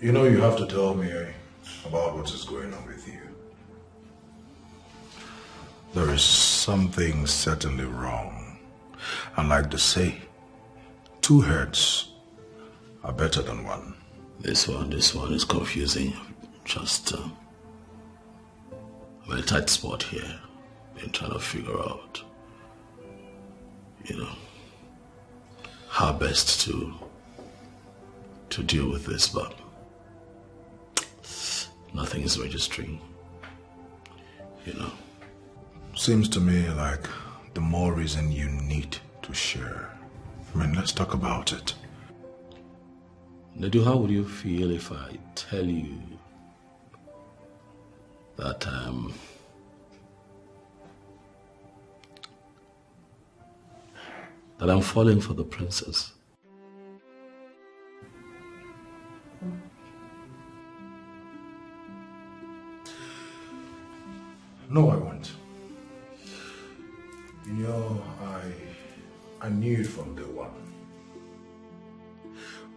You know you have to tell me about what is going on with you. There is something certainly wrong. And like they say, 2 heads are better than one. This one is confusing. Just I'm in a tight spot here. Been trying to figure out, how best to deal with this, but nothing is registering, Seems to me like the more reason you need to share. I mean, let's talk about it. Nadu, how would you feel if I tell you that I'm falling for the princess? No, I won't. I knew it from day one.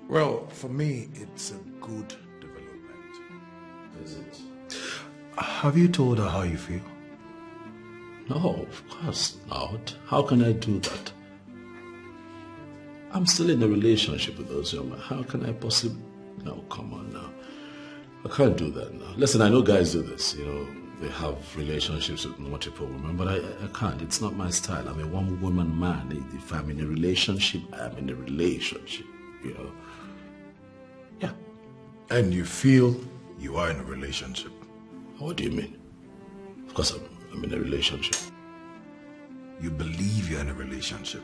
Well, for me, it's a good development. Is it? Have you told her how you feel? No, of course not. How can I do that? I'm still in a relationship with those young men. How can I possibly... No, come on now. I can't do that now. Listen, I know guys do this, They have relationships with multiple women, but I can't. It's not my style. I'm a one-woman man. If I'm in a relationship, I'm in a relationship, Yeah. And you feel you are in a relationship? What do you mean? Of course I'm in a relationship. You believe you're in a relationship?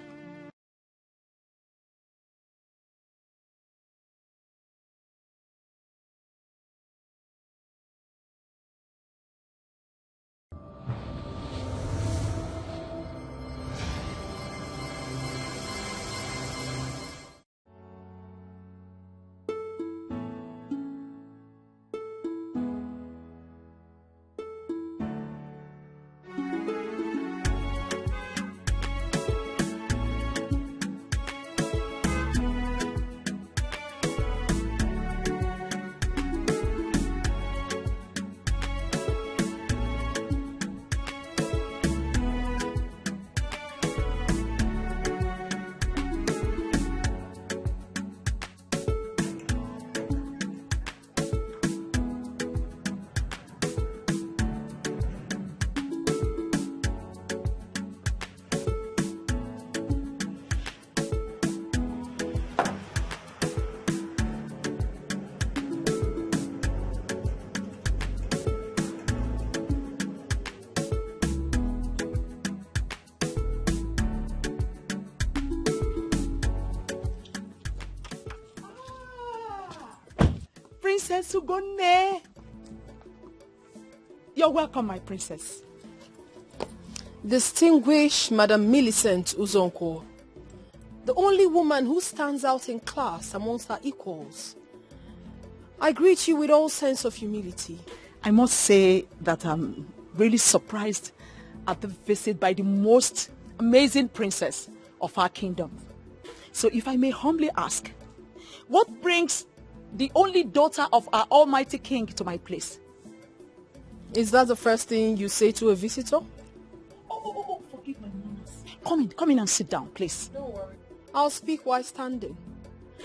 Princess Ugone. You're welcome, my princess. Distinguished Madam Millicent Uzonko, the only woman who stands out in class amongst her equals. I greet you with all sense of humility. I must say that I'm really surprised at the visit by the most amazing princess of our kingdom. So if I may humbly ask, what brings the only daughter of our almighty king to my place? Is that the first thing you say to a visitor? Oh, forgive my manners. Come in and sit down, please. Don't worry. I'll speak while standing.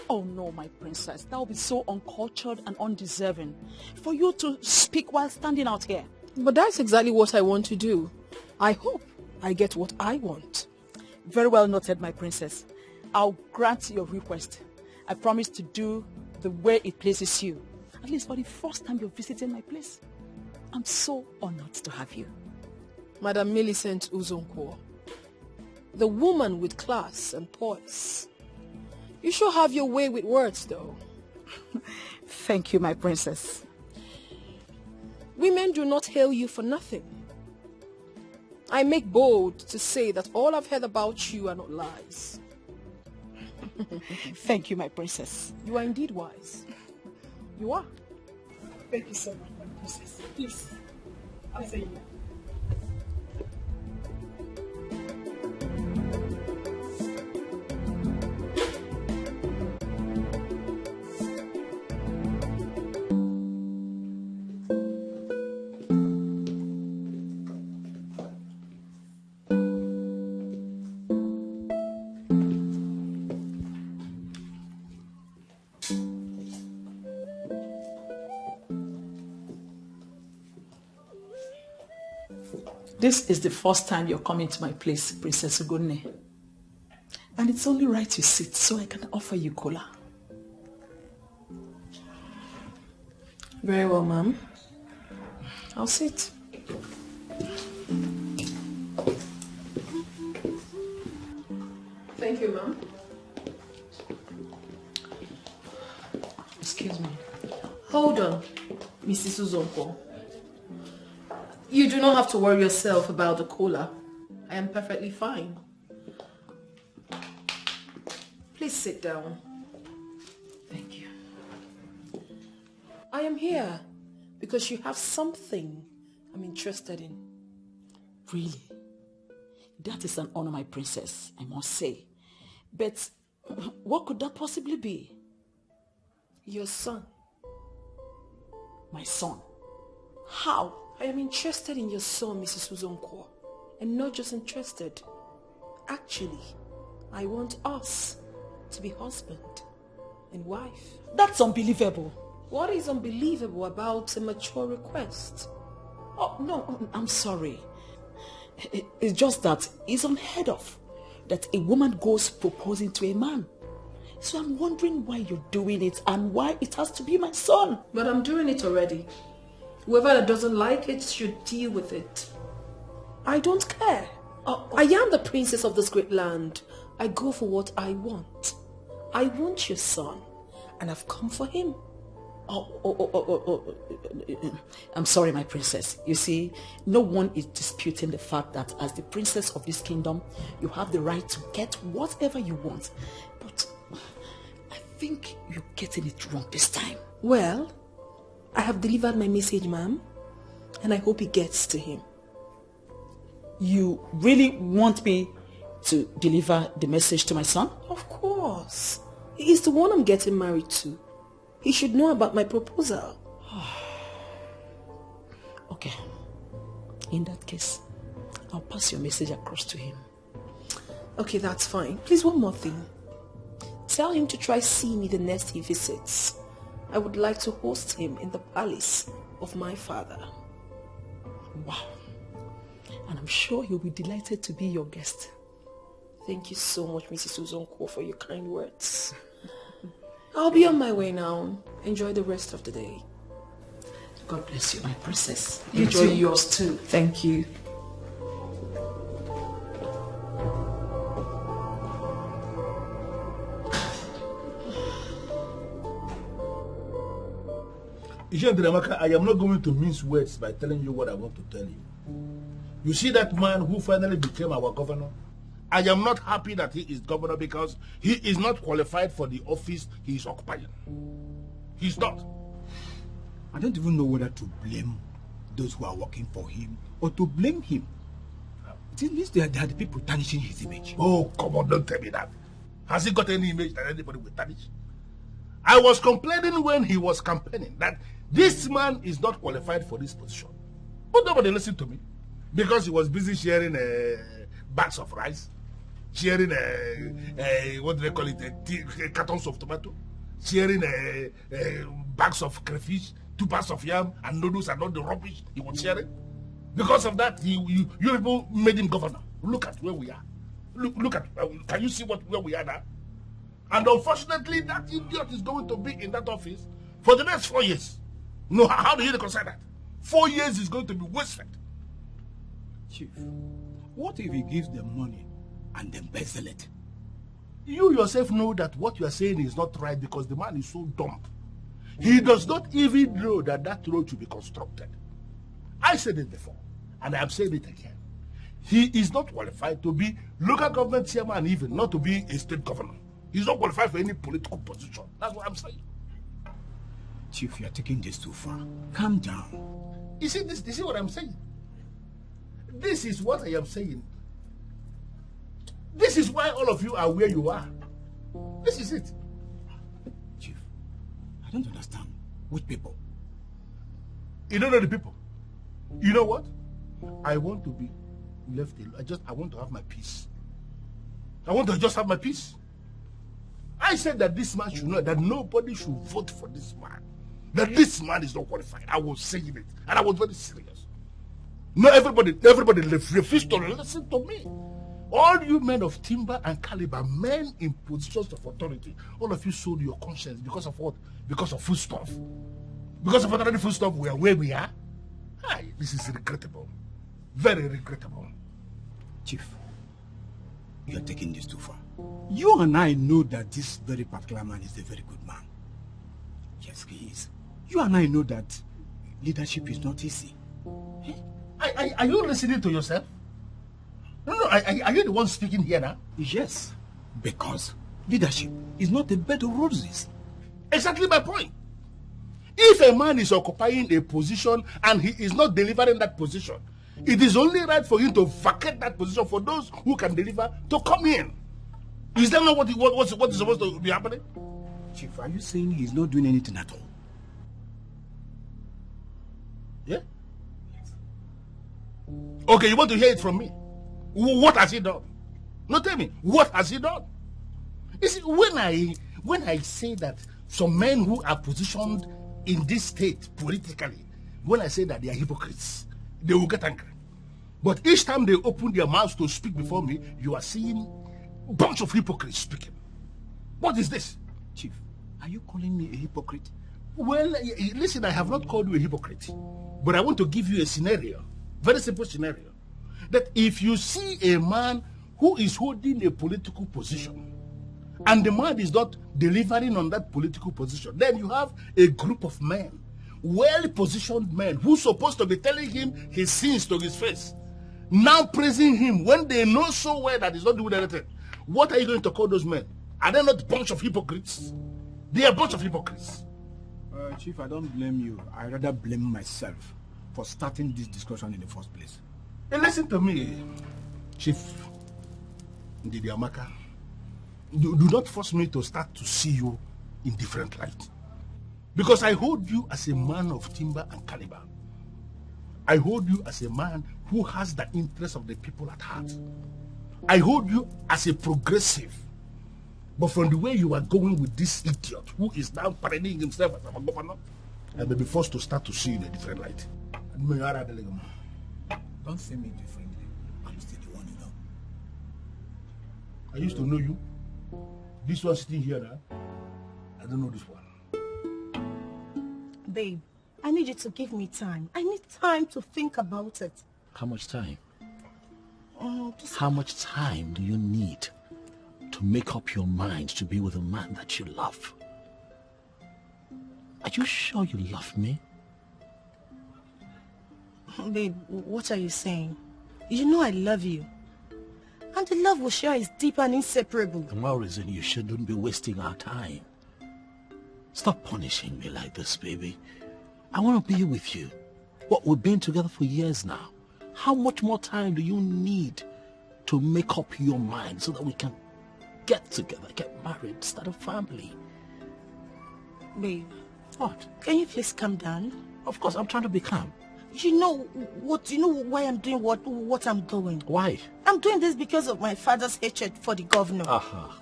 Oh no, my princess, that would be so uncultured and undeserving for you to speak while standing out here. But that's exactly what I want to do. I hope I get what I want. Very well noted, my princess. I'll grant your request. I promise to do the way it pleases you. At least for the first time you're visiting my place. I'm so honored to have you. Madam Millicent Uzonko, the woman with class and poise. You sure have your way with words, though. Thank you, my princess. Women do not hail you for nothing. I make bold to say that all I've heard about you are not lies. Thank you, my princess. You are indeed wise. You are. Thank you so much, my princess. Please, I'll say you. This is the first time you're coming to my place, Princess Ugonne. And it's only right you sit so I can offer you cola. Very well, ma'am. I'll sit. Thank you, ma'am. Excuse me. Hold on, Mrs. Uzonko. You do not have to worry yourself about the cola. I am perfectly fine. Please sit down. Thank you. I am here because you have something I'm interested in. Really? That is an honor, my princess, I must say. But what could that possibly be? Your son. My son? How? I am interested in your son, Mrs. Uzonko. And not just interested. Actually, I want us to be husband and wife. That's unbelievable. What is unbelievable about a mature request? Oh, no, I'm sorry. It's just that it's unheard of that a woman goes proposing to a man. So I'm wondering why you're doing it and why it has to be my son. But I'm doing it already. Whoever that doesn't like it should deal with it. I don't care. I am the princess of this great land. I go for what I want. I want your son, and I've come for him. I'm sorry, my princess. You see, no one is disputing the fact that as the princess of this kingdom, you have the right to get whatever you want. But I think you're getting it wrong this time. Well, I have delivered my message, ma'am, and I hope it gets to him. You really want me to deliver the message to my son? Of course. He is the one I'm getting married to. He should know about my proposal. Okay. In that case, I'll pass your message across to him. Okay, that's fine. Please, one more thing. Tell him to try see me the next he visits. I would like to host him in the palace of my father. Wow. And I'm sure he'll be delighted to be your guest. Thank you so much, Mrs. Uzonko, for your kind words. I'll be on my way now. Enjoy the rest of the day. God bless you, my princess. You Enjoy too. yours too. Thank you. I am not going to mince words by telling you what I want to tell you. You see that man who finally became our governor? I am not happy that he is governor because he is not qualified for the office he is occupying. He's not. I don't even know whether to blame those who are working for him or to blame him. It means they are the people tarnishing his image. Oh, come on, don't tell me that. Has he got any image that anybody will tarnish? I was complaining when he was campaigning that this man is not qualified for this position. But nobody listened to me because he was busy sharing bags of rice, sharing what do they call it, cartons of tomato, sharing bags of crayfish, 2 bags of yam and noodles and all the rubbish he was sharing. Because of that, you people made him governor. Look at where we are. Look at, can you see where we are now? And unfortunately, that idiot is going to be in that office for the next 4 years. No, how do you reconcile that? 4 years is going to be wasted. Chief, what if he gives them money and embezzle it? You yourself know that what you are saying is not right because the man is so dumb. He does not even know that that road should be constructed. I said it before, and I am saying it again. He is not qualified to be local government chairman, even not to be a state governor. He's not qualified for any political position. That's what I'm saying. Chief, you are taking this too far. Calm down. You see this? You see what I'm saying? This is what I am saying. This is why all of you are where you are. This is it. Chief, I don't understand. Which people? You don't know the people. You know what? I want to be left alone. I want to have my peace. I want to just have my peace. I said that this man should know that nobody should vote for this man. That this man is not qualified. I was saying it. And I was very serious. No, everybody refused to listen to me. All you men of timber and caliber, men in positions of authority, all of you sold your conscience because of what? Because of foodstuff. Because of ordinary foodstuff, we are where we are. Aye, this is regrettable. Very regrettable. Chief, you are taking this too far. You and I know that this very particular man is a very good man. Yes, he is. You and I know that leadership is not easy. Are you listening to yourself? No, are you the one speaking here now? Yes, because leadership is not a bed of roses. Exactly my point. If a man is occupying a position and he is not delivering that position, it is only right for him to vacate that position for those who can deliver to come in. Is that not what is supposed to be happening? Chief, are you saying he's not doing anything at all? Yeah? Okay, you want to hear it from me? What has he done? No, tell me, what has he done? You see, when I say that some men who are positioned in this state politically, when I say that they are hypocrites, they will get angry. But each time they open their mouths to speak before me, you are seeing a bunch of hypocrites speaking. What is this? Chief, are you calling me a hypocrite? Well, listen, I have not called you a hypocrite, but I want to give you a scenario, very simple scenario, that if you see a man who is holding a political position and the man is not delivering on that political position, then you have a group of men, well-positioned men, who are supposed to be telling him his sins to his face, now praising him when they know so well that he's not doing anything. What are you going to call those men? Are they not a bunch of hypocrites? They are a bunch of hypocrites. Chief, I don't blame you. I rather blame myself for starting this discussion in the first place. Hey, listen to me, Chief Ndidi Amaka. Do not force me to start to see you in different light. Because I hold you as a man of timber and caliber. I hold you as a man who has the interest of the people at heart. I hold you as a progressive. But from the way you are going with this idiot who is now parading himself as a governor, I may be forced to start to see you in a different light. Don't see me differently. I'm still the one you know. I used to know you. This one sitting here now, I don't know this one. Babe, I need you to give me time. I need time to think about it. How much time? Just... How much time do you need to make up your mind to be with a man that you love? Are you sure you love me? Babe, what are you saying? You know I love you. And the love we share is deep and inseparable. The more reason you shouldn't be wasting our time. Stop punishing me like this, baby. I want to be with you. What, we've been together for years now. How much more time do you need to make up your mind so that we can get together, get married, start a family? Babe. What? Can you please calm down? Of course, I'm trying to be calm. You know why I'm doing what I'm doing? Why? I'm doing this because of my father's hatred for the governor.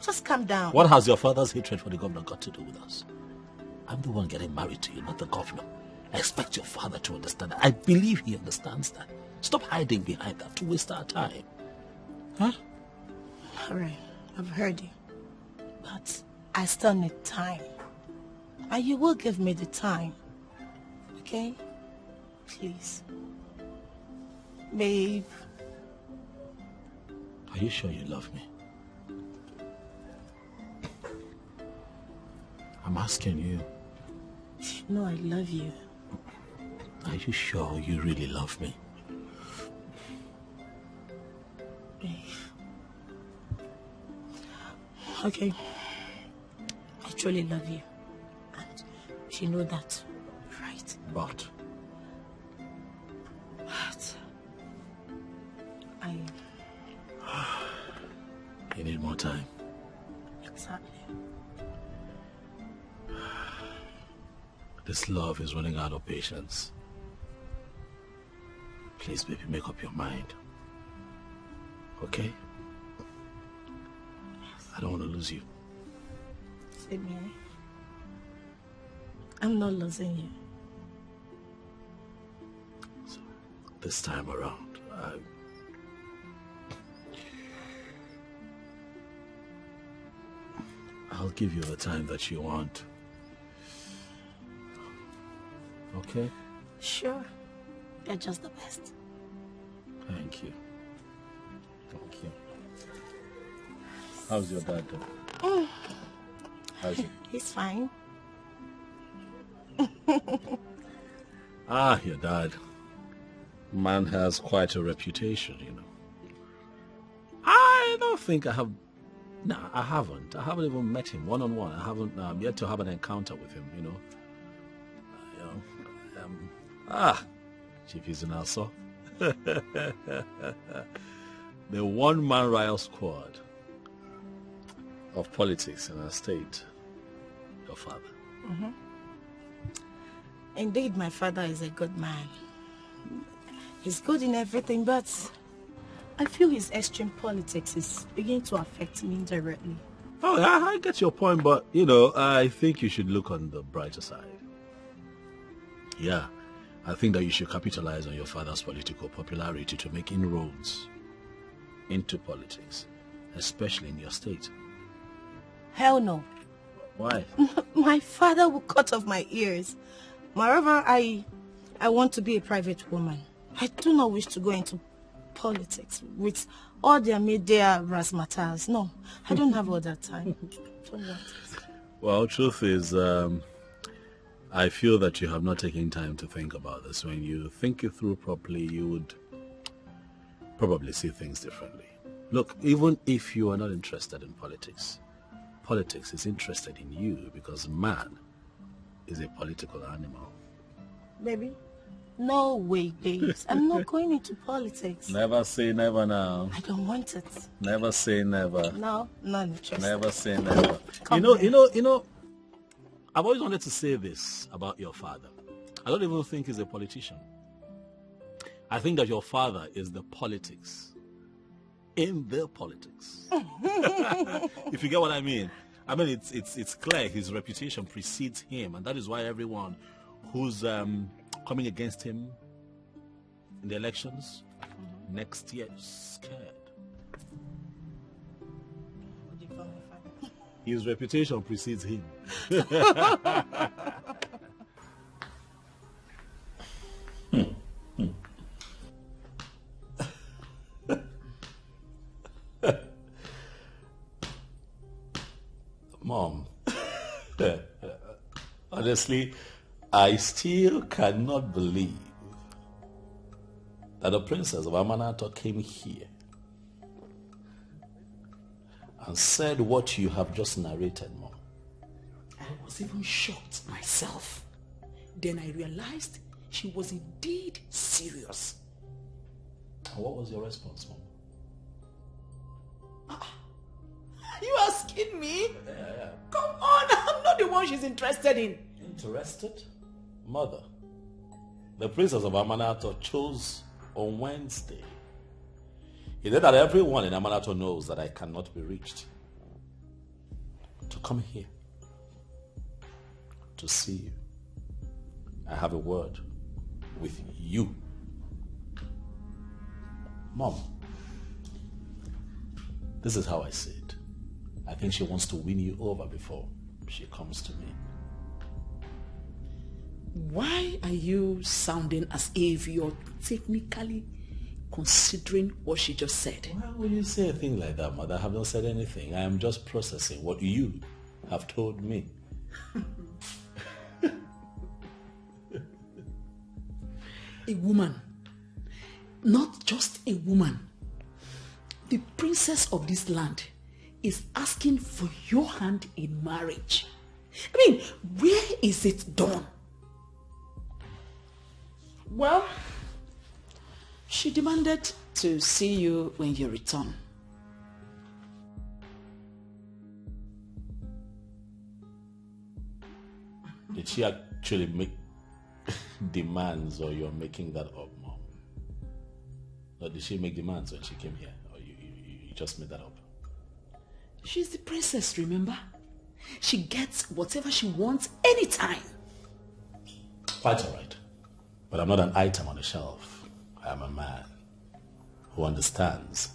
Just calm down. What has your father's hatred for the governor got to do with us? I'm the one getting married to you, not the governor. I expect your father to understand that. I believe he understands that. Stop hiding behind that to waste our time. Huh? Alright, I've heard you. But I still need time. And you will give me the time. Okay? Please. Babe. Are you sure you love me? I'm asking you. You know I love you. Are you sure you really love me? Babe. Okay. I truly love you. And you know that, right? But you need more time. Exactly. This love is running out of patience. Please, baby, make up your mind. Okay? I don't want to lose you. Same here. I'm not losing you. this time around. I'll give you the time that you want. Okay? Sure. You're just the best. Thank you. Thank you. How's your dad doing? How's he? He's fine. Your dad. Man has quite a reputation, you know. I don't think I have... No, I haven't. I haven't even met him one-on-one. I haven't yet to have an encounter with him, you know. Chief is in also. The one-man riot squad of politics in our state. Your father. Mm-hmm. Indeed, my father is a good man. He's good in everything, but I feel his extreme politics is beginning to affect me indirectly. Oh, I get your point, but, you know, I think you should look on the brighter side. Yeah, I think that you should capitalize on your father's political popularity to make inroads into politics, especially in your state. Hell no. Why? My father will cut off my ears. Moreover, I want to be a private woman. I do not wish to go into politics with all their media razzmatazz. No, I don't have all that time. Don't want it. Well, truth is, I feel that you have not taken time to think about this. When you think it through properly, you would probably see things differently. Look, even if you are not interested in politics, politics is interested in you because man is a political animal. Baby, no way, babes. I'm not going into politics. Never say never now. I don't want it. Never say never. No, not interested. Never say never. Come You know, I've always wanted to say this about your father. I don't even think he's a politician. I think that your father is the politics in the politics. If you get what I mean. I mean, it's clear his reputation precedes him, and that is why everyone who's coming against him in the elections next year is scared. What do you call my father? His reputation precedes him. Mom, honestly, I still cannot believe that the princess of Amanato came here and said what you have just narrated, Mom. I was even shocked myself. Then I realized she was indeed serious. And what was your response, Mom? Are you asking me? Yeah. Come on, I'm not the one she's interested in. Interested? Mother, the princess of Amanato chose on Wednesday. He said that everyone in Amanato knows that I cannot be reached. To come here. To see you. I have a word with you. Mom, this is how I see it. I think she wants to win you over before she comes to me. Why are you sounding as if you're technically considering what she just said? Why would you say a thing like that, Mother? I have not said anything. I am just processing what you have told me. A woman, not just a woman, the princess of this land is asking for your hand in marriage. I mean, where is it done? Well, she demanded to see you when you return. Did she actually make demands, or you're making that up, Mom? Or did she make demands when she came here, or you just made that up? She's the princess, remember? She gets whatever she wants anytime. Quite all right. But I'm not an item on the shelf. I am a man who understands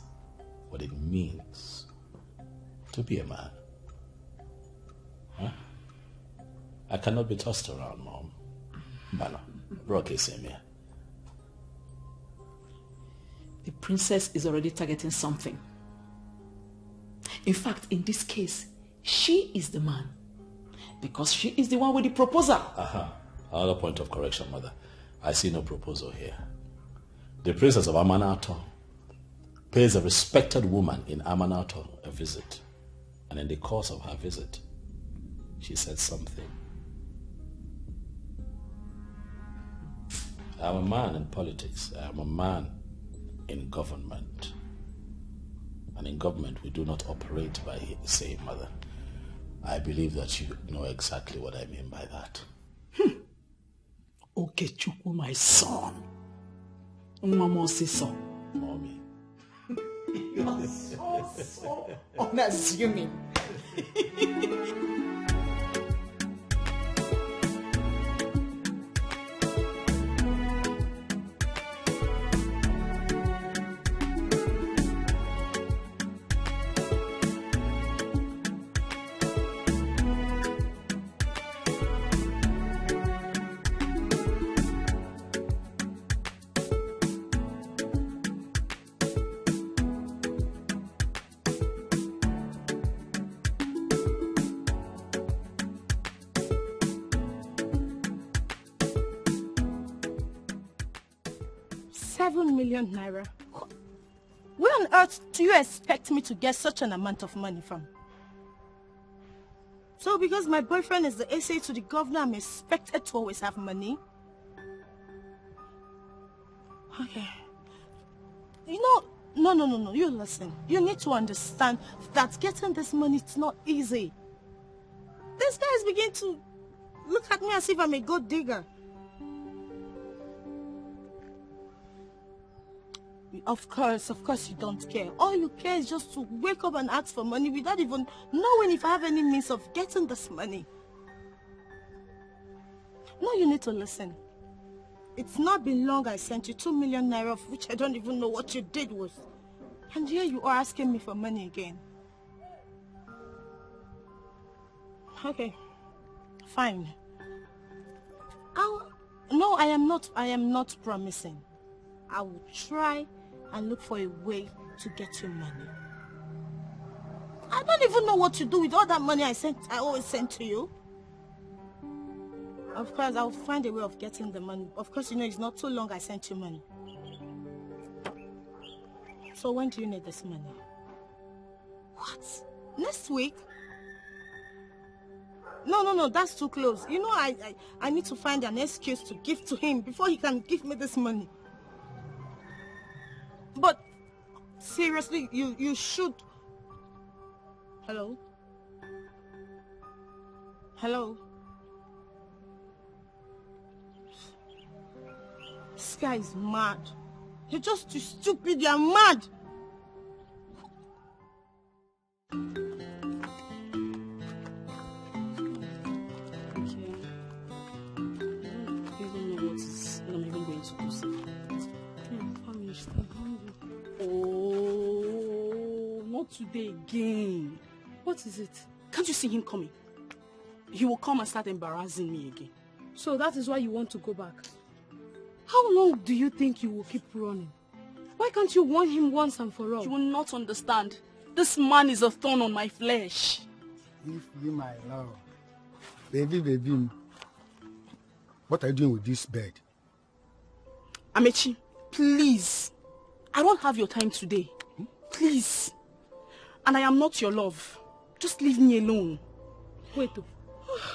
what it means to be a man. Huh? I cannot be tossed around, Mom. Bana, Rocky, same here. The princess is already targeting something. In fact, in this case, she is the man. Because she is the one with the proposal. Another point of correction, Mother. I see no proposal here. The princess of Amanato pays a respected woman in Amanato a visit. And in the course of her visit, she said something. I'm a man in politics. I'm a man in government. And in government, we do not operate by saying, Mother. I believe that you know exactly what I mean by that. Okay, Chukwu, my son. Mama son. Mommy. You are so unassuming. 7 million naira. Where on earth do you expect me to get such an amount of money from? So because my boyfriend is the SA to the governor, I'm expected to always have money? Okay. You know, no, you listen. You need to understand that getting this money is not easy. These guys begin to look at me as if I'm a gold digger. Of course you don't care. All you care is just to wake up and ask for money without even knowing if I have any means of getting this money. No, you need to listen. It's not been long I sent you 2 million naira, of which I don't even know what you did with. And here you are asking me for money again. Okay, fine. No, I am not promising. I will try and look for a way to get you money. I don't even know what to do with all that money I always send to you. Of course, I'll find a way of getting the money. Of course, you know, it's not too long I sent you money. So when do you need this money? What? Next week? No, that's too close. You know, I need to find an excuse to give to him before he can give me this money. But seriously, you should. Hello? This guy is mad. You're just too stupid. You're mad. Oh, not today again. What is it? Can't you see him coming? He will come and start embarrassing me again. So that is why you want to go back. How long do you think you will keep running? Why can't you warn him once and for all? You will not understand. This man is a thorn on my flesh. If you, my love. Baby. What are you doing with this bed? Amechi, please. I don't have your time today. Please. And I am not your love. Just leave me alone. Wait,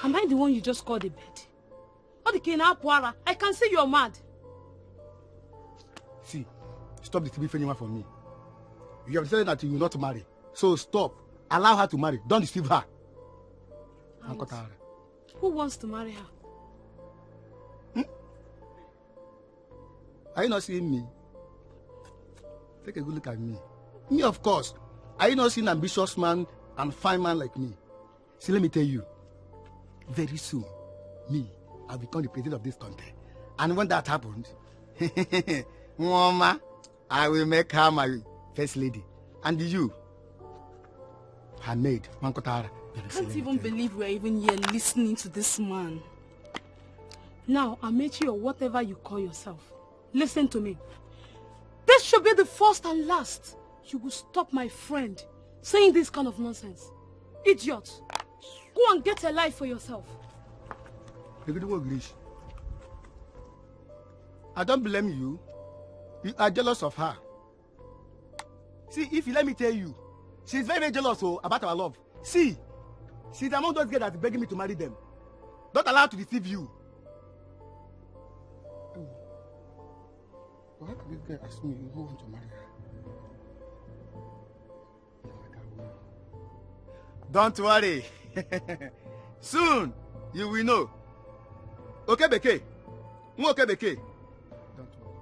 am I the one you just called a bed? I can see you're mad. See, stop the TV anyone from me. You have said that you will not marry. So stop. Allow her to marry. Don't deceive her. Who wants to marry her? Are you not seeing me? Take a good look at me. Me, of course. Are you not seeing an ambitious man and fine man like me? See, let me tell you. Very soon, me, I'll become the president of this country. And when that happens, Mama, I will make her my first lady. And you, her maid, Mankotara. I can't even believe we're even here listening to this man. Now, Amechi or whatever you call yourself, listen to me. This should be the first and last. You will stop my friend saying this kind of nonsense. Idiot. Go and get a life for yourself. I don't blame you. You are jealous of her. See, if you let me tell you, she's very, very jealous about our love. See, she's among those girls that's begging me to marry them. Don't allow her to deceive you. Why did this girl ask me who want to marry her? Don't worry. Soon you will know. Okay, Beke. Okay, Beke. Don't worry.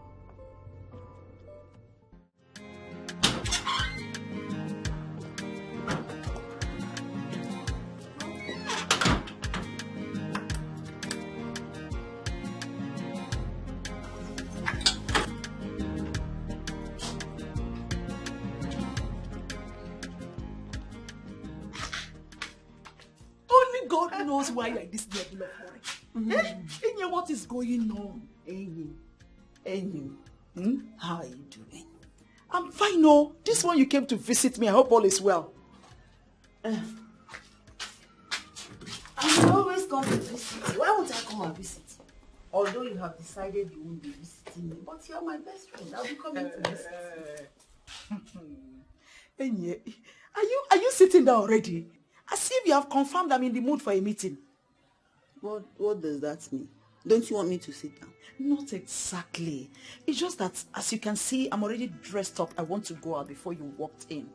God knows why you're this level of worry. Enya, what is going on? Enyi, how are you doing? I'm fine, no. This one you came to visit me. I hope all is well. I always come to visit. Why won't I come and visit? Although you have decided you won't be visiting me, but you're my best friend. I'll be coming to visit. Enyi, are you sitting down already? As if you have confirmed I'm in the mood for a meeting. What does that mean? Don't you want me to sit down? Not exactly. It's just that, as you can see, I'm already dressed up. I want to go out before you walked in.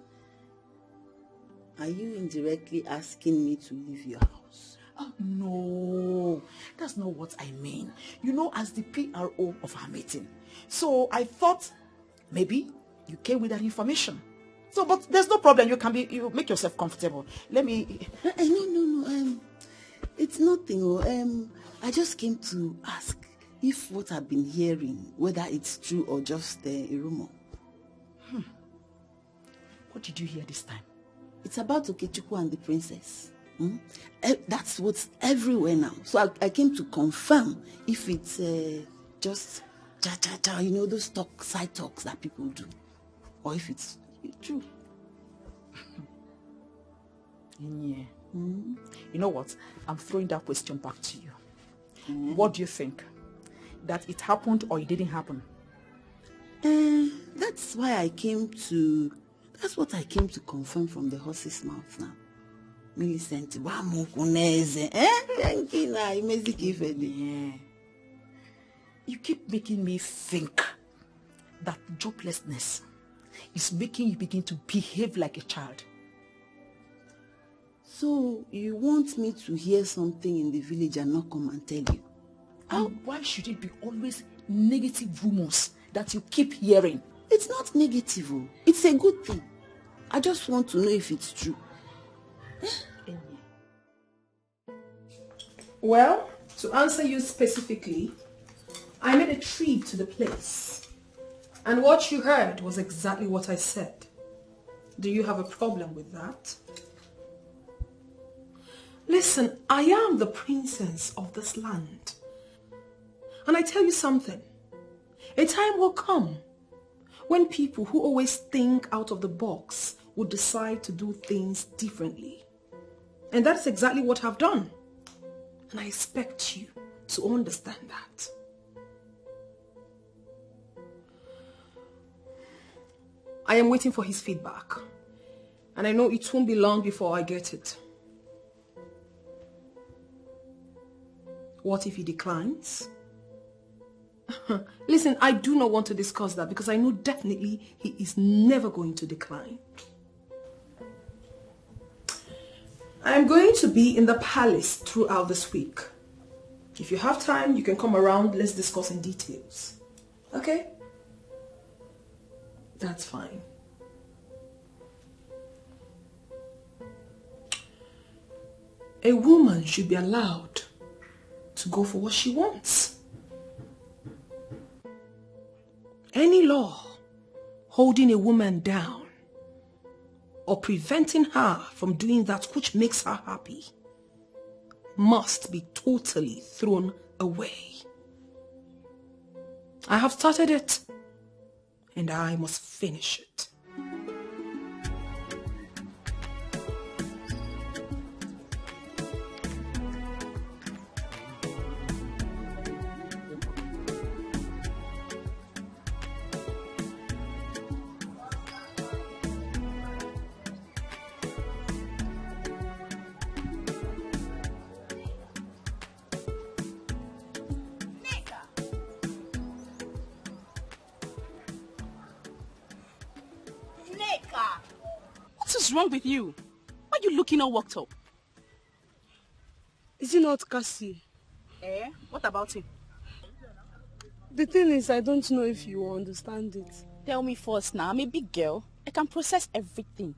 Are you indirectly asking me to leave your house? Oh, no, that's not what I mean. You know, as the PRO of our meeting. So I thought maybe you came with that information. So, but there's no problem. You make yourself comfortable. Let me... No. It's nothing. I just came to ask if what I've been hearing, whether it's true or just a rumor. What did you hear this time? It's about Okechukwu and the princess. That's what's everywhere now. So I came to confirm if it's just cha-cha-cha, those side talks that people do. Or if it's true. Yeah. You know what? I'm throwing that question back to you. What do you think? That it happened or it didn't happen? That's what I came to confirm from the horse's mouth now. Millicent, yeah. You keep making me think that joblessness is making you begin to behave like a child. So you want me to hear something in the village and not come and tell you? And why should it be always negative rumors that you keep hearing? It's not negative. It's a good thing. I just want to know if it's true. Well, to answer you specifically, I made a trip to the place. And what you heard was exactly what I said. Do you have a problem with that? Listen, I am the princess of this land. And I tell you something. A time will come when people who always think out of the box will decide to do things differently. And that's exactly what I've done. And I expect you to understand that. I am waiting for his feedback. And I know it won't be long before I get it. What if he declines? Listen, I do not want to discuss that because I know definitely he is never going to decline. I am going to be in the palace throughout this week. If you have time, you can come around. Let's discuss in details. Okay? That's fine. A woman should be allowed to go for what she wants. Any law holding a woman down or preventing her from doing that which makes her happy must be totally thrown away. I have started it, and I must finish it. What is wrong with you? Why are you looking all worked up? Is it not Cassie? What about him? The thing is, I don't know if you will understand it. Tell me first now. I'm a big girl. I can process everything.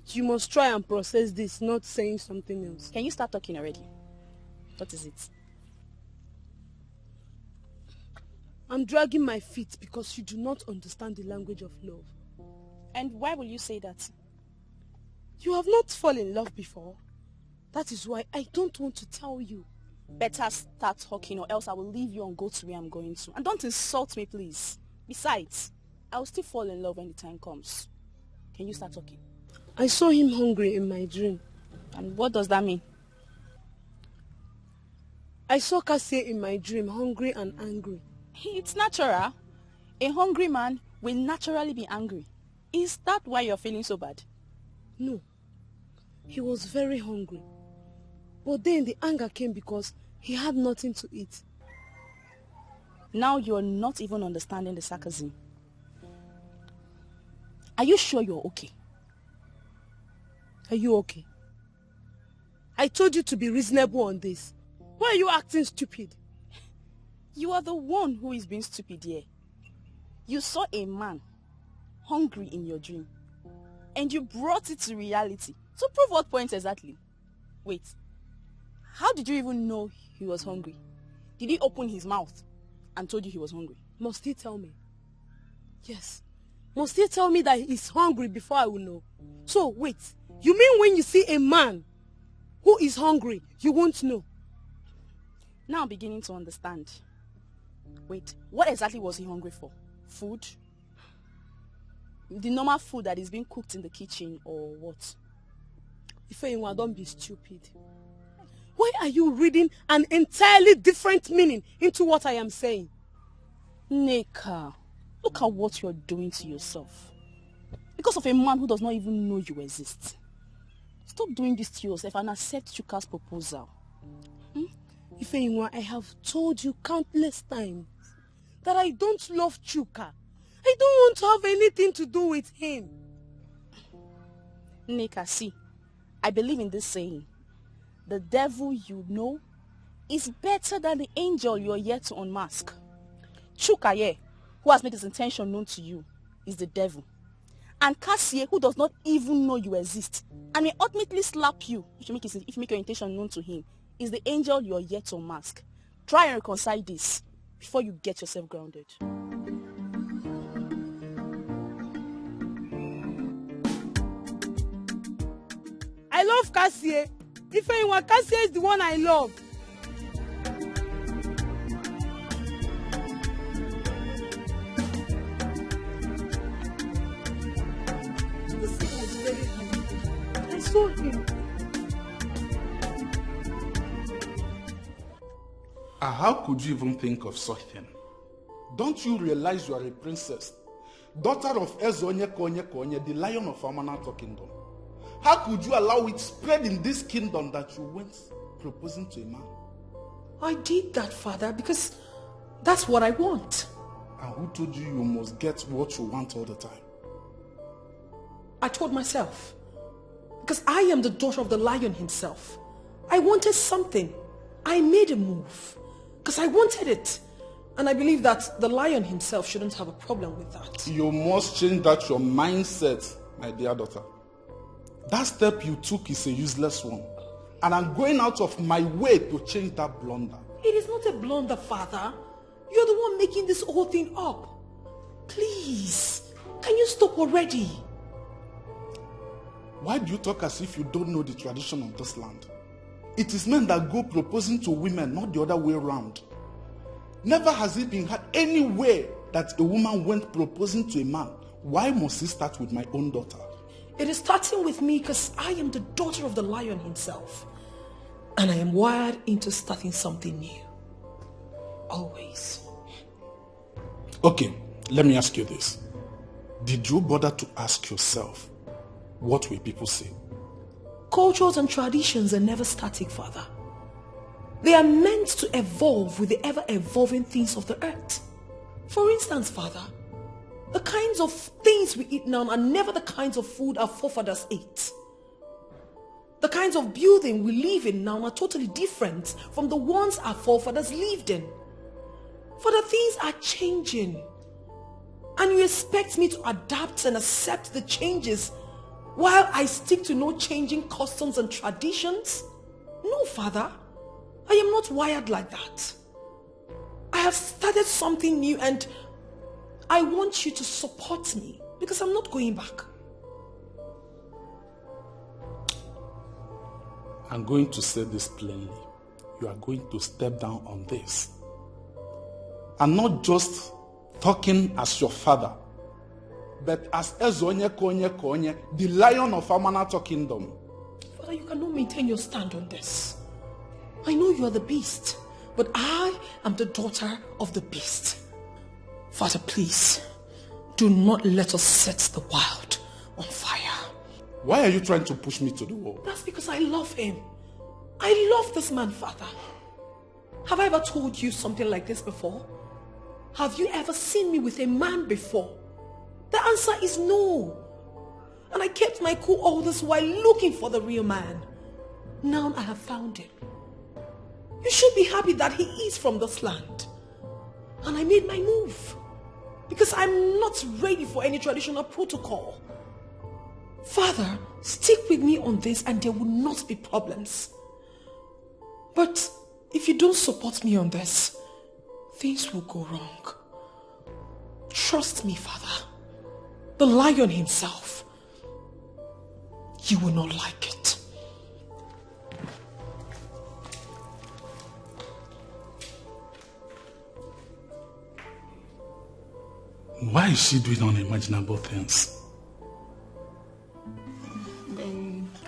You must try and process this, not saying something else. Can you start talking already? What is it? I'm dragging my feet because you do not understand the language of love. And why will you say that? You have not fallen in love before. That is why I don't want to tell you. Better start talking or else I will leave you and go to where I'm going to. And don't insult me, please. Besides, I will still fall in love when the time comes. Can you start talking? I saw him hungry in my dream. And what does that mean? I saw Cassie in my dream, hungry and angry. It's natural. A hungry man will naturally be angry. Is that why you're feeling so bad? No. He was very hungry. But then the anger came because he had nothing to eat. Now you're not even understanding the sarcasm. Are you sure you're okay? Are you okay? I told you to be reasonable on this. Why are you acting stupid? You are the one who is being stupid here. You saw a man hungry in your dream and you brought it to reality. So prove what point exactly? Wait, how did you even know he was hungry? Did he open his mouth and told you he was hungry? Must he tell me? Yes. Must he tell me that he's hungry before I will know? So wait, you mean when you see a man who is hungry, you won't know? Now I'm beginning to understand. Wait, what exactly was he hungry for? Food? The normal food that is being cooked in the kitchen or what? Ifeyinwa, don't be stupid. Why are you reading an entirely different meaning into what I am saying? Neka, look at what you're doing to yourself. Because of a man who does not even know you exist. Stop doing this to yourself and accept Chuka's proposal. Ifeyinwa, I have told you countless times that I don't love Chuka. I don't want to have anything to do with him. Neka, see, I believe in this saying. The devil you know is better than the angel you are yet to unmask. Chuka here, who has made his intention known to you, is the devil. And Cassie, who does not even know you exist, and may ultimately slap you if you make your intention known to him, is the angel you are yet to unmask. Try and reconcile this before you get yourself grounded. I love Cassie. Ifeyinwa, Cassie is the one I love. This was very hungry. I saw him. How could you even think of such thing? Don't you realize you are a princess? Daughter of Ezonye Konye Konye, the lion of Amanatho kingdom. How could you allow it spread in this kingdom that you went proposing to a man? I did that, Father, because that's what I want. And who told you you must get what you want all the time? I told myself. Because I am the daughter of the lion himself. I wanted something. I made a move. Because I wanted it. And I believe that the lion himself shouldn't have a problem with that. You must change that your mindset, my dear daughter. That step you took is a useless one. And I'm going out of my way to change that blunder. It is not a blunder, Father. You're the one making this whole thing up. Please, can you stop already? Why do you talk as if you don't know the tradition of this land? It is men that go proposing to women, not the other way around. Never has it been had anywhere that a woman went proposing to a man. Why must it start with my own daughter? It is starting with me because I am the daughter of the lion himself. And I am wired into starting something new. Always. Okay, let me ask you this. Did you bother to ask yourself, what will people say? Cultures and traditions are never static, Father. They are meant to evolve with the ever-evolving things of the earth. For instance, Father, the kinds of things we eat now are never the kinds of food our forefathers ate. The kinds of building we live in now are totally different from the ones our forefathers lived in. Father, things are changing. And you expect me to adapt and accept the changes while I stick to no changing customs and traditions? No, Father. I am not wired like that. I have started something new and I want you to support me because I'm not going back. I'm going to say this plainly. You are going to step down on this. I'm not just talking as your father, but as Ezonye Konye Konye, the lion of Amanato Kingdom. Father, you cannot maintain your stand on this. I know you are the beast, but I am the daughter of the beast. Father, please, do not let us set the wild on fire. Why are you trying to push me to the wall? That's because I love him. I love this man, Father. Have I ever told you something like this before? Have you ever seen me with a man before? The answer is no. And I kept my cool all this while looking for the real man. Now I have found him. You should be happy that he is from this land. And I made my move. Because I'm not ready for any traditional protocol. Father, stick with me on this and there will not be problems. But if you don't support me on this, things will go wrong. Trust me, Father. The lion himself. You will not like it. Why is she doing unimaginable things?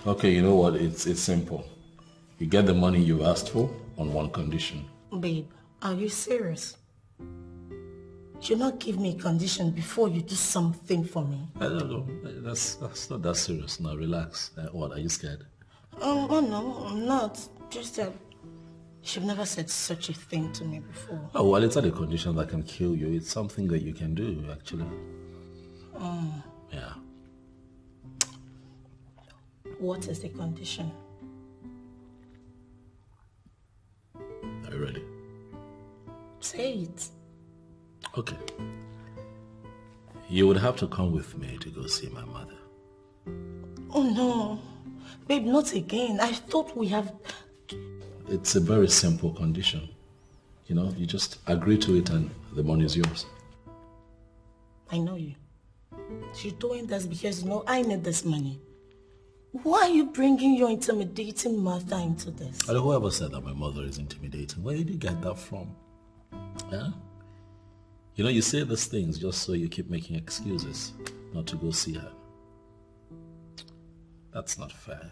Okay, you know what? It's simple. You get the money you asked for on one condition. Babe, are you serious? You'll not give me a condition before you do something for me. I don't know. That's not that serious. Now relax. What, are you scared? Oh no, I'm not. Just that you've never said such a thing to me before. Oh, well, it's not a condition that can kill you. It's something that you can do, actually. Yeah. What is the condition? Are you ready? Say it. Okay. You would have to come with me to go see my mother. Oh no. Babe, not again. I thought we have... It's a very simple condition. You know, you just agree to it and the money is yours. I know you. You're doing this because you know I need this money. Why are you bringing your intimidating mother into this? Whoever said that my mother is intimidating, where did you get that from? Yeah? You know, you say these things just so you keep making excuses not to go see her. That's not fair.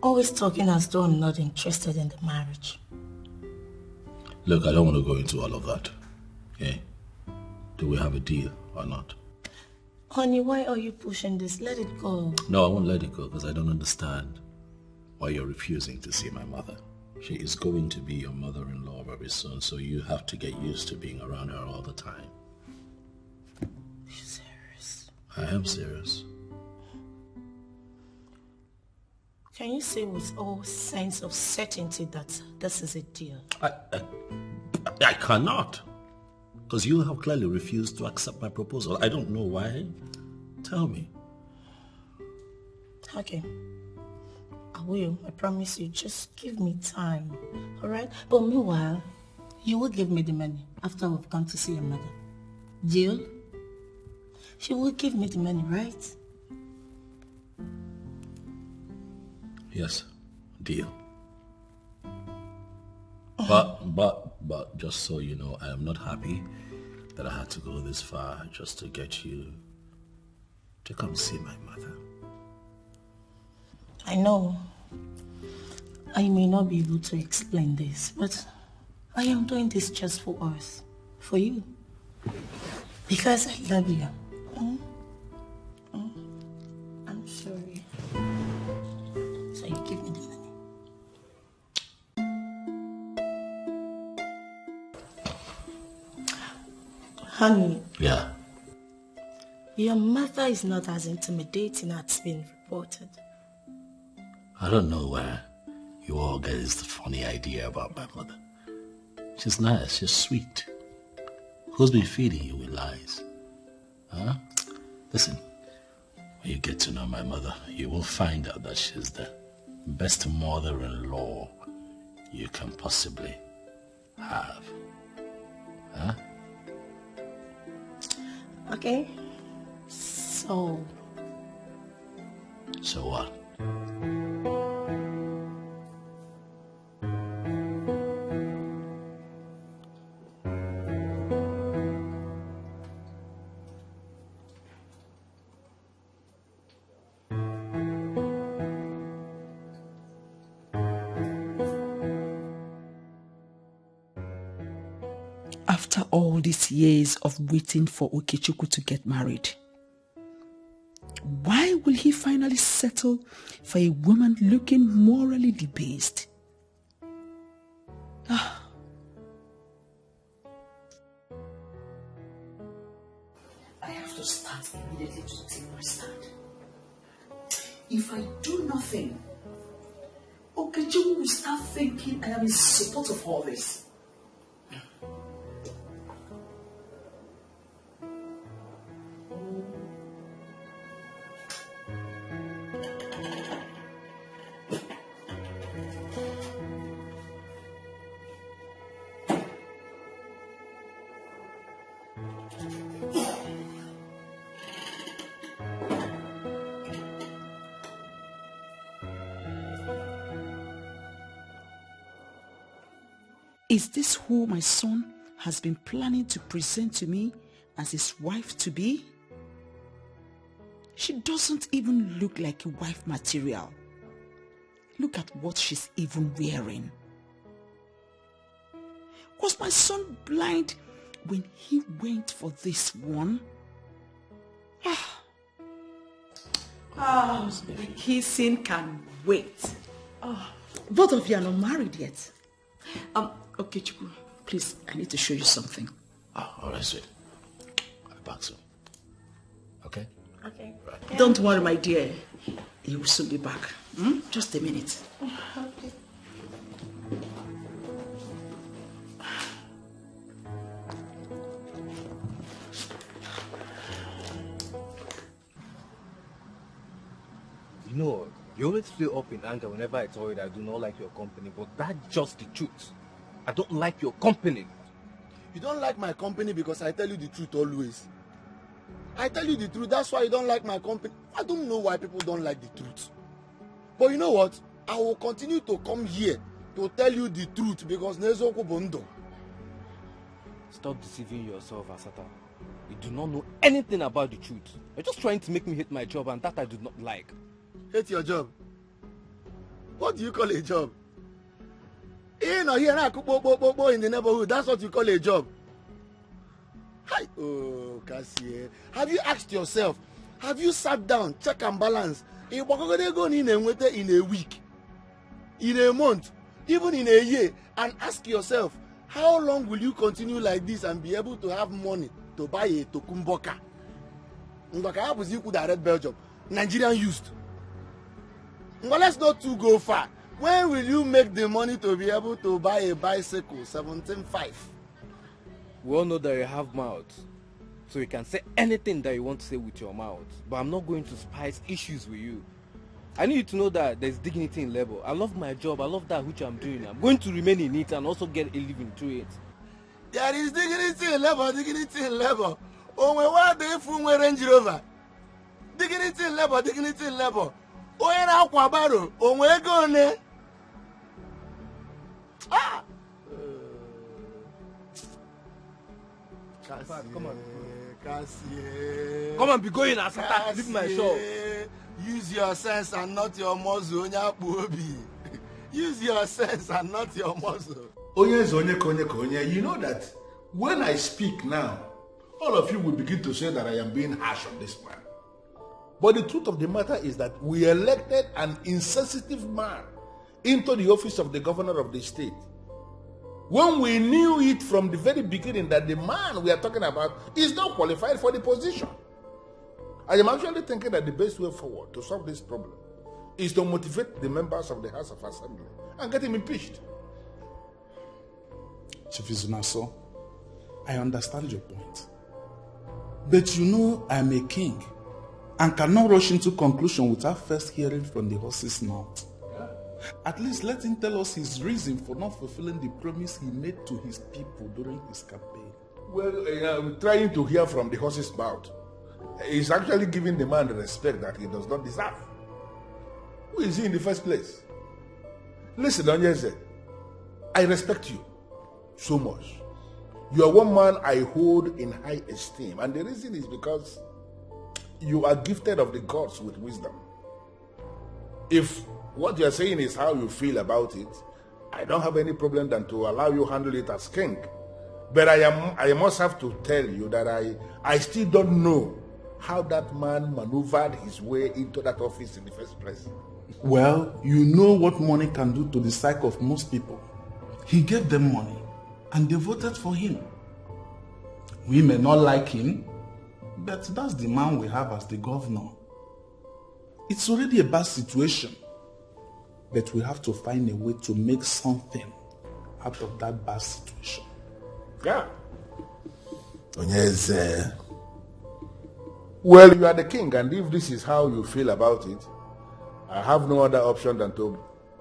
Always talking as though I'm not interested in the marriage. Look, I don't want to go into all of that. Okay? Do we have a deal or not? Honey, why are you pushing this? Let it go. No, I won't let it go because I don't understand why you're refusing to see my mother. She is going to be your mother-in-law very soon, so you have to get used to being around her all the time. Are you serious? I am serious. Can you say with all sense of certainty that this is a deal? I cannot. Because you have clearly refused to accept my proposal. I don't know why. Tell me. Okay. I will. I promise you. Just give me time. Alright? But meanwhile, You will give me the money after we've come to see your mother. Deal? She will give me the money, right? Yes, deal. But just so you know, I am not happy that I had to go this far just to get you to come see my mother. I know I may not be able to explain this, but I am doing this just for us, for you, because I love you. I'm sorry. So you give me the money. Honey. Yeah. Your mother is not as intimidating as it's been reported. I don't know where you all get this funny idea about my mother. She's nice, she's sweet. Who's been feeding you with lies? Huh? Listen, when you get to know my mother, you will find out that she's the best mother-in-law you can possibly have. Huh? Okay. So what? After all these years of waiting for Okechukwu to get married, why will he finally settle for a woman looking morally debased? I have to start immediately to take my stand. If I do nothing, Okechukwu will start thinking I am in support of all this. Is this who my son has been planning to present to me as his wife-to-be? She doesn't even look like a wife material. Look at what she's even wearing. Was my son blind when he went for this one? The kissing can wait. Both of you are not married yet. Okay, Chukwu, please, I need to show you something. All right, sweet. I'll be back soon. Okay? Okay. Right. Don't worry, my dear. He will soon be back. Just a minute. Okay. You know, you always feel up in anger whenever I tell you that I do not like your company, but that's just the truth. I don't like your company. You don't like my company because I tell you the truth always. I tell you the truth, that's why you don't like my company. I don't know why people don't like the truth. But you know what? I will continue to come here to tell you the truth because Nezoko Bondo. Stop deceiving yourself, Asata. You do not know anything about the truth. You're just trying to make me hate my job, and that I do not like. Hate your job? What do you call a job? In or here in the neighborhood, that's what you call a job. Hi. Oh, Cassie. Have you asked yourself, have you sat down, check and balance? In a week, in a month, even in a year, and ask yourself, how long will you continue like this and be able to have money to buy a tokumboka? Mboka was you could have read Belgium. Nigerian used. Well, let's not too go far. When will you make the money to be able to buy a bicycle, 17.5? We all know that you have mouth, so you can say anything that you want to say with your mouth. But I'm not going to spice issues with you. I need you to know that there's dignity in labor. I love my job. I love that which I'm doing. I'm going to remain in it and also get a living through it. There is dignity in labor, dignity in labor. Oh, what the fool we Range Rover? Dignity in labor, dignity in labor. Oh, in Aquabaro, oh, where go ne? Ah! Come on. Cassie. Come on, be going as I leave my shop. Use your sense and not your muzzle. Use your sense and not your muzzle. You know that when I speak now, all of you will begin to say that I am being harsh on this man. But the truth of the matter is that we elected an insensitive man into the office of the governor of the state, when we knew it from the very beginning that the man we are talking about is not qualified for the position. I am actually thinking that the best way forward to solve this problem is to motivate the members of the House of Assembly and get him impeached. Chief Izunaso, I understand your point. But you know I am a king and cannot rush into conclusion without first hearing from the horse's mouth. At least let him tell us his reason for not fulfilling the promise he made to his people during his campaign. Well, trying to hear from the horse's mouth is actually giving the man the respect that he does not deserve. Who is he in the first place? Listen, Onyeze, I respect you so much. You are one man I hold in high esteem, and the reason is because you are gifted of the gods with wisdom. If what you are saying is how you feel about it, I don't have any problem than to allow you handle it as king. But I must have to tell you that I still don't know how that man maneuvered his way into that office in the first place. Well, you know what money can do to the psyche of most people. He gave them money and they voted for him. We may not like him, but that's the man we have as the governor. It's already a bad situation, but we have to find a way to make something out of that bad situation. Yeah. Onyeze. Well, you are the king, and if this is how you feel about it, I have no other option than to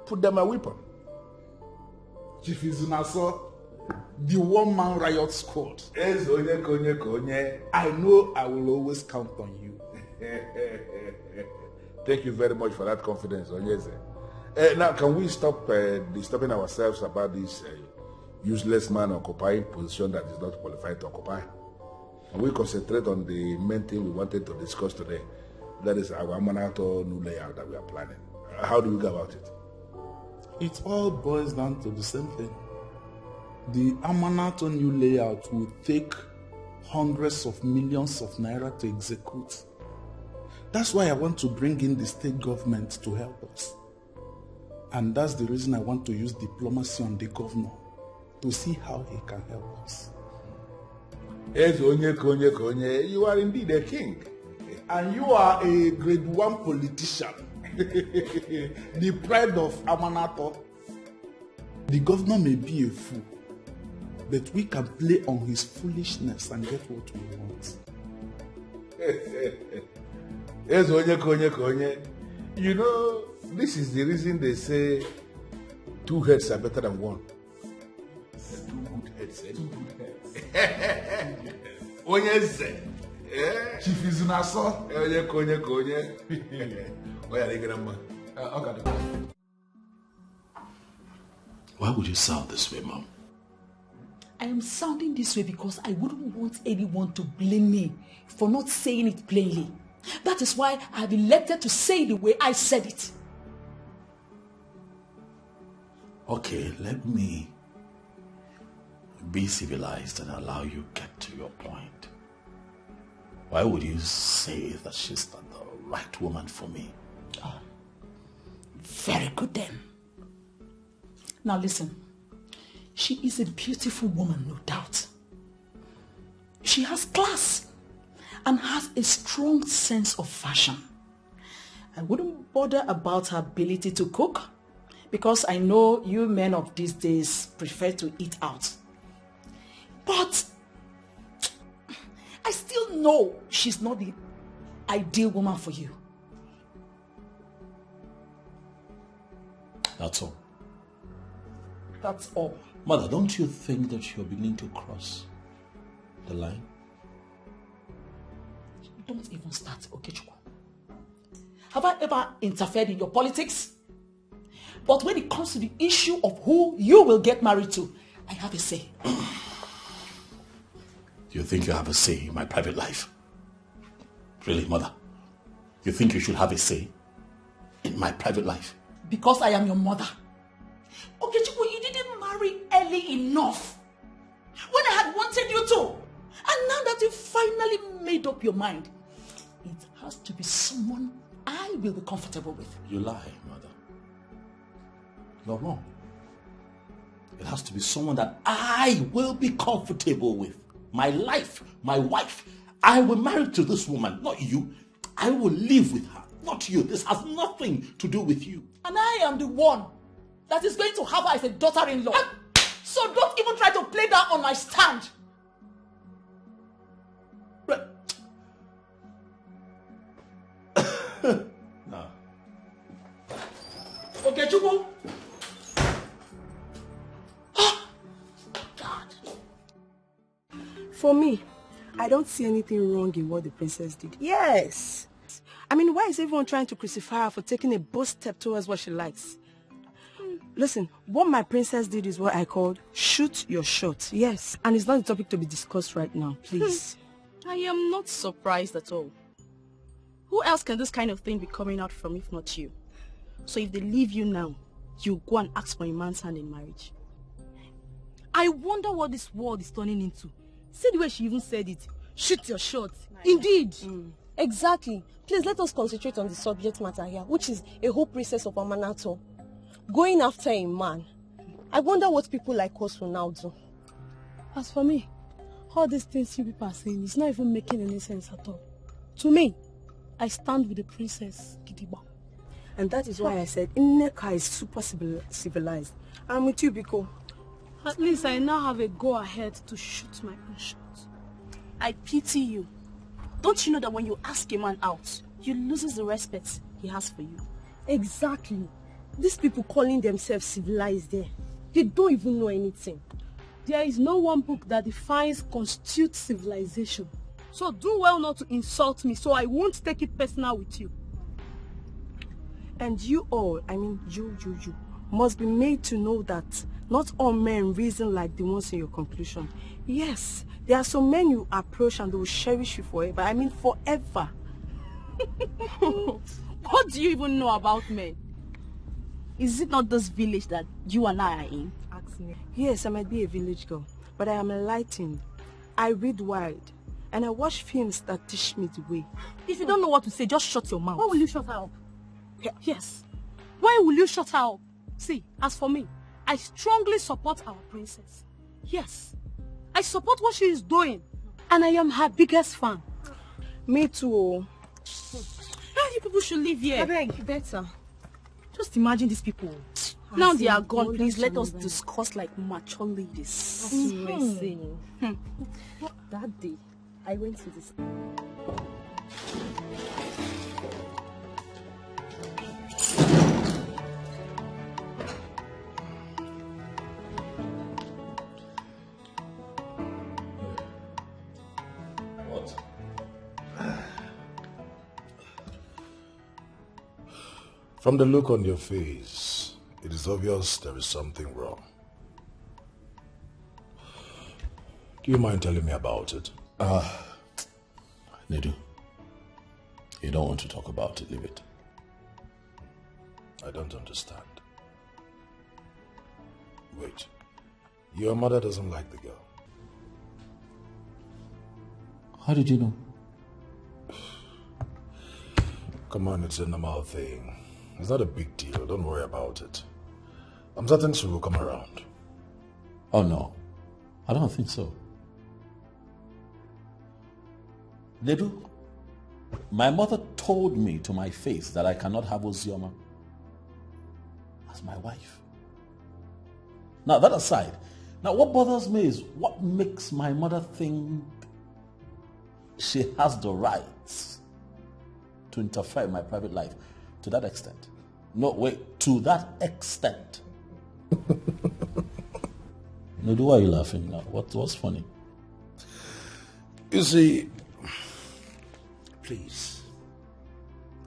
put them a weapon. Chief Izunaso, the one-man riot squad. I know I will always count on you. Thank you very much for that confidence, Onyeze. Now, can we stop disturbing ourselves about this useless man occupying position that is not qualified to occupy? And we concentrate on the main thing we wanted to discuss today. That is our Amanato new layout that we are planning. How do we go about it? It all boils down to the same thing. The Amanato new layout will take hundreds of millions of naira to execute. That's why I want to bring in the state government to help us. And that's the reason I want to use diplomacy on the governor to see how he can help us. You are indeed a king. And you are a grade 1 politician. The pride of Amanato. The governor may be a fool, but we can play on his foolishness and get what we want. You know, this is the reason they say 2 heads are better than 1. 2 good heads. 2 good heads. Onyeze. Chief Izunaso. Why would you sound this way, Mom? I am sounding this way because I wouldn't want anyone to blame me for not saying it plainly. That is why I have elected to say it the way I said it. Okay, let me be civilized and allow you get to your point. Why would you say that she's not the right woman for me? Oh, very good then. Now listen, she is a beautiful woman, no doubt. She has class and has a strong sense of fashion. I wouldn't bother about her ability to cook because I know you men of these days prefer to eat out. But I still know she's not the ideal woman for you. That's all. That's all. Mother, don't you think that you're beginning to cross the line? Don't even start, Okechukwu. Have I ever interfered in your politics? But when it comes to the issue of who you will get married to, I have a say. You think you have a say in my private life? Really, Mother? You think you should have a say in my private life? Because I am your mother. Okechukwu, you didn't marry early enough. When I had wanted you to. And now that you finally made up your mind, it has to be someone I will be comfortable with. You lie, Mother. You're wrong. It has to be someone that I will be comfortable with. My life, my wife. I will marry to this woman, not you. I will live with her, not you. This has nothing to do with you. And I am the one that is going to have her as a daughter-in-law. So don't even try to play that on my stand. No. Okay, Chukwu. For me, I don't see anything wrong in what the princess did. Yes. I mean, why is everyone trying to crucify her for taking a bold step towards what she likes? Listen, what my princess did is what I called shoot your shot. Yes. And it's not the topic to be discussed right now, please. I am not surprised at all. Who else can this kind of thing be coming out from if not you? So if they leave you now, you go and ask for a man's hand in marriage. I wonder what this world is turning into. See the way she even said it. Shoot your shot. Indeed. Exactly. Please let us concentrate on the subject matter here, which is a whole process of Amanato. Going after a man. I wonder what people like us will now do. As for me, all these things you people are saying is not even making any sense at all. To me, I stand with the princess Gidigba. And that is why I said Nneka is super civilized. I'm with you, Biko. At least I now have a go-ahead to shoot my own shot. I pity you. Don't you know that when you ask a man out, you lose the respect he has for you? Exactly. These people calling themselves civilized there, they don't even know anything. There is no one book that defines constitute civilization. So do well not to insult me, so I won't take it personal with you. And you all, I mean you, must be made to know that not all men reason like the ones in your conclusion. Yes, there are some men you approach and they will cherish you forever. I mean forever. What do you even know about men? Is it not this village that you and I are in? Ask me. Yes, I might be a village girl, but I am enlightened. I read wide, and I watch films that teach me the way. If you don't know what to say, just shut your mouth. Why will you shut her up? Yes. Why will you shut her up? See, as for me, I strongly support our princess. Yes. I support what she is doing, and I am her biggest fan. Me too. You people should live here. I beg, better. Just imagine these people. Now they are gone. Please let us discuss like mature ladies. That's mercy. That day, I went to this. What? From the look on your face, it is obvious there is something wrong. Do you mind telling me about it? Nedu, you don't want to talk about it, leave it. I don't understand. Wait, your mother doesn't like the girl. How did you know? Come on, it's a normal thing. It's not a big deal, don't worry about it. I'm certain she will come around. Oh no, I don't think so. Nedu, my mother told me to my face that I cannot have Ozioma as my wife. Now that aside, now what bothers me is what makes my mother think she has the rights to interfere in my private life to that extent. No, wait, to that extent. No, why are you laughing now? What's funny? You see, please,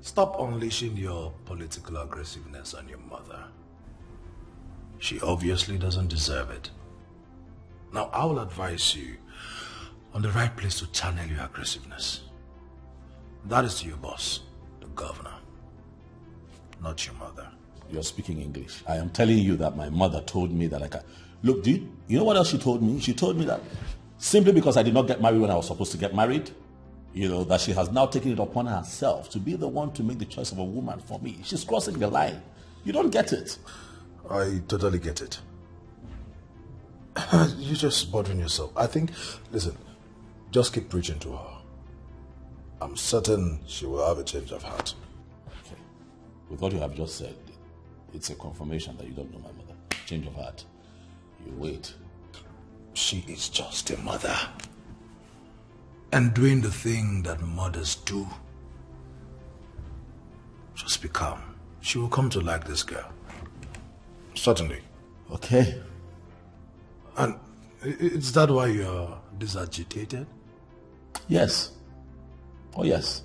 stop unleashing your political aggressiveness on your mother. She obviously doesn't deserve it. Now, I will advise you on the right place to channel your aggressiveness. That is to your boss, the governor, not your mother. You're speaking English. I am telling you that my mother told me that I can... Look, dude, you know what else she told me? She told me that simply because I did not get married when I was supposed to get married, that she has now taken it upon herself to be the one to make the choice of a woman for me. She's crossing the line. You don't get it. I totally get it. You're just bothering yourself. I think, listen, just keep preaching to her. I'm certain she will have a change of heart. Okay. With what you have just said, it's a confirmation that you don't know my mother. Change of heart. You wait. She is just a mother. And doing the thing that mothers do. Just be calm. She will come to like this girl. Certainly. Okay. And is that why you're disagitated? Yes. Oh, yes.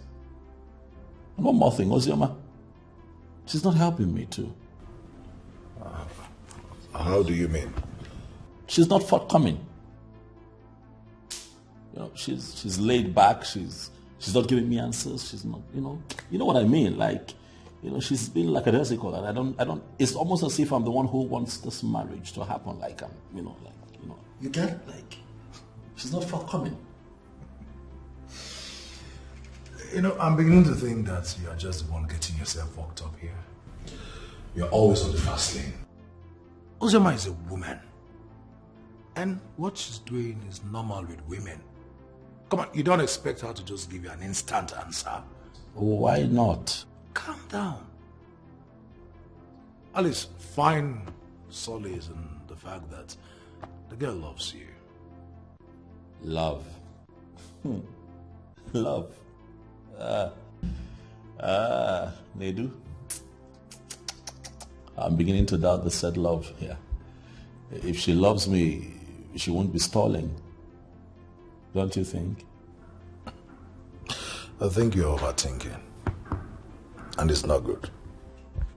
And one more thing, Ozioma. She's not helping me too. How do you mean? She's not forthcoming. She's laid back. She's not giving me answers. She's not, you know what I mean. Like, she's been like a Etiko, and I don't. It's almost as if I'm the one who wants this marriage to happen. Like You get it? Like, she's not forthcoming. I'm beginning to think that you're just the one getting yourself worked up here. You're always on the fast lane. Uzoma is a woman. And what she's doing is normal with women. Come on, you don't expect her to just give you an instant answer. Why not? Calm down. Alice, find solace in the fact that the girl loves you. Love. Love. Nedu. I'm beginning to doubt the said love here. If she loves me, she won't be stalling. Don't you think? I think you're overthinking. And it's not good.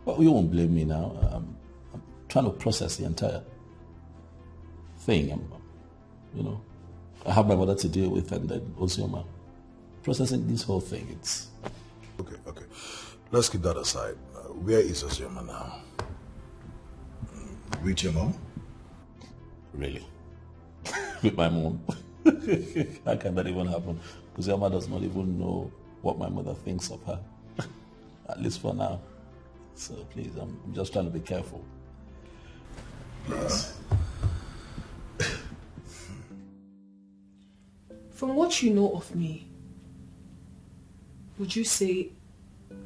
Well, you won't blame me now. I'm trying to process the entire thing. I have my mother to deal with, and then Ozioma. Processing this whole thing, it's... Okay. Let's keep that aside. Where is Ozioma now? With your mom? Really? With my mom? How can that even happen? Ozioma does not even know what my mother thinks of her. At least for now. So please, I'm just trying to be careful. Please. From what you know of me, would you say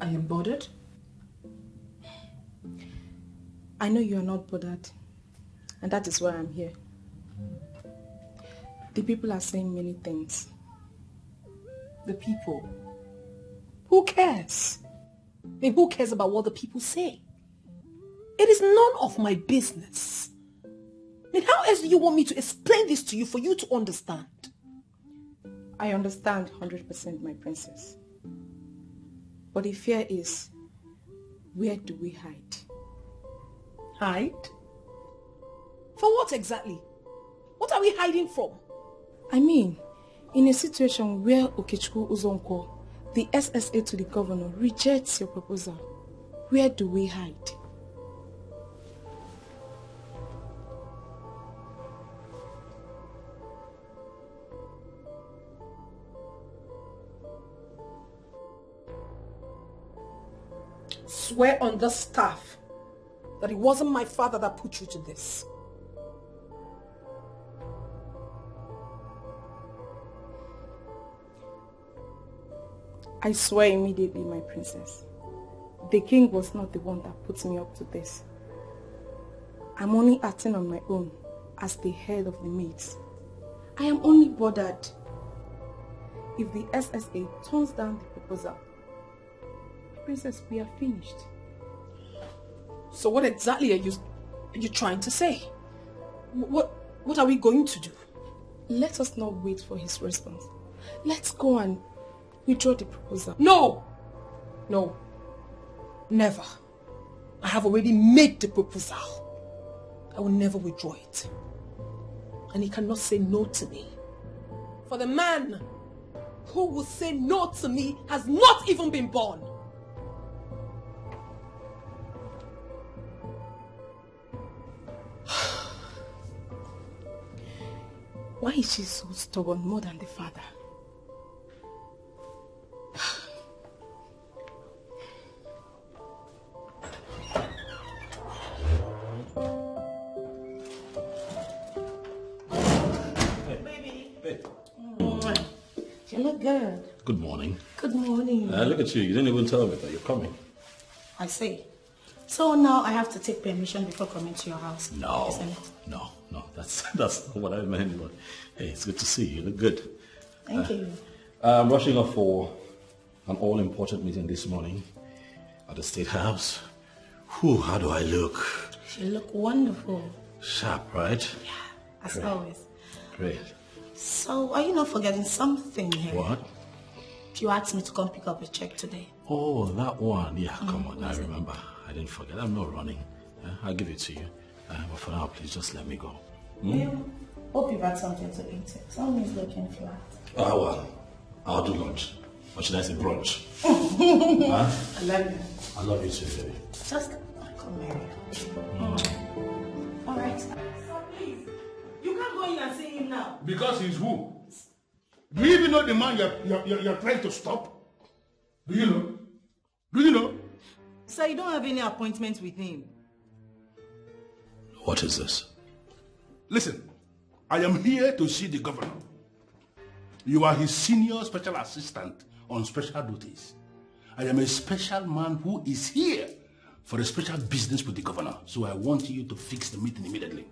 I am bothered? I know you are not bothered, and that is why I'm here. The people are saying many things. The people? Who cares? Who cares about what the people say? It is none of my business. How else do you want me to explain this to you for you to understand? I understand 100%, my princess. But the fear is, where do we hide? Hide? For what exactly? What are we hiding from? I mean, in a situation where Okechukwu Uzonko, the SSA to the governor, rejects your proposal, where do we hide? Swear on the staff that it wasn't my father that put you to this. I swear immediately, my princess. The king was not the one that put me up to this. I'm only acting on my own as the head of the maids. I am only bothered if the SSA turns down the proposal. Princess, we are finished. So what exactly are you trying to say? What What are we going to do? Let us not wait for his response. Let's go and withdraw the proposal. No! No. Never. I have already made the proposal. I will never withdraw it. And he cannot say no to me. For the man who will say no to me has not even been born. Why is she so stubborn more than the father? You look good. Good morning. Good morning. Look at you. You didn't even tell me that you're coming. I see. So now I have to take permission before coming to your house. No. Isn't it? No. That's not what I meant. But hey, it's good to see you. You look good. Thank you. I'm rushing off for an all-important meeting this morning at the State House. Whew, how do I look? You look wonderful. Sharp, right? Yeah, as always. Great. So, are you not forgetting something here? What? You asked me to come pick up a check today. Oh, that one. Yeah, come on. I remember. I didn't forget. I'm not running. I'll give it to you. But for now, please just let me go. Yeah. Hope you've had something to eat. Tell me it's looking flat. Oh, well. I'll do lunch. Or should I say brunch? Huh? I love you. I love you too, baby. Just come here. All right. So please, you can't go in and see him now. Because he's who? Do you even know the man you're trying to stop? Do you know? Do you know? Sir, you don't have any appointment with him. What is this? Listen, I am here to see the governor. You are his senior special assistant on special duties. I am a special man who is here for a special business with the governor. So I want you to fix the meeting immediately.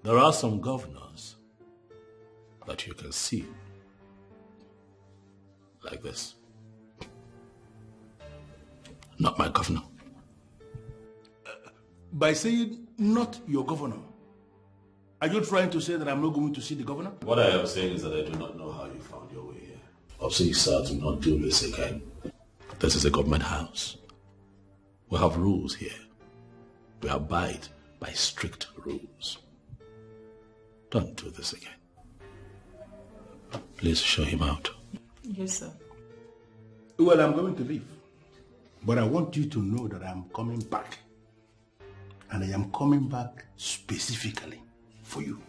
There are some governors that you can see like this. Not my governor. By saying not your governor, are you trying to say that I'm not going to see the governor? What I am saying is that I do not know how you found your way here. Please, sir, do not do this again. This is a government house. We have rules here. We abide by strict rules. Don't do this again. Please show him out. Yes, sir. Well, I'm going to leave. But I want you to know that I'm coming back. And I am coming back specifically for you.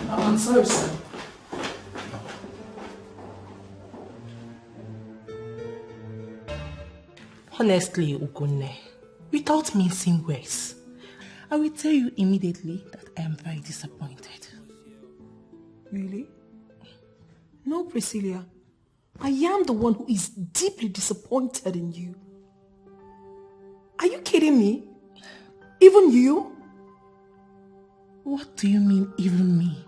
I'm sorry, sir. Honestly, Ugunne, without mincing words, I will tell you immediately that I am very disappointed. Really? No, Priscilla. I am the one who is deeply disappointed in you. Are you kidding me? Even you? What do you mean, even me?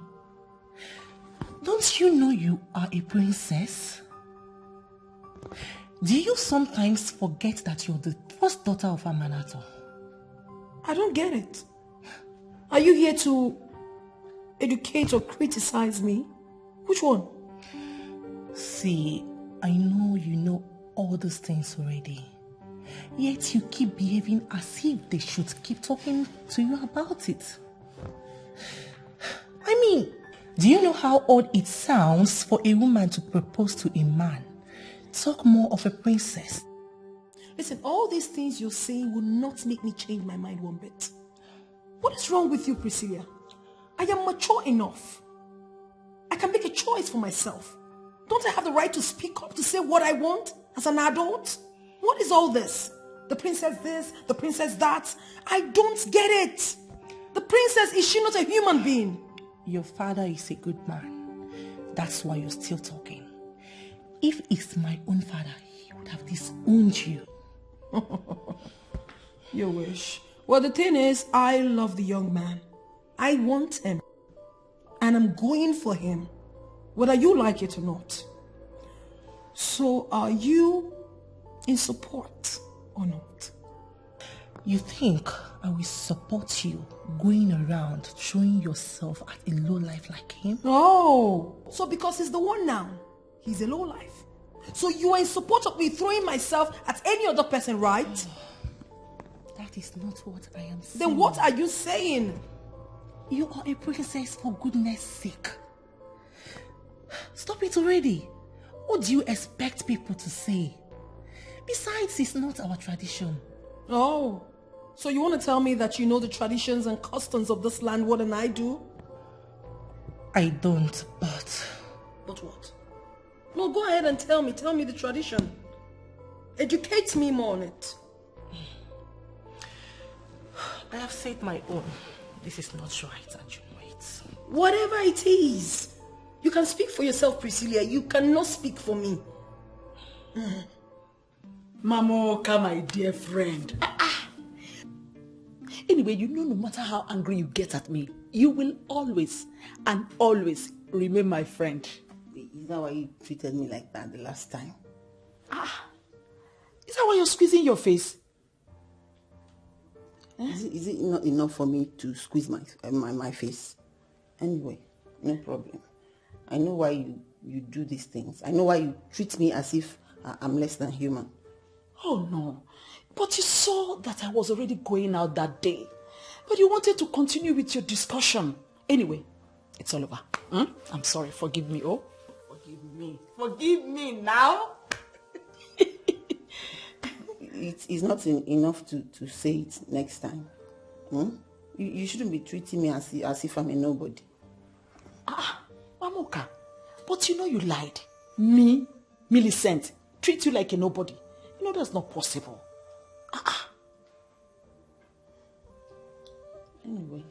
Don't you know you are a princess? Do you sometimes forget that you're the first daughter of a Manato? I don't get it. Are you here to educate or criticize me? Which one? See, I know you know all those things already. Yet you keep behaving as if they should keep talking to you about it. I mean, do you know how odd it sounds for a woman to propose to a man? Talk more of a princess. Listen, all these things you're saying will not make me change my mind one bit. What is wrong with you, Priscilla? I am mature enough. I can make a choice for myself. Don't I have the right to speak up, to say what I want as an adult? What is all this? The princess this, the princess that? I don't get it. The princess, is she not a human being? Your father is a good man. That's why you're still talking. If it's my own father, he would have disowned you. You wish. Well, the thing is, I love the young man. I want him. And I'm going for him, whether you like it or not. So are you in support or not? You think I will support you going around throwing yourself at a lowlife like him? Oh, so because he's the one now, he's a lowlife. So you are in support of me throwing myself at any other person, right? That is not what I am saying. Then what are you saying? You are a princess, for goodness sake. Stop it already. What do you expect people to say? Besides, it's not our tradition. Oh, so you want to tell me that you know the traditions and customs of this land more than I do? I don't, but... But what? No, go ahead and tell me the tradition. Educate me more on it. I have said my own. This is not right, and you know it. Whatever it is, you can speak for yourself, Priscilla. You cannot speak for me. Mamoka, my dear friend. Anyway, you know, no matter how angry you get at me, you will always and always remain my friend. Is that why you treated me like that the last time? Is that why you're squeezing your face? Is it not enough for me to squeeze my face? Anyway, no problem. I know why you do these things. I know why you treat me as if I'm less than human. Oh no, but you saw that I was already going out that day. But you wanted to continue with your discussion. Anyway, it's all over. I'm sorry, forgive me, oh. Forgive me. Forgive me now. It's not enough to say it next time. You shouldn't be treating me as if I'm a nobody. Mamoka, but you know you lied. Me, Millicent, treat you like a nobody. You know that's not possible. Anyway,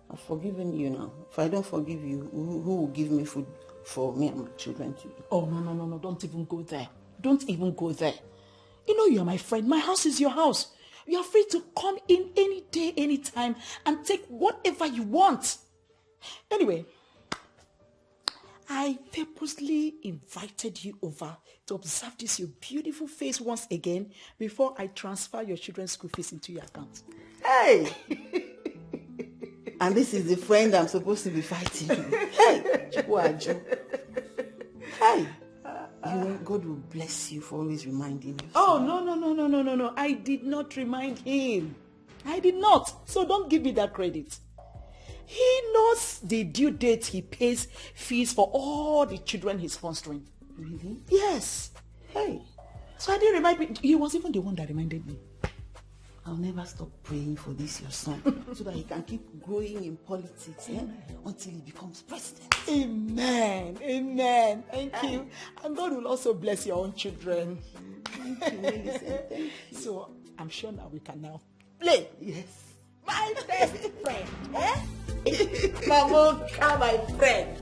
I've forgiven you now. If I don't forgive you, who will give me food for me and my children to eat? Oh, no, don't even go there. Don't even go there. You know you're my friend. My house is your house. You are free to come in any day, any time, and take whatever you want. Anyway, I purposely invited you over to observe this your beautiful face once again before I transfer your children's school fees into your account. Hey! And this is the friend I'm supposed to be fighting. Hey! Hey! You know, God will bless you for always reminding me. Oh, no. I did not remind him. I did not. So don't give me that credit. He knows the due date he pays fees for all the children he's sponsoring. Really? Yes. Hey. So I didn't remind me. He was even the one that reminded me. I'll never stop praying for this, your son, so that he can keep growing in politics until he becomes president. Amen. Thank you. And God will also bless your own children. Thank you, Millicent. So I'm sure now we can now play. Yes. My best friend. Mamoka, my friend.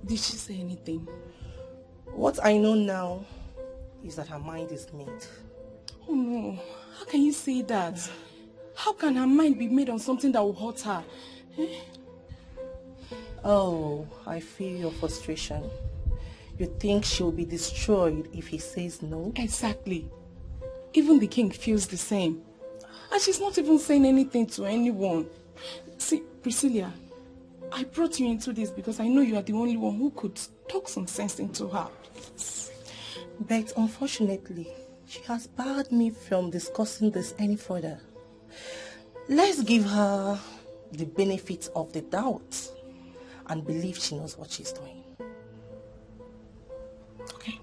Did she say anything? What I know now is that her mind is made. Oh no, how can you say that? How can her mind be made on something that will hurt her? Oh, I feel your frustration. You think she'll be destroyed if he says no? Exactly. Even the king feels the same. And she's not even saying anything to anyone. See, Priscilla, I brought you into this because I know you are the only one who could talk some sense into her. But unfortunately, she has barred me from discussing this any further. Let's give her the benefit of the doubt and believe she knows what she's doing. Okay.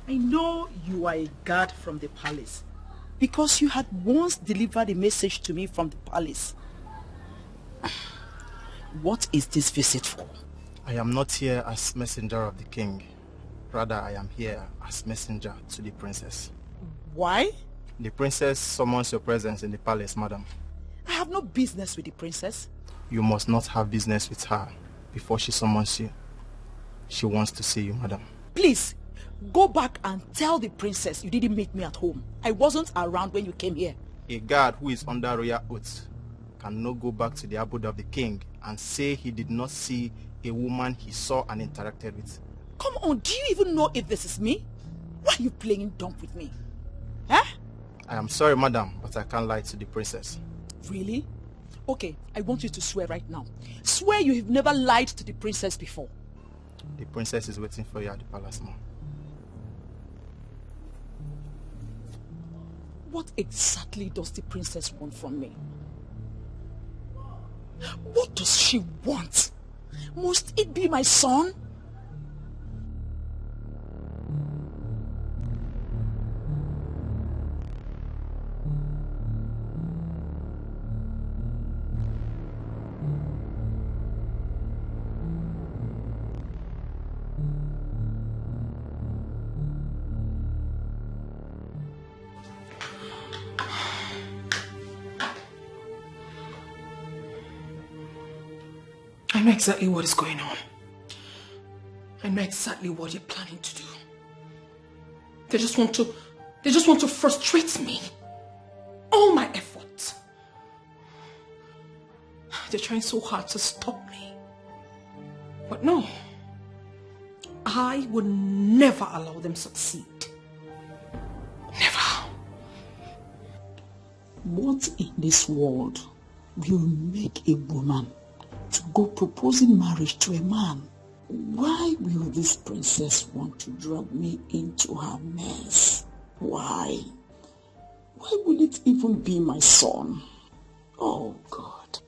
I know you are a guard from the palace because you had once delivered a message to me from the palace. What is this visit for? I am not here as messenger of the king. Rather, I am here as messenger to the princess. Why? The princess summons your presence in the palace, madam. I have no business with the princess. You must not have business with her before she summons you. She wants to see you, madam. Please, go back and tell the princess you didn't meet me at home. I wasn't around when you came here. A guard who is under royal oath cannot go back to the abode of the king and say he did not see a woman he saw and interacted with. Come on, do you even know if this is me? Why are you playing dumb with me? Huh? I am sorry, madam, but I can't lie to the princess. Really? Okay, I want you to swear right now. Swear you have never lied to the princess before. The princess is waiting for you at the palace now. What exactly does the princess want from me? What does she want? Must it be my son? I know exactly what is going on. I know exactly what you're planning to do. They just want to frustrate me. All my efforts. They're trying so hard to stop me. But no. I would never allow them succeed. Never. What in this world will make a woman to go proposing marriage to a man? Why will this princess want to drag me into her mess? Why? Why will it even be my son? Oh God.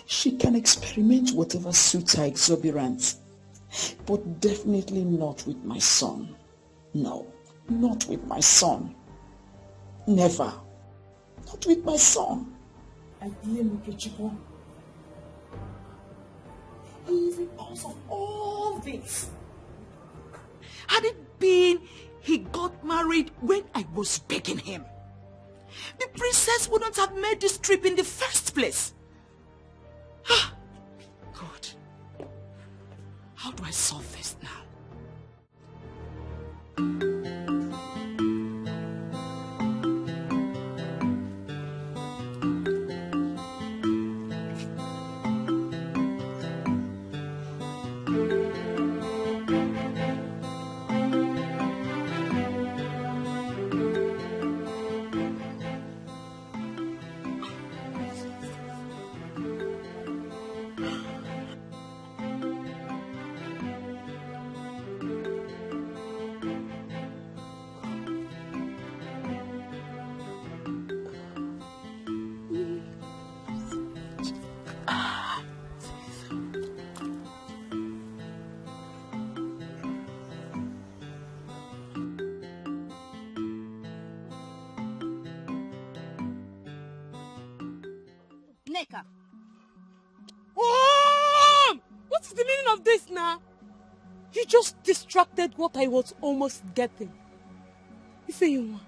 She can experiment whatever suits her exuberance, but definitely not with my son. No, not with my son. Never. Not with my son. I blame Etiko. He is the cause of all this. Had it been he got married when I was begging him, the princess wouldn't have made this trip in the first place. God, how do I solve this now? What is the meaning of this now? You just distracted what I was almost getting. Ifeyinwa,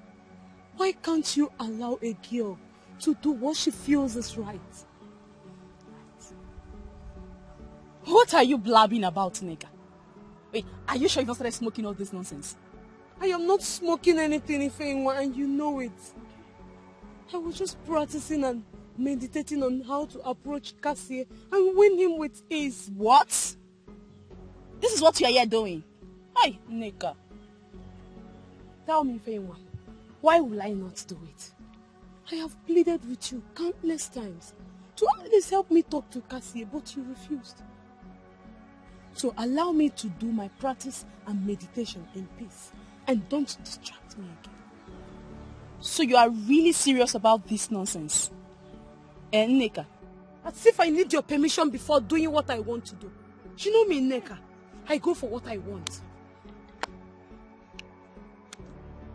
why can't you allow a girl to do what she feels is right? What are you blabbing about, Neka? Wait, are you sure you've not started smoking all this nonsense? I am not smoking anything, Ifeyinwa, and you know it. I was just practicing and meditating on how to approach Cassie and win him with ease. What? This is what you are here doing? Hi, Neka. Tell me, Ifeyinwa, why will I not do it? I have pleaded with you countless times to at least help me talk to Cassie, but you refused. So allow me to do my practice and meditation in peace, and don't distract me again. So you are really serious about this nonsense? Neka? As if I need your permission before doing what I want to do. You know me, Neka. I go for what I want.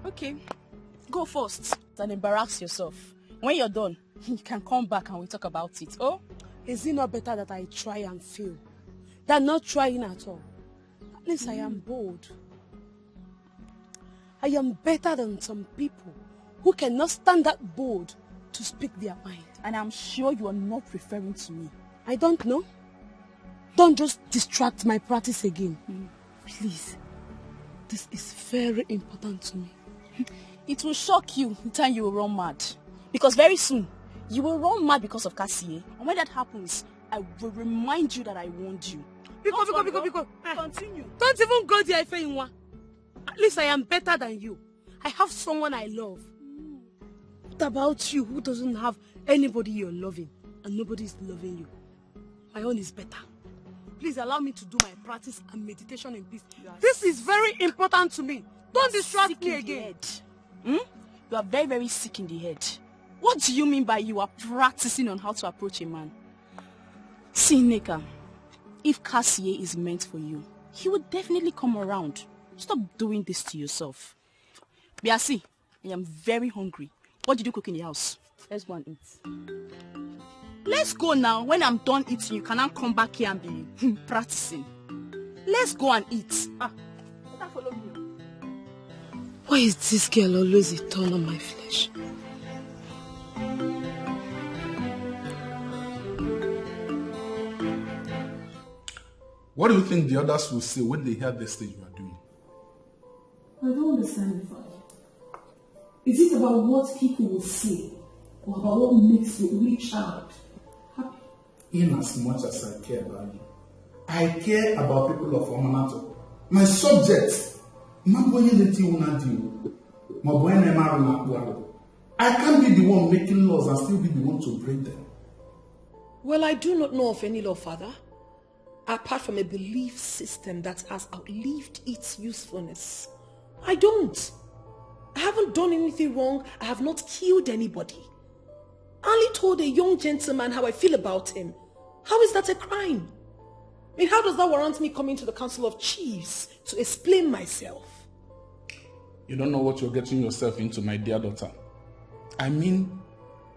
Okay, go first. And embarrass yourself. When you're done, you can come back and we talk about it. Oh? Is it not better that I try and fail than not trying at all? At least I am bold. I am better than some people who cannot stand that bold to speak their mind. And I'm sure you are not referring to me. I don't know. Don't just distract my practice again. Please. This is very important to me. It will shock you the time you will run mad. Because very soon, you will run mad because of Cassie. And when that happens, I will remind you that I warned you. Because. Continue. Don't even go there, Ifeinwa. At least I am better than you. I have someone I love. What about you who doesn't have anybody you're loving and nobody is loving you? My own is better. Please allow me to do my practice and meditation in peace. This is very important to me. Don't distract me again. You are very, very sick in the head. What do you mean by you are practicing on how to approach a man? See, Neka, if Cassie is meant for you, he will definitely come around. Stop doing this to yourself. Biasi, I am very hungry. What did you cook in the house? Let's go and eat. Let's go now. When I'm done eating, you cannot come back here and be practicing. Let's go and eat. Follow me. Why is this girl always a thorn on my flesh? What do you think the others will say when they hear this thing you are doing? I don't understand you, Father. Is it about what people will say or about what makes you reach child happy? In as much as I care about you, I care about people of Omanato. My subject. I can't be the one making laws and still be the one to break them. Well, I do not know of any law, Father, apart from a belief system that has outlived its usefulness. I don't. I haven't done anything wrong. I have not killed anybody. I only told a young gentleman how I feel about him. How is that a crime? I mean, how does that warrant me coming to the Council of Chiefs to explain myself? You don't know what you're getting yourself into, my dear daughter. I mean,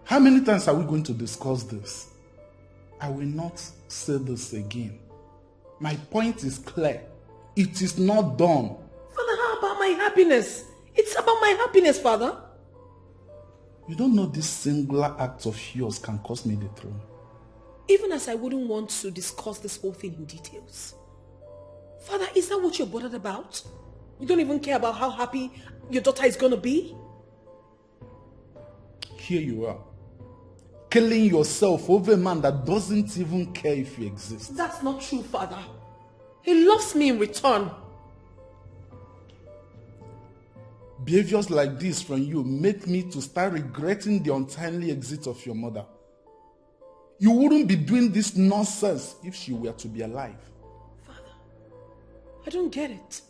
how many times are we going to discuss this? I will not say this again. My point is clear. It is not done. Father, how about my happiness? It's about my happiness, Father. You don't know this singular act of yours can cost me the throne. Even as I wouldn't want to discuss this whole thing in details. Father, is that what you're bothered about? You don't even care about how happy your daughter is going to be? Here you are, killing yourself over a man that doesn't even care if you exist. That's not true, Father. He loves me in return. Behaviors like this from you make me to start regretting the untimely exit of your mother. You wouldn't be doing this nonsense if she were to be alive. Father, I don't get it.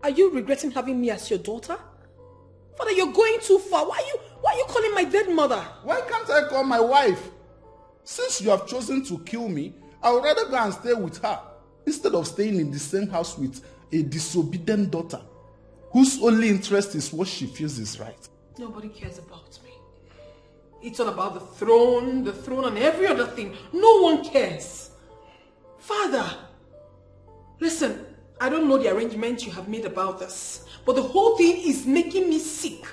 Are you regretting having me as your daughter? Father, you're going too far. Why are you calling my dead mother? Why can't I call my wife? Since you have chosen to kill me, I would rather go and stay with her instead of staying in the same house with a disobedient daughter whose only interest is what she feels is right. Nobody cares about me. It's all about the throne and every other thing. No one cares. Father, listen, I don't know the arrangement you have made about this, but the whole thing is making me sick.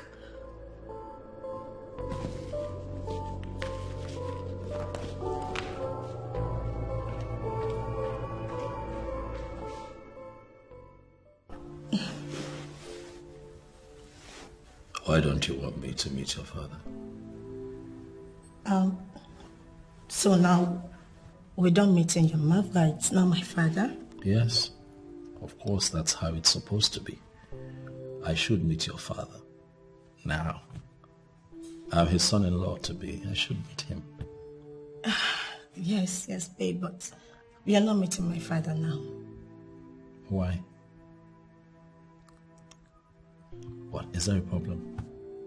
Why don't you want me to meet your father? So now we don't meet in your mother, it's not my father? Yes, of course, that's how it's supposed to be. I should meet your father. Now, I'm his son-in-law to be. I should meet him. Yes, babe, but we are not meeting my father now. Why? What, is there a problem?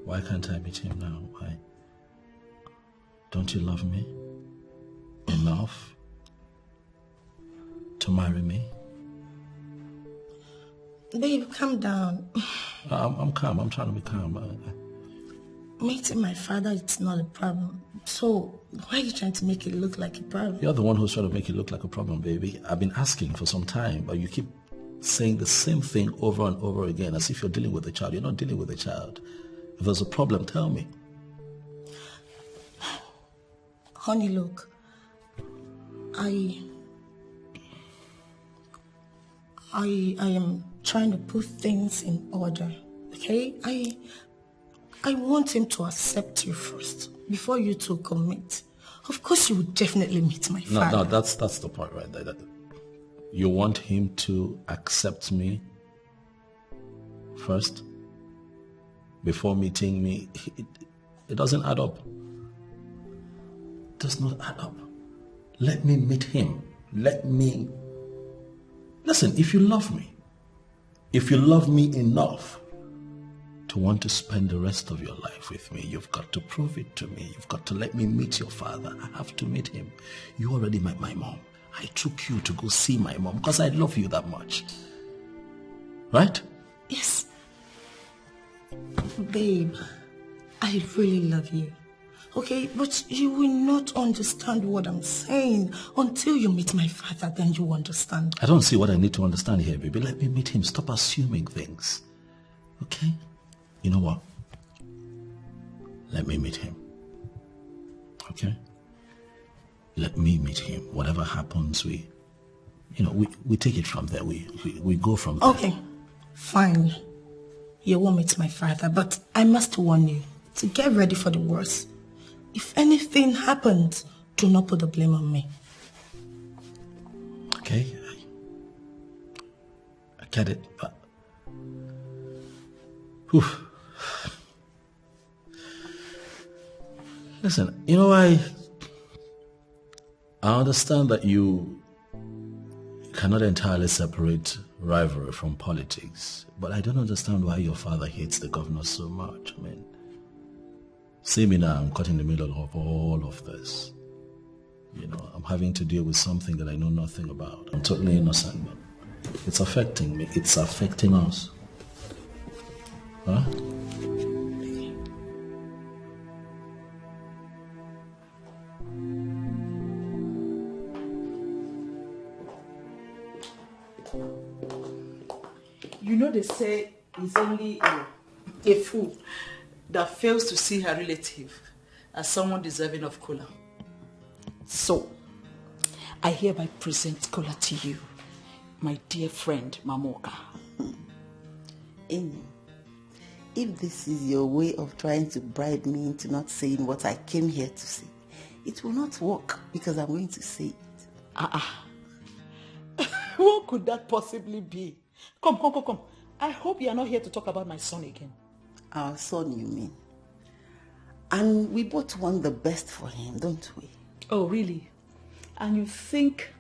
Why can't I meet him now? Why? Don't you love me enough to marry me? Babe, calm down. I'm calm. I'm trying to be calm. Meeting my father, it's not a problem. So, why are you trying to make it look like a problem? You're the one who's trying to make it look like a problem, baby. I've been asking for some time, but you keep saying the same thing over and over again as if you're dealing with a child. You're not dealing with a child. If there's a problem, tell me. Honey, look. I am trying to put things in order, okay? I want him to accept you first, before you two commit. Of course, you would definitely meet my father. No, that's the point right there. That you want him to accept me first, before meeting me. It doesn't add up. It does not add up. Let me meet him. Listen, if you love me enough to want to spend the rest of your life with me, you've got to prove it to me. You've got to let me meet your father. I have to meet him. You already met my mom. I took you to go see my mom because I love you that much. Right? Yes. Babe, I really love you. Okay, but you will not understand what I'm saying until you meet my father, then you understand. I don't see what I need to understand here, baby. Let me meet him. Stop assuming things. Okay? You know what? Let me meet him. Okay? Let me meet him. Whatever happens, we take it from there. We go from there. Okay, fine. You won't meet my father, but I must warn you to get ready for the worst. If anything happens, do not put the blame on me. Okay? I get it, but... Whew. Listen, I understand that you cannot entirely separate rivalry from politics, but I don't understand why your father hates the governor so much. I mean, see me now, I'm caught in the middle of all of this. I'm having to deal with something that I know nothing about. I'm totally innocent, but it's affecting me. It's affecting us. Huh? They say it's only a fool that fails to see her relative as someone deserving of Kola. So, I hereby present Kola to you, my dear friend Mamoka. Amy, if this is your way of trying to bribe me into not saying what I came here to say, it will not work because I'm going to say it. What could that possibly be? Come. I hope you are not here to talk about my son again. Our son, you mean? And we both want the best for him, don't we? Oh, really? And you think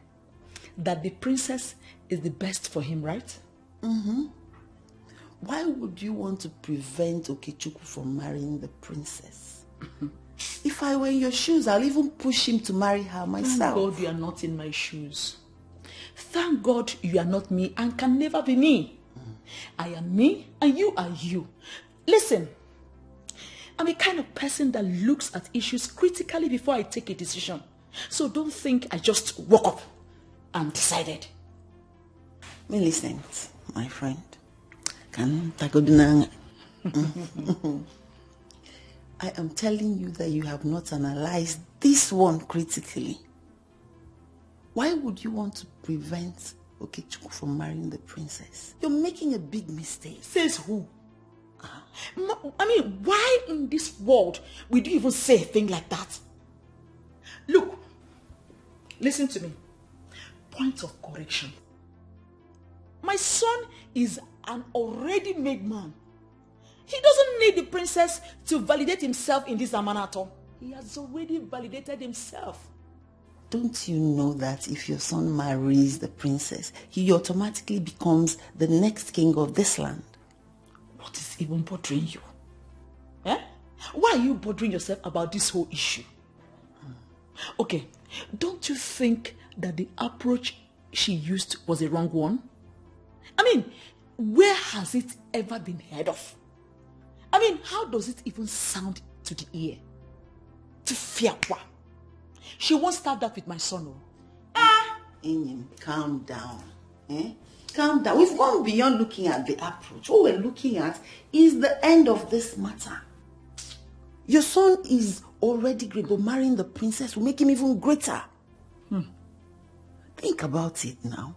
that the princess is the best for him, right? Mm-hmm. Why would you want to prevent Okechukwu from marrying the princess? If I were in your shoes, I'll even push him to marry her myself. Thank God you are not in my shoes. Thank God you are not me and can never be me. I am me and you are you. Listen, I'm a kind of person that looks at issues critically before I take a decision. So don't think I just woke up and decided. Millicent, my friend, I am telling you that you have not analyzed this one critically. Why would you want to prevent Okechukwu from marrying the princess? You're making a big mistake. Says who? Why in this world would you even say a thing like that? Look, listen to me. Point of correction. My son is an already made man. He doesn't need the princess to validate himself in this amanato. He has already validated himself. Don't you know that if your son marries the princess, he automatically becomes the next king of this land? What is even bothering you? Why are you bothering yourself about this whole issue? Okay, don't you think that the approach she used was a wrong one? where has it ever been heard of? I mean, how does it even sound to the ear? Tifiakwa. She won't start that with my son. Enyim, calm down. Calm down. We've gone beyond looking at the approach. What we're looking at is the end of this matter. Your son is already great, but marrying the princess will make him even greater. Think about it now.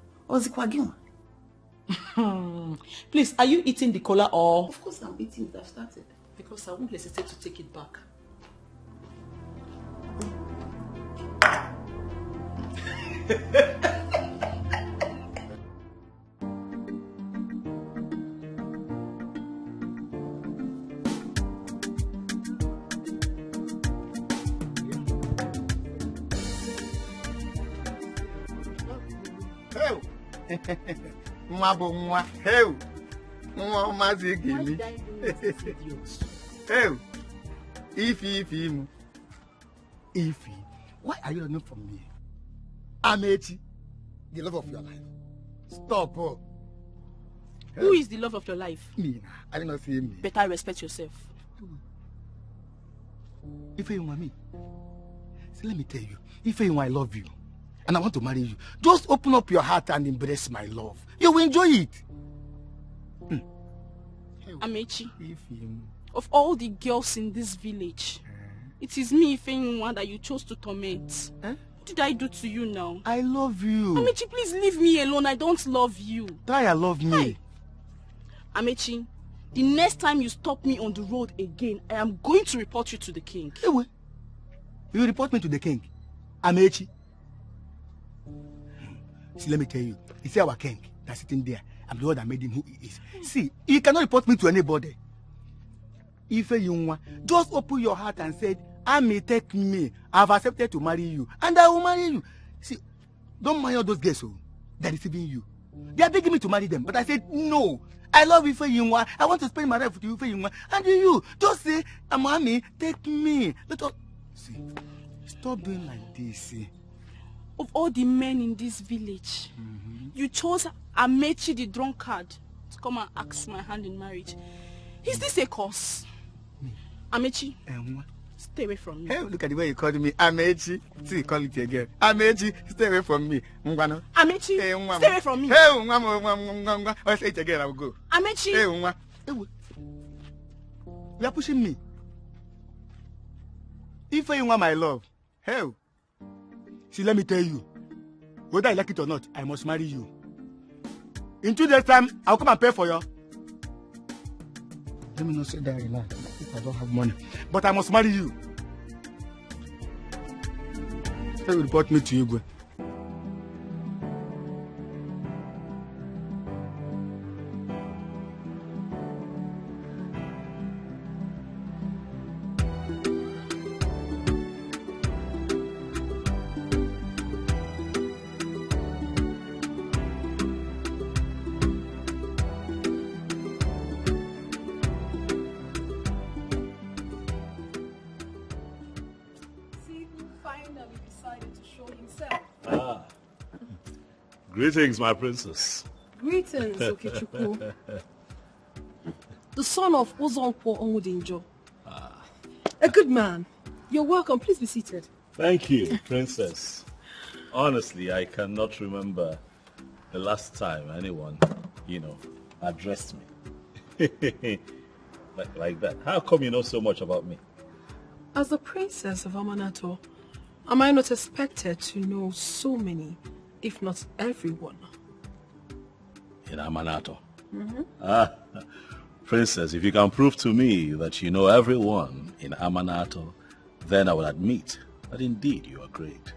Please, are you eating the cola or? Of course I'm eating it. I've started. Because I won't hesitate to take it back. Nwa bụ nwa. Heu. Nwa maazị Gimi. Heu. Ifi. Ifi. Why are you running from me? Amechi, the love of your life. Stop. Who is the love of your life? Me. I did not see me. Better respect yourself. If you want me, see, let me tell you. If you want, I love you. And I want to marry you. Just open up your heart and embrace my love. You will enjoy it. Amechi, of all the girls in this village, it is me, Ifeyinwa, that you chose to torment. What did I do to you now? I love you. Amechi, please leave me alone. I don't love you. Try and love me. Hey. Amechi, the next time you stop me on the road again, I am going to report you to the king. Hey, wait. You report me to the king? Amechi? See, let me tell you. It's our king that's sitting there. I'm the one that made him who he is. See, you cannot report me to anybody. If you just open your heart and say, take me. I've accepted to marry you. And I will marry you. See, don't mind all those girls who they're deceiving you. They are begging me to marry them. But I said, no. I love you for you. I want to spend my life with you for you. And you just say, Amami, take me. Let us see. Stop doing like this. See. Of all the men in this village, you chose Amechi the drunkard to come and ask my hand in marriage. Is this a curse? Amechi, stay away from me. Hey, look at the way you called me. Amechi. See, call it again. Amechi, stay away from me. Amechi, stay away from me. Hey, I'll say it again, I will go. Amechi. Hey, you are pushing me. If you want my love, hell. See, let me tell you, whether I like it or not, I must marry you. In 2 days' time, I'll come and pay for you. Let me not say that relax. I don't have money. But I must marry you. They will report me to you. Greetings, my princess. Greetings, Okechukwu. The son of Ozonkwo Onwudinjo. A good man. You're welcome. Please be seated. Thank you, princess. Honestly, I cannot remember the last time anyone, addressed me. like that. How come you know so much about me? As the princess of Amanato, am I not expected to know so many, if not everyone? In Amanato? Princess, if you can prove to me that you know everyone in Amanato, then I will admit that indeed you are great.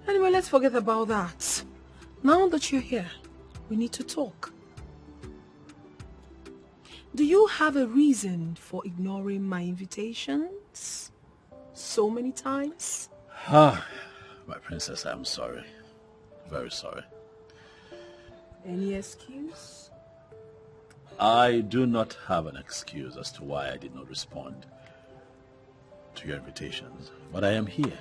Anyway, let's forget about that. Now that you're here, we need to talk. Do you have a reason for ignoring my invitations so many times? My princess, I'm sorry. Very sorry. Any excuse? I do not have an excuse as to why I did not respond to your invitations, but I am here,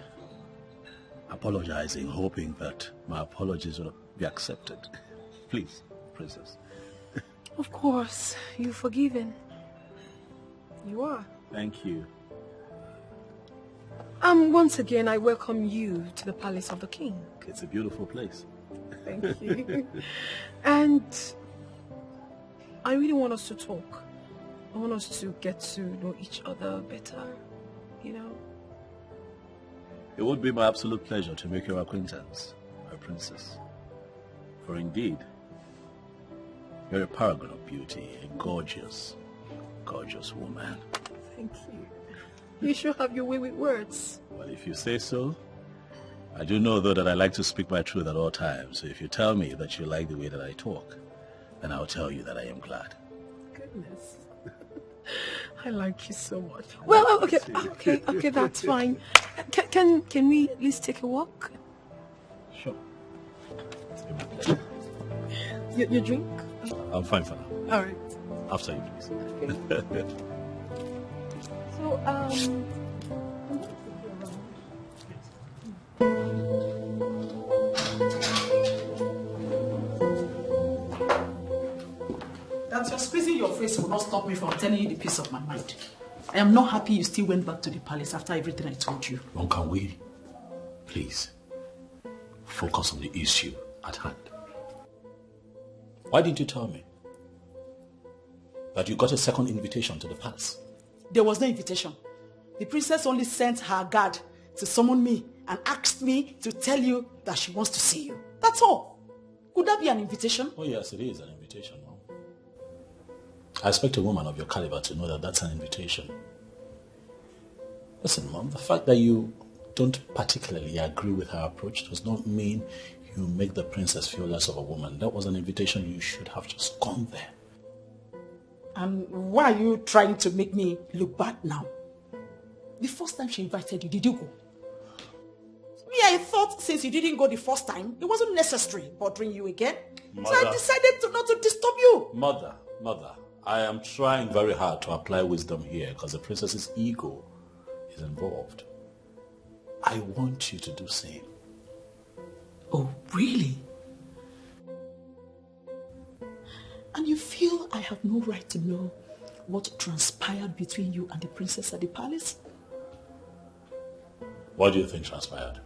apologizing, hoping that my apologies will be accepted. Please, princess. Of course, you're forgiven. You are. Thank you. Once again, I welcome you to the palace of the king. It's a beautiful place. Thank you. And I really want us to talk. I want us to get to know each other better, you know? It would be my absolute pleasure to make your acquaintance, my princess. For indeed, you're a paragon of beauty, a gorgeous, gorgeous woman. Thank you. You sure have your way with words. Well, if you say so. I do know, though, that I like to speak my truth at all times. So if you tell me that you like the way that I talk, then I'll tell you that I am glad. Goodness. I like you so much. Well, okay, that's fine. Can we at least take a walk? Sure. It's been my pleasure. Your drink? I'm fine for now. All right. After you, please. Okay. So, that you're squeezing your face will not stop me from telling you the peace of my mind. I am not happy you still went back to the palace after everything I told you. Well, can we, please, focus on the issue at hand? Why didn't you tell me that you got a second invitation to the palace? There was no invitation. The princess only sent her guard to summon me and asked me to tell you that she wants to see you. That's all. Could that be an invitation? Oh yes, it is an invitation, Mom. I expect a woman of your caliber to know that that's an invitation. Listen, Mom, the fact that you don't particularly agree with her approach does not mean you make the princess feel less of a woman. That was an invitation. You should have just gone there. And why are you trying to make me look bad now? The first time she invited you, did you go? Me, I thought since you didn't go the first time, it wasn't necessary bothering you again. Mother, so I decided not to disturb you. Mother, I am trying very hard to apply wisdom here because the princess's ego is involved. I want you to do the same. Oh, really? And you feel I have no right to know what transpired between you and the princess at the palace? What do you think transpired?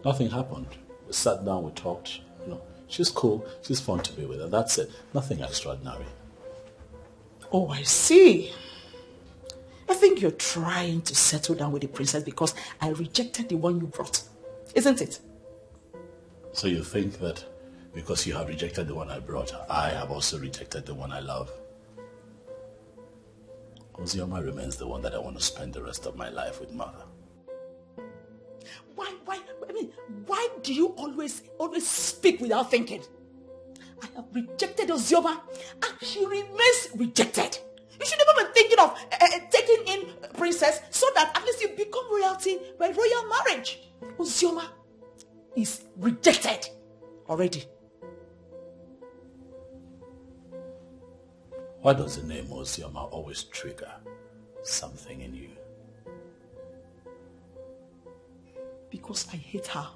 Nothing happened. We sat down, we talked. You know, she's cool, she's fun to be with, and that's it. Nothing extraordinary. Oh, I see. I think you're trying to settle down with the princess because I rejected the one you brought. Isn't it? So you think that because you have rejected the one I brought, I have also rejected the one I love? Ozioma remains the one that I want to spend the rest of my life with, Mother. Why do you always speak without thinking? I have rejected Ozioma and she remains rejected. You should never be thinking of taking in princess so that at least you become royalty by royal marriage. Ozioma is rejected already. Why does the name Ozioma always trigger something in you? Because I hate her.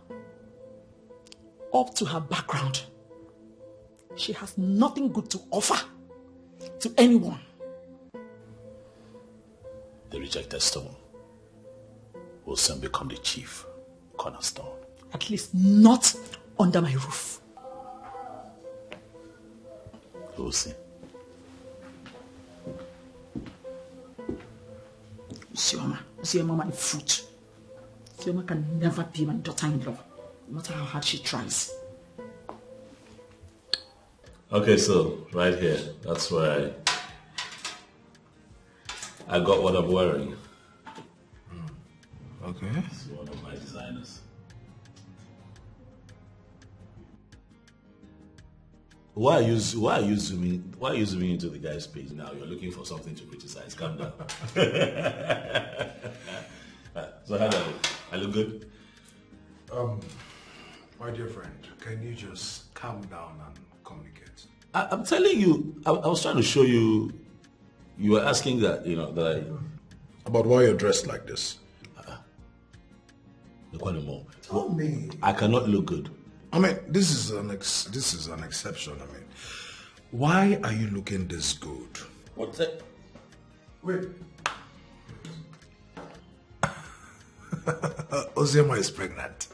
Up to her background, she has nothing good to offer to anyone. The rejected stone will soon become the chief cornerstone. At least not under my roof. We'll see. Ozioma my fruit. Ozioma can never be my daughter-in-law, no matter how hard she tries. Okay, so right here, that's where I got what I'm wearing. Okay. It's one of my designers. Why are you zooming into the guy's page now? You're looking for something to criticize. Calm down. So how do I look? I look good? My dear friend, can you just calm down and communicate? I'm telling you, I was trying to show you. You were asking that, that about why you're dressed like this. Look one more. Tell me. I cannot look good I mean, this is an exception. I mean, why are you looking this good? What's that? Wait. Ozioma is pregnant.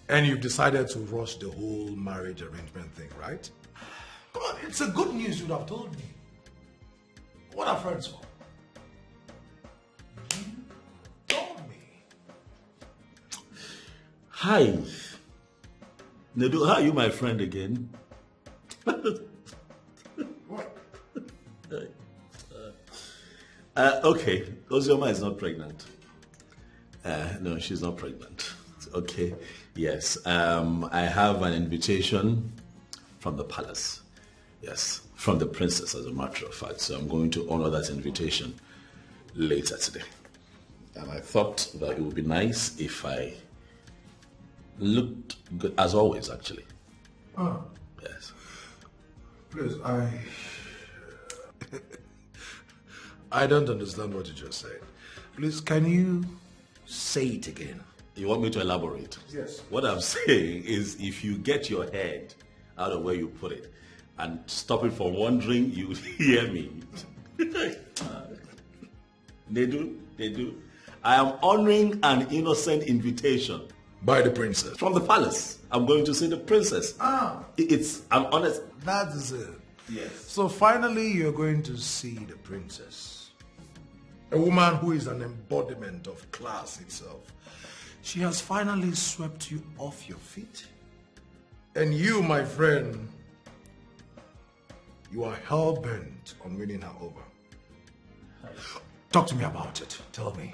And you've decided to rush the whole marriage arrangement thing, right? Come on, it's a good news you would have told me. What are friends for? You told me. Hi. Nedu, how are you, my friend, again? What? Okay, Ozioma is not pregnant. No, she's not pregnant. Okay, yes. I have an invitation from the palace. Yes, from the princess, as a matter of fact. So I'm going to honor that invitation later today. And I thought that it would be nice if I looked good, as always, actually. Oh. Yes. Please, I don't understand what you just said. Please, can you say it again? You want me to elaborate? Yes. What I'm saying is, if you get your head out of where you put it and stop it from wandering, you hear me. They do. I am honoring an innocent invitation. By the princess? From the palace. I'm going to see the princess. I'm honest. That is it. Yes. So finally you're going to see the princess. A woman who is an embodiment of class itself. She has finally swept you off your feet. And you, my friend, you are hell-bent on winning her over. Talk to me about it. Tell me.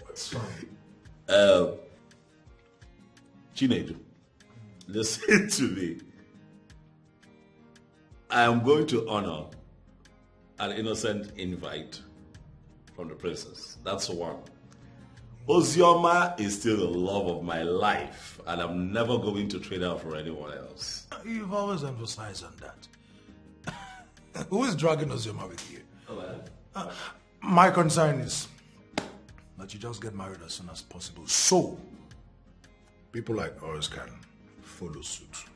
What's wrong? Chinedu, listen to me. I am going to honor an innocent invite from the princess. That's one. Ozioma is still the love of my life, and I'm never going to trade her for anyone else. You've always emphasized on that. Who is dragging Ozioma with you? My concern is that you just get married as soon as possible, so people like us can follow suit.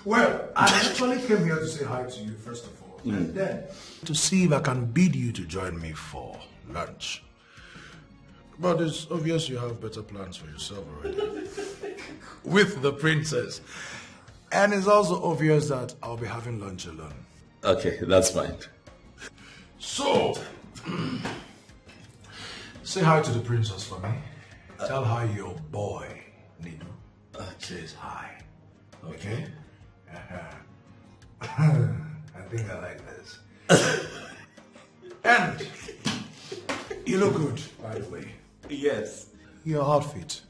Well, I actually came here to say hi to you first of all, and then to see if I can bid you to join me for lunch. But it's obvious you have better plans for yourself already. With the princess. And it's also obvious that I'll be having lunch alone. Okay, that's fine. So, say hi to the princess for me. Tell her your boy, Nidu, says hi. Okay? I think I like this. And you look good, by the way. Yes. Your outfit.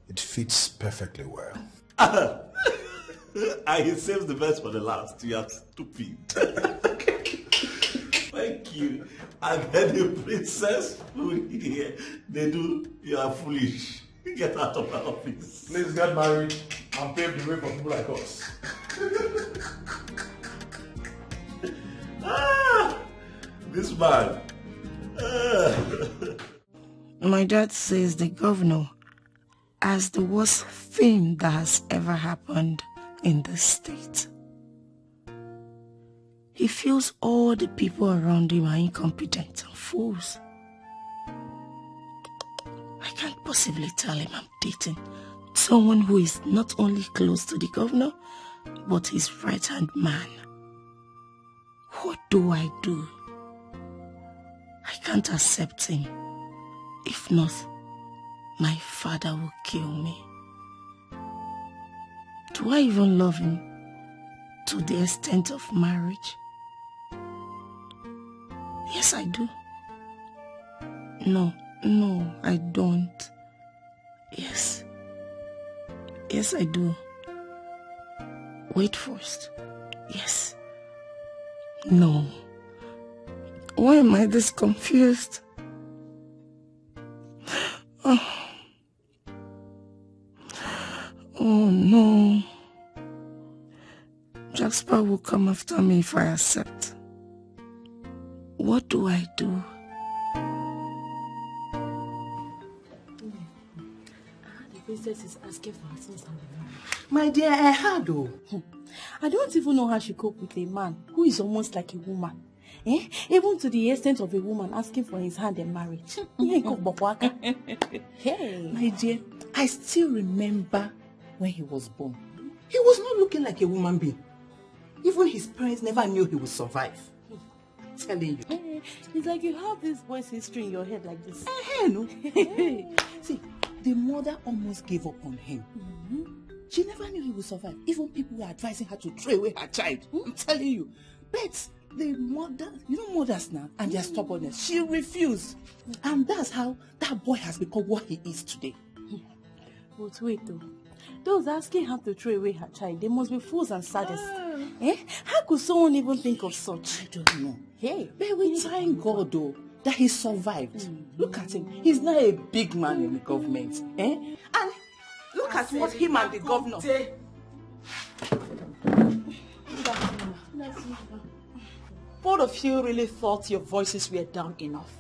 It fits perfectly well. I saved the best for the last. You are stupid. Thank you. And then the princess here. They do. You are foolish. Get out of my office. Please get married and pave the way for people like us. This man. My dad says the governor has the worst thing that has ever happened in this state. He feels all the people around him are incompetent and fools. I can't possibly tell him I'm dating someone who is not only close to the governor, but his right-hand man. What do I do? I can't accept him. If not, my father will kill me. Do I even love him to the extent of marriage? Yes, I do. No, I don't. Yes, I do. Wait first. Yes. No. Why am I this confused? Oh no. Jasper will come after me if I accept. What what do I do? The princess is asking for her son's hand in marriage. My dear, I heard though. I don't even know how she cope with a man who is almost like a woman. Even to the extent of a woman asking for his hand in marriage. Hey. My dear, I still remember when he was born. He was not looking like a woman being. Even his parents never knew he would survive. I'm telling you. It's like you have this boy's history in your head like this. No. See, the mother almost gave up on him. She never knew he would survive. Even people were advising her to throw away her child. I'm telling you. But the mother, you know mothers now, and their stubbornness, she refused. And that's how that boy has become what he is today. But wait though. Those asking her to throw away her child, they must be fools and sadists. How could someone even think of such? I don't know. Hey, but we thank God though that he survived. Look at him. He's now a big man in the government. And look at what him and the governor. Both of you really thought your voices were down enough.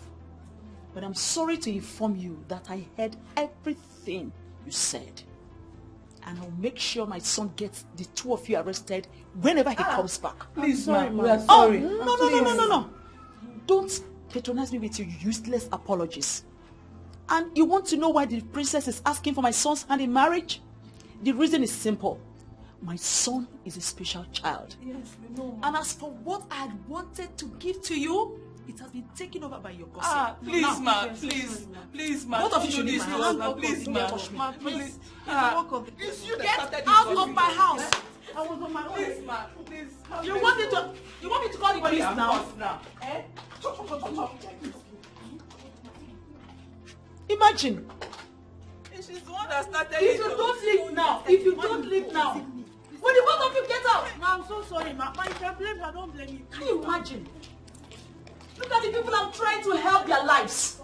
But I'm sorry to inform you that I heard everything you said. And I'll make sure my son gets the two of you arrested whenever he comes back. Please, ma'am, we are sorry. No. Don't patronize me with your useless apologies. And you want to know why the princess is asking for my son's hand in marriage? The reason is simple. My son is a special child. Yes, we know. And as for what I had wanted to give to you, it has been taken over by your gossip. Please, ma, please, ma. Both of you should leave me alone. Please, ma. Please. It's you get out of my house. I was on my own. Please, ma. Please. You want me to call the police now? Imagine. She's the one that started If you don't leave now, will the both of you get out? Ma, I'm so sorry, ma. If I blame her, don't blame me. Can you imagine? Look at the people I'm trying to help their lives.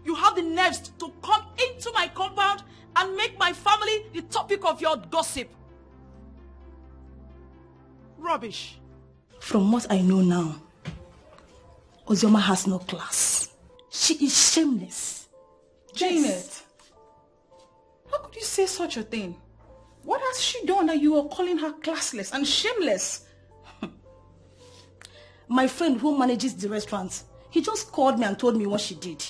You have the nerves to come into my compound and make my family the topic of your gossip. Rubbish. From what I know now, Ozioma has no class. She is shameless. Janet, how could you say such a thing? What has she done that you are calling her classless and shameless? My friend who manages the restaurant, he just called me and told me what she did.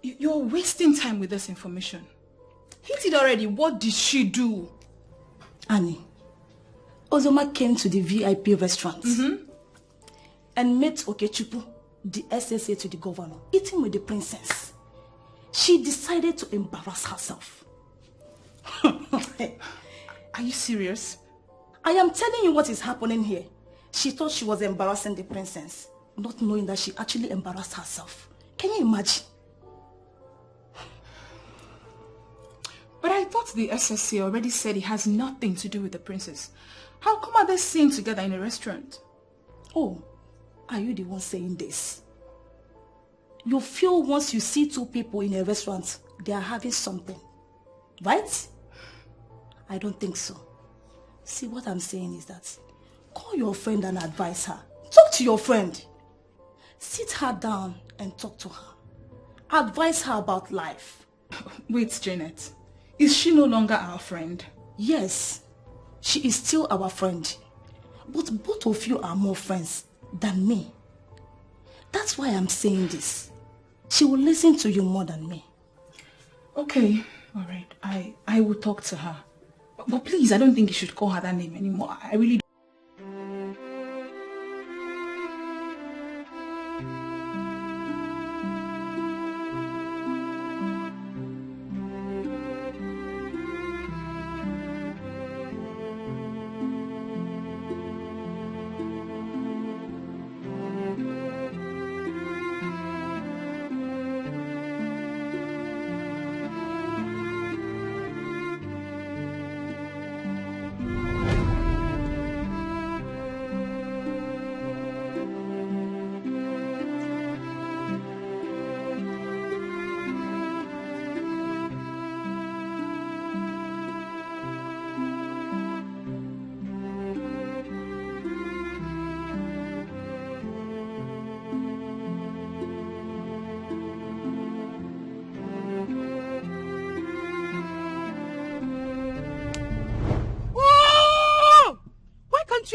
You're wasting time with this information. Hit it already. What did she do? Annie, Ozioma came to the VIP restaurant and met Okechukwu, the SSA to the governor, eating with the princess. She decided to embarrass herself. Are you serious? I am telling you what is happening here. She thought she was embarrassing the princess, not knowing that she actually embarrassed herself. Can you imagine? But I thought the SSA already said it has nothing to do with the princess. How come are they seen together in a restaurant? Oh, are you the one saying this? You feel once you see two people in a restaurant, they are having something, right? I don't think so. See, what I'm saying is that call your friend and advise her. Talk to your friend. Sit her down and talk to her. Advise her about life. Wait, Janet. Is she no longer our friend? Yes, she is still our friend. But both of you are more friends than me. That's why I'm saying this. She will listen to you more than me. Okay, all right. I will talk to her. But please, I don't think you should call her that name anymore. I really don't.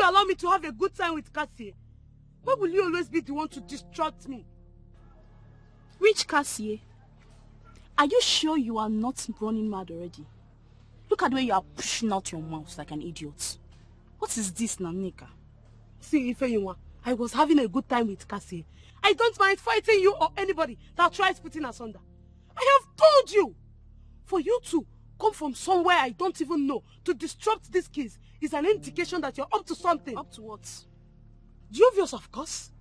you allow me to have a good time with Cassie? Why will you always be the one to distract me? Which Cassie? Are you sure you are not running mad already? Look at the way you are pushing out your mouth like an idiot. What is this, Nanika? See, Ifeyinwa, I was having a good time with Cassie. I don't mind fighting you or anybody that tries putting us under. I have told you! For you to come from somewhere I don't even know to disrupt this case is an indication that you're up to something. Up to what? The obvious, of course.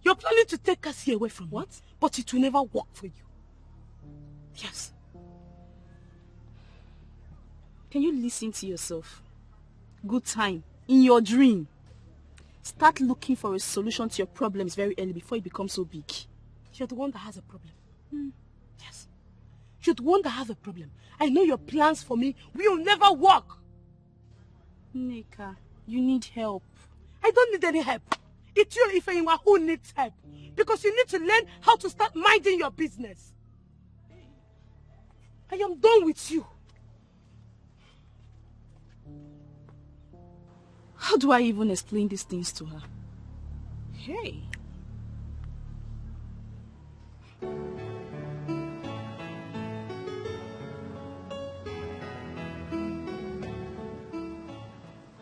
You're planning to take Cassie away from me, but it will never work for you. Yes. Can you listen to yourself? Good time. In your dream. Start looking for a solution to your problems very early before it becomes so big. You're the one that has a problem. Yes. You're the one that has a problem. I know your plans for me will never work. Nneka, you need help. I don't need any help. It's you, Ifeyinwa, who needs help. Because you need to learn how to start minding your business. I am done with you. How do I even explain these things to her? Hey.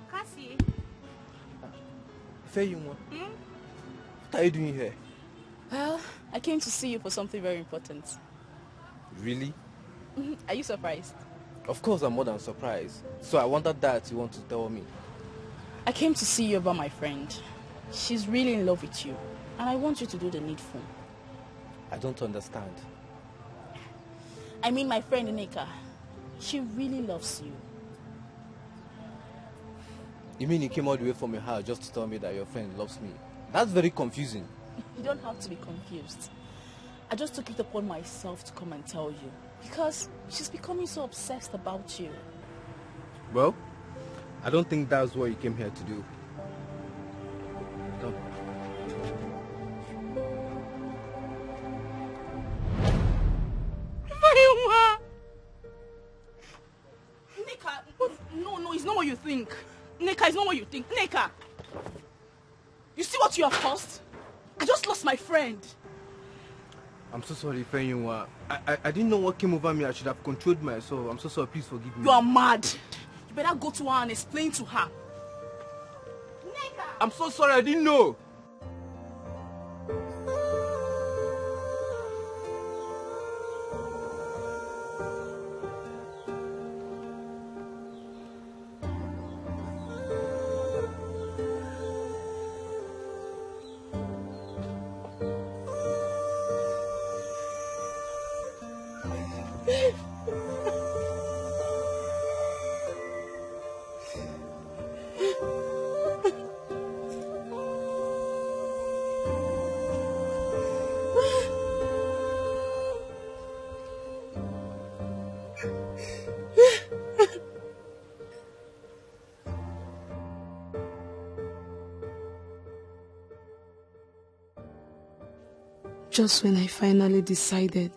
Cassie. Feyinwa, what are you doing here? Well, I came to see you for something very important. Really? Are you surprised? Of course I'm more than surprised. So I wondered that you want to tell me. I came to see you about my friend. She's really in love with you. And I want you to do the needful. I don't understand. I mean my friend Nneka. She really loves you. You mean you came all the way from your house just to tell me that your friend loves me? That's very confusing. You don't have to be confused. I just took it upon myself to come and tell you. Because she's becoming so obsessed about you. Well, I don't think that's what you came here to do. No. Nneka, no, it's not what you think. Nneka, it's not what you think. Nneka! You see what you have caused? I just lost my friend. I'm so sorry, Feyinwa. I didn't know what came over me. I should have controlled myself. I'm so sorry. Please forgive me. You are mad. You better go to her and explain to her. Nneka! I'm so sorry. I didn't know. Just when I finally decided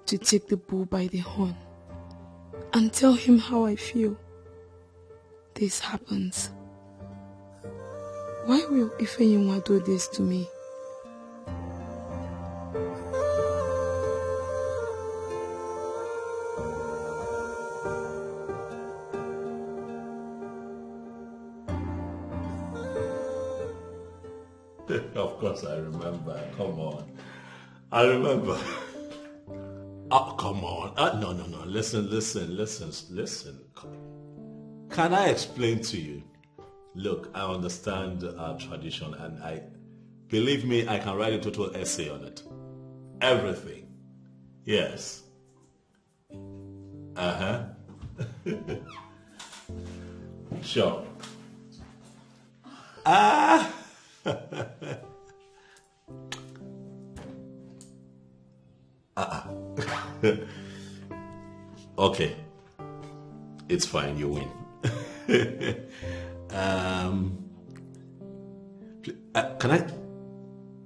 to take the bull by the horn and tell him how I feel, this happens. Why will Ifeyinwa do this to me? Of course I remember. Come on. I remember. Oh, come on. No. Listen. Can I explain to you? Look, I understand our tradition and believe me, I can write a total essay on it. Everything. Yes. Uh-huh. Sure. Okay. It's fine, you win.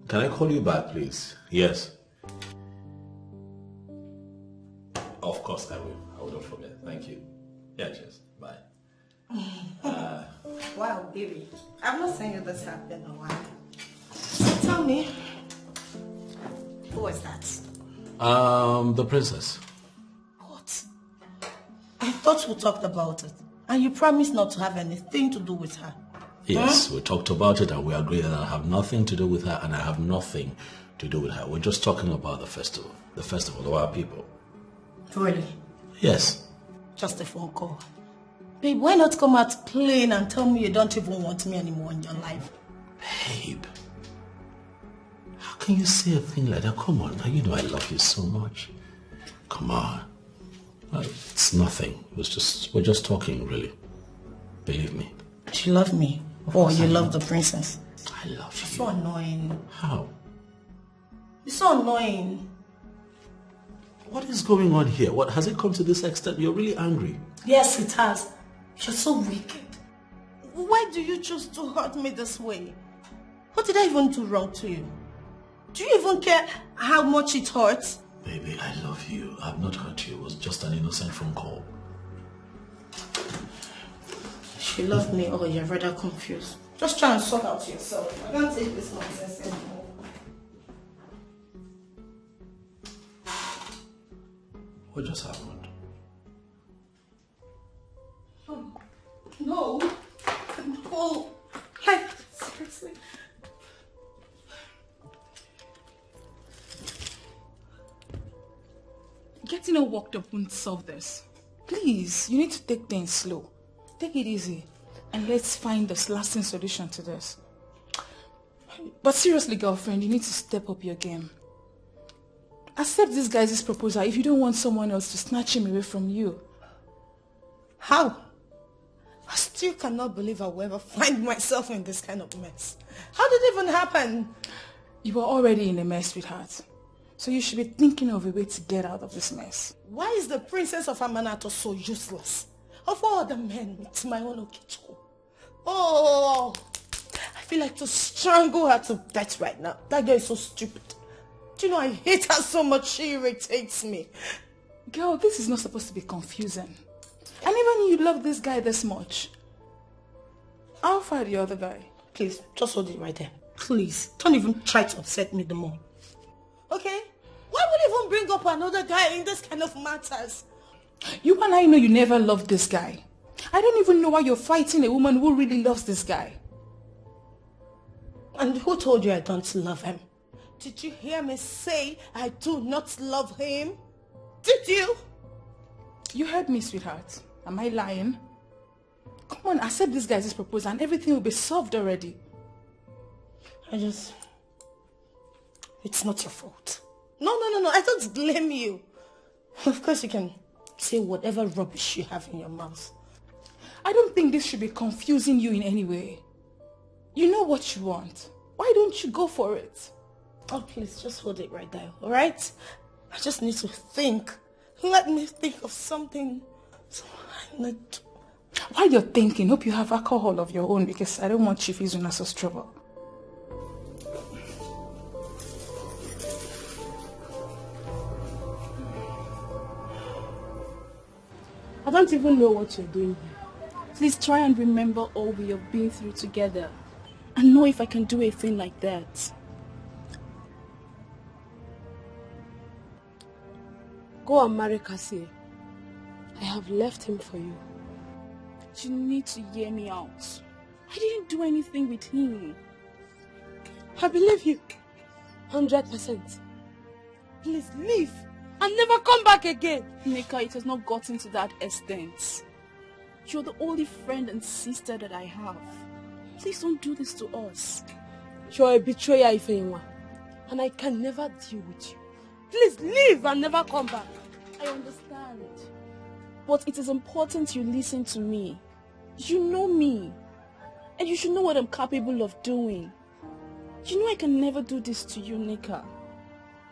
Can I call you back, please? Yes. Of course I will. I will not forget. Thank you. Yeah, cheers. Bye. Wow, baby. I've not seen you this happen in a while. So tell me, who was that? The princess. What? I thought we talked about it. And you promised not to have anything to do with her. Yes, we talked about it and we agreed that I have nothing to do with her and I have nothing to do with her. We're just talking about the festival of our people. Really? Yes. Just a phone call. Babe, why not come out plain and tell me you don't even want me anymore in your life? Babe, how can you say a thing like that? Come on, you know I love you so much. Come on. It's nothing. We're just talking, really. Believe me. You love me? Or you love the princess? I love you. So annoying. How? It's so annoying. What is going on here? What has it come to this extent? You're really angry. Yes, it has. You're so wicked. Why do you choose to hurt me this way? What did I even do wrong to you? Do you even care how much it hurts? Baby, I love you. I've not hurt you. It was just an innocent phone call. If you love me or you're rather confused, just try and sort out yourself. I can't take this nonsense anymore. What just happened? No. No. Like, seriously. Getting all worked up won't solve this. Please, you need to take things slow. Take it easy. And let's find this lasting solution to this. But seriously, girlfriend, you need to step up your game. Accept this guy's proposal if you don't want someone else to snatch him away from you. How? I still cannot believe I will ever find myself in this kind of mess. How did it even happen? You were already in a mess, sweetheart. So you should be thinking of a way to get out of this mess. Why is the princess of Amanato so useless? Of all the men, it's my own Etiko. Oh, I feel like to strangle her to death right now. That girl is so stupid. Do you know I hate her so much? She irritates me. Girl, this is not supposed to be confusing. I never knew you loved this guy this much. I'll find the other guy. Please, just hold it right there. Please, don't even try to upset me the more. Okay? Why would you even bring up another guy in this kind of matters? You and I know you never loved this guy. I don't even know why you're fighting a woman who really loves this guy. And who told you I don't love him? Did you hear me say I do not love him? Did you? You heard me, sweetheart. Am I lying? Come on, accept this guy's proposal and everything will be solved already. It's not your fault. No, I don't blame you. Of course you can say whatever rubbish you have in your mouth. I don't think this should be confusing you in any way. You know what you want. Why don't you go for it? Oh, please, just hold it right there, alright? I just need to think. Let me think of something. While you're thinking, hope you have alcohol of your own because I don't want Chief Izunaso's trouble. I don't even know what you're doing here. Please try and remember all we have been through together and know if I can do a thing like that. Go and marry Cassie. I have left him for you. You need to hear me out. I didn't do anything with him. I believe you. 100%. Please leave and never come back again. Nika, it has not gotten to that extent. You're the only friend and sister that I have. Please don't do this to us. You're a betrayer, Ifeanyi, and I can never deal with you. Please leave and never come back. I understand. But it is important you listen to me. You know me. And you should know what I'm capable of doing. You know I can never do this to you, Nika.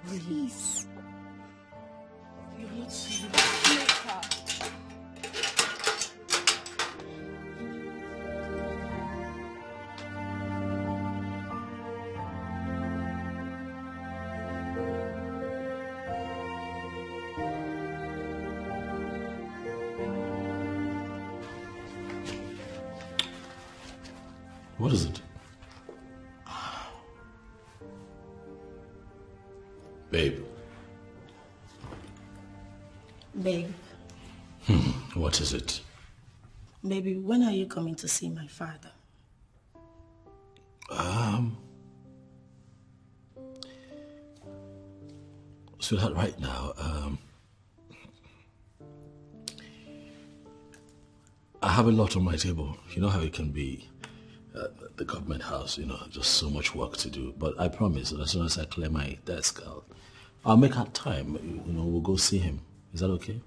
Please. You're not serious, Nika. What is it? Babe. Babe. What is it? Baby, when are you coming to see my father? Sweetheart, right now, I have a lot on my table. You know how it can be at the government house, just so much work to do. But I promise that as soon as I clear my desk, I'll make out time. We'll go see him. Is that okay?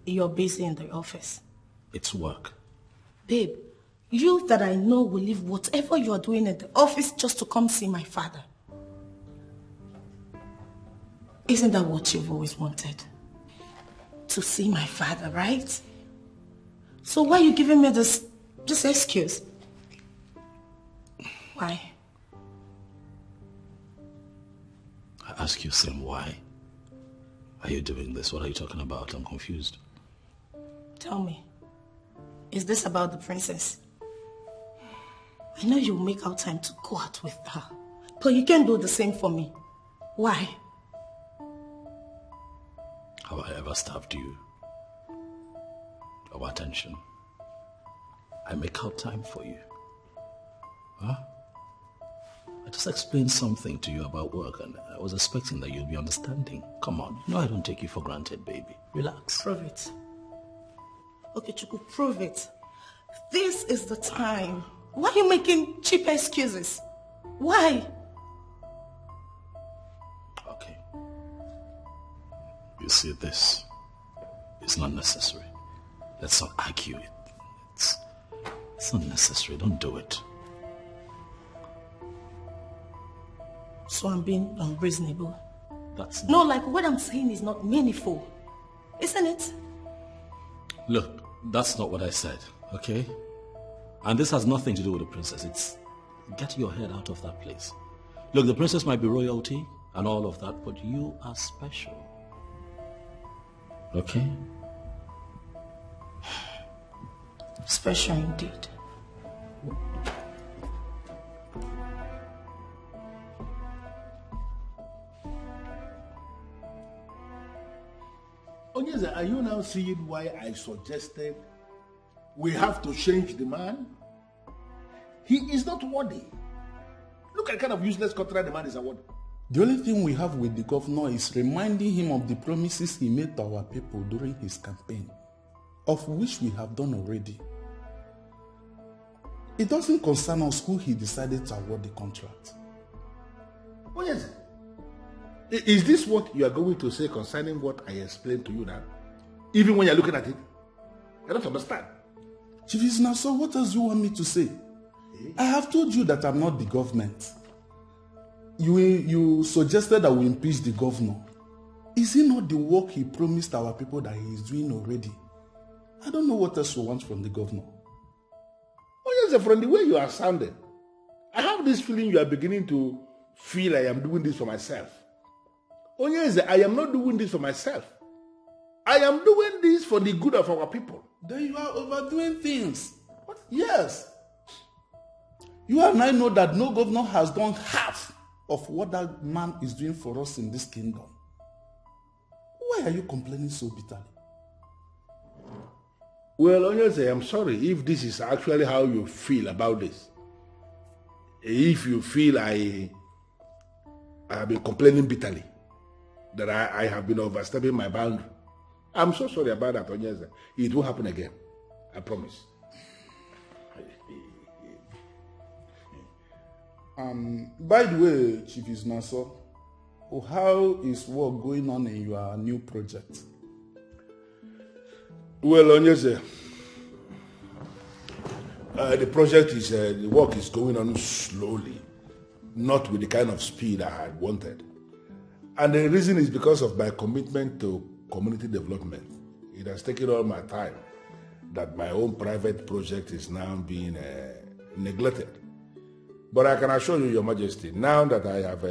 You're busy in the office. It's work. Babe, you that I know will leave whatever you're doing at the office just to come see my father. Isn't that what you've always wanted? To see my father, right? So why are you giving me this excuse? Why? I ask you, Sam, why are you doing this? What are you talking about? I'm confused. Tell me, is this about the princess? I know you'll make out time to go out with her, but you can't do the same for me. Why? Have I ever starved you of attention? I make out time for you. Huh? I just explained something to you about work and I was expecting that you'd be understanding. Come on, I don't take you for granted, baby. Relax. Prove it. Okay, Chuku, prove it. This is the time. Why are you making cheap excuses? Why? Okay. You see, this is not necessary. Let's not argue it. It's not necessary. Don't do it. So I'm being unreasonable. That's no, like what I'm saying is not meaningful. Isn't it? Look, that's not what I said, okay? And this has nothing to do with the princess. It's get your head out of that place. Look, the princess might be royalty and all of that, but you are special. Okay? Special indeed. Onyeze, are you now seeing why I suggested we have to change the man? He is not worthy. Look at the kind of useless contract the man is awarded. The only thing we have with the governor is reminding him of the promises he made to our people during his campaign, of which we have done already. It doesn't concern us who he decided to award the contract. Oh yes. Is this what you are going to say concerning what I explained to you now? Even when you're looking at it? I don't understand. Chief Isna, so what else do you want me to say? I have told you that I'm not the government. You suggested that we impeach the governor. Is it not the work he promised our people that he is doing already? I don't know what else you want from the governor. Oh yes, from the way you are sounding, I have this feeling you are beginning to feel I am doing this for myself. Oh yes, I am not doing this for myself. I am doing this for the good of our people. Then you are overdoing things. What? Yes. You and I know that no governor has done half of what that man is doing for us in this kingdom. Why are you complaining so bitterly? Well, Onyeze, I'm sorry if this is actually how you feel about this. If you feel I have been complaining bitterly, that I have been overstepping my boundary, I'm so sorry about that, Onyeze. It won't happen again. I promise. By the way, Chief Isnaso, how is work going on in your new project? Well, Onyeze, the project is, the work is going on slowly, not with the kind of speed I had wanted. And the reason is because of my commitment to community development. It has taken all my time that my own private project is now being neglected. But I can assure you, Your Majesty, now that I have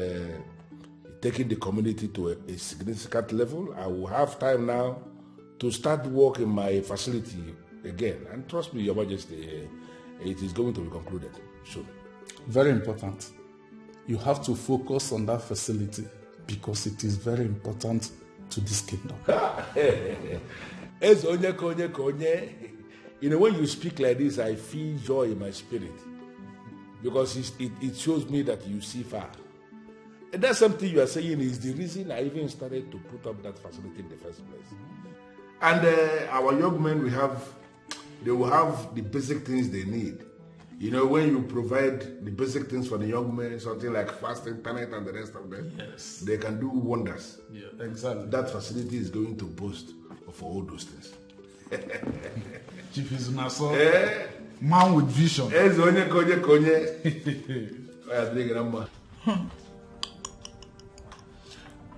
taken the community to a significant level, I will have time now to start work in my facility again. And trust me, Your Majesty, it is going to be concluded soon. Very important. You have to focus on that facility because it is very important to this kingdom. You know, when you speak like this, I feel joy in my spirit because it shows me that you see far. And that's something you are saying is the reason I even started to put up that facility in the first place. And our young men they will have the basic things they need. You know, when you provide the basic things for the young men, something like fast internet and the rest of them, yes, they can do wonders. Yeah, exactly. That facility is going to boast of all those things. Chief is man with vision.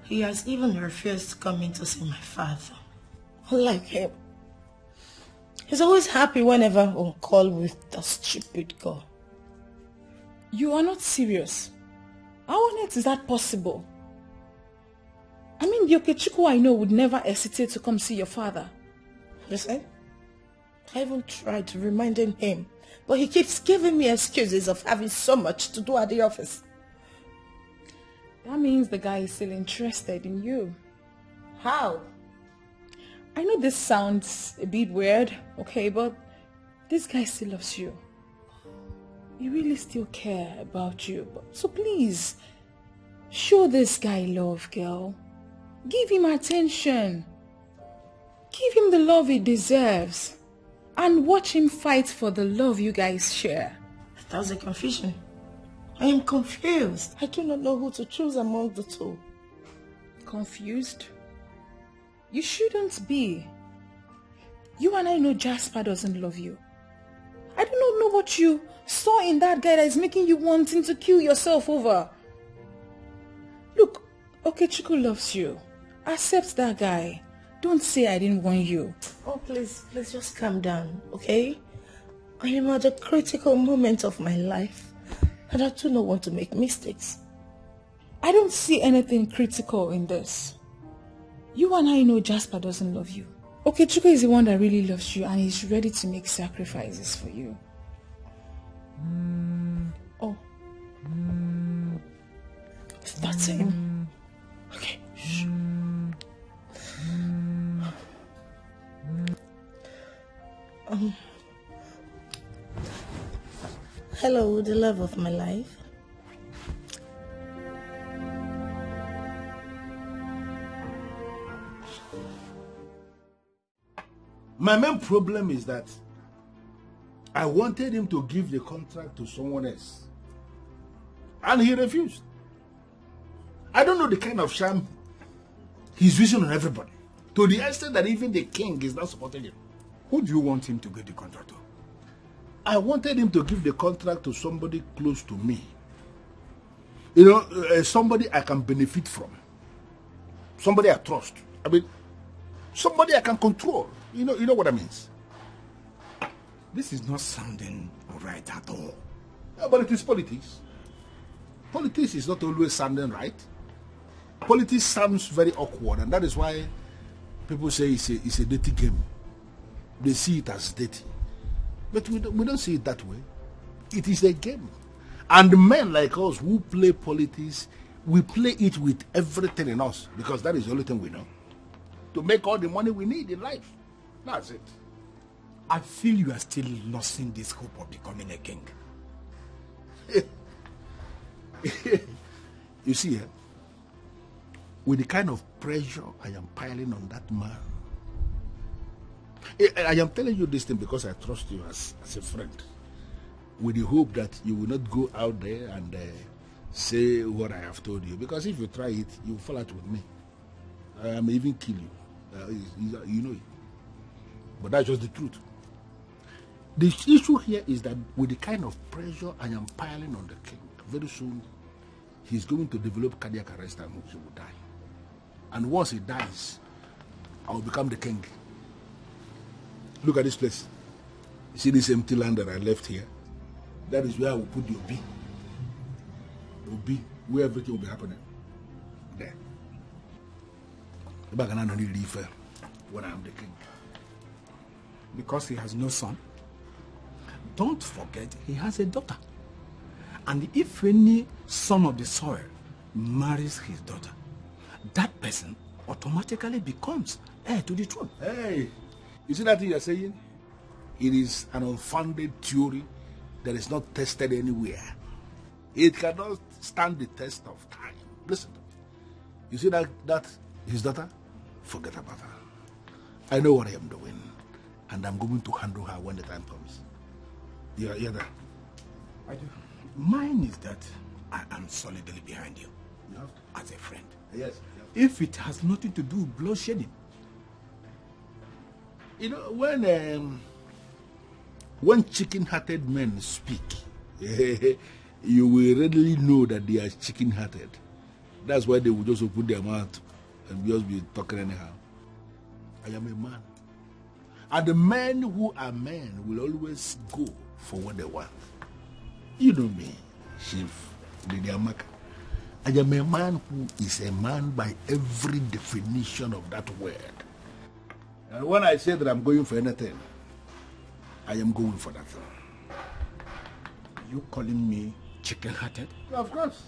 He has even refused to come in to see my father. Unlike him. He's always happy whenever I'm on call with the stupid girl. You are not serious. How on earth is that possible? I mean, the Okechukwu I know would never hesitate to come see your father. Listen, I even tried to reminding him, but he keeps giving me excuses of having so much to do at the office. That means the guy is still interested in you. How? I know this sounds a bit weird, okay, but this guy still loves you. He really still cares about you. So please, show this guy love, girl. Give him attention. Give him the love he deserves. And watch him fight for the love you guys share. That's a confusion. I am confused. I do not know who to choose among the two. Confused? You shouldn't be. You and I know Jasper doesn't love you. I do not know what you saw in that guy that is making you wanting to kill yourself over. Look, Okechukwu loves you. Accept that guy. Don't say I didn't warn you. Oh, please just calm down, okay? I am at a critical moment of my life, and I do not want to make mistakes. I don't see anything critical in this. You and I know Jasper doesn't love you. Okechukwu is the one that really loves you and he's ready to make sacrifices for you. Oh. That's him. Okay. Shh. Hello, the love of my life. My main problem is that I wanted him to give the contract to someone else. And he refused. I don't know the kind of sham he's using on everybody. To the extent that even the king is not supporting him. Who do you want him to get the contract to? I wanted him to give the contract to somebody close to me. You know, somebody I can benefit from. Somebody I trust. I mean, somebody I can control. You know what I mean? This is not sounding right at all. Yeah, but it is politics. Politics is not always sounding right. Politics sounds very awkward, and that is why people say it's a dirty game. They see it as dirty. But we don't see it that way. It is a game. And men like us who play politics, we play it with everything in us because that is the only thing we know. To make all the money we need in life. That's it. I feel you are still losing this hope of becoming a king. You see, with the kind of pressure I am piling on that man, I am telling you this thing because I trust you as a friend, with the hope that you will not go out there and say what I have told you, because if you try it, you will fall out with me. I may even kill you. You know it. But that's just the truth. The issue here is that with the kind of pressure I am piling on the king, very soon he's going to develop cardiac arrest and he will die. And once he dies, I will become the king. Look at this place. You see this empty land that I left here? That is where I will put the Obi. Obi, where everything will be happening. There. When I am the king. Because he has no son? don't forget he has a daughter. And if any son of the soil marries his daughter, that person automatically becomes heir to the throne. Hey, you see that thing you're saying? It is an unfounded theory that is not tested anywhere. It cannot stand the test of time. Listen, you see that his daughter? Forget about her. I know what I am doing, and I'm going to handle her when the time comes. You're there. I do. Mine is that I am solidly behind you, as a friend. Yes. If it has nothing to do with bloodshedding. You know, when chicken-hearted men speak, you will readily know that they are chicken-hearted. That's why they will just open their mouth and just be talking anyhow. I am a man. And the men who are men will always go for what they want. You know me, Chief Amaka. I am a man who is a man by every definition of that word. And when I say that I'm going for anything, I am going for that thing. You calling me chicken-hearted? Of course.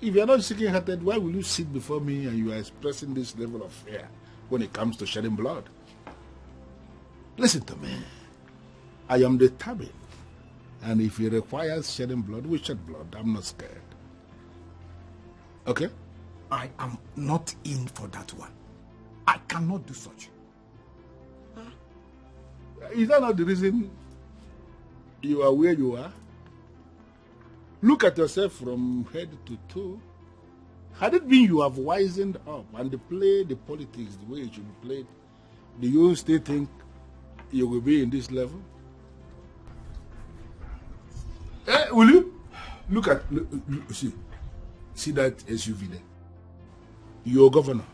If you're not chicken-hearted, why will you sit before me and you are expressing this level of fear when it comes to shedding blood? Listen to me. I am determined. And if it requires shedding blood, we shed blood. I'm not scared. Okay? I am not in for that one. I cannot do such. Is that not the reason you are where you are? Look at yourself from head to toe. Had it been you have wisened up and played the politics the way it should be played, do you still think you will be in this level? Will you? Look, see that SUV there? Your governor.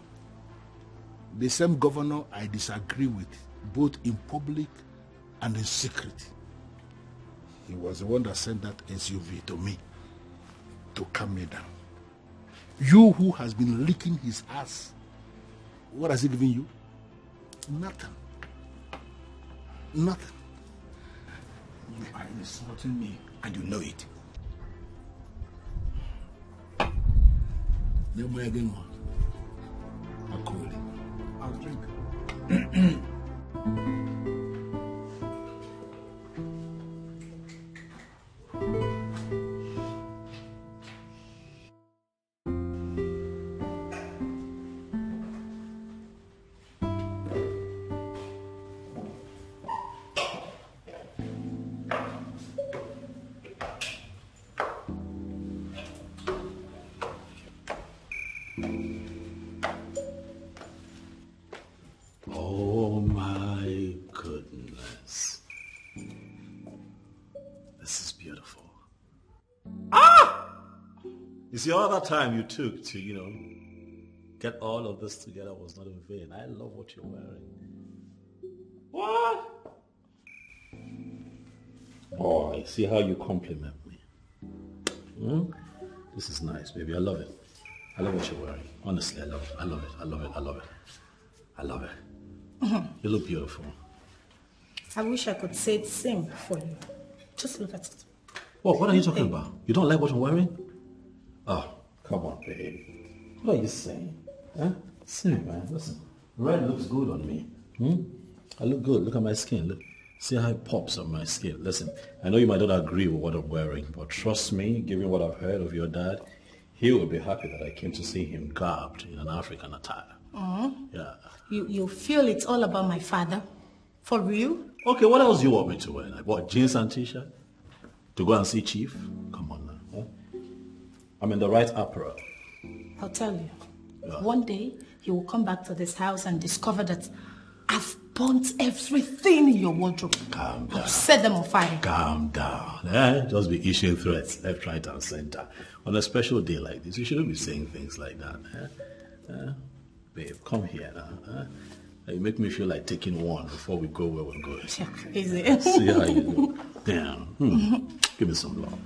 The same governor I disagree with, both in public and in secret. He was the one that sent that SUV to me to calm me down. You who has been licking his ass, what has he given you? Nothing. Nothing. You are insulting me and you know it. Then we're again one. I'll drink. Oh my goodness. This is beautiful. Ah! You see, all that time you took to, get all of this together was not in vain. I love what you're wearing. What? Oh, I see how you compliment me. This is nice, baby. I love it. I love what you're wearing. Honestly, I love it. I love it. I love it. I love it. I love it. You look beautiful. I wish I could say the same for you. Just look at it. What are you talking about? You don't like what I'm wearing? Oh, come on, babe. What are you saying? Huh? See, man, listen. Red looks good on me. I look good. Look at my skin. Look. See how it pops on my skin. Listen, I know you might not agree with what I'm wearing, but trust me, given what I've heard of your dad, he will be happy that I came to see him garbed in an African attire. Yeah. You feel it's all about my father? For real? Okay, what else do you want me to wear? Like what, jeans and t-shirt? To go and see Chief? Come on now. Huh? I'm in the right apparel. I'll tell you. Yeah. One day, you will come back to this house and discover that I've burnt everything in your wardrobe. Calm down. I'll set them on fire. Calm down. Just be issuing threats left, right, and center. On a special day like this, you shouldn't be saying things like that. Babe, come here now. You make me feel like taking one before we go where we're going. You're crazy. See how you look. Damn. Give me some love.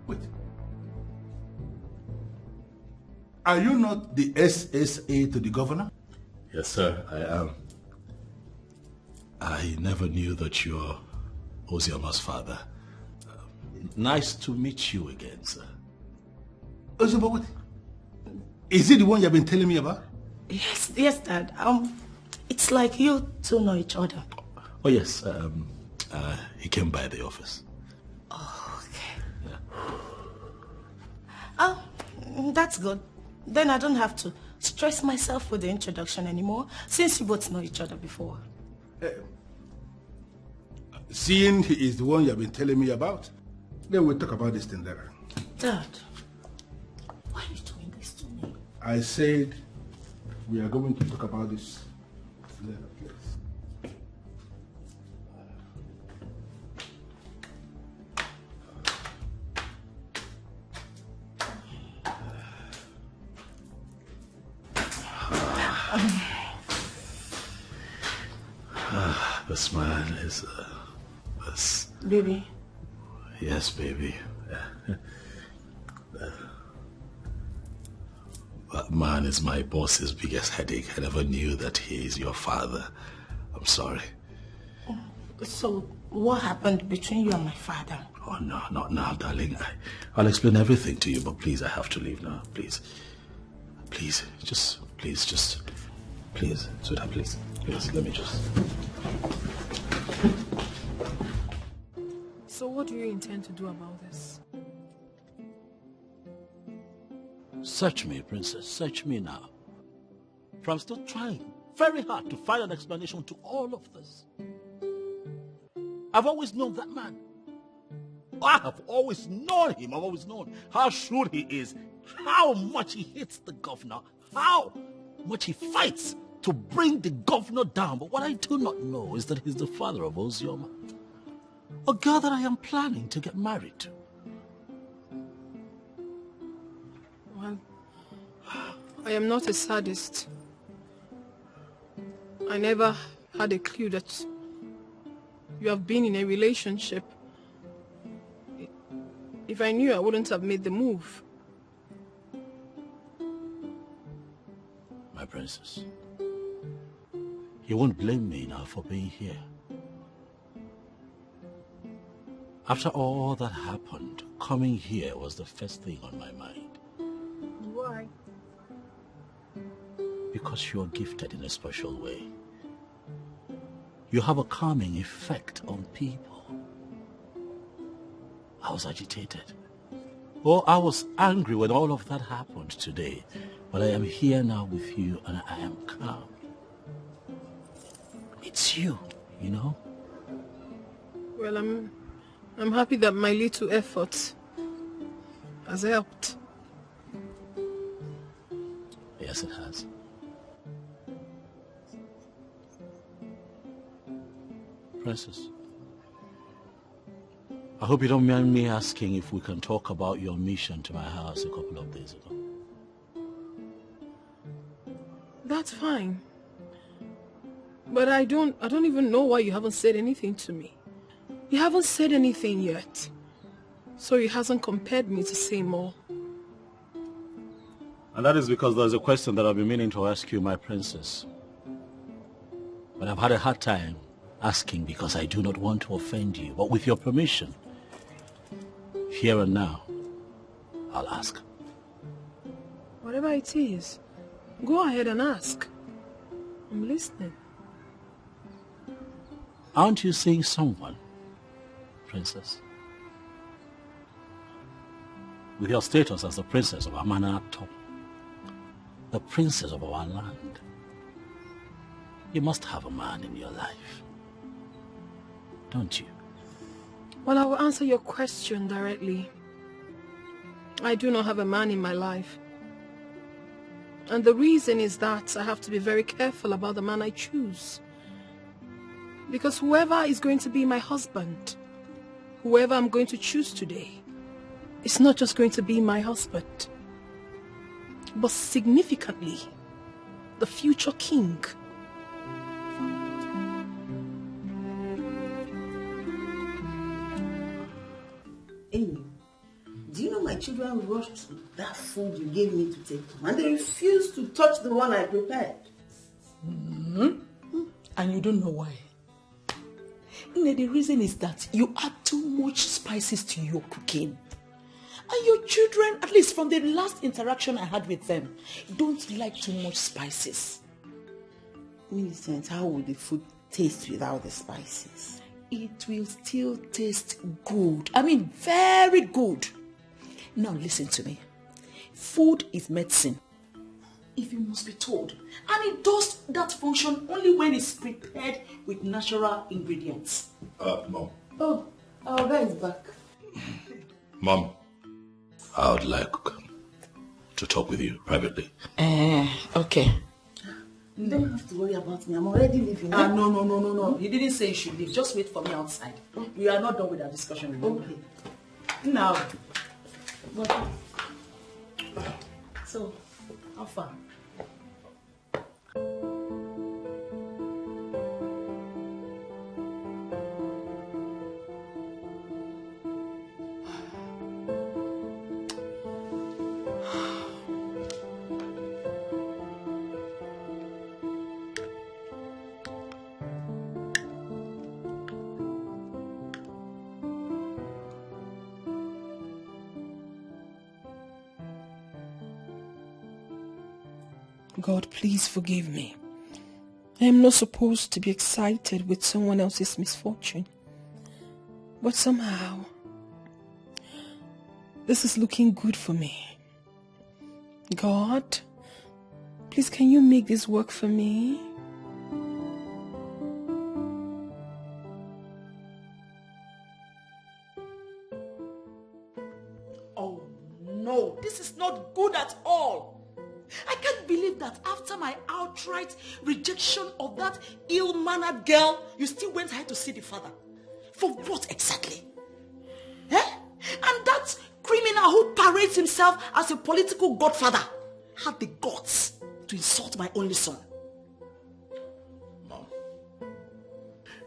Wait. Are you not the SSA to the governor? Yes, sir, I am. I never knew that you're Ozioma's father. Nice to meet you again, sir. Ozioma, what? Is it the one you've been telling me about? Yes, Dad. It's like you two know each other. Oh, yes. He came by the office. Oh, okay. Oh, that's good. Then I don't have to stress myself with the introduction anymore, since you both know each other before. Seeing he is the one you've been telling me about, then we'll talk about this thing later. Dad, why are you doing this to me? I said we are going to talk about this later, please. This man is... this... Baby? Yes, baby. That man is my boss's biggest headache. I never knew that he is your father. I'm sorry. So, what happened between you and my father? Oh, no, not now, darling. I'll explain everything to you, but please, I have to leave now. Please. Please, please, sweetheart, please. Please, let me just... So what do you intend to do about this? Search me, princess. Search me now. For I'm still trying very hard to find an explanation to all of this. I've always known that man. I have always known him. I've always known how shrewd he is, how much he hates the governor, how much he fights to bring the governor down. But what I do not know is that he's the father of Ozioma, a girl that I am planning to get married to. Well, I am not a sadist. I never had a clue that you have been in a relationship. If I knew, I wouldn't have made the move. My princess, you won't blame me now for being here. After all that happened, coming here was the first thing on my mind. Why? Because you're gifted in a special way. You have a calming effect on people. I was agitated. Oh, I was angry when all of that happened today. But I am here now with you and I am calm. It's you, you know? Well, I'm happy that my little effort has helped. Yes, it has. Princess, I hope you don't mind me asking if we can talk about your mission to my house a couple of days ago. That's fine. But I don't even know why you haven't said anything to me. You haven't said anything yet. So it hasn't compelled me to say more. And that is because there's a question that I've been meaning to ask you, my princess. But I've had a hard time asking because I do not want to offend you. But with your permission, here and now, I'll ask. Whatever it is, go ahead and ask. I'm listening. Aren't you seeing someone, princess? With your status as the princess of Amanato, the princess of our land, you must have a man in your life, don't you? Well, I will answer your question directly. I do not have a man in my life. And the reason is that I have to be very careful about the man I choose. Because whoever is going to be my husband, whoever I'm going to choose today, it's not just going to be my husband, but significantly, the future king. Amy, do you know my children rushed that food you gave me to take home, and they refused to touch the one I prepared? And you don't know why? The reason is that you add too much spices to your cooking. And your children, at least from the last interaction I had with them, don't like too much spices. Millicent, how will the food taste without the spices? It will still taste good. I mean, very good. Now listen to me. Food is medicine, if you must be told. And it does that function only when it's prepared with natural ingredients. Mom. Oh, our guy is back. Mom, I would like to talk with you privately. Okay. You don't have to worry about me. I'm already leaving. No. He didn't say you should leave. Just wait for me outside. We are not done with our discussion. Okay. Now. So, how far? God, please forgive me. I am not supposed to be excited with someone else's misfortune. But somehow, this is looking good for me. God, please can you make this work for me? Oh no, this is not good at all. I can't believe that after my outright rejection of that ill-mannered girl, you still went ahead to see the father. For what exactly? And that criminal who parades himself as a political godfather had the guts to insult my only son. Mom,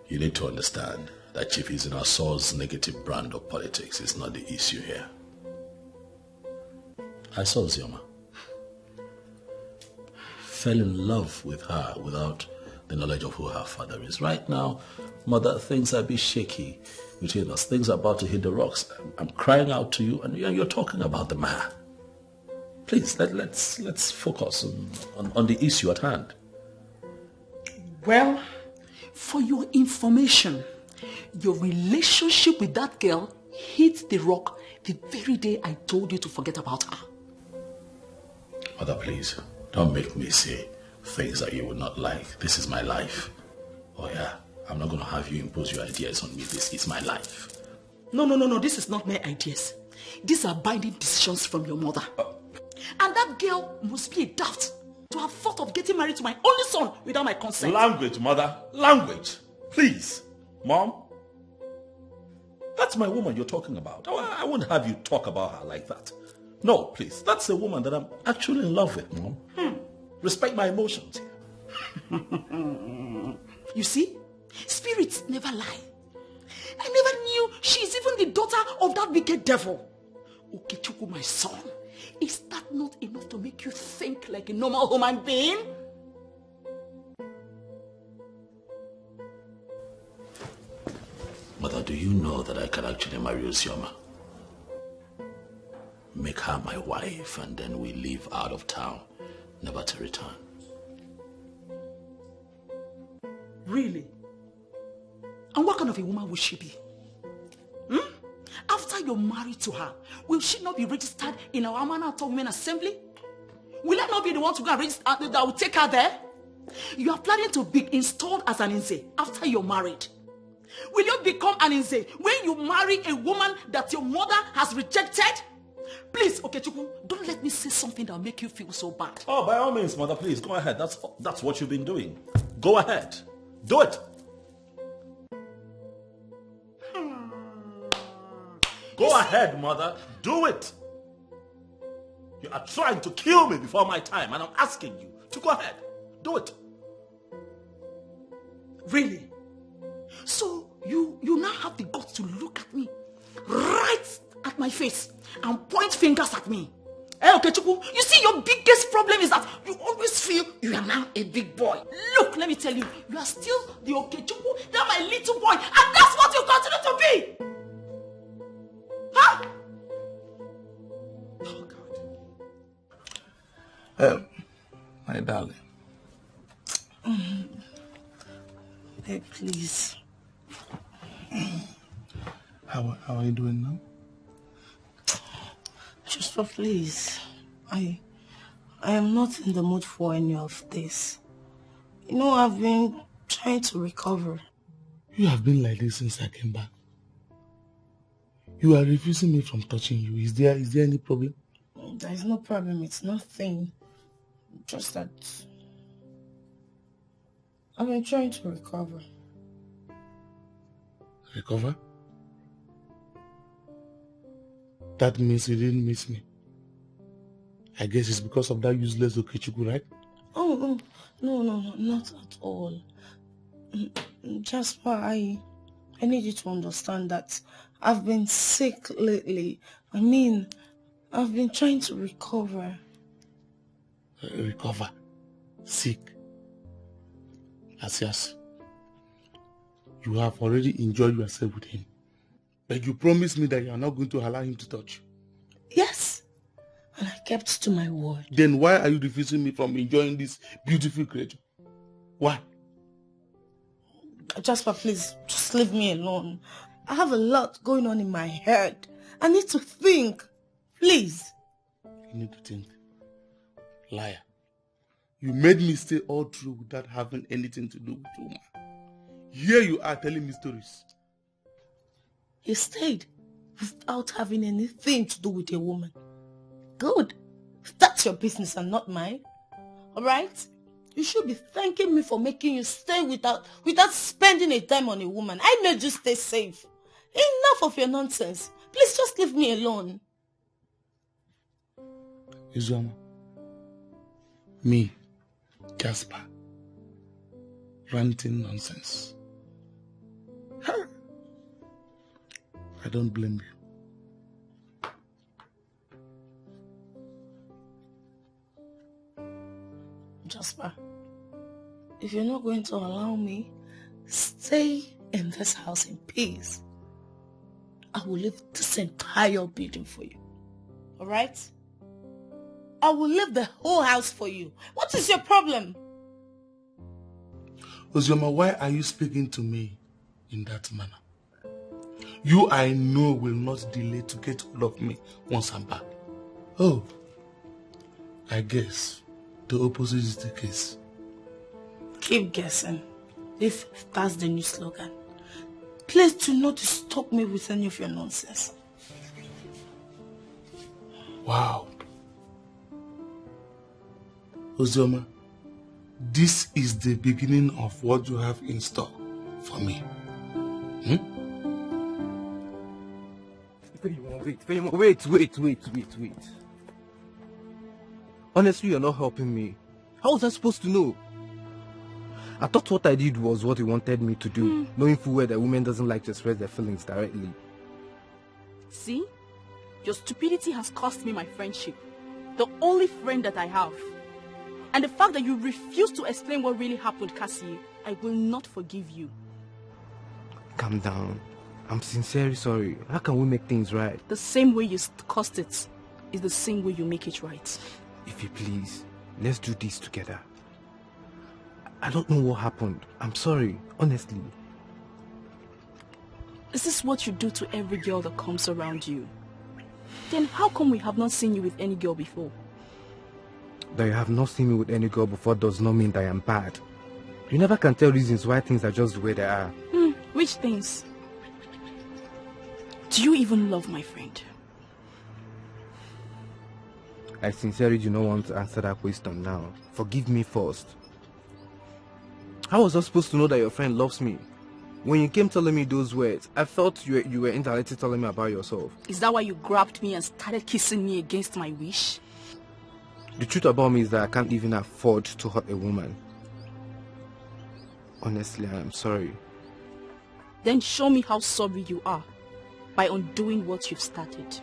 you need to understand that Chief Izinaso's negative brand of politics is not the issue here. I saw Zioma. Fell in love with her without the knowledge of who her father is. Right now, Mother, things are a bit shaky between us. Things are about to hit the rocks. I'm crying out to you, and you're talking about the man. Please, let's focus on the issue at hand. Well, for your information, your relationship with that girl hit the rock the very day I told you to forget about her. Mother, please, don't make me say things that you would not like. This is my life. Oh yeah, I'm not going to have you impose your ideas on me. This is my life. No, this is not my ideas. These are binding decisions from your mother. And that girl must be a daft to have thought of getting married to my only son without my consent. Language, Mother. Language. Please. Mom. That's my woman you're talking about. I wouldn't have you talk about her like that. No, please. That's a woman that I'm actually in love with, Mom. Respect my emotions. You see? Spirits never lie. I never knew she's even the daughter of that wicked devil. Okechukwu, my son. Is that not enough to make you think like a normal human being? Mother, do you know that I can actually marry Uzioma? Make her my wife, and then we leave out of town, never to return. Really? And what kind of a woman would she be? After you're married to her, will she not be registered in our Amanatọ Women Assembly? Will I not be the one to go and register that will take her there? You are planning to be installed as an Nze after you're married. Will you become an Nze when you marry a woman that your mother has rejected? Please, Okechukwu, don't let me say something that will make you feel so bad. Oh, by all means, Mother, please, go ahead. That's what you've been doing. Go ahead. Do it. Go ahead, Mother. Do it. You are trying to kill me before my time, and I'm asking you to go ahead. Do it. Really? So you now have the guts to look at me right at my face and point fingers at me. Okechukwu, you see, your biggest problem is that you always feel you are now a big boy. Look, let me tell you, you are still the Okechukwu, you're my little boy, and that's what you continue to be. Huh? Oh, God. My darling. Hey, please. How are you doing now? Just please. I am not in the mood for any of this. You know, I've been trying to recover. You have been like this since I came back. You are refusing me from touching you. Is there any problem? There is no problem. It's nothing. Just that I've been trying to recover. Recover? That means you didn't miss me. I guess it's because of that useless Okechukwu, right? Oh, no, not at all. Jasper, I need you to understand that I've been sick lately. I mean, I've been trying to recover. Recover? Sick? Asias, you have already enjoyed yourself with him. But you promised me that you are not going to allow him to touch you. Yes, and I kept to my word. Then why are you refusing me from enjoying this beautiful creature? Why? Jasper, please, just leave me alone. I have a lot going on in my head. I need to think. Please. You need to think. Liar. You made me stay all through without having anything to do with the woman. Here you are telling me stories. You stayed without having anything to do with a woman. Good. That's your business and not mine. Alright? You should be thanking me for making you stay without spending a dime on a woman. I made you stay safe. Enough of your nonsense. Please just leave me alone. Izoma. Me. Jasper. Ranting nonsense. Huh. I don't blame you. Jasper, if you're not going to allow me stay in this house in peace, I will leave this entire building for you. Alright? I will leave the whole house for you. What is your problem? Ozioma, why are you speaking to me in that manner? You, I know, will not delay to get hold of me once I'm back. Oh, I guess the opposite is the case. Keep guessing, if that's the new slogan. Please do not disturb me with any of your nonsense. Wow. Ozioma, this is the beginning of what you have in store for me. Wait. Honestly, you're not helping me. How was I supposed to know? I thought what I did was what you wanted me to do, knowing full well that women doesn't like to express their feelings directly. See? Your stupidity has cost me my friendship. The only friend that I have. And the fact that you refuse to explain what really happened, Cassie, I will not forgive you. Calm down. I'm sincerely sorry. How can we make things right? The same way you caused it is the same way you make it right. If you please, let's do this together. I don't know what happened. I'm sorry, honestly. Is this what you do to every girl that comes around you? Then how come we have not seen you with any girl before? That you have not seen me with any girl before does not mean that I am bad. You never can tell reasons why things are just the way they are. Which things? Do you even love my friend? I sincerely do not want to answer that question now. Forgive me first. How was I supposed to know that your friend loves me? When you came telling me those words, I felt you were indirectly telling me about yourself. Is that why you grabbed me and started kissing me against my wish? The truth about me is that I can't even afford to hurt a woman. Honestly, I am sorry. Then show me how sorry you are by undoing what you've started.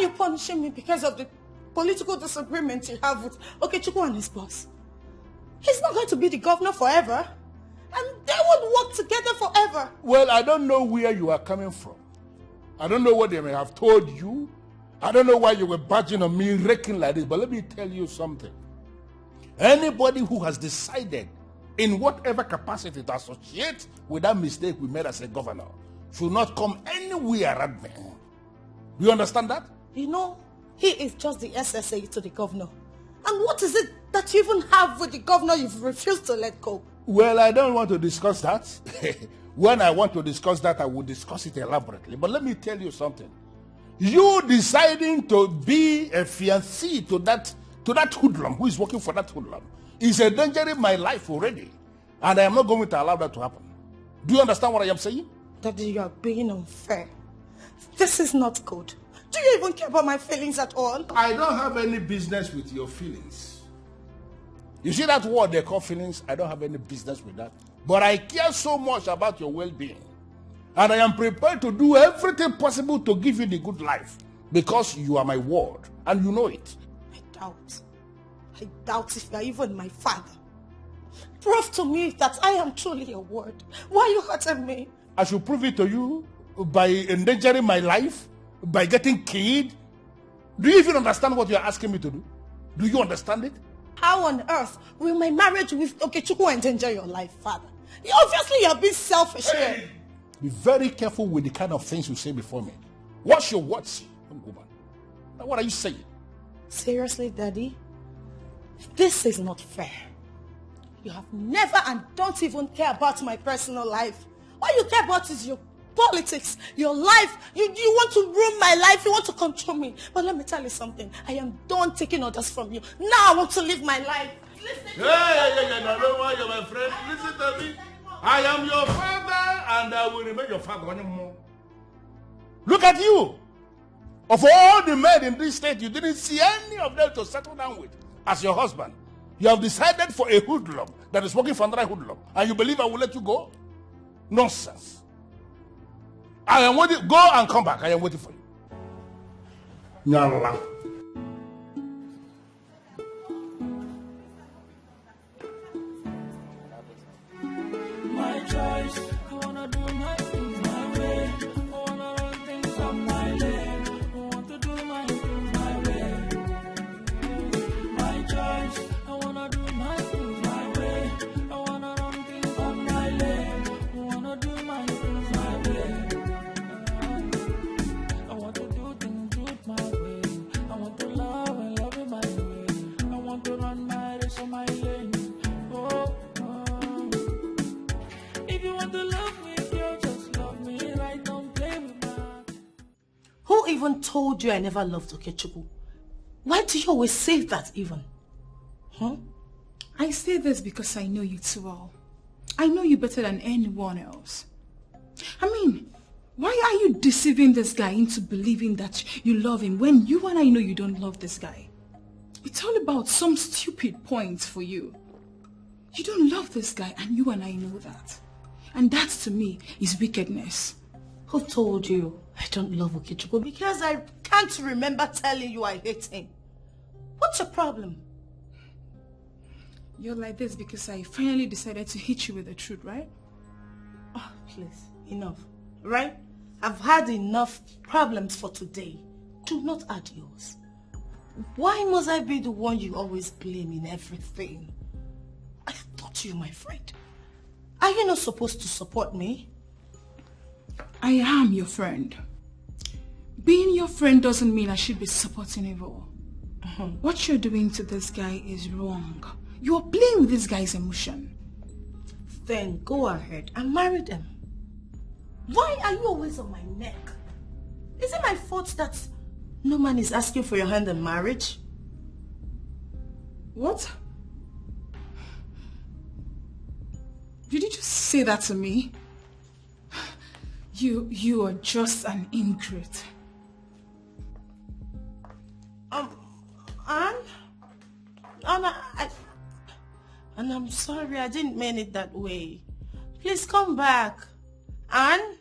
you punishing me because of the political disagreement you have with Okechukwu and his boss? He's not going to be the governor forever. And they would work together forever. Well, I don't know where you are coming from. I don't know what they may have told you. I don't know why you were badging on me, raking like this. But let me tell you something. Anybody who has decided in whatever capacity to associate with that mistake we made as a governor should not come anywhere around me. Do you understand that? You know, he is just the SSA to the governor. And what is it that you even have with the governor you've refused to let go? Well, I don't want to discuss that. When I want to discuss that, I will discuss it elaborately. But let me tell you something. You deciding to be a fiancé to that hoodlum who is working for that hoodlum is endangering my life already. And I am not going to allow that to happen. Do you understand what I am saying? Daddy, you are being unfair. This is not good. Do you even care about my feelings at all? I don't have any business with your feelings. You see that word they call feelings? I don't have any business with that. But I care so much about your well-being. And I am prepared to do everything possible to give you the good life. Because you are my word. And you know it. I doubt if you are even my father. Prove to me that I am truly your word. Why are you hurting me? I should prove it to you by endangering my life, by getting killed. Do you even understand what you are asking me to do? Do you understand it? How on earth will my marriage with Okechukwu endanger your life, father? Obviously, you are being selfish here. Be very careful with the kind of things you say before me. Watch your words. Now, what are you saying? Seriously, Daddy? This is not fair. You have never and don't even care about my personal life. All you care about is your politics, your life. You want to ruin my life. You want to control me. But let me tell you something. I am done taking orders from you. Now I want to live my life. No, don't worry, you're my friend. Listen to me. I am your father and I will remain your father. Look at you. Of all the men in this state, you didn't see any of them to settle down with as your husband. You have decided for a hoodlum that is working for another hoodlum. And you believe I will let you go? Nonsense. I am waiting. Go and come back. I am waiting for you. No. My choice. I wanna do my things my way. I wanna run things up my lane. I want to do my things my way. My choice. I wanna do my things my way. I wanna run things up my lane. I wanna do my things my way. I want to do things my way. I want to love and love in my way. I want to run my race on my lane. Oh. If you want to love me, girl, just love me right. Don't play with my heart. Who even told you I never loved Okechukwu? Why do you always say that even? I say this because I know you too well. I know you better than anyone else. I mean, why are you deceiving this guy into believing that you love him when you and I know you don't love this guy? It's all about some stupid points for you. You don't love this guy and you and I know that. And that to me is wickedness. Who told you I don't love Okechukwu? Because I can't remember telling you I hate him. What's your problem? You're like this because I finally decided to hit you with the truth, right? Oh, please, enough. Right? I've had enough problems for today. Do not add yours. Why must I be the one you always blame in everything? I thought you were my friend. Are you not supposed to support me? I am your friend. Being your friend doesn't mean I should be supporting evil. What you're doing to this guy is wrong. You're playing with this guy's emotion. Then go ahead and marry them. Why are you always on my neck? Is it my fault that no man is asking for your hand in marriage? What? Did you just say that to me? You are just an ingrate. And I'm sorry, I didn't mean it that way. Please come back. Anne?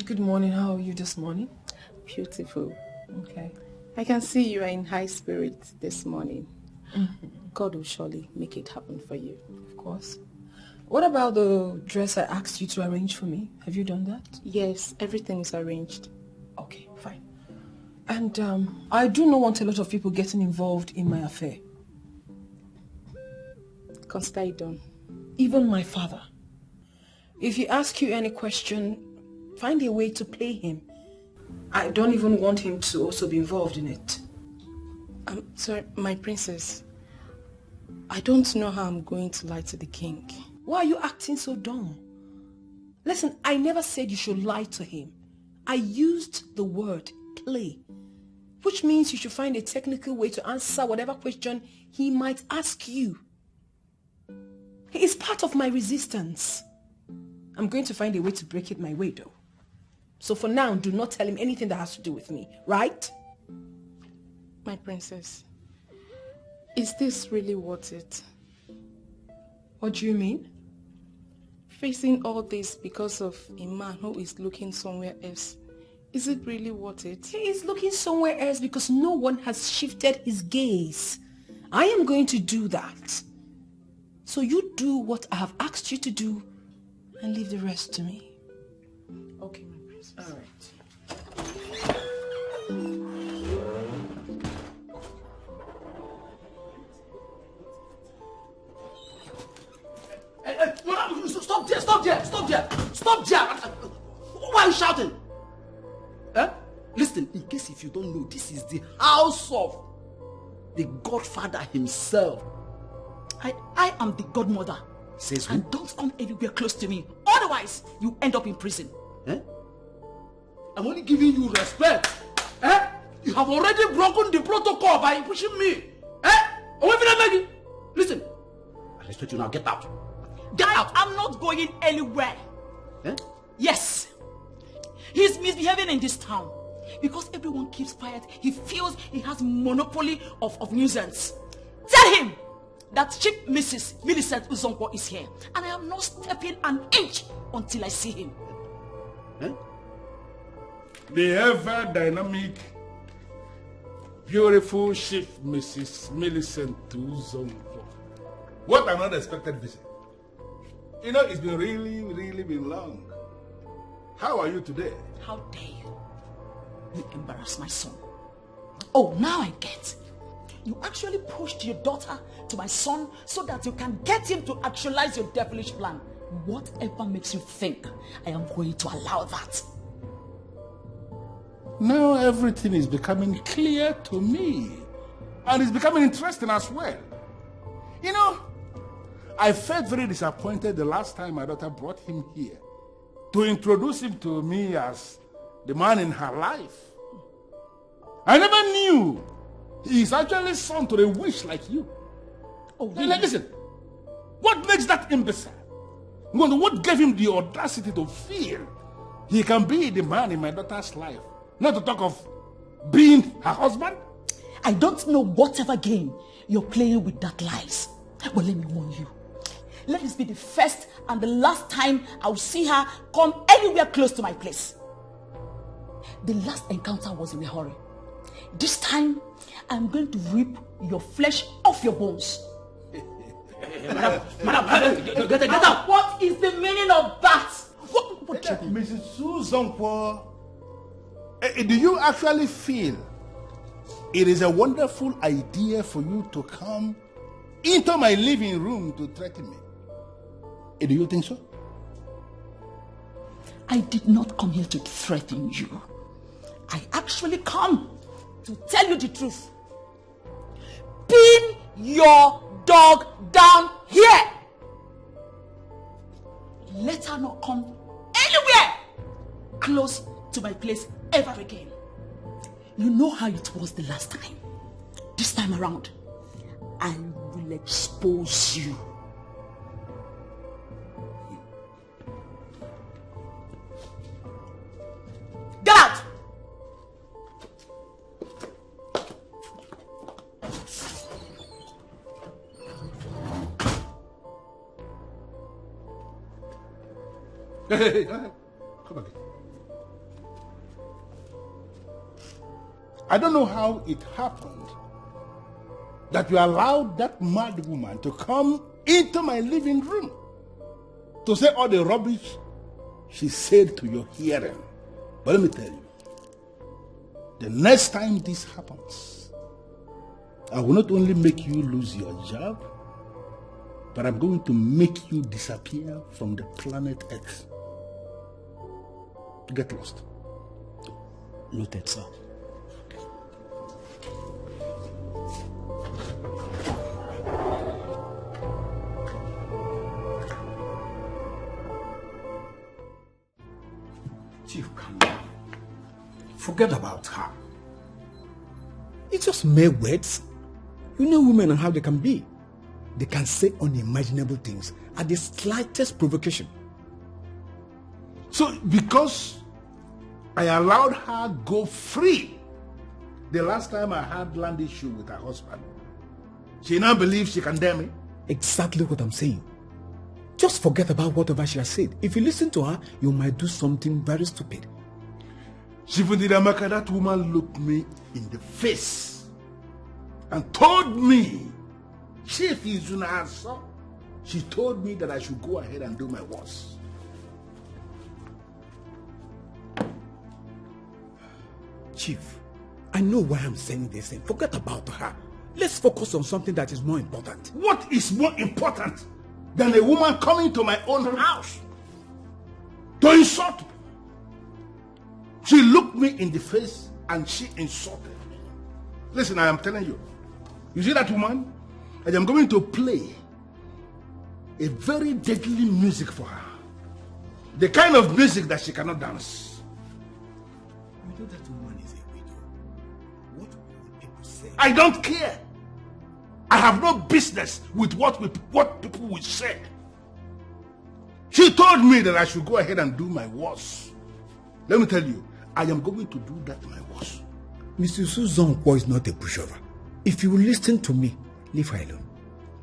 Good morning. How are you this morning? Beautiful. Okay. I can see you are in high spirits this morning. God will surely make it happen for you. Of course. What about the dress I asked you to arrange for me? Have you done that? Yes, everything is arranged. Okay, fine. And I do not want a lot of people getting involved in my affair. Consider it done. Even my father. If he asks you any question, find a way to play him. I don't even want him to also be involved in it. Sorry, my princess. I don't know how I'm going to lie to the king. Why are you acting so dumb? Listen, I never said you should lie to him. I used the word play, which means you should find a technical way to answer whatever question he might ask you. He is part of my resistance. I'm going to find a way to break it my way though. So for now, do not tell him anything that has to do with me, right? My princess, is this really worth it? What do you mean? Facing all this because of a man who is looking somewhere else. Is it really worth it? He is looking somewhere else because no one has shifted his gaze. I am going to do that. So you do what I have asked you to do and leave the rest to me. Okay, my princess. All right. Stop there! Stop there! Stop there! Stop there! Why are you shouting? Listen, in case if you don't know, this is the house of the Godfather himself. I am the godmother. Says who? And don't come anywhere close to me. Otherwise, you end up in prison. I'm only giving you respect. You have already broken the protocol by pushing me. Listen, I respect you now. Get out. Get out. I'm not going anywhere. Yes. He's misbehaving in this town. Because everyone keeps quiet, he feels he has monopoly of nuisance. Tell him that Chief Mrs. Millicent Uzonko is here. And I am not stepping an inch until I see him. The ever dynamic, beautiful Chief Mrs. Millicent Uzonko. What an unexpected visit. You know, it's been really been long. How are you today? How dare you? You embarrass my son. Oh, now I get. You actually pushed your daughter to my son so that you can get him to actualize your devilish plan. Whatever makes you think I am going to allow that? Now everything is becoming clear to me. And it's becoming interesting as well. You know, I felt very disappointed the last time my daughter brought him here to introduce him to me as the man in her life. I never knew he is actually son to a witch like you. Oh, really? Listen, what makes that imbecile? What gave him the audacity to feel he can be the man in my daughter's life? Not to talk of being her husband? I don't know whatever game you're playing with that lies. But let me warn you. Let this be the first and the last time I'll see her come anywhere close to my place. The last encounter was in a hurry. This time, I'm going to rip your flesh off your bones. Madam, get out! What is the meaning of that? What do you mean? Mrs. Uzonko, do you actually feel it is a wonderful idea for you to come into my living room to threaten me? Do you think so? I did not come here to threaten you. I actually come to tell you the truth. Pin your dog down here. Let her not come anywhere close to my place ever again. You know how it was the last time. This time around, I will expose you. Get out! Hey, come again. I don't know how it happened that you allowed that mad woman to come into my living room to say all the rubbish she said to your hearing. But let me tell you, the next time this happens, I will not only make you lose your job, but I'm going to make you disappear from the planet Earth. Get lost. Noted, sir. Chief, calm down. Forget about her. It's just mere words. You know women and how they can be. They can say unimaginable things at the slightest provocation. So because I allowed her go free the last time I had land issue with her husband, she now believes she can dare me? Exactly what I'm saying. Just forget about whatever she has said. If you listen to her, you might do something very stupid. Shifundidamaka, that woman looked me in the face and told me, Chief Izuna, she told me that I should go ahead and do my worst. Chief, I know why I'm saying this thing. Forget about her. Let's focus on something that is more important. What is more important than a woman coming to my own house to insult me? She looked me in the face and she insulted me. Listen, I am telling you. You see that woman? I am going to play a very deadly music for her. The kind of music that she cannot dance. You know that woman is a widow. What will people say? I don't care. I have no business with what people will say. She told me that I should go ahead and do my worst. Let me tell you, I am going to do that my worst. Mr. Susan is not a pushover. If you will listen to me, leave her alone.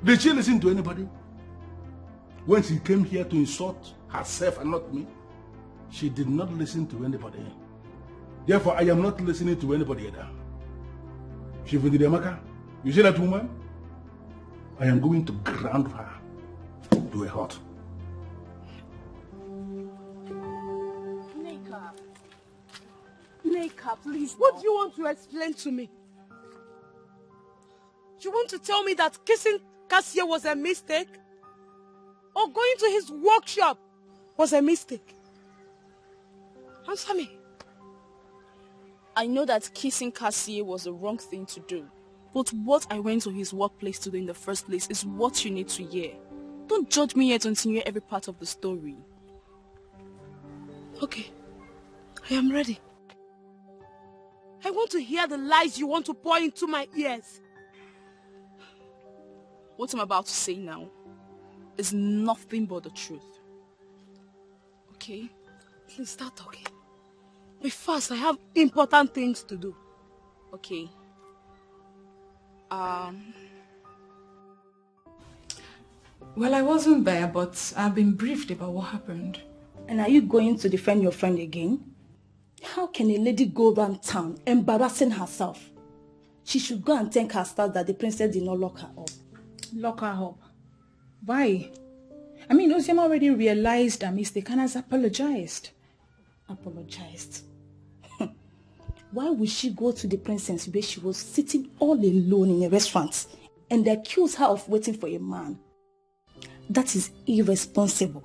Did she listen to anybody? When she came here to insult herself and not me, she did not listen to anybody. Therefore, I am not listening to anybody either. Shifundidamaka, you see that woman? I am going to ground her to a halt. Neka, please. What do you want to explain to me? You want to tell me that kissing Cassia was a mistake? Or going to his workshop was a mistake? Answer me. I know that kissing Cassie was the wrong thing to do. But what I went to his workplace to do in the first place is what you need to hear. Don't judge me yet until you hear every part of the story. Okay. I am ready. I want to hear the lies you want to pour into my ears. What I'm about to say now is nothing but the truth. Okay? Please start talking. Be fast, I have important things to do. Okay. Well, I wasn't there, but I've been briefed about what happened. And are you going to defend your friend again? How can a lady go around town embarrassing herself? She should go and thank her stars that the princess did not lock her up. Lock her up? Why? I mean, Ozioma already realized her mistake and has apologized. Apologized? Why would she go to the princess where she was sitting all alone in a restaurant and accuse her of waiting for a man? That is irresponsible.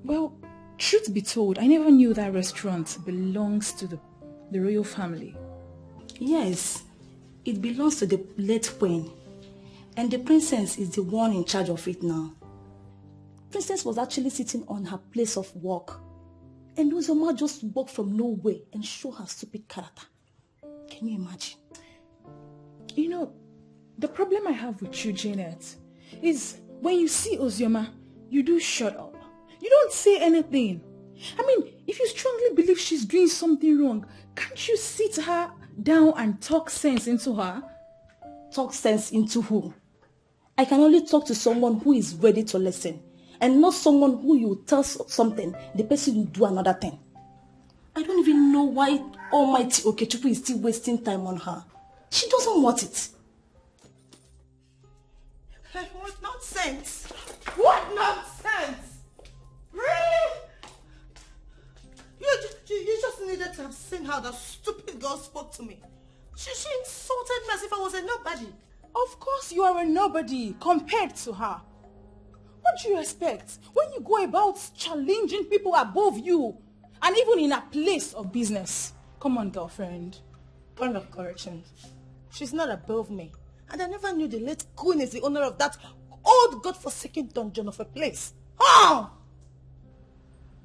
Well, truth be told, I never knew that restaurant belongs to the royal family. Yes, it belongs to the late queen. And the princess is the one in charge of it now. Princess was actually sitting on her place of work. And Ozioma just walked from nowhere and showed her stupid character. Can you imagine? You know, the problem I have with you, Janet, is when you see Ozioma, you do shut up. You don't say anything. I mean, if you strongly believe she's doing something wrong, can't you sit her down and talk sense into her? Talk sense into who? I can only talk to someone who is ready to listen, and not someone who you tell something, the person will do another thing. I don't even know why Almighty Okechukwu is still wasting time on her. She doesn't want it. What nonsense! What nonsense! Really? You just needed to have seen how that stupid girl spoke to me. She insulted me as if I was a nobody. Of course you are a nobody compared to her. What do you expect when you go about challenging people above you and even in a place of business? Come on, girlfriend. Point of correction. She's not above me. And I never knew the late queen is the owner of that old godforsaken dungeon of a place. Oh!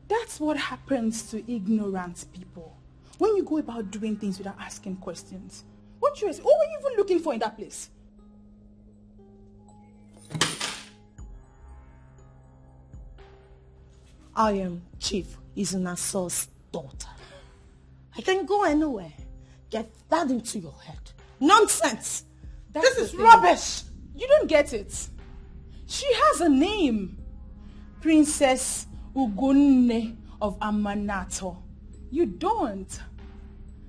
That's what happens to ignorant people. When you go about doing things without asking questions. What were you even looking for in that place? I am Chief Izunaso's daughter. I can go anywhere. Get that into your head. Nonsense! This is rubbish! You don't get it. She has a name. Princess Ugunne of Amanato. You don't.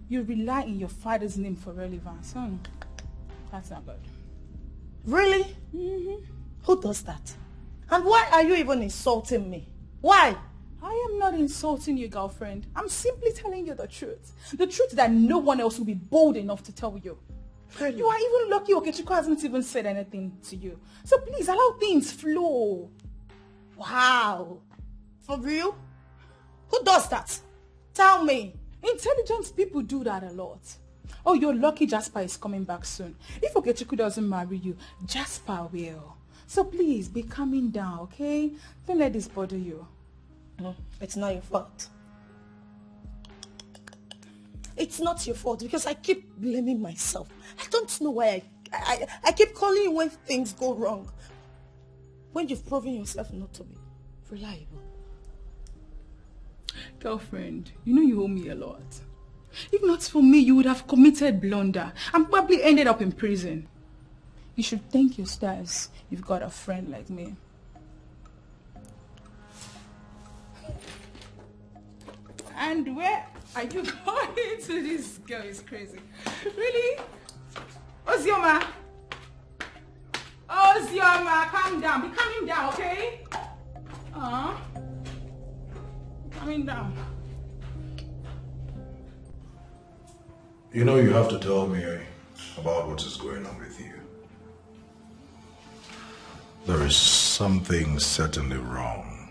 You rely on your father's name for relevance. That's not good. Really? Who does that? And why are you even insulting me? Why? I am not insulting you, girlfriend. I'm simply telling you the truth. The truth that no one else will be bold enough to tell you. Really? You are even lucky Okechukwu hasn't even said anything to you. So please allow things flow. Wow. For real? Who does that? Tell me. Intelligent people do that a lot. Oh, you're lucky Jasper is coming back soon. If Okechukwu doesn't marry you, Jasper will. So please, be calming down, okay? Don't let this bother you. No, it's not your fault. It's not your fault because I keep blaming myself. I don't know why I keep calling you when things go wrong. When you've proven yourself not to be reliable. Girlfriend, you know you owe me a lot. If not for me, you would have committed blunder and probably ended up in prison. You should thank your stars you've got a friend like me. And where are you going to? This girl is crazy. Really? Ozioma! Ozioma, calm down. Be calming down, okay? Calming down. You know you have to tell me about what is going on with you. There is something certainly wrong.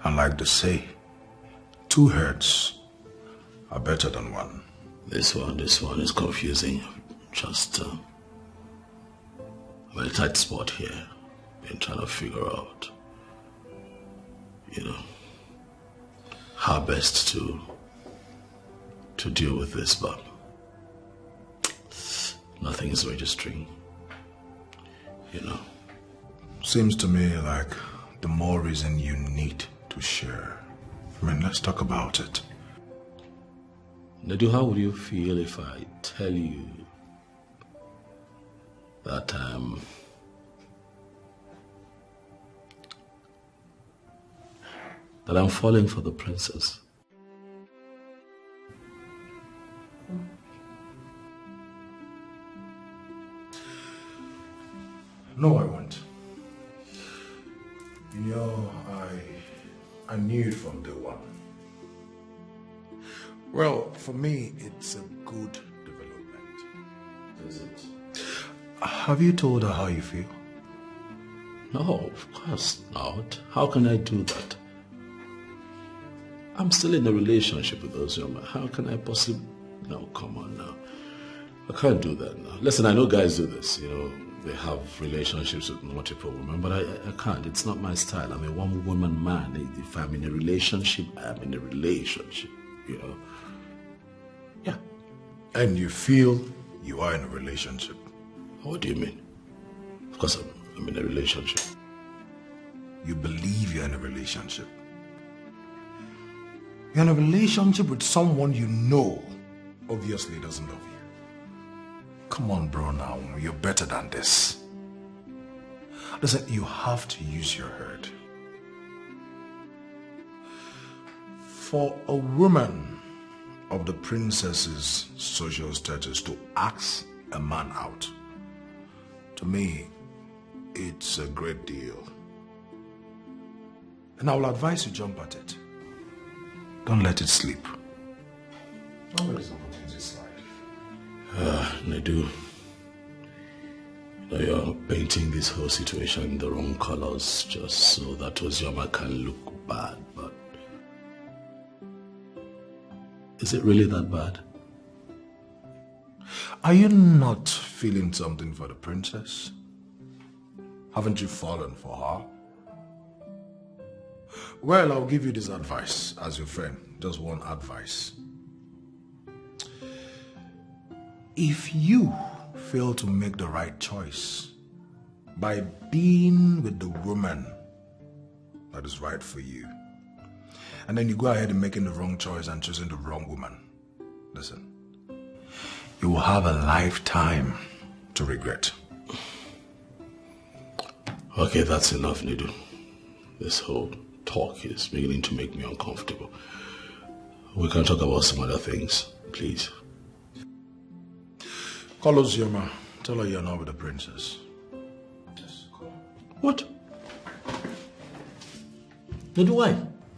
And like they say, two heads are better than one. This one is confusing. Just I'm in a tight spot here. Been trying to figure out, how best to deal with this, but nothing is registering. Seems to me like the more reason you need to share. Let's talk about it. Nadu, how would you feel if I tell you that I'm falling for the princess? No, I won't. I knew it from day one. Well, for me, it's a good development. Is it? Have you told her how you feel? No, of course not. How can I do that? I'm still in a relationship with those young men. How can I possibly... No, come on now. I can't do that now. Listen, I know guys do this, they have relationships with multiple women, but I can't. It's not my style. I'm a one-woman man. If I'm in a relationship, I'm in a relationship, Yeah. And you feel you are in a relationship? What do you mean? Of course I'm in a relationship. You believe you're in a relationship? You're in a relationship with someone you know obviously doesn't love you. Come on, bro, now. You're better than this. Listen, you have to use your head. For a woman of the princess's social status to ask a man out, to me, it's a great deal. And I will advise you jump at it. Don't let it sleep. Nobody's opportunity slide. Nedu, you're painting this whole situation in the wrong colors just so that Ozioma can look bad, but is it really that bad? Are you not feeling something for the princess? Haven't you fallen for her? Well, I'll give you this advice as your friend. Just one advice. If you fail to make the right choice by being with the woman that is right for you, and then you go ahead and making the wrong choice and choosing the wrong woman, listen, you will have a lifetime to regret. Okay, that's enough, Nedu. This whole talk is beginning to make me uncomfortable. We can talk about some other things, please. Call Ozioma. Tell her you're not with the princess. Yes, call her. What? Nedu, why?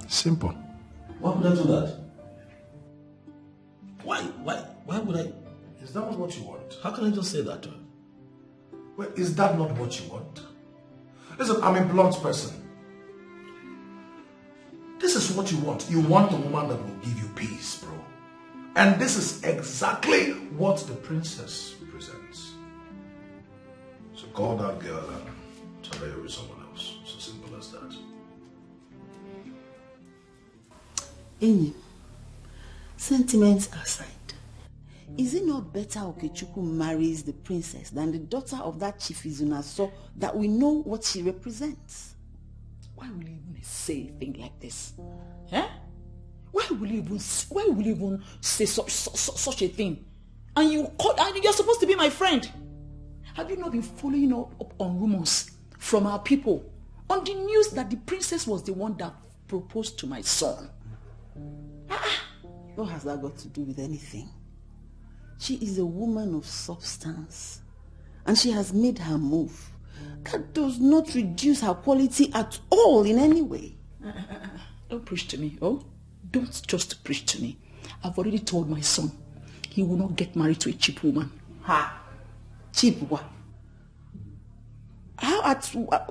Simple. Why would I do that? Why would I? Is that not what you want? How can I just say that to her? Well, is that not what you want? Listen, I'm a blunt person. This is what you want. You want a woman that will give you peace, bro. And this is exactly what the princess presents. So call that girl and tell her you're with someone else. So simple as that. Enyi, sentiments aside, is it not better Okechukwu marries the princess than the daughter of that Chief Izuna so that we know what she represents? Why will you even say a thing like this? Eh? Why will you even say such a thing? And you're supposed to be my friend. Have you not been following up on rumors from our people on the news that the princess was the one that proposed to my son? What has that got to do with anything? She is a woman of substance and she has made her move. That does not reduce her quality at all in any way. Don't preach to me, oh? Don't just preach to me. I've already told my son he will not get married to a cheap woman. Ha! Cheap what?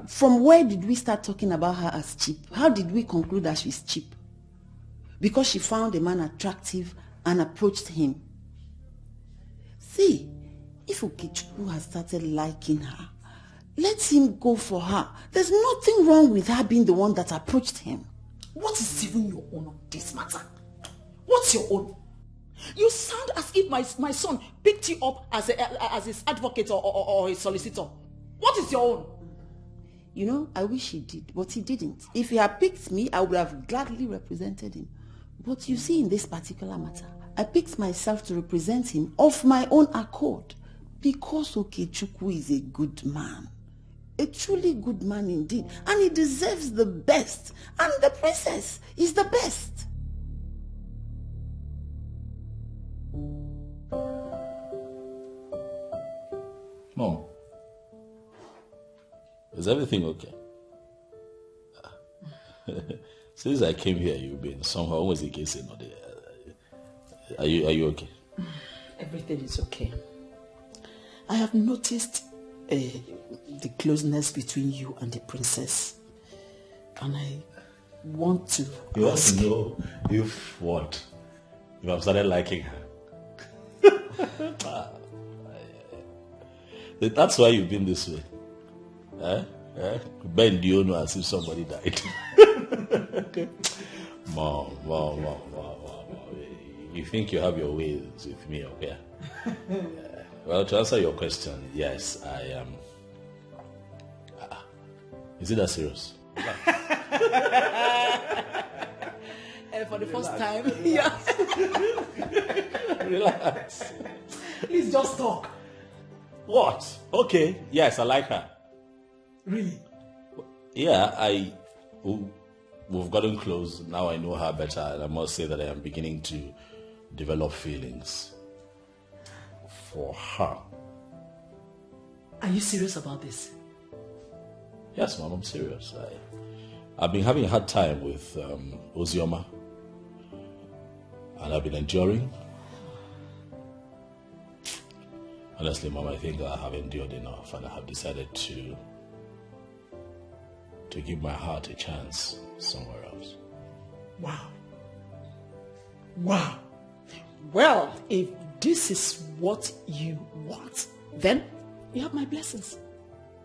From where did we start talking about her as cheap? How did we conclude that she's cheap? Because she found a man attractive and approached him. See, if Okechukwu has started liking her, let him go for her. There's nothing wrong with her being the one that approached him. What is even your own on this matter? What's your own? You sound as if my son picked you up as his advocate or his solicitor. What is your own? You know, I wish he did, but he didn't. If he had picked me, I would have gladly represented him. But you see, in this particular matter, I picked myself to represent him of my own accord because Okechukwu is a good man. A truly good man indeed. And he deserves the best. And the princess is the best. Mom, is everything okay? Since I came here, you've been somehow almost the case in order. Are you okay? Everything is okay. I have noticed the closeness between you and the princess, and I want to You ask. want to know if what? If I've started liking her. That's why you've been this way. Bend you know as if somebody died. Mom. You think you have your ways with me, okay? Well, to answer your question, yes, I am. Is it that serious? For the first time, yeah. Relax. Please just talk. What? Okay, yes, I like her. Really? Yeah, we've gotten close. Now I know her better, and I must say that I am beginning to develop feelings for her. Are you serious about this? Yes, Mom, I'm serious. I've been having a hard time with Ozioma, and I've been enduring. Honestly, Mom, I think I have endured enough, and I have decided to give my heart a chance somewhere else. Wow. Wow. Well, if this is what you want, then you have my blessings.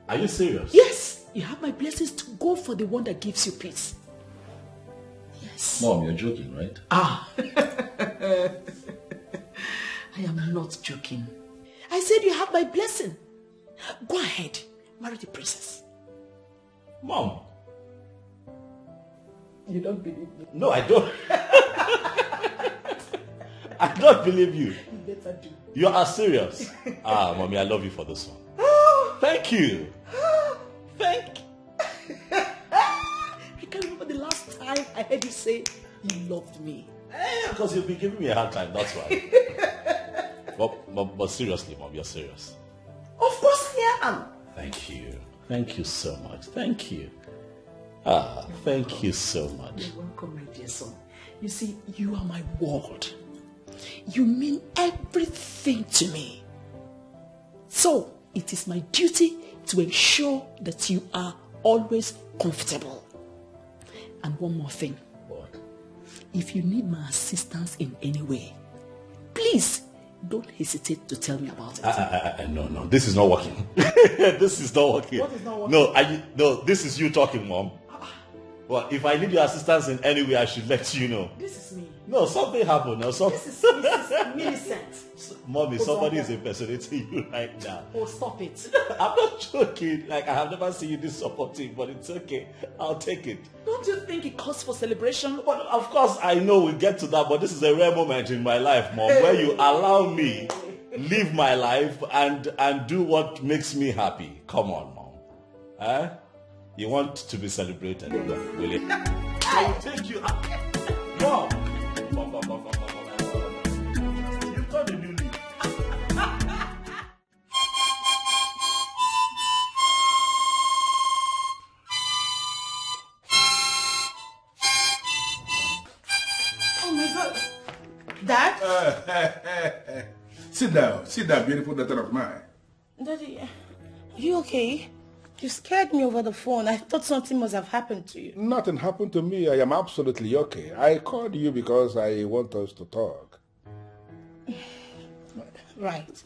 Are you serious? Yes, you have my blessings to go for the one that gives you peace. Yes. Mom, you're joking, right? Ah. I am not joking. I said you have my blessing. Go ahead, marry the princess. Mom. You don't believe me? No, I don't. I don't believe you. You better do. You are serious. Mommy, I love you for this one. Thank you. Thank you. I can't remember the last time I heard you say you loved me. Because you've been giving me a hard time, that's why. but seriously, Mom, you're serious. Of course I am. Thank you. Thank you so much. Thank you. Thank you so much. You're welcome, my dear son. You see, you are my world. You mean everything to me. So, it is my duty to ensure that you are always comfortable. And one more thing. What? If you need my assistance in any way, please don't hesitate to tell me about it. No, this is not working. This is not working. What is not working? No, this is you talking, Mom. Well, if I need your assistance in any way, I should let you know. This is me. No, something happened. No, This is Mrs. Millicent. Mommy, somebody is impersonating you right now. Oh, stop it. I'm not joking. Like, I have never seen you this supportive, but it's okay. I'll take it. Don't you think it calls for celebration? But of course, I know we'll get to that, but this is a rare moment in my life, Mom, where you allow me live my life and do what makes me happy. Come on, Mom. You want to be celebrated, will you? I will take you out. Mom! You've got a new leaf. Oh my God. Dad? Sit down, beautiful daughter of mine. Daddy, are you okay? You scared me over the phone. I thought something must have happened to you. Nothing happened to me. I am absolutely okay. I called you because I want us to talk. Right.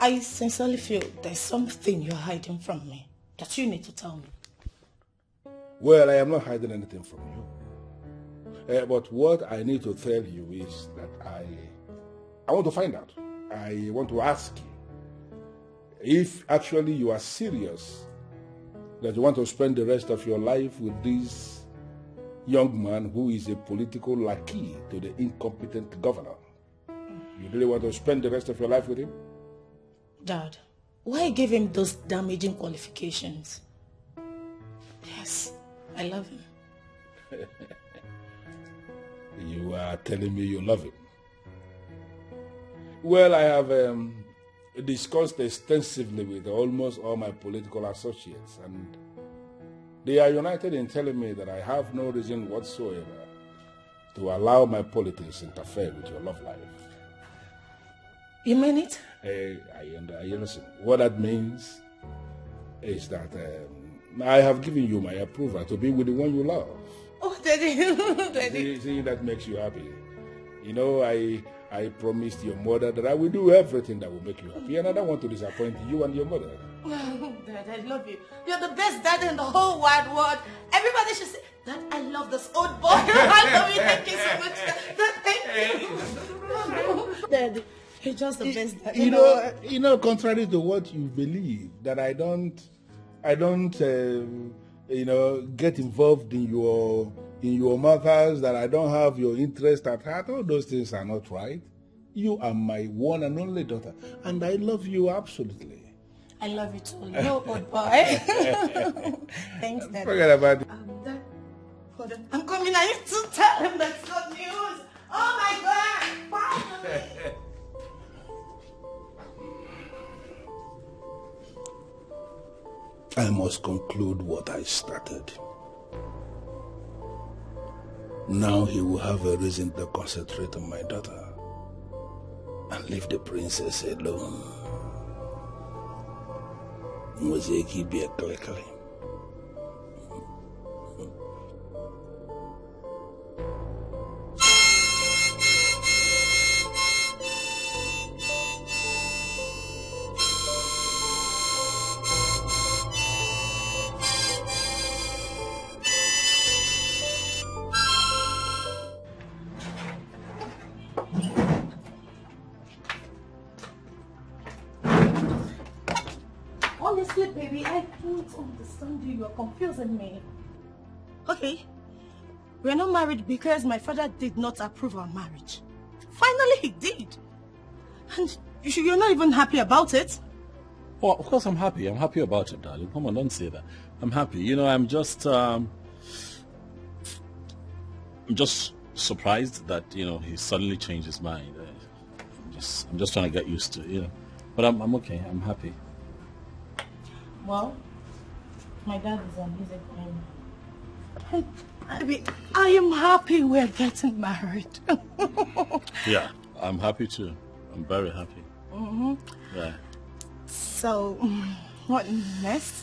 I sincerely feel there's something you're hiding from me that you need to tell me. Well, I am not hiding anything from you. But what I need to tell you is that I want to find out. I want to ask you if actually you are serious that you want to spend the rest of your life with this young man who is a political lackey to the incompetent governor. You really want to spend the rest of your life with him? Dad, why give him those damaging qualifications? Yes, I love him. You are telling me you love him. Well, I have discussed extensively with almost all my political associates, and they are united in telling me that I have no reason whatsoever to allow my politics interfere with your love life. You mean it? Listen, what that means is that I have given you my approval to be with the one you love. Oh, Daddy. Daddy. See, that makes you happy. You know, I promised your mother that I will do everything that will make you happy, and I don't want to disappoint you and your mother. Dad, I love you. You're the best dad in the whole wide world. Everybody should say, Dad, I love this old boy. I love you. Thank you so much. Dad, thank you. Dad, you're just the best dad in the world. You know, contrary to what you believe, that I don't, get involved in your matters, that I don't have your interest at heart. All those things are not right. You are my one and only daughter, and I love you absolutely. I love you too. No, old boy. Thanks, Dad. Forget about it. Dad, hold on. I'm coming. I need to tell him that's good news. Oh my God. I must conclude what I started. Now he will have a reason to concentrate on my daughter and leave the princess alone. Muzeki be a clickly. Honestly, baby, I don't understand you. You're confusing me. Okay, we're not married because my father did not approve our marriage. Finally, he did. And you're not even happy about it? Well, of course I'm happy. I'm happy about it, darling. Come on, don't say that. I'm happy. You know, I'm just surprised that, you know, he suddenly changed his mind. I'm just trying to get used to it, you know. But I'm okay. I'm happy. Well, my dad is on his agreement. I mean, I am happy we're getting married. Yeah, I'm happy too. I'm very happy. Mm-hmm. Yeah. So, what next?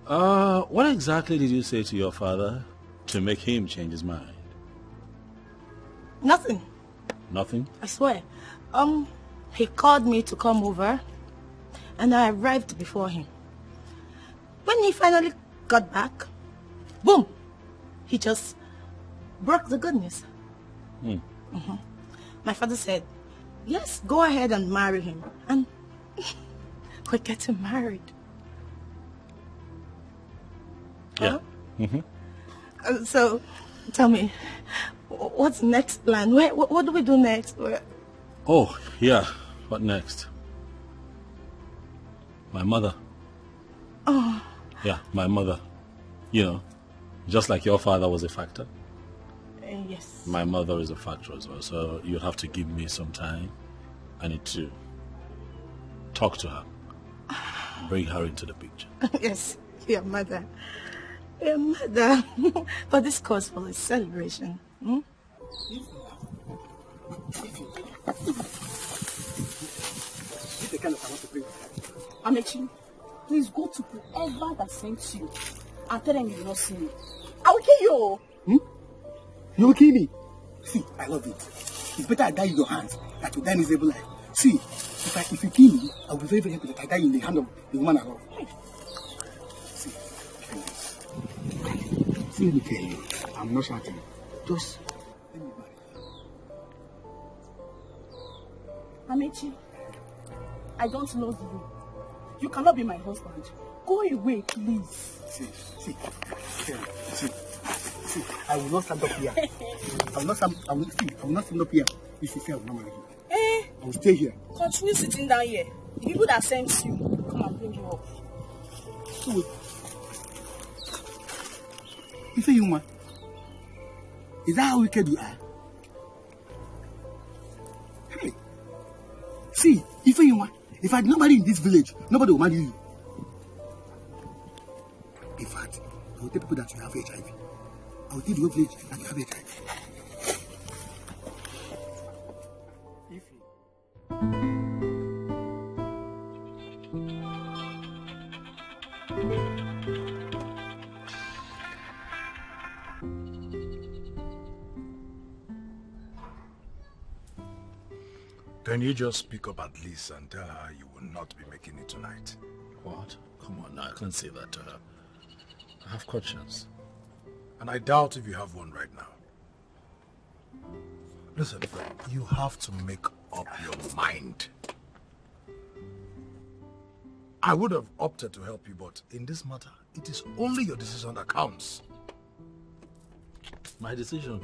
What exactly did you say to your father to make him change his mind? Nothing. Nothing? I swear. He called me to come over, and I arrived before him. When he finally got back, boom, he just broke the good news. Mm-hmm. My father said, yes, go ahead and marry him. And we're getting married. Yeah. Mm-hmm. So, tell me, what's next plan? What do we do next? Oh, yeah. What next? My mother. Oh. Yeah, my mother. You know, just like your father was a factor. Yes. My mother is a factor as well. So you'll have to give me some time. I need to talk to her. Bring her into the picture. Yes, your mother. Your mother. But this calls for a celebration. Hmm? Amechi, please go to whoever that sent you and tell them you will not see me. I will kill you. You will kill me? See, I love it. It's better I die in your hands than to die miserable life. See, if you kill me, I will be very, very happy that I die in the hand of the woman I love. See, let me tell you, I'm not shouting. Just let me marry. Amechi, I don't love you. You cannot be my husband. Go away, please. See, I will not stand up here. I will not stand up here. If you say I will not marry you. I will stay here. Continue sitting down here. The people that sent you, come and bring you up. You say you, man? Is that how wicked you are? Hey, see, if I had nobody in this village, nobody will marry you. In fact, I will tell people that you have HIV. I will tell the whole village that you have HIV. Can you just speak up at least and tell her you will not be making it tonight? What? Come on, I can't say that to her. I have conscience. And I doubt if you have one right now. Listen, Fred, you have to make up your mind. I would have opted to help you, but in this matter, it is only your decision that counts. My decision?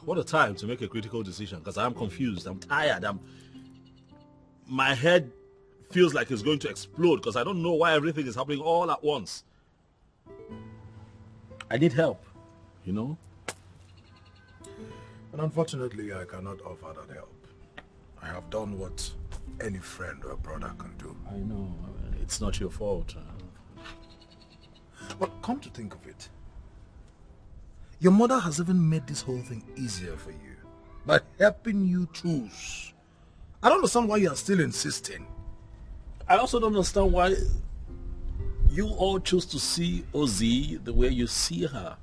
What a time to make a critical decision, because I'm confused, I'm tired, my head feels like it's going to explode because I don't know why everything is happening all at once. I need help, you know? And unfortunately, I cannot offer that help. I have done what any friend or brother can do. I know. It's not your fault. But come to think of it, your mother has even made this whole thing easier for you by helping you choose. I don't understand why you are still insisting. I also don't understand why you all choose to see Ozzy the way you see her.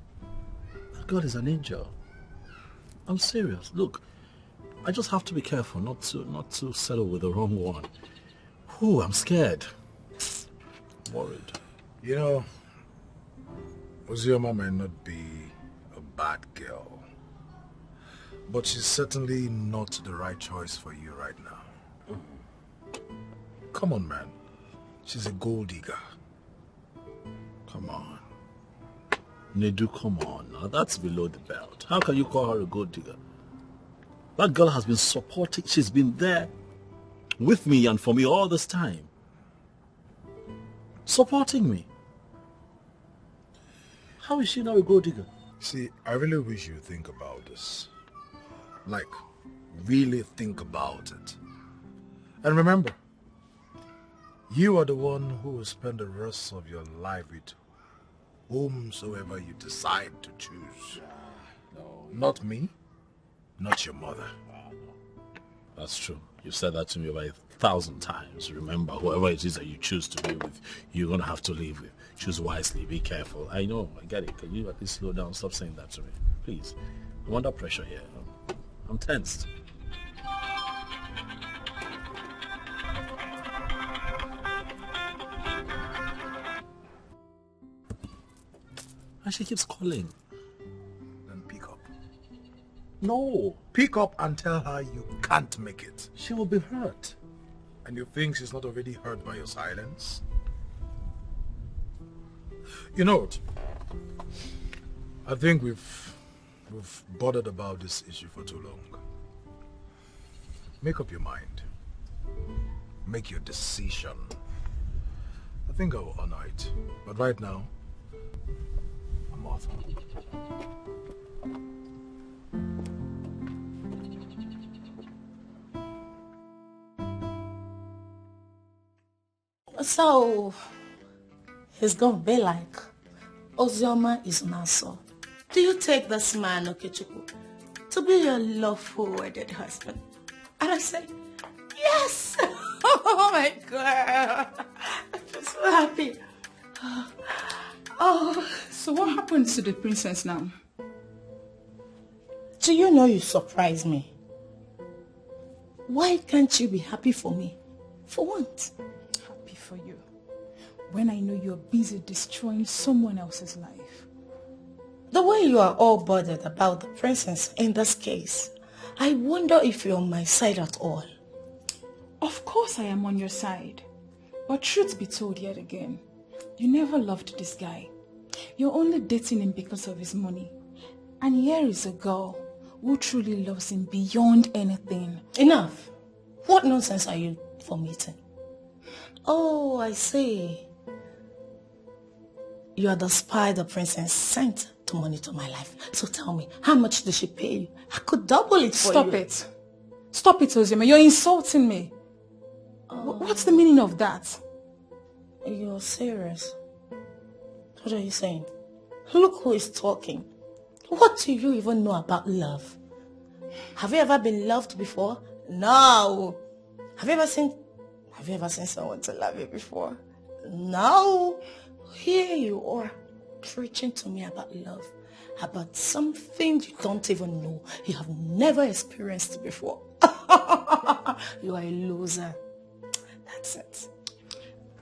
That girl is an angel. I'm serious. Look, I just have to be careful not to settle with the wrong one. Ooh, I'm scared. Worried. You know, Ozioma may not be a bad girl, but she's certainly not the right choice for you right now. Come on, man. She's a gold digger. Come on. Nedu, come on. Now that's below the belt. How can you call her a gold digger? That girl has been supporting, she's been there with me and for me all this time. Supporting me. How is she now a gold digger? See, I really wish you think about this. Like, really think about it. And remember, you are the one who will spend the rest of your life with whomsoever you decide to choose. No. Not me, not your mother. That's true. You've said that to me about 1,000 times. Remember, whoever it is that you choose to be with, you're going to have to live with. Choose wisely. Be careful. I know. I get it. Can you at least slow down? Stop saying that to me. Please. I'm under pressure here. I'm tensed. And she keeps calling. Then pick up. No. Pick up and tell her you can't make it. She will be hurt. And you think she's not already hurt by your silence? You know what? I think we've bothered about this issue for too long. Make up your mind. Make your decision. I think I will honor it. But right now, I'm off. So, he's gonna be like, Ozioma is an asshole. Do you take this man, Okechukwu, to be your lawful wedded husband? And I said, yes! Oh my God! I'm just so happy. Oh. So what happens to the princess now? Do you know you surprise me? Why can't you be happy for me? For once? Happy for you. When I know you're busy destroying someone else's life. The way you are all bothered about the princess in this case, I wonder if you're on my side at all. Of course I am on your side. But truth be told yet again, you never loved this guy. You're only dating him because of his money. And here is a girl who truly loves him beyond anything. Enough. What nonsense are you vomiting? Oh, I see. You are the spy the princess sent to monitor my life. So tell me, how much did she pay you? I could double it for you. Stop it. Stop it, Ozioma. You're insulting me. What's the meaning of that? You're serious? What are you saying? Look who is talking. What do you even know about love? Have you ever been loved before? No. Have you ever seen someone to love you before? No. Here you are, preaching to me about love, about something you don't even know, you have never experienced before. You are a loser. That's it.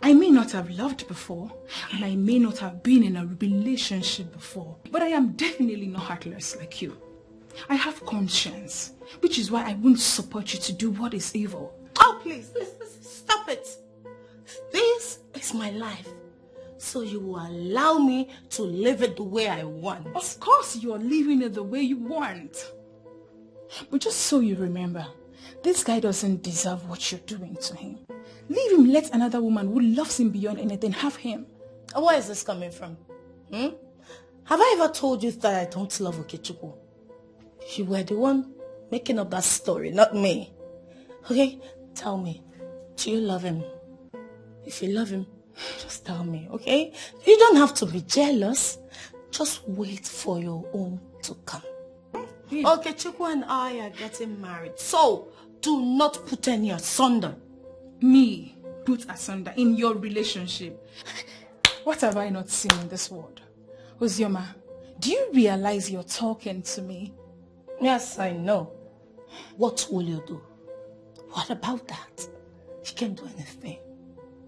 I may not have loved before, and I may not have been in a relationship before, but I am definitely not heartless like you. I have conscience, which is why I won't support you to do what is evil. Oh, please, stop it. This is my life. So you will allow me to live it the way I want. Of course you are living it the way you want. But just so you remember, this guy doesn't deserve what you're doing to him. Leave him, let another woman who loves him beyond anything have him. Where is this coming from? Have I ever told you that I don't love Okechukwu? You were the one making up that story, not me. Okay, tell me, do you love him? If you love him, Just tell me, okay? You don't have to be jealous. Just wait for your own to come. Okay, Chukwu and I are getting married. So, do not put any asunder. Me put asunder in your relationship? What have I not seen in this world? Ozioma, do you realize you're talking to me? Yes, I know. What will you do? What about that? You can't do anything.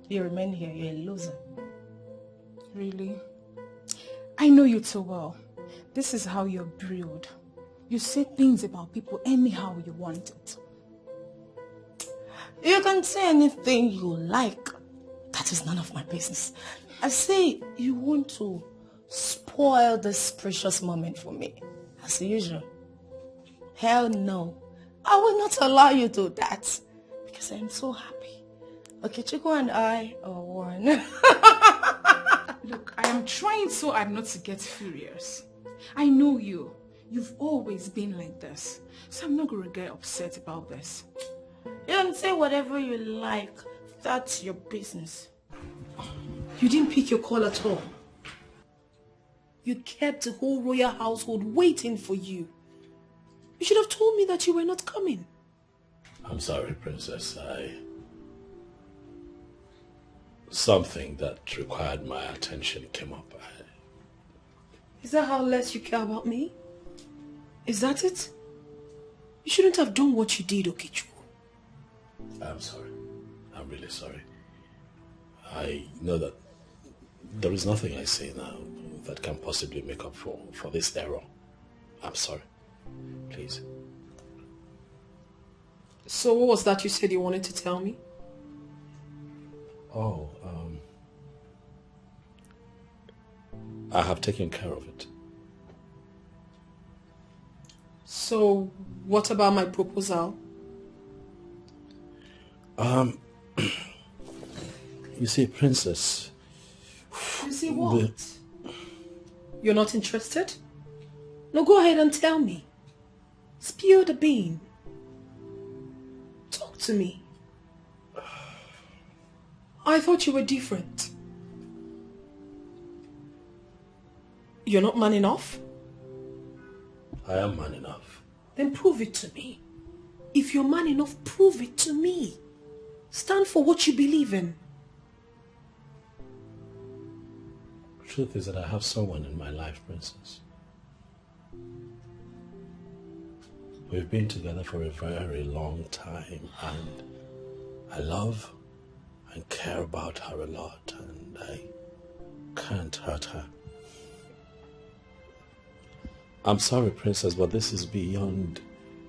You remain here, you're a loser. Really? I know you too well. This is how you're brewed. You say things about people anyhow you want it. You can say anything you like. That is none of my business. I say you want to spoil this precious moment for me, as usual. Hell no. I will not allow you to do that, because I'm so happy. Okay, Chico and I are one. Look, I am trying so hard not to get furious. I know you. You've always been like this. So I'm not going to get upset about this. You can say whatever you like. That's your business. You didn't pick your call at all. You kept the whole royal household waiting for you. You should have told me that you were not coming. I'm sorry, Princess. Something that required my attention came up. Is that how less you care about me? Is that it? You shouldn't have done what you did, Okechukwu. I'm sorry. I'm really sorry. I know that there is nothing I say now that can possibly make up for this error. I'm sorry. Please. So what was that you said you wanted to tell me? Oh, I have taken care of it. So what about my proposal? You see, Princess... You see what? You're not interested? No, go ahead and tell me. Spill the bean. Talk to me. I thought you were different. You're not man enough? I am man enough. Then prove it to me. If you're man enough, prove it to me. Stand for what you believe in. Truth is that I have someone in my life, Princess. We've been together for a very long time, and I love and care about her a lot, and I can't hurt her. I'm sorry, Princess, but this is beyond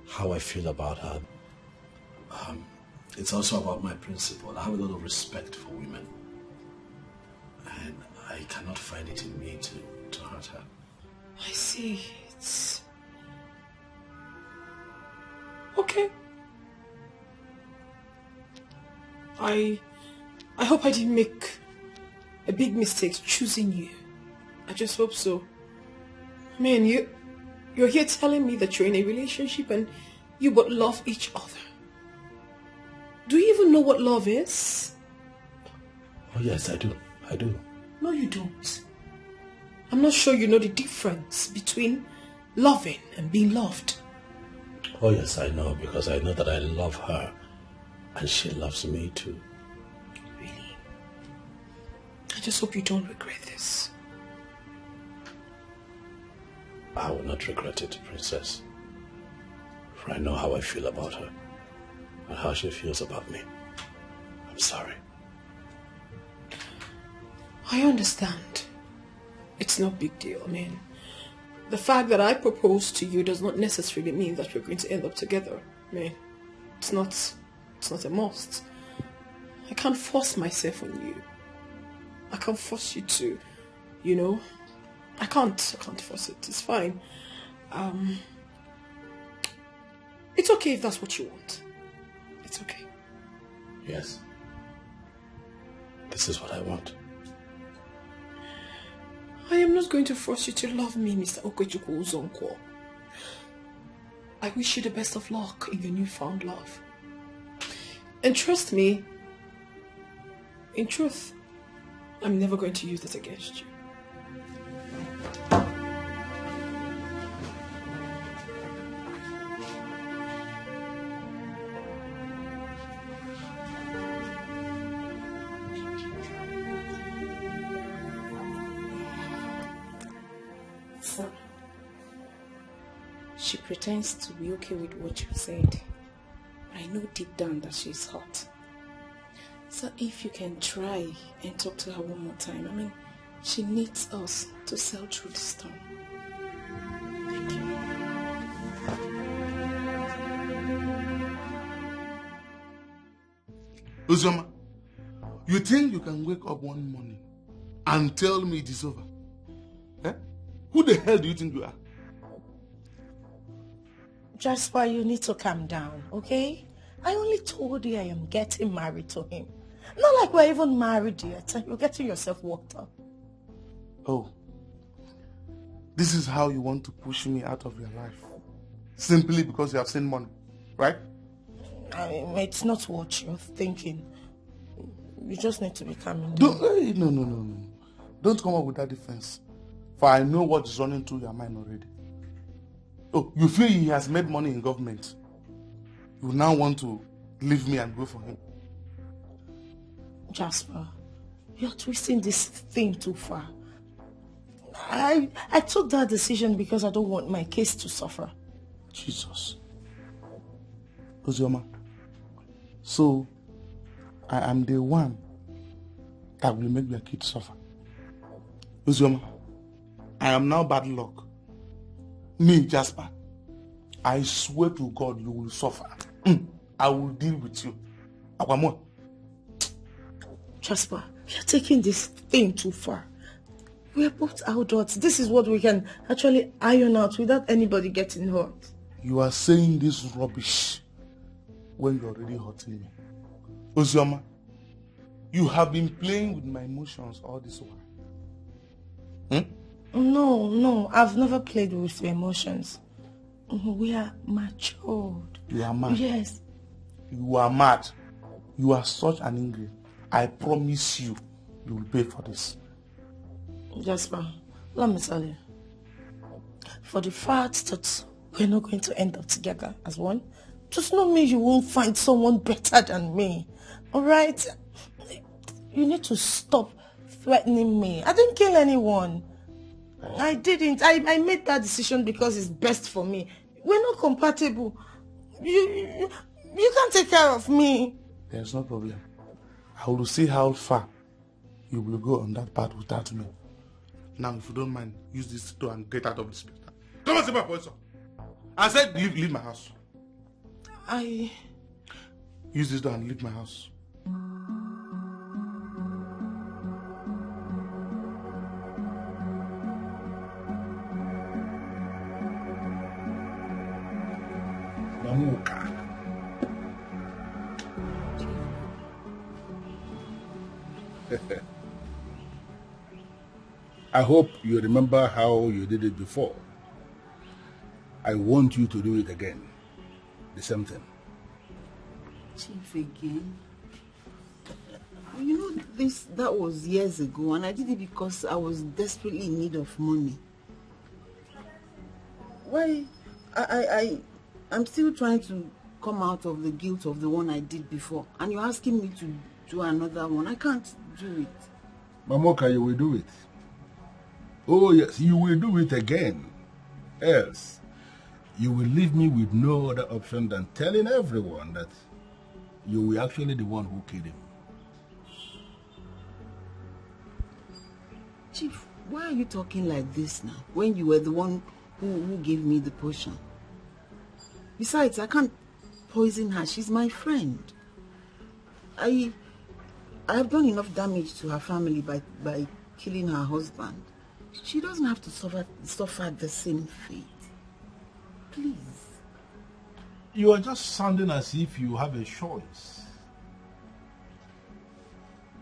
how I feel about her. It's also about my principle. I have a lot of respect for women, and I cannot find it in me to hurt her. I see. It's... Okay. I hope I didn't make a big mistake choosing you. I just hope so. Man, you're here telling me that you're in a relationship and you both love each other. Do you even know what love is? Oh yes, I do. I do. No, you don't. I'm not sure you know the difference between loving and being loved. Oh yes, I know, because I know that I love her and she loves me too. Really? I just hope you don't regret this. I will not regret it, Princess. For I know how I feel about her and how she feels about me. I'm sorry. I understand. It's no big deal, man. The fact that I proposed to you does not necessarily mean that we're going to end up together, man. It's not a must. I can't force myself on you. I can't force you to, you know. I can't force it. It's fine. It's okay if that's what you want. It's okay. Yes. This is what I want. I am not going to force you to love me, Mr. Okechukwu Uzonkwo. I wish you the best of luck in your newfound love. And trust me, in truth, I'm never going to use this against you. She pretends to be okay with what you said. I know deep down that she's hot. So if you can try and talk to her one more time. I mean, she needs us to sail through the storm. Thank you. Uzoma, you think you can wake up one morning and tell me it is over? Eh? Who the hell do you think you are? Jasper, you need to calm down, okay? I only told you I am getting married to him. Not like we're even married yet. You're getting yourself worked up. Oh. This is how you want to push me out of your life. Simply because you have seen money, right? It's not what you're thinking. You just need to be calm. No. Don't come up with that defense. For I know what is running through your mind already. Oh, you feel he has made money in government. You now want to leave me and go for him. Jasper, you're twisting this thing too far. I took that decision because I don't want my case to suffer. Jesus. Ozioma, so I am the one that will make your kids suffer. Ozioma, I am now bad luck. Me, Jasper, I swear to God you will suffer. I will deal with you. Akwamo. Jasper, you're taking this thing too far. We are both adults. This is what we can actually iron out without anybody getting hurt. You are saying this rubbish when you're already hurting me. Ozioma, you have been playing with my emotions all this while. No, I've never played with your emotions. We are matured. You are mad. Yes. You are mad. You are such an ingrate. I promise you, you will pay for this. Jasper, let me tell you. For the fact that we're not going to end up together as one, does not mean you won't find someone better than me. Alright? You need to stop threatening me. I didn't kill anyone. I didn't. I made that decision because it's best for me. We're not compatible. You can't take care of me. There's no problem. I will see how far you will go on that path without me. Now, if you don't mind, use this door and get out of this place. Come on, see my voice. I said leave my house. Use this door and leave my house. I hope you remember how you did it before. I want you to do it again. The same thing. Chief, again? You know, that was years ago, and I did it because I was desperately in need of money. Why? I'm still trying to come out of the guilt of the one I did before, and you're asking me to do another one. I can't do it. Mamoka, you will do it. Oh yes, you will do it again. Else, you will leave me with no other option than telling everyone that you were actually the one who killed him. Chief, why are you talking like this now, when you were the one who gave me the potion? Besides, I can't poison her. She's my friend. I have done enough damage to her family by killing her husband. She doesn't have to suffer the same fate. Please. You are just sounding as if you have a choice.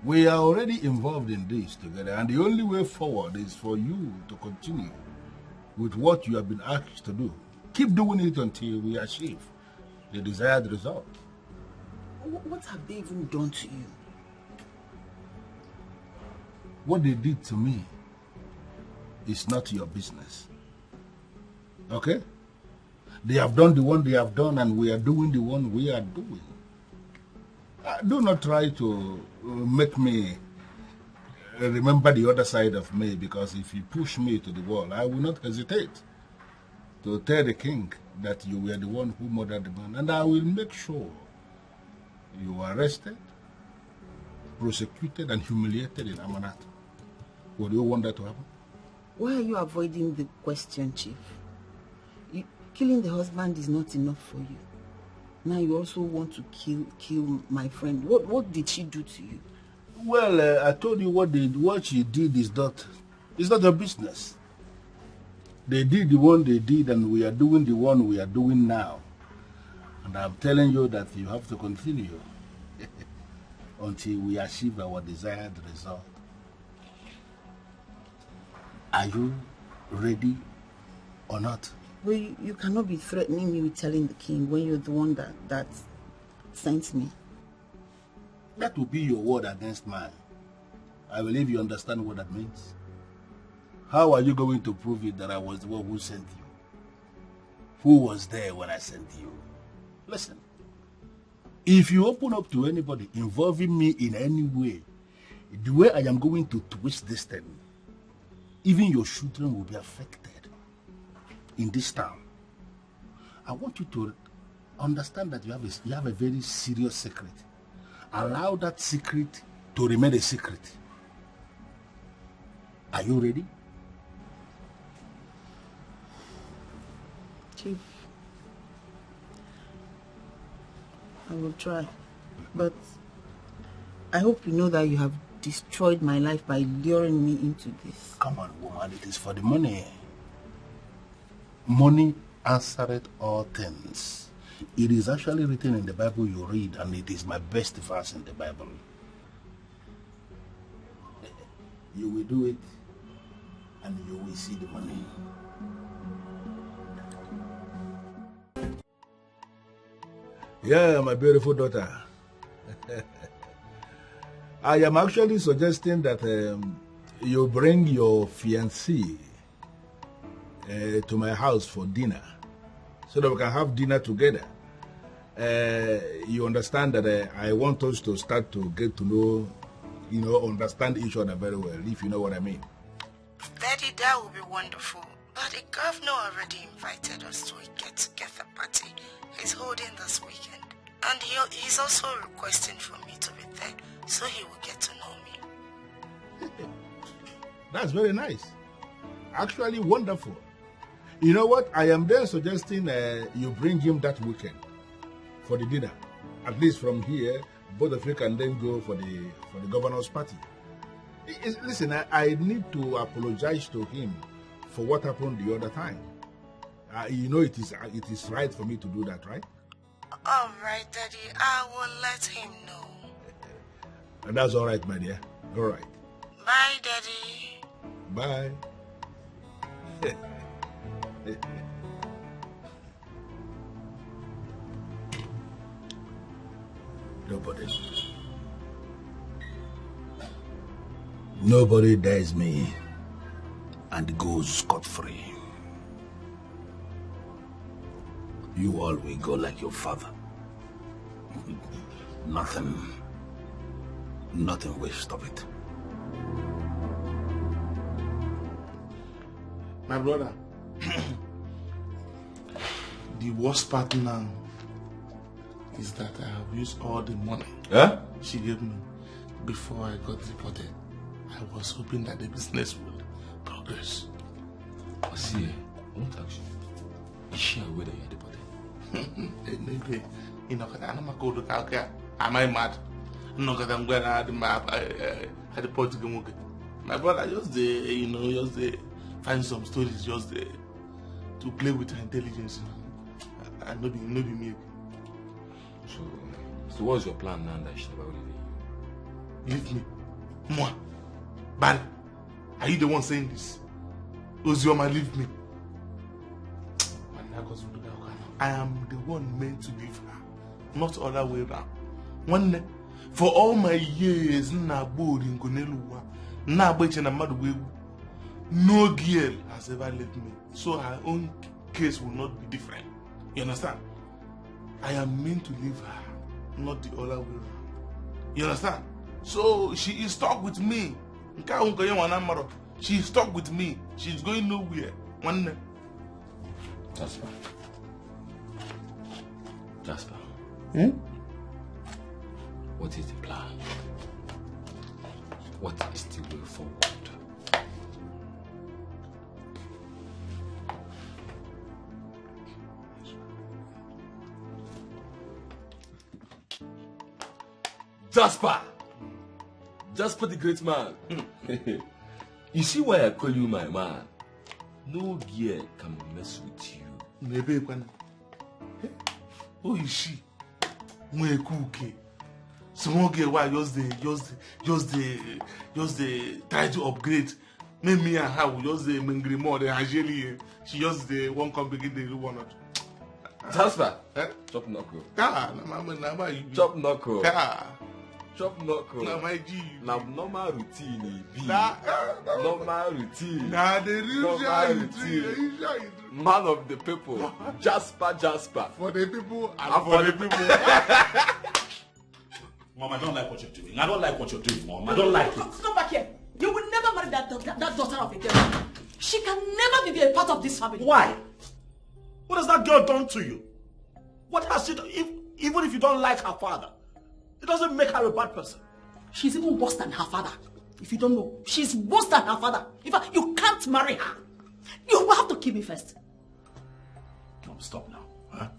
We are already involved in this together, and the only way forward is for you to continue with what you have been asked to do. Keep doing it until we achieve the desired result. What have they even done to you? what they did to me is not your business. Okay? They have done the one they have done, and we are doing the one we are doing. Do not try to make me remember the other side of me, because if you push me to the wall, I will not hesitate to tell the king that you were the one who murdered the man, and I will make sure you are arrested, prosecuted, and humiliated in Amanat. Would you want that to happen? Why are you avoiding the question, Chief? Killing the husband is not enough for you. Now you also want to kill my friend. What did she do to you? Well, I told you what she did is not your business. They did the one they did, and we are doing the one we are doing now. And I'm telling you that you have to continue until we achieve our desired result. Are you ready or not? Well, you cannot be threatening me with telling the king when you're the one that sent me. That will be your word against mine. I believe you understand what that means. How are you going to prove it that I was the one who sent you? Who was there when I sent you? Listen, if you open up to anybody involving me in any way, the way I am going to twist this thing, even your children will be affected in this town. I want you to understand that you have a very serious secret. Allow that secret to remain a secret. Are you ready? Chief, I will try, but I hope you know that you have destroyed my life by luring me into this. Come on, woman, it is for the money. Money answereth all things. It is actually written in the Bible you read, and it is my best verse in the Bible. You will do it, and you will see the money. Yeah, my beautiful daughter. I am actually suggesting that you bring your fiancé to my house for dinner, so that we can have dinner together. You understand that I want us to start to get to know, understand each other very well, if you know what I mean. Daddy, that would be wonderful. But the governor already invited us to a get-together party he's holding this weekend. And he's also requesting for me to be there, so he will get to know me. That's very nice. Actually wonderful. You know what? I am there suggesting you bring him that weekend for the dinner. At least from here, both of you can then go for the governor's party. Listen, I need to apologize to him for what happened the other time. You know it is right for me to do that, right? All right, Daddy. I will let him know. And that's all right, my dear. All right. Bye, Daddy. Bye. Nobody dares me and goes scot-free. You all will go like your father. Nothing will stop it. My brother, the worst part now is that I have used all the money she gave me before I got deported. I was hoping that the business would progress. See, I won't ask you. Is she aware that you're deported? Maybe. You know, am I mad? No, because I'm going to add my deport. My brother just find some stories just to play with her intelligence. And not be me. So what's your plan now that she's about to leave me? Moi. Barry, are you the one saying this? Ozioma, leave me. I am the one meant to leave her, not the other way around. For all my years, No girl has ever left me, so her own case will not be different. You understand? I am meant to leave her, not the other way around. You understand? So she is stuck with me. She is stuck with me. She's going nowhere. Jasper. Jasper. What is the plan? What is the way forward? Jasper! Jasper the great man. You see why I call you my man? No gear can mess with you. Maybe who is she? Small girl, why just the try to upgrade. Maybe me and her will just the mingri more than Angeli. She just the one come begin the one. Jasper, chop knuckle. Chop knuckle. Chop knuckle. Now normal routine. Normal routine. Nah, the real routine. Man of the people. Jasper. For the people and for the people. Mom, I don't like what you're doing. I don't like what you're doing, Mom. I don't like it. Come back here. You will never marry that daughter of a girl. She can never be a part of this family. Why? What has that girl done to you? What has she done? Even if you don't like her father, it doesn't make her a bad person. She's even worse than her father. If you don't know, she's worse than her father. In fact, you can't marry her. You will have to kill me first. Mom, stop now. Huh?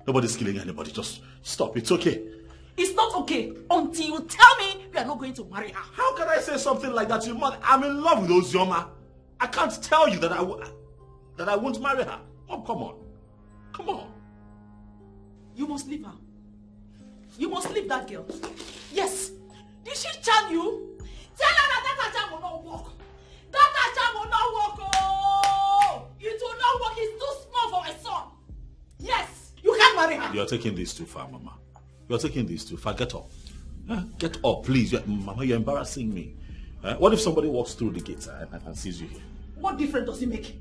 Nobody's killing anybody. Just stop. It's okay. It's not okay until you tell me we are not going to marry her. How can I say something like that to your mother? I'm in love with Ozioma. I can't tell you that I won't marry her. Mom, come on. Come on. You must leave her. You must leave that girl. Yes. Did she charm you? Tell her that charm will not work. That charm will not work. Oh! It will not work. It's too small for my son. Yes. You can't marry her. You're taking this too far, Mama. You're taking this too far. Get up. Get up, please. Mama, you're embarrassing me. What if somebody walks through the gates and sees you here? What difference does it make?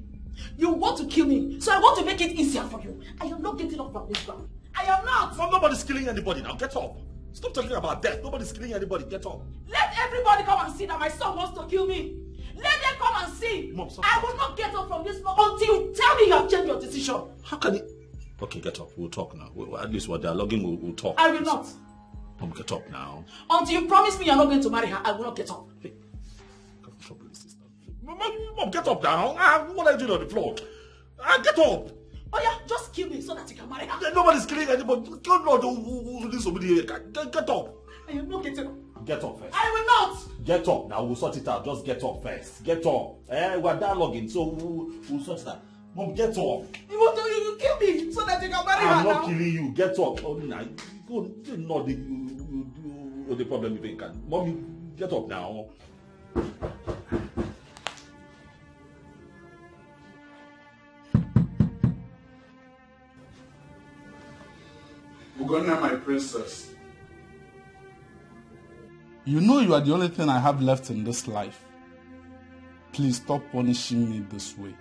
You want to kill me, so I want to make it easier for you. I am not getting up from this ground. I am not. Well, nobody's killing anybody now. Get up. Stop talking about death. Nobody's killing anybody. Get up. Let everybody come and see that my son wants to kill me. Let them come and see. Mom, stop. I will not get up from this floor until you tell me you have changed your decision. How can it? Okay, get up. We'll talk now. At least what they're logging, we'll talk. I will not. Mom, get up now. Until you promise me you're not going to marry her, I will not get up. Hey. Mom, get up now. What are you doing on the floor? Get up. Oh yeah, just kill me so that you can marry her. Nobody's killing anybody. Kill not who this somebody. Get up. I am not getting up. Get up first. I will not. Get up now. We'll sort it out. Just get up first. Get up. We're dialoguing, so we'll sort that. Mom, get up. You want to kill me so that you can marry her now? I'm not killing you. Get up. Oh, nah. Go. Not the problem you think. Mom, get up now. Ugonna, my princess. You know you are the only thing I have left in this life. Please stop punishing me this way.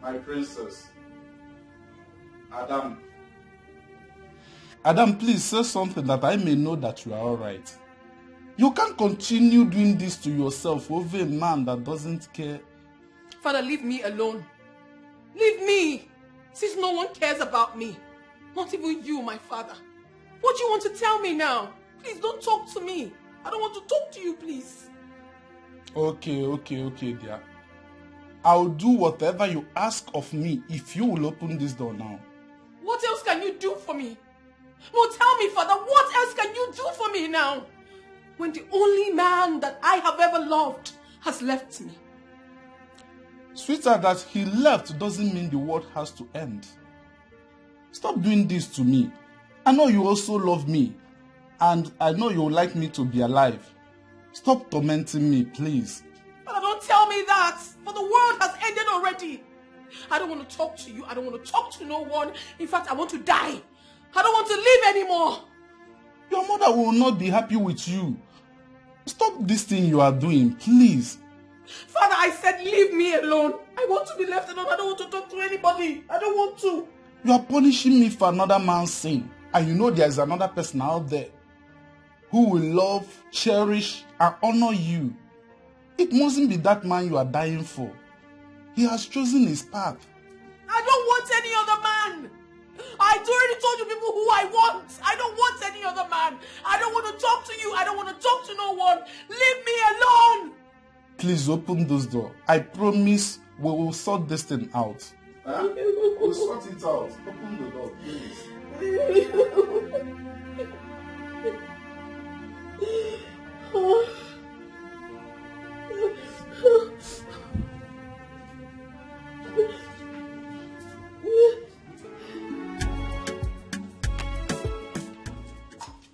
My princess. Adam. Adam, please say something that I may know that you are alright. You can't continue doing this to yourself over a man that doesn't care. Father, leave me alone. Leave me, since no one cares about me. Not even you, my father. What do you want to tell me now? Please don't talk to me. I don't want to talk to you, please. Okay, dear. I'll do whatever you ask of me if you will open this door now. What else can you do for me? No, tell me, Father, what else can you do for me now? When the only man that I have ever loved has left me. Sweetheart, that he left doesn't mean the world has to end. Stop doing this to me. I know you also love me. And I know you would like me to be alive. Stop tormenting me, please. Father, don't tell me that. For the world has ended already. I don't want to talk to you. I don't want to talk to no one. In fact, I want to die. I don't want to live anymore. Your mother will not be happy with you. Stop this thing you are doing, please. Father, I said leave me alone. I want to be left alone. I don't want to talk to anybody. I don't want to. You are punishing me for another man's sin. And you know there is another person out there who will love, cherish, and honor you. It mustn't be that man you are dying for. He has chosen his path. I don't want any other man. I already told you people who I want. I don't want any other man. I don't want to talk to you. I don't want to talk to no one. Leave me alone. Please open those doors. I promise we will sort this thing out. Huh? We'll sort it out. Open the door, please.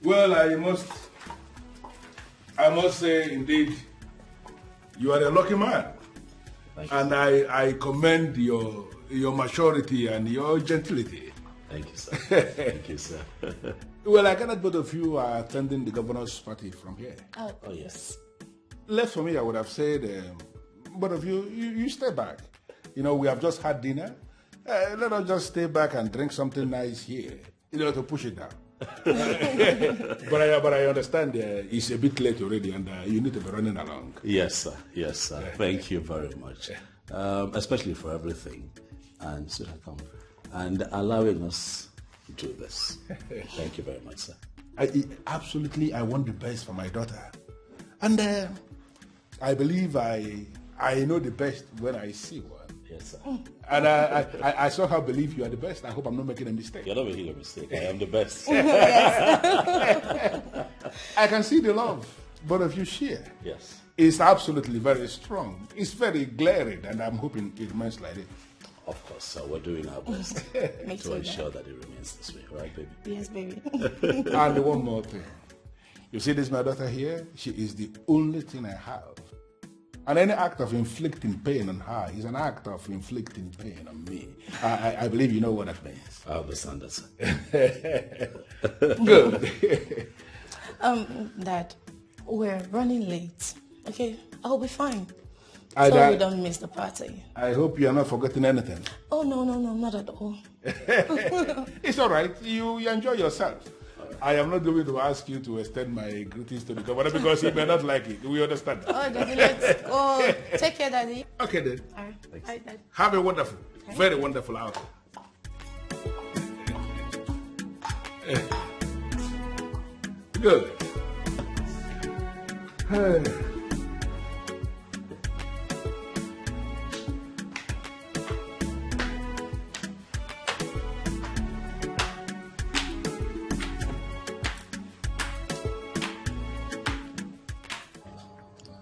Well, I must say, indeed, you are a lucky man. And I commend your maturity and your gentility. Thank you, sir. Thank you, sir. Well, I cannot both of you are attending the governor's party from here. Oh yes. Left for me, I would have said, both of you stay back. You know, we have just had dinner. Let us just stay back and drink something nice here, to push it down. but I understand it's a bit late already and you need to be running along. Yes, sir. Yes, sir. Thank you very much. Especially for everything. And so I come and allowing us to do this. Thank you very much, sir. I want the best for my daughter. And I believe I know the best when I see one. Yes, sir. And I somehow believe you are the best. I hope I'm not making a mistake. You're not making a mistake. I am the best. I can see the love both of you share. Yes. It's absolutely very strong. It's very glaring, and I'm hoping it remains like it. Of course, sir. We're doing our best to ensure that it remains this way. Right, baby? Yes, baby. And one more thing. You see this, my daughter here? She is the only thing I have. And any act of inflicting pain on her is an act of inflicting pain on me. I believe you know what that means. I understand that, sir. Good. Dad, we're running late. Okay, I'll be fine. So we don't miss the party. I hope you are not forgetting anything. Oh, no, not at all. It's all right. You enjoy yourself. I am not going to ask you to extend my greetings to the governor because he may not like it. We understand. Oh, Daddy, let's go. Take care, Daddy. Okay, then. All right. Bye, Dad. Have a wonderful, very wonderful outing. Good.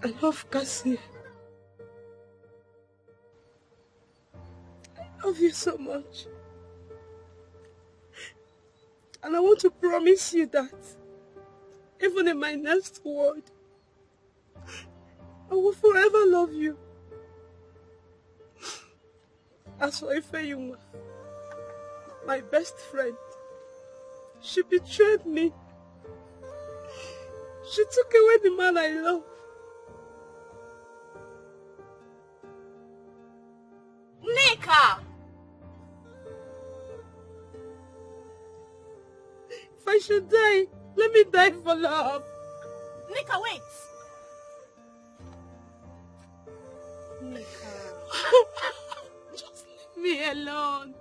I love Cassie. I love you so much. And I want to promise you that even in my next word, I will forever love you. As for Ifeyuma, my best friend, she betrayed me. She took away the man I love. Nika! If I should die, let me die for love. Nika, wait! Nika. Just leave me alone.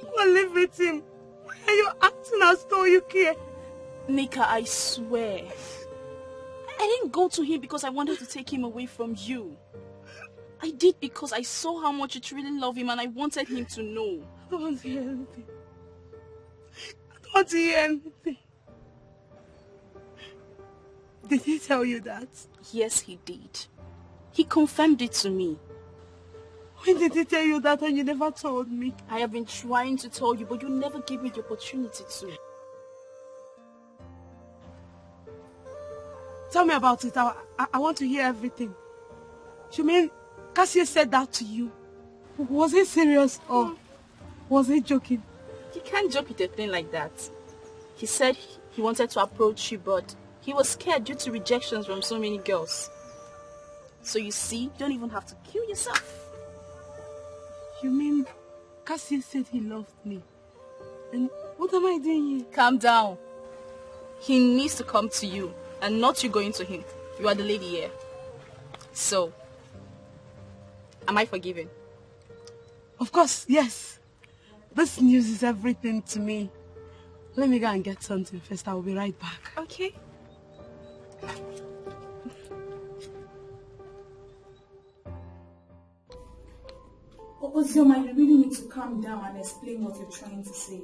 Or live with him. Why are you acting as though you care? Nika, I swear. I didn't go to him because I wanted to take him away from you. I did because I saw how much you truly love him and I wanted him to know. I don't want to hear anything. I don't want to hear anything. Did he tell you that? Yes, he did. He confirmed it to me. When did he tell you that and you never told me? I have been trying to tell you, but you never gave me the opportunity to. Tell me about it. I want to hear everything. You mean Cassie said that to you? Was he serious or was he joking? You can't joke with a thing like that. He said He wanted to approach you, but he was scared due to rejections from so many girls. So you see, you don't even have to kill yourself. You mean Cassie said he loved me? And what am I doing here? Calm down. He needs to come to you and not you going to him. You are the lady here. So, am I forgiven? Of course, yes. This news is everything to me. Let me go and get something first. I will be right back. Okay. Ozioma, you really need to calm down and explain what you're trying to say.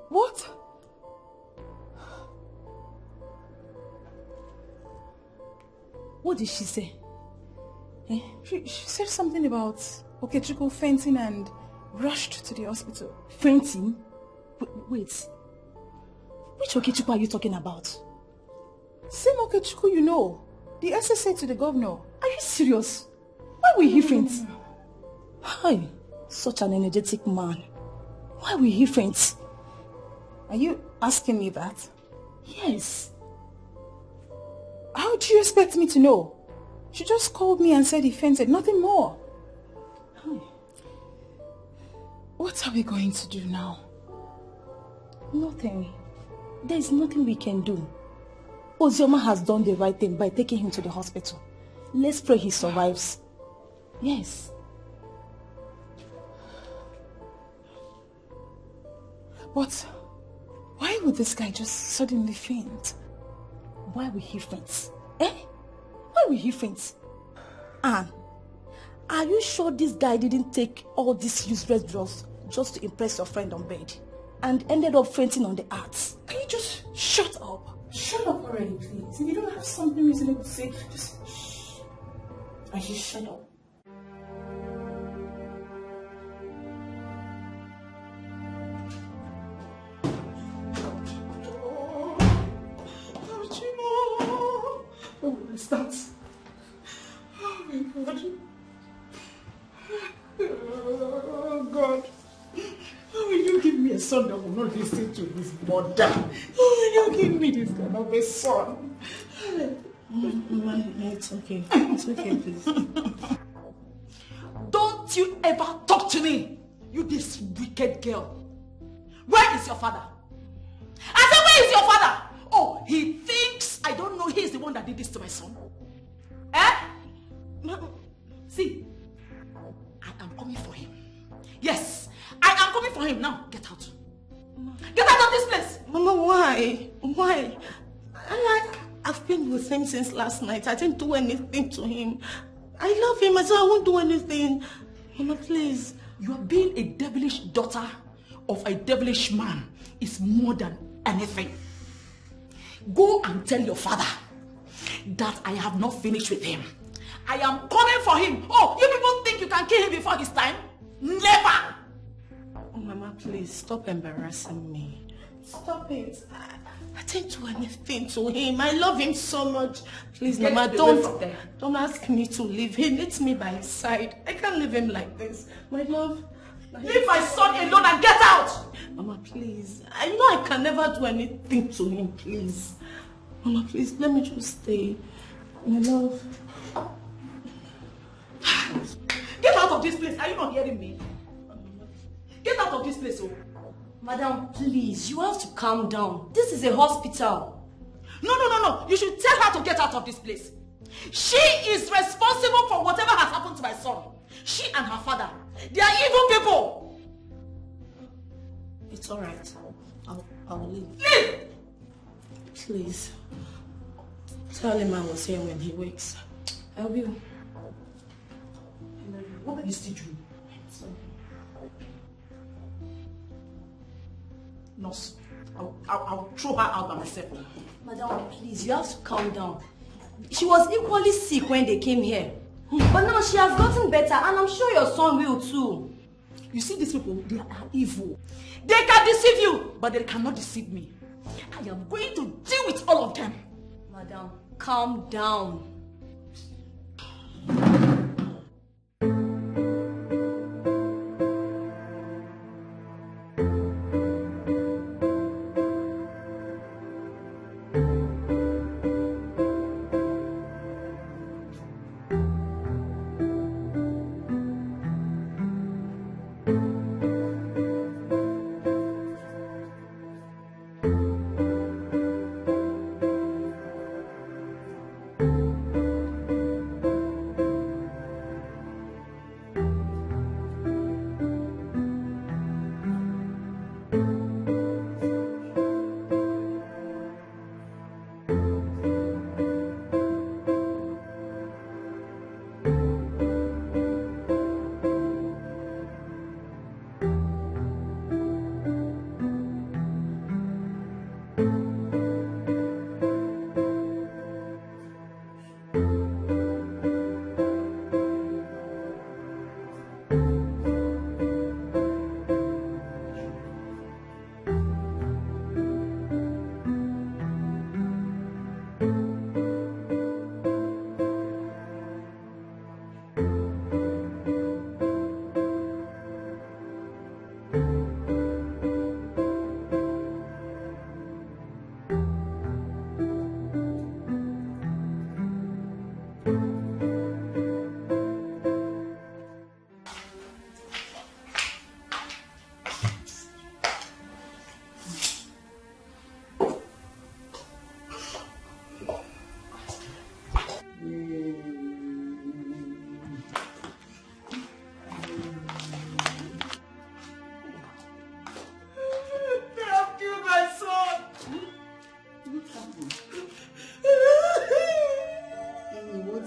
What? What did she say? Eh? She said something about Okechukwu fainting and rushed to the hospital. Fainting? Wait. Which Okechukwu are you talking about? Same Okechukwu you know. The SSA to the governor. Are you serious? Why will he faint? Hi, such an energetic man. Why will he faint? Are you asking me that? Yes. How do you expect me to know? She just called me and said he fainted, nothing more. What are we going to do now? Nothing. There is nothing we can do. Ozioma has done the right thing by taking him to the hospital. Let's pray he survives. Yes. But why would this guy just suddenly faint? Why will he faint? Eh? Why will he faint? Anne, are you sure this guy didn't take all these useless drugs just to impress your friend on bed and ended up fainting on the arts? Can you just shut up? Shut up already, please. If you don't have something reasonable to say, just shh. I just shut up. What is that? Oh my God. Oh God. How will you give me a son that will not listen to his mother? How will you give me this kind of a son? Mama, it's okay. It's okay, please. Don't you ever talk to me, you this wicked girl. Where is your father? I said, where is your father? Oh, he thinks I don't know he's the one that did this to my son. Eh? See, I am coming for him. Yes, I am coming for him. Now, get out. Get out of this place. Mama, why? Why? I've been with him since last night. I didn't do anything to him. I love him, so I won't do anything. Mama, please. You are being a devilish daughter of a devilish man is more than anything. Go and tell your father that I have not finished with him. I am coming for him. Oh, you people think you can kill him before his time? Never! Oh, Mama, please, stop embarrassing me. Stop it. I didn't do anything to him. I love him so much. Please, Get Mama, away don't ask me to leave him. Let me by his side. I can't leave him like this. My love. Leave my son alone and get out! Mama, please. I know I can never do anything to him, please. Mama, please, let me just stay. My love. Get out of this place. Are you not hearing me? Get out of this place, oh. Madam, please, you have to calm down. This is a hospital. No. You should tell her to get out of this place. She is responsible for whatever has happened to my son. She and her father. They are evil people. It's alright. I'll leave. Leave! Please. Tell him I was here when he wakes. I will. What are you still doing? Nurse, I'll throw her out by myself. Madam, please, you have to calm down. She was equally sick when they came here. But now she has gotten better, and I'm sure your son will too. You see these people, they are evil. They can deceive you, but they cannot deceive me. I am going to deal with all of them. Madam, calm down.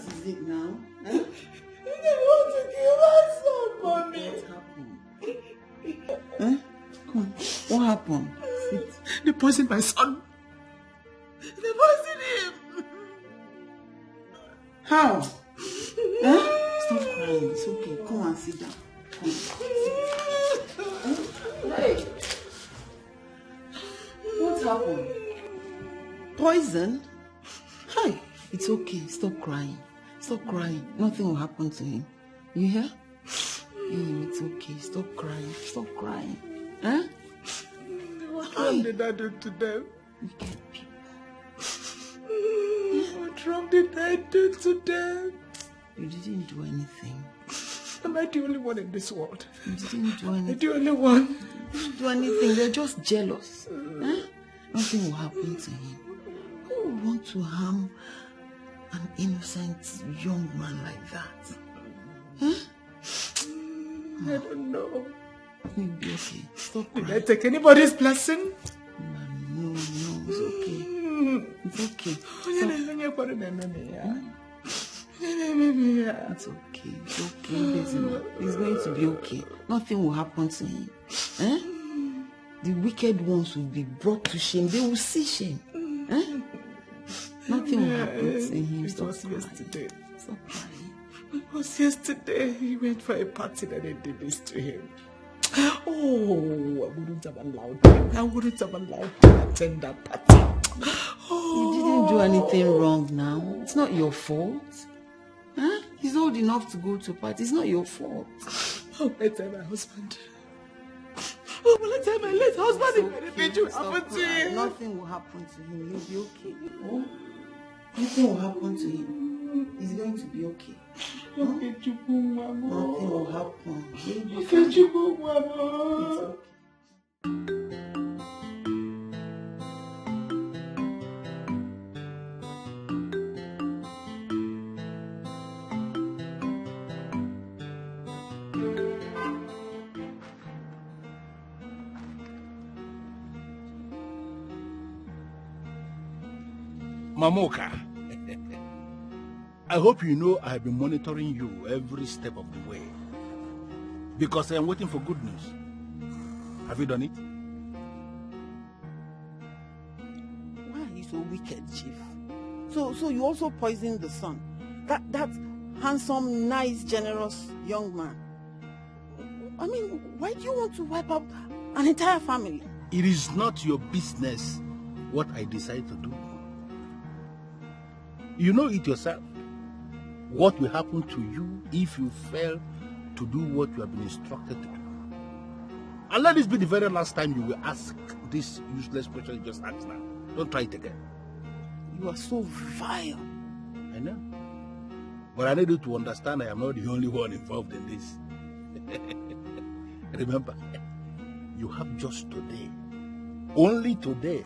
is it now? Huh? They want to kill my son, mommy. What happened? Huh? Come on. What happened? They poisoned my son. They poisoned him. How? Huh? Stop crying. It's okay. Come and sit down. Come on. Hey. What happened? Poison? Hi. It's okay. Stop crying. Stop crying. Nothing will happen to him. You hear? It's okay. Stop crying. Stop crying. Huh? What wrong did I do to them? Wicked people. What wrong did I do to them? You didn't do anything. Am I the only one in this world? You didn't do anything. The only one. You didn't do anything. They're just jealous. Huh? Nothing will happen to him. Who would want to harm an innocent young man like that? Huh? I don't know. You'll be okay. Stop crying. Did I take anybody's blessing? No, it's okay. It's okay. It's okay. It's okay, Desima. It's going to be okay. Nothing will happen to him. Eh? The wicked ones will be brought to shame. They will see shame. Eh? Nothing will happen to him. It was yesterday. Stop crying. It was yesterday. He went for a party and they did this to him. Oh, I wouldn't have allowed him. I wouldn't have allowed him to attend that party. You didn't do anything wrong now. It's not your fault. Huh? He's old enough to go to a party. It's not your fault. Oh, I tell my husband. Oh, will I tell my late husband if anything will happen to him? Nothing will happen to him. He'll be okay. Oh? Nothing will happen to him. He's going to be okay. Huh? Nothing will happen. It's okay. Mamoka, I hope you know I have been monitoring you every step of the way. Because I am waiting for good news. Have you done it? Why are you so wicked, Chief? So you also poisoned the son? That handsome, nice, generous young man? I mean, why do you want to wipe out an entire family? It is not your business what I decide to do. You know it yourself. What will happen to you if you fail to do what you have been instructed to do? And let this be the very last time you will ask this useless question you just asked now. Don't try it again. You are so vile. I know. But I need you to understand I am not the only one involved in this. Remember, you have just today, only today,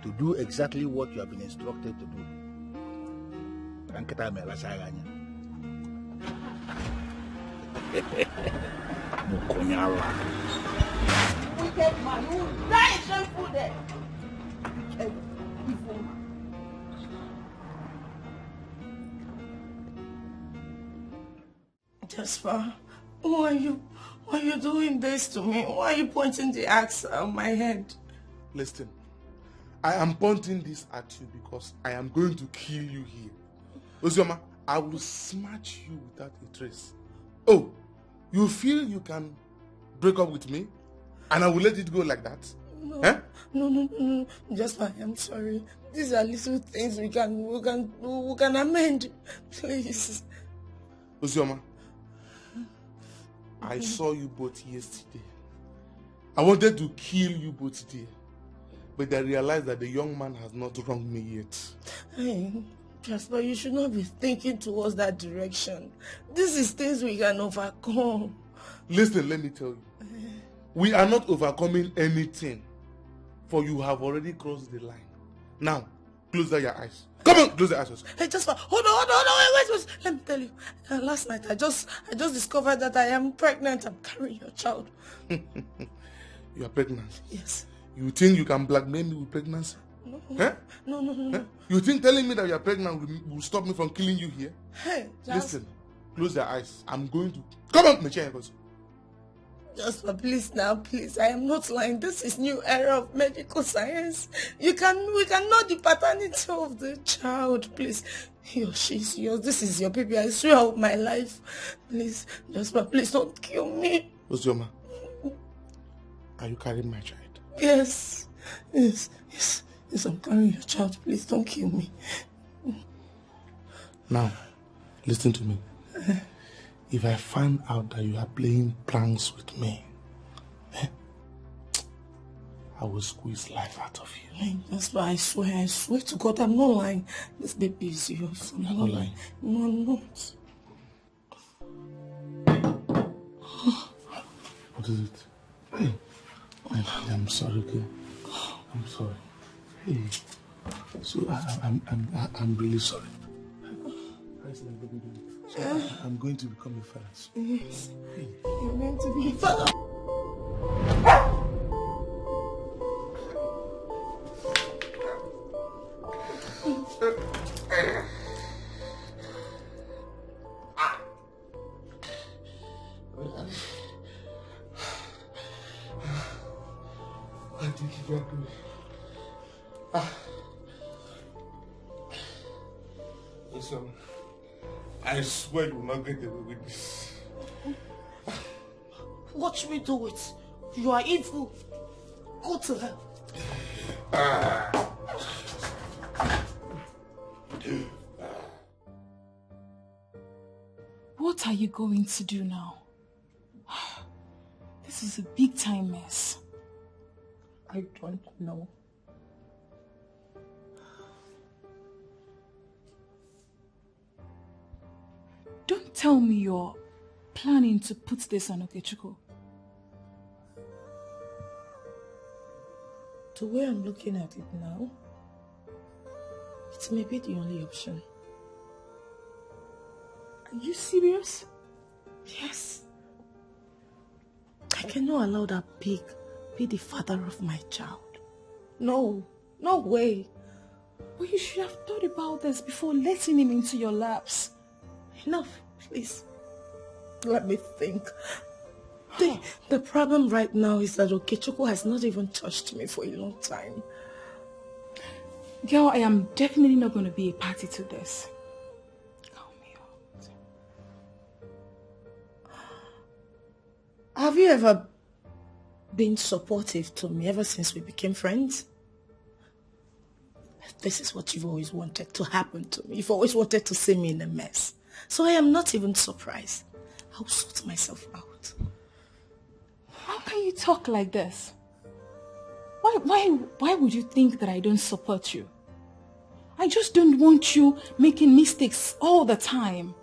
to do exactly what you have been instructed to do. Wicked man, you die shameful there. Wicked, evil man. Jasper, why are you doing this to me? Why are you pointing the axe on my head? Listen, I am pointing this at you because I am going to kill you here. Ozioma, I will smash you without a trace. Oh, you feel you can break up with me and I will let it go like that? No, eh? no. Jasper, I'm sorry. These are little things we can amend. Please. Ozioma, I saw you both yesterday. I wanted to kill you both today, but I realized that the young man has not wronged me yet. Hey, Jasper, you should not be thinking towards that direction. This is things we can overcome. Listen, let me tell you. We are not overcoming anything, for you have already crossed the line. Now, close your eyes. Come on, close your eyes. Hey, Jasper, hold on, wait. Let me tell you. Last night, I just discovered that I am pregnant. I'm carrying your child. You are pregnant? Yes. You think you can blackmail me with pregnancy? No. Eh? No. No. Eh? You think telling me that you're pregnant will stop me from killing you here? Hey, Listen, close your eyes. I'm going to... Come on, my chair. Jasper, please now, please. I am not lying. This is new era of medical science. We can know the paternity of the child, please. He or she's yours. This is your baby. I swear out my life. Please, Jasper, please don't kill me. Ozioma, are you carrying my child? Yes, I'm carrying your child. Please don't kill me. Now, listen to me. If I find out that you are playing pranks with me, I will squeeze life out of you. That's why I swear to God, I'm not lying. This baby is yours. You're not lying. No, I'm not. What is it? Hey, I'm sorry, okay? I'm sorry. Hey, so I'm really sorry. How's my baby doing? So I'm going to become a father. Yes. You're meant to be a father. I think you got me. Listen, I swear you will not get away with this. Watch me do it. You are evil. Go to hell. What are you going to do now? This is a big time mess. I don't know. Don't tell me you're planning to put this on Okechukwu. The way I'm looking at it now, it may be the only option. Are you serious? Yes. I cannot allow that pig be the father of my child. No way. But you should have thought about this before letting him into your laps. Enough, please. Let me think. The problem right now is that Okechukwu has not even touched me for a long time. Girl, I am definitely not going to be a party to this. Have you ever been supportive to me ever since we became friends? This is what you've always wanted to happen to me. You've always wanted to see me in a mess. So I am not even surprised. I'll sort myself out. How can you talk like this? Why would you think that I don't support you? I just don't want you making mistakes all the time.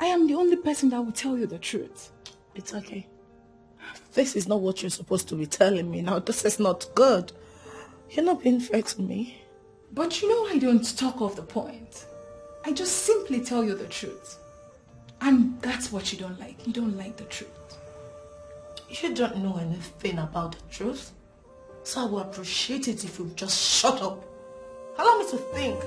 I am the only person that will tell you the truth. It's okay. This is not what you're supposed to be telling me now. This is not good. You're not being fair to me. But you know I don't talk off the point. I just simply tell you the truth. And that's what you don't like. You don't like the truth. You don't know anything about the truth. So I would appreciate it if you just shut up. Allow me to think.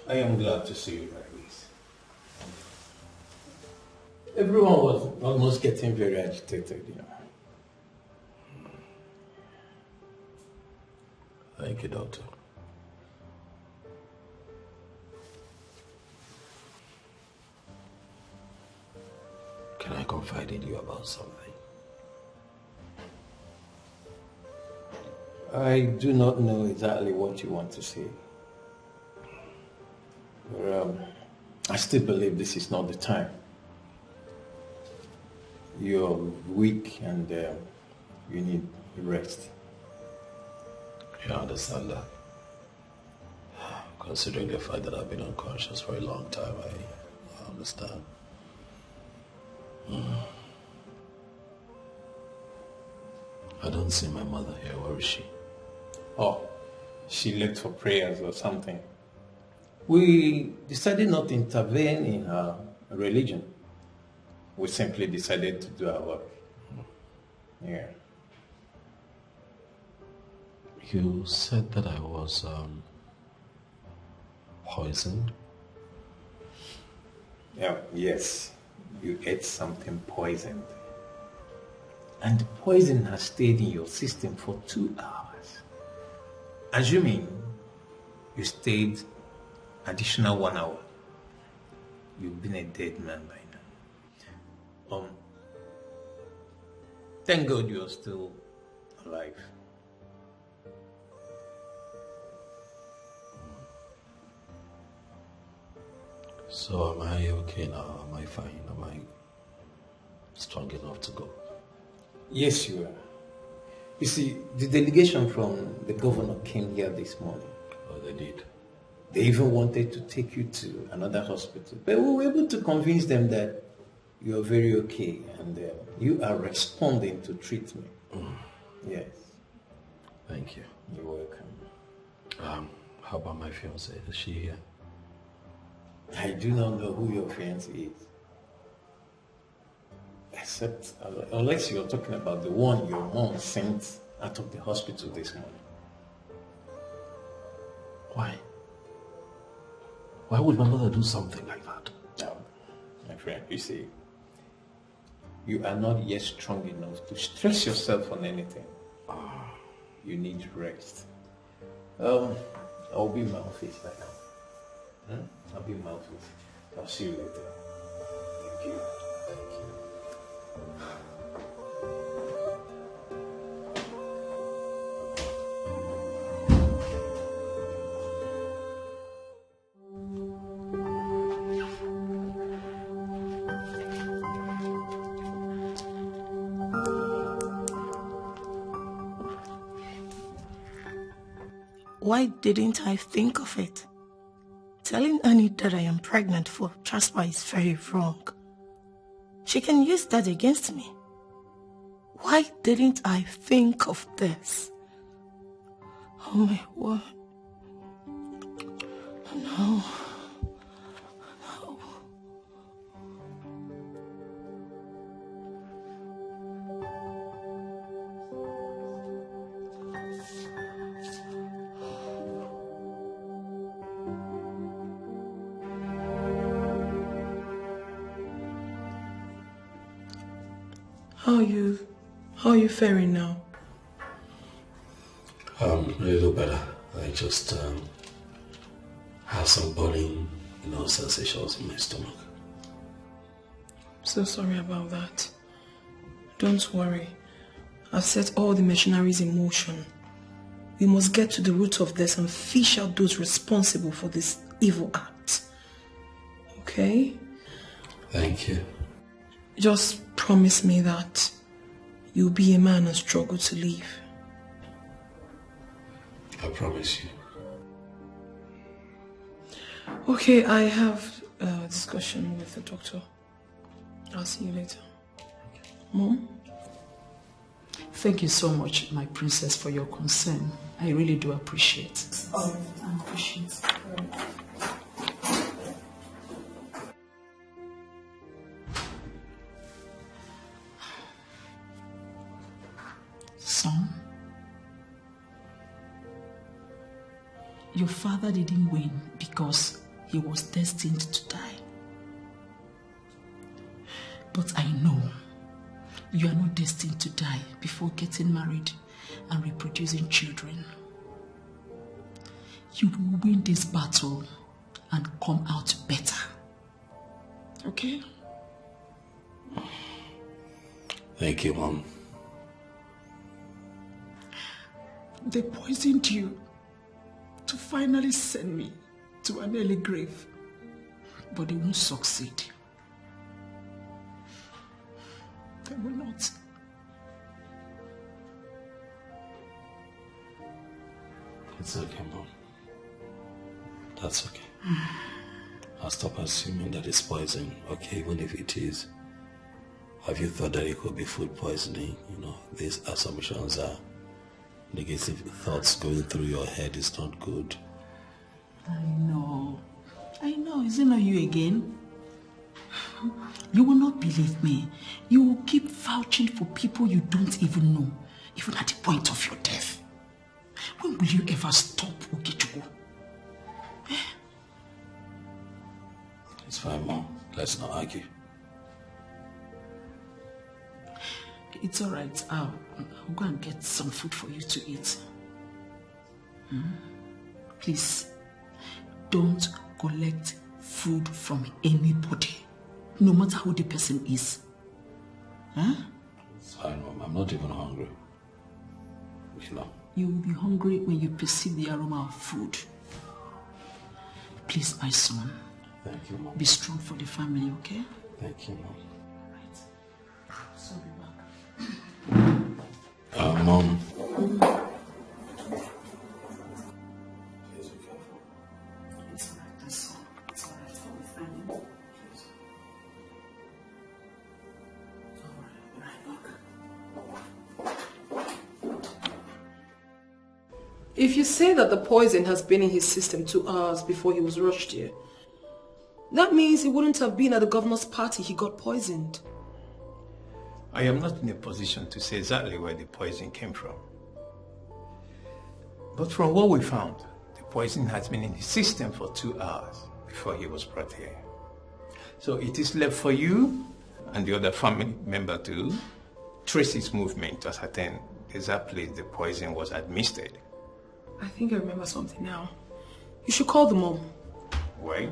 I am glad to see you like this. Everyone was almost getting very agitated, you know. Thank you, Doctor. Can I confide in you about something? I do not know exactly what you want to say. But, I still believe this is not the time. You're weak and you need rest. Yeah, I understand that. Considering the fact that I've been unconscious for a long time, I understand. I don't see my mother here. Where is she? Oh, she left for prayers or something. We decided not to intervene in her religion. we simply decided to do our work. Yeah. You said that I was poisoned? Yeah, yes, you ate something poisoned. And the poison has stayed in your system for 2 hours. Assuming you stayed additional 1 hour, you've been a dead man by now. Thank God you're still alive. So am I okay now? Am I fine? Am I strong enough to go? Yes, you are. You see, the delegation from the governor came here this morning. Oh, they did? They even wanted to take you to another hospital. But we were able to convince them that you are very okay and you are responding to treatment. Yes. Thank you. You're welcome. How about my fiancée? Is she here? I do not know who your fiancé is. Except, unless you're talking about the one your mom sent out of the hospital this morning. Why? Why would my mother do something like that? No, my friend, you see, you are not yet strong enough to stress yourself on anything. You need rest. I'll be in my office right now. I'll be in my office. I'll see you later. Thank you. Thank you. Why didn't I think of it? Telling Annie that I am pregnant for Jasper is very wrong. She can use that against me. Why didn't I think of this? Oh my word. No. How are you faring now? A little better. I just have some burning, sensations in my stomach. So sorry about that. Don't worry. I've set all the machineries in motion. We must get to the root of this and fish out those responsible for this evil act. Okay? Thank you. Just promise me that you'll be a man and struggle to live. I promise you. Okay, I have a discussion with the doctor. I'll see you later. Mom? Thank you so much, my princess, for your concern. I really do appreciate it. Oh, I appreciate it. Son, your father didn't win because he was destined to die. But I know you are not destined to die before getting married and reproducing children. You will win this battle and come out better. Okay? Thank you, Mom. They poisoned you to finally send me to an early grave, but they won't succeed. They will not. It's okay, Mom. That's okay. I'll stop assuming that it's poison, okay, even if it is. Have you thought that it could be food poisoning? These assumptions are negative thoughts going through your head. Is not good. I know. Is it not you again? You will not believe me. You will keep vouching for people you don't even know, even at the point of your death. When will you ever stop, Okechukwu? It's fine, Mom. Let's not argue. It's all right. I'll go and get some food for you to eat. Please, don't collect food from anybody, no matter who the person is. It's fine, Mom. I'm not even hungry. You know. You will be hungry when you perceive the aroma of food. Please, my son. Thank you, Mom. Be strong for the family, okay? Thank you, Mom. So be back. Mom. It's all right, that's all. It's all right for the family. If you say that the poison has been in his system 2 hours before he was rushed here, that means he wouldn't have been at the governor's party he got poisoned. I am not in a position to say exactly where the poison came from. But from what we found, the poison has been in his system for 2 hours before he was brought here. So it is left for you and the other family member to trace his movement to ascertain exactly the poison was administered. I think I remember something now. You should call the mom. Why?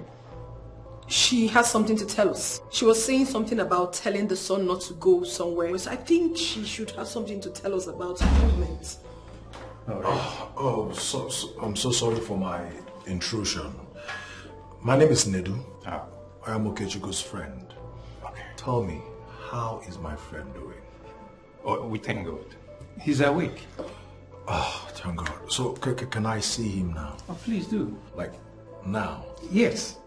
She has something to tell us. She was saying something about telling the son not to go somewhere. So I think she should have something to tell us about her movements. I'm so sorry for my intrusion. My name is Nedu. I am Okechukwu's friend. Okay. Tell me, how is my friend doing? Oh, we thank God. He's awake. Oh, thank God. So, can I see him now? Oh, please do. Like, now? Yes.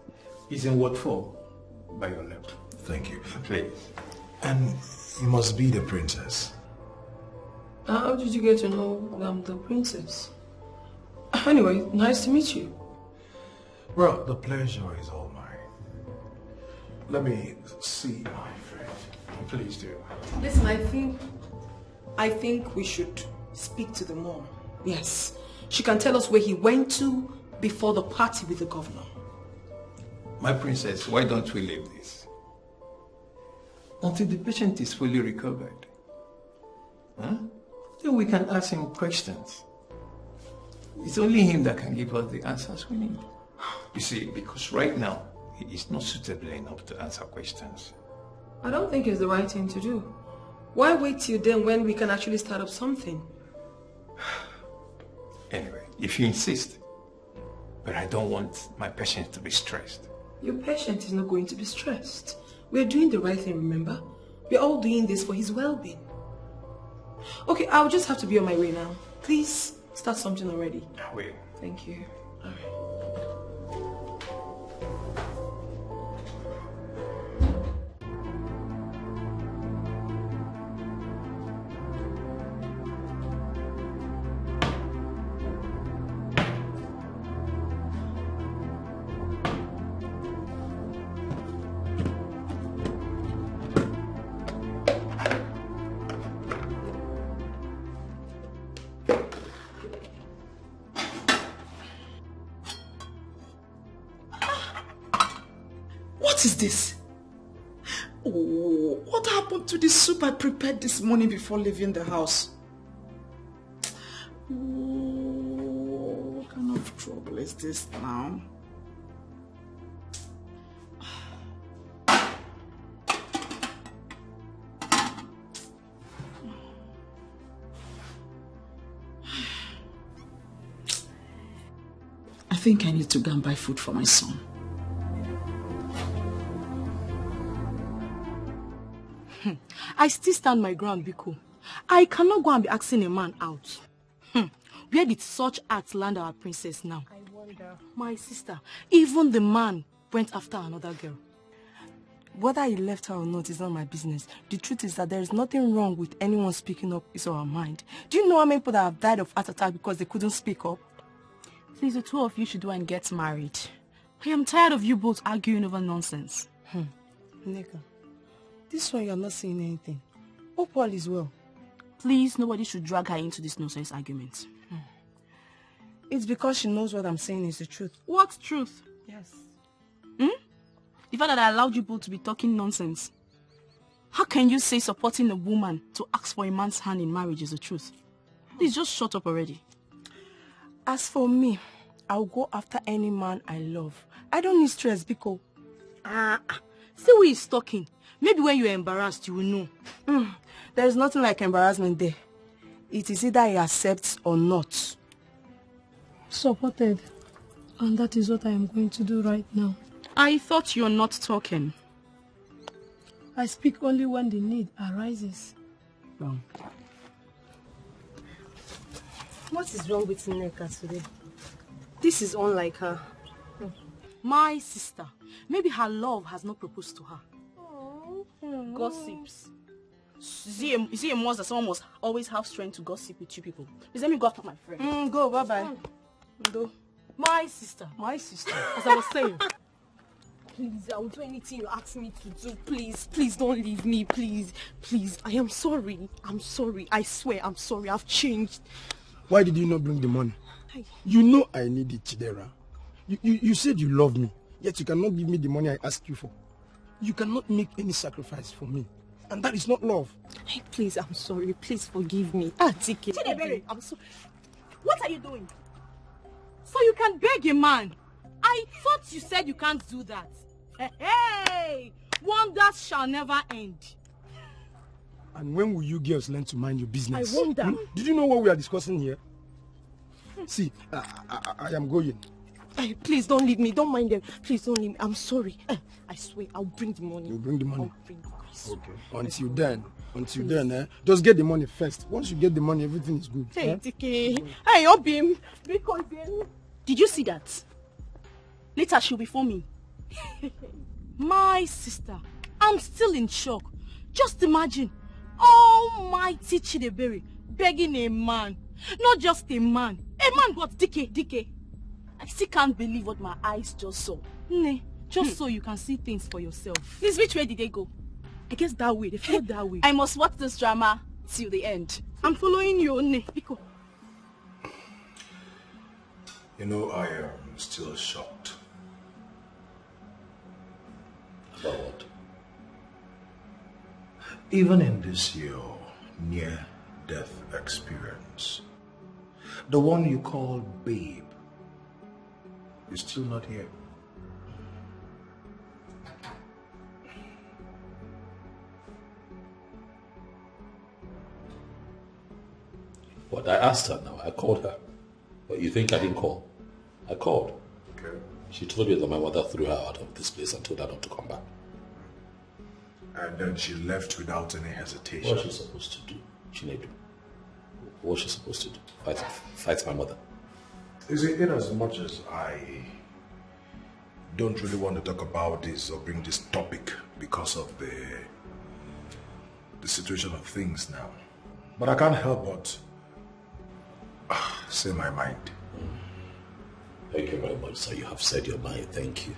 He's in Ward 4, by your left. Thank you. Please. And you must be the princess. How did you get to know I'm the princess? Anyway, nice to meet you. Well, the pleasure is all mine. Let me see my friend. Please do. Listen, I think we should speak to the mom. Yes. She can tell us where he went to before the party with the governor. My princess, why don't we leave this? Until the patient is fully recovered. Then we can ask him questions. It's only him that can give us the answers we need. You see, because right now, he is not suitable enough to answer questions. I don't think it's the right thing to do. Why wait till then when we can actually start up something? Anyway, if you insist, but I don't want my patient to be stressed. Your patient is not going to be stressed. We're doing the right thing, remember? We're all doing this for his well-being. Okay, I'll just have to be on my way now. Please start something already. I will. Thank you. All right. What is this? Oh, what happened to the soup I prepared this morning before leaving the house? Oh, what kind of trouble is this now? I think I need to go and buy food for my son. I still stand my ground, Biko. I cannot go and be asking a man out. Where did such acts land our princess now? I wonder. My sister, even the man went after another girl. Whether he left her or not is not my business. The truth is that there is nothing wrong with anyone speaking up his or her mind. Do you know how many people that have died of heart attack because they couldn't speak up? Please, the two of you should go and get married. I am tired of you both arguing over nonsense. Neka, this one you're not saying anything. Hope all is well. Please, nobody should drag her into this nonsense argument. It's because she knows what I'm saying is the truth. What truth? Yes. The fact that I allowed you both to be talking nonsense. How can you say supporting a woman to ask for a man's hand in marriage is the truth? Please just shut up already. As for me, I'll go after any man I love. I don't need stress, Biko. See who is talking. Maybe when you're embarrassed, you will know. There is nothing like embarrassment there. It is either he accepts or not. Supported. And that is what I am going to do right now. I thought you're not talking. I speak only when the need arises. No. What is wrong with Nneka today? This is unlike her. My sister. Maybe her love has not proposed to her. Gossips. Is it a must that someone must always have strength to gossip with you people? Please let me go after my friend. Go, bye-bye. Go. My sister. As I was saying. Please, I will do anything you ask me to do. Please don't leave me, please. I am sorry. I swear I'm sorry. I've changed. Why did you not bring the money? You know I need it, Chidera. You said you love me, yet you cannot give me the money I asked you for. You cannot make any sacrifice for me. And that is not love. Hey, please, I'm sorry. Please forgive me. Etiko. Chidebere, I'm sorry. What are you doing? So you can beg a man. I thought you said you can't do that. Hey! Wonders shall never end. And when will you girls learn to mind your business? I wonder. Did you know what we are discussing here? See, I am going. Hey, please don't leave me. Don't mind them. Please don't leave me. I'm sorry. I swear, I'll bring the money. You'll bring the money? I'll bring the money. Okay. Until then, just get the money first. Once you get the money, everything is good. Hey, Etiko. Hey, Obim. Did you see that? Later she'll be for me. My sister, I'm still in shock. Just imagine, almighty Chidebere begging a man. Not just a man but DK. I still can't believe what my eyes just saw. Just so you can see things for yourself. Please, which way did they go? I guess that way. They feel that way. I must watch this drama till the end. I'm following you, Biko. You know, I am still shocked. About what? Even in this your near-death experience, the one you call babe is still not here. What? I asked her now. I called her. But you think I didn't call? I called. Okay. She told me that my mother threw her out of this place and told her not to come back. And then she left without any hesitation. What was she supposed to do, Chinedu? What was she supposed to do? Fight my mother? Is it in as much as I don't really want to talk about this or bring this topic because of the situation of things now. But I can't help but say my mind. Thank you very much, sir. You have said your mind. Thank you.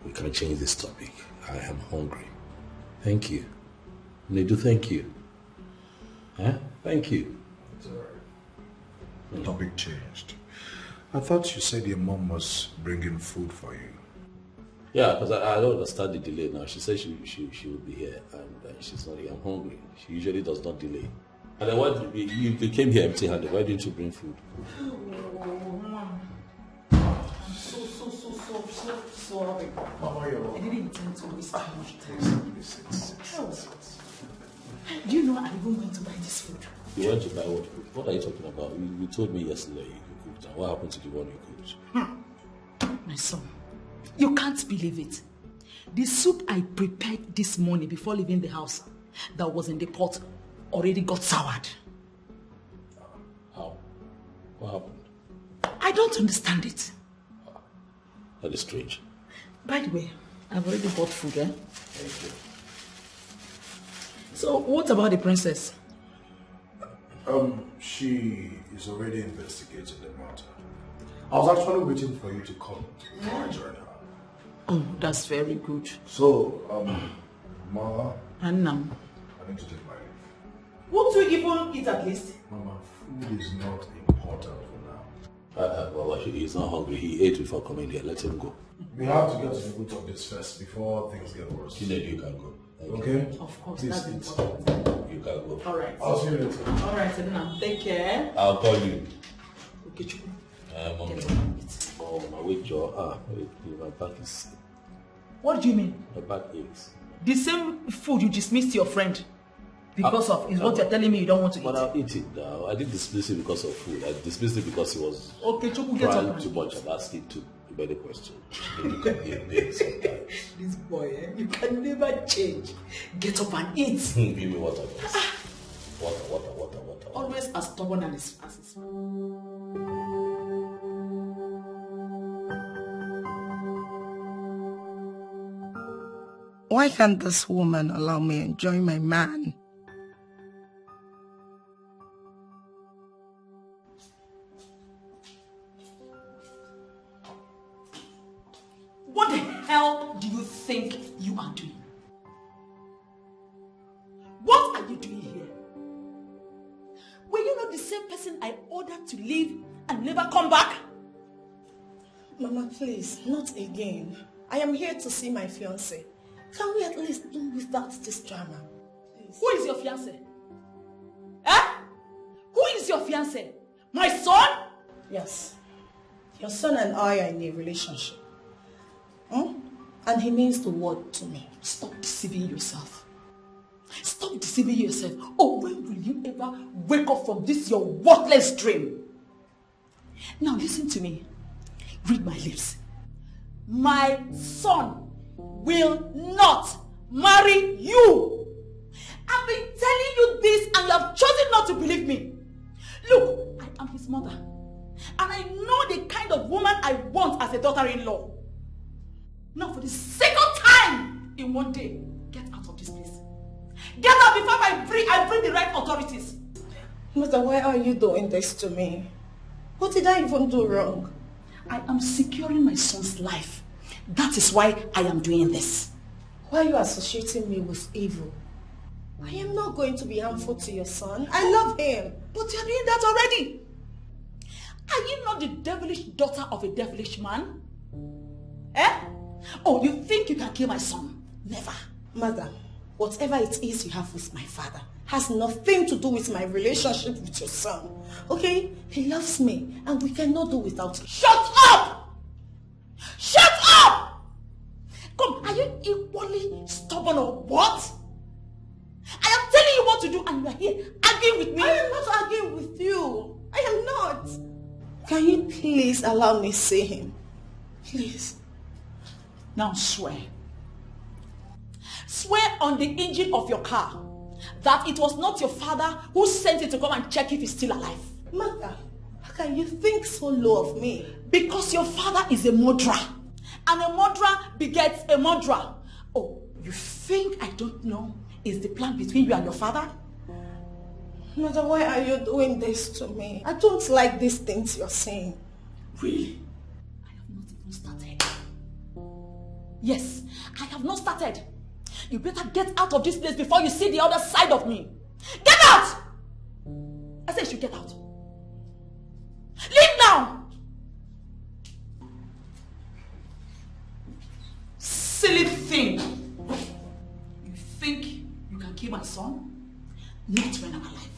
We can change this topic. I am hungry. Thank you. Nedu, thank you. Thank you. It's all right. The topic changed. I thought you said your mom was bringing food for you. Yeah, because I don't understand the delay now. She said she will be here, and she's not here. I'm hungry. She usually does not delay. And then why you came here empty-handed? Why didn't you bring food? Sorry. Mama, I didn't intend to waste too much time. Do you know I even went to buy this food? You went to buy what food? What are you talking about? You told me yesterday you cooked. And what happened to the one you cooked? My son, you can't believe it. The soup I prepared this morning before leaving the house that was in the pot already got soured. How? What happened? I don't understand it. That is strange. By the way, I've already bought food, eh? Thank you. So, what about the princess? She is already investigating the matter. I was actually waiting for you to come before I joined her. Oh, that's very good. So, Mama. Annam. I need to take my leave. Won't you even eat at least? Mama, food is not important for now. Well, he's not hungry. He ate before coming here. Let him go. We have to get to the root of this first before things get worse. You can go. Okay? Of course, Please that's eat. important. You can go. All right. I'll see you later. All right, Annam. Take care. I'll call you. Okay, Chukwu. My back is... What do you mean? My back aches. The same food you dismissed your friend because of is what you're telling me you don't want to eat. But I'll eat it now. I didn't dismiss it because of food. I dismissed it because he was okay, Chukwu, get crying up. too much and asking too many questions. You can hear me sometimes. This boy, you can never change. Get up and eat. Give me water. Water. Always as stubborn as his. Why can't this woman allow me enjoy my man? What the hell do you think you are doing? What are you doing here? Were you not the same person I ordered to leave and never come back? Mama, please, not again. I am here to see my fiancé. Can we at least do without this drama? Please. Who is your fiancé? Eh? Who is your fiancé? My son? Yes. Your son and I are in a relationship. And he means the world to me. Stop deceiving yourself. Stop deceiving yourself. Oh, when will you ever wake up from this your worthless dream? Now listen to me. Read my lips. My son will not marry you. I've been telling you this and you have chosen not to believe me. Look, I am his mother. And I know the kind of woman I want as a daughter-in-law. Now for the second time in one day, get out of this place. Get out before I bring the right authorities. Mother, why are you doing this to me? What did I even do wrong? I am securing my son's life. That is why I am doing this. Why are you associating me with evil? I am not going to be harmful to your son. I love him. But you are doing that already. Are you not the devilish daughter of a devilish man? Eh? Oh, you think you can kill my son? Never. Mother, whatever it is you have with my father has nothing to do with my relationship with your son. Okay? He loves me and we cannot do without him. Shut up! Shut up! Come, are you equally stubborn or what? I am telling you what to do and you are here arguing with me. I am not arguing with you. I am not. Can you please allow me to see him? Please. Now swear. Swear on the engine of your car that it was not your father who sent it to come and check if he's still alive. Mother, how can you think so low of me? Because your father is a murderer. And a murderer begets a murderer. Oh, you think I don't know is the plan between you and your father? Mother, why are you doing this to me? I don't like these things you're saying. Really? I have not even started. Yes, I have not started. You better get out of this place before you see the other side of me. Get out! I said you should get out. Leave now! Silly thing. You think you can kill my son? Not when I'm alive.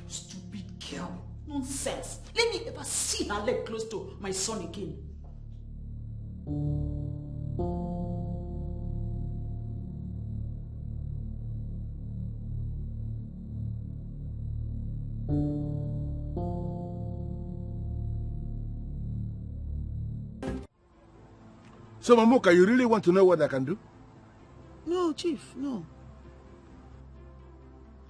Stupid girl. Nonsense. Let me ever see her leg close to my son again. So, Mamuka, you really want to know what I can do? No, Chief, no.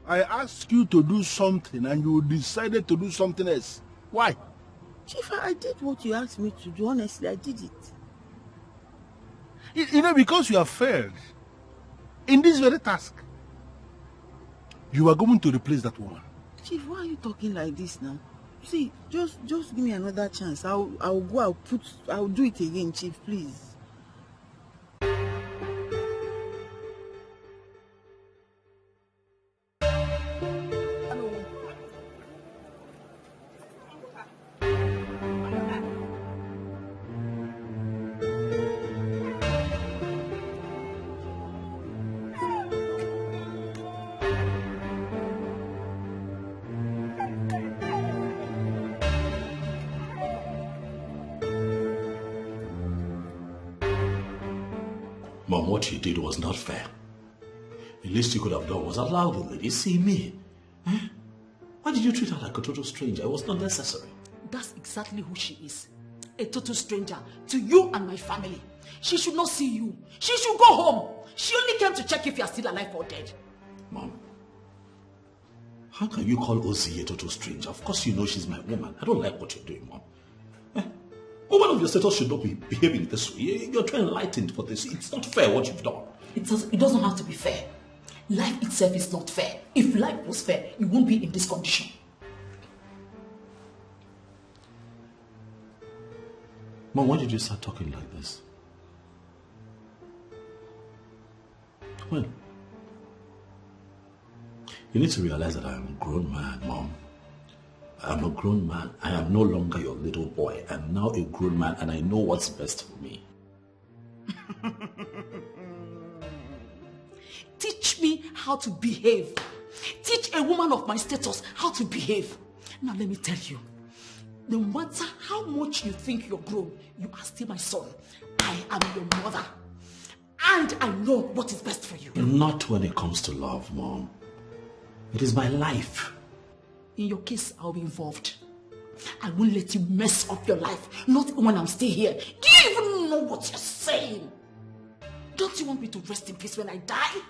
I asked you to do something and you decided to do something else. Why? Chief, I did what you asked me to do. Honestly, I did it. You know, because you have failed in this very task. You are going to replace that woman. Chief, why are you talking like this now? See, just give me another chance. I'll go, I'll do it again, Chief, please. Mom, what you did was not fair. The least you could have done was allow the lady see me. Eh? Why did you treat her like a total stranger? It was not necessary. That's exactly who she is. A total stranger to you and my family. She should not see you. She should go home. She only came to check if you are still alive or dead. Mom, how can you call Ozzy a total stranger? Of course you know she's my woman. I don't like what you're doing, Mom. Woman of your status should not be behaving this way. You're too enlightened for this. It's not fair what you've done. It doesn't have to be fair. Life itself is not fair. If life was fair, you won't be in this condition. Mom, why did you start talking like this? When? You need to realize that I am a grown man, Mom. I'm a grown man. I am no longer your little boy. I'm now a grown man and I know what's best for me. Teach me how to behave. Teach a woman of my status how to behave. Now let me tell you, no matter how much you think you're grown, you are still my son. I am your mother. And I know what is best for you. Not when it comes to love, Mom. It is my life. In your case, I'll be involved. I won't let you mess up your life. Not when I'm still here. Do you even know what you're saying? Don't you want me to rest in peace when I die?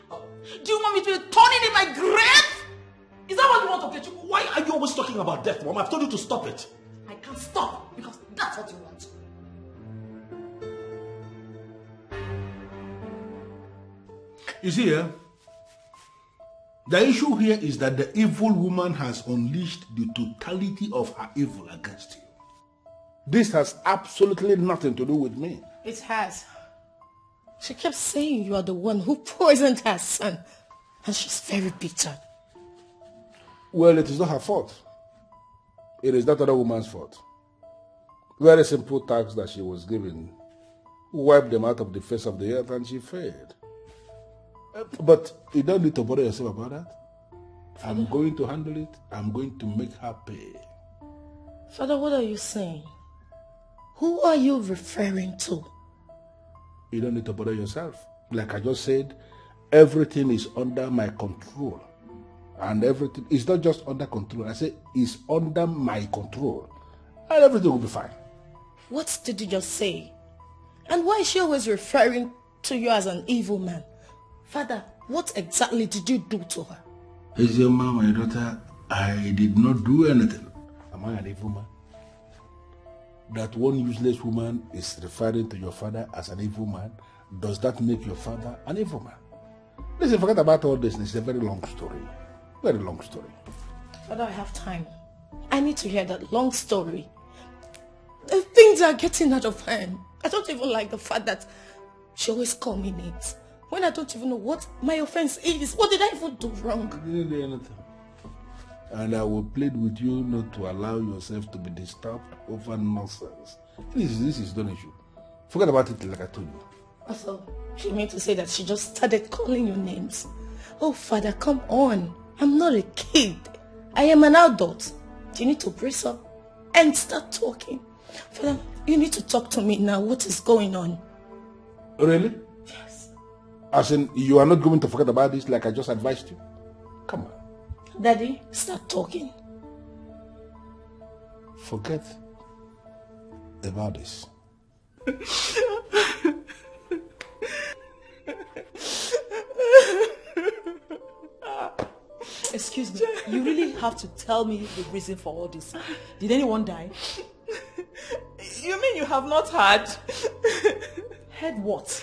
Do you want me to be turning in my grave? Is that what you want to get? Why are you always talking about death, Mom? I've told you to stop it. I can't stop because that's what you want. You see, the issue here is that the evil woman has unleashed the totality of her evil against you. This has absolutely nothing to do with me. It has. She kept saying you are the one who poisoned her son. And she's very bitter. Well, it is not her fault. It is that other woman's fault. Very simple tasks that she was given. Wiped them out of the face of the earth and she failed. But you don't need to bother yourself about that. I'm going to handle it. I'm going to make her pay. Father, what are you saying? Who are you referring to? You don't need to bother yourself. Like I just said, everything is under my control. And everything is not just under control. I say it's under my control. And everything will be fine. What did you just say? And why is she always referring to you as an evil man? Father, what exactly did you do to her? Ezioma, my daughter, I did not do anything. Am I an evil man? That one useless woman is referring to your father as an evil man. Does that make your father an evil man? Listen, forget about all this. It's a very long story. Very long story. Father, I have time. I need to hear that long story. The things are getting out of hand. I don't even like the fact that she always calls me names when I don't even know what my offense is. What did I even do wrong? You didn't do anything. And I will plead with you not to allow yourself to be disturbed over nonsense. This is not an issue. Forget about it like I told you. Also, she meant to say that she just started calling you names. Oh, Father, come on. I'm not a kid. I am an adult. You need to brace up and start talking. Father, you need to talk to me now. What is going on? Really? Yes. As in, you are not going to forget about this like I just advised you? Come on. Daddy, start talking. Forget about this. Excuse me, you really have to tell me the reason for all this. Did anyone die? You mean you have not heard? Heard what?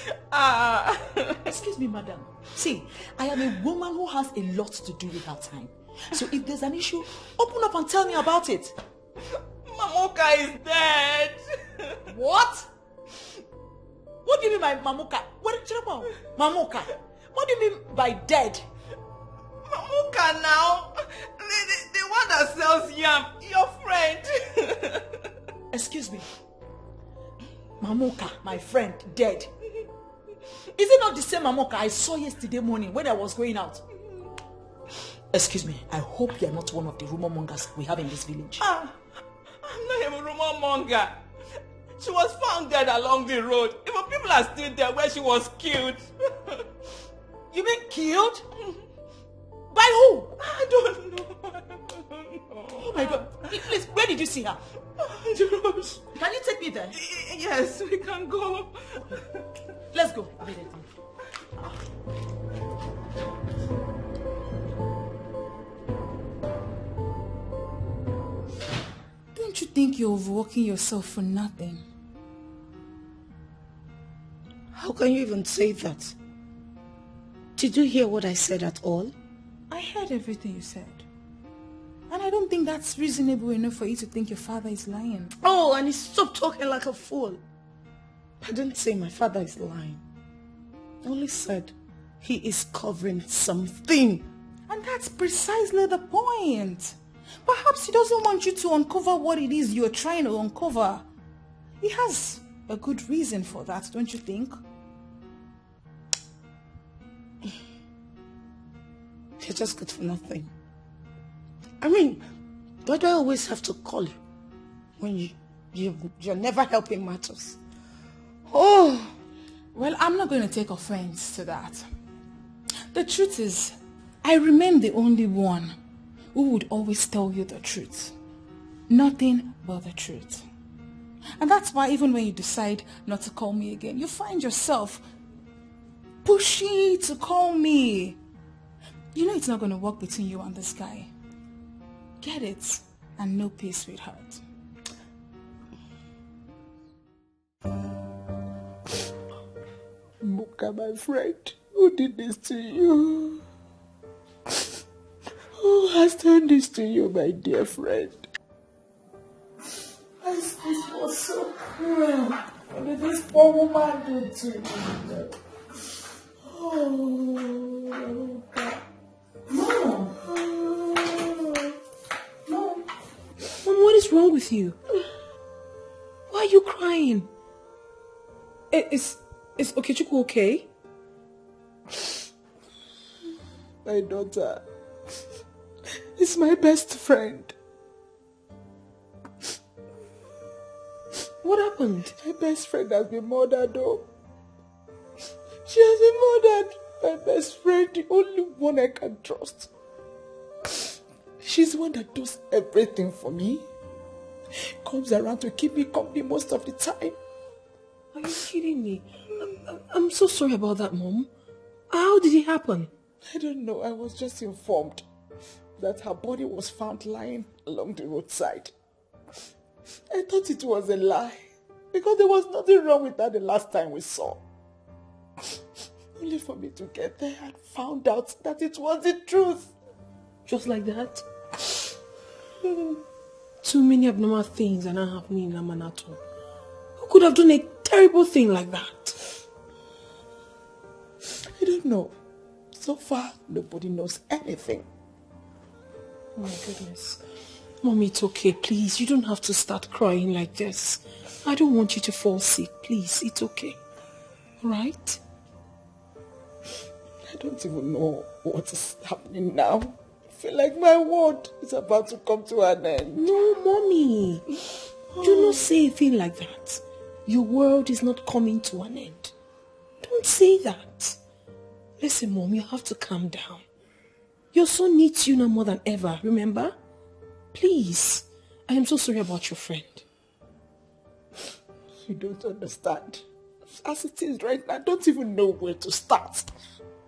Excuse me, madam. See, I am a woman who has a lot to do with her time. So if there's an issue, open up and tell me about it. Mamuka is dead. What? What do you mean by Mamuka? Mamuka? What do you mean by dead? Mamuka now. The one that sells yam. Your friend. Excuse me. Mamuka, my friend, dead. Is it not the same Mamuka I saw yesterday morning when I was going out? Excuse me, I hope you are not one of the rumor mongers we have in this village. I'm not a rumor monger. She was found dead along the road. Even people are still there where she was killed. You mean killed? By who? I don't know. Oh my God. Please, where did you see her? Rose. Can you take me there? Yes, we can go. Let's go. Don't you think you're overworking yourself for nothing? How can you even say that? Did you hear what I said at all? I heard everything you said. And I don't think that's reasonable enough for you to think your father is lying. Oh, and stop talking like a fool. I didn't say my father is lying. I only said he is covering something. And that's precisely the point. Perhaps he doesn't want you to uncover what it is you're trying to uncover. He has a good reason for that, don't you think? You're just good for nothing. I mean, why do I always have to call you when you're never helping matters? Oh! Well, I'm not going to take offense to that. The truth is, I remain the only one who would always tell you the truth. Nothing but the truth. And that's why even when you decide not to call me again, you find yourself pushing to call me. You know it's not going to work between you and this guy. Get it and know peace, sweetheart. Muka, my friend, who did this to you? Who has done this to you, my dear friend? This was so cruel. What did this poor woman do to you? Oh, God. Mom! Mom, what is wrong with you? Why are you crying? Is Okechukwu okay? My daughter is my best friend. What happened? My best friend has been murdered, though. She has been murdered. My best friend, the only one I can trust. She's the one that does everything for me. Comes around to keep me company most of the time. Are you kidding me? I'm so sorry about that, Mom. How did it happen? I don't know. I was just informed that her body was found lying along the roadside. I thought it was a lie because there was nothing wrong with her the last time we saw. Only for me to get there and found out that it was the truth. Just like that? Too many abnormal things are not happening in Amanato. Who could have done a terrible thing like that? I don't know. So far, nobody knows anything. Oh my goodness. Mommy, it's okay, please. You don't have to start crying like this. I don't want you to fall sick. Please, it's okay. Alright? I don't even know what is happening now. I feel like my world is about to come to an end. No, Mommy. Do not say a thing like that. Your world is not coming to an end. Don't say that. Listen, Mom, you have to calm down. Your son needs you now more than ever, remember? Please. I am so sorry about your friend. You don't understand. As it is right now, I don't even know where to start.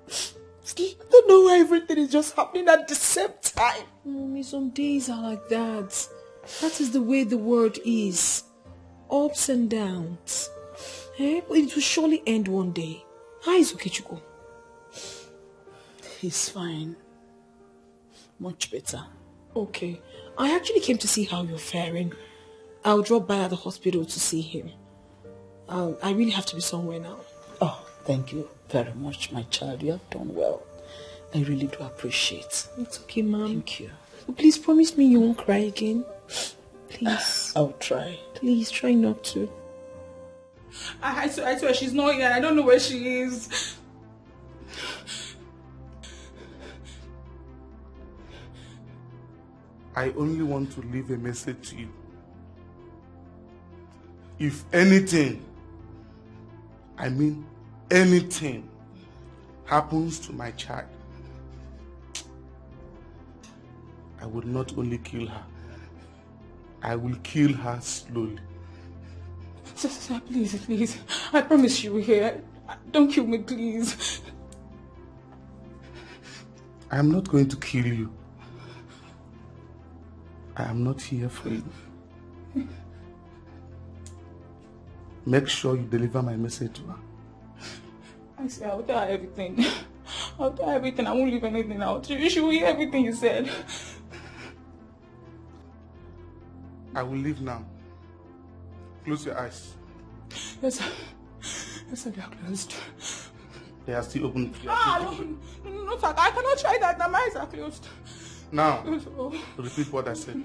I don't know why everything is just happening at the same time. Mommy, some days are like that. That is the way the world is. Ups and downs. But it will surely end one day. How is Okechukwu? He's fine. Much better. Okay. I actually came to see how you're faring. I'll drop by at the hospital to see him. I really have to be somewhere now. Oh, thank you very much, my child. You have done well. I really do appreciate. It's okay, Mom. Thank you. Please promise me you won't cry again. Please. I'll try. Please try not to. I swear she's not here. I don't know where she is. I only want to leave a message to you. If anything, I mean anything, happens to my child, I will not only kill her, I will kill her slowly. Sir, please. I promise you here. Don't kill me, please. I am not going to kill you. I am not here for you. Make sure you deliver my message to her. I swear, I'll tell her everything. I'll tell her everything. I won't leave anything out. She will hear everything you said. I will leave now. Close your eyes. Yes, sir. Yes, sir, they are closed. They are still open. No, sir. I cannot try that. My eyes are closed. Now, Oh. repeat what I said.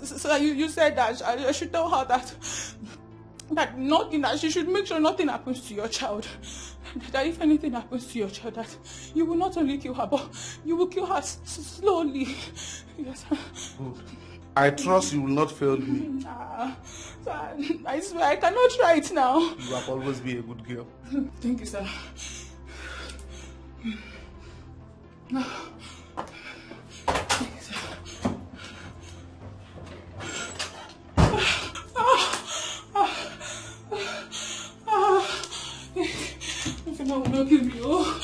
So you said that I should tell her that she should make sure nothing happens to your child. That if anything happens to your child, that you will not only kill her, but you will kill her slowly. Yes. Good. I trust you will not fail me. Sir, I swear I cannot try it now. You have always been a good girl. Thank you, sir. If I will not kill you.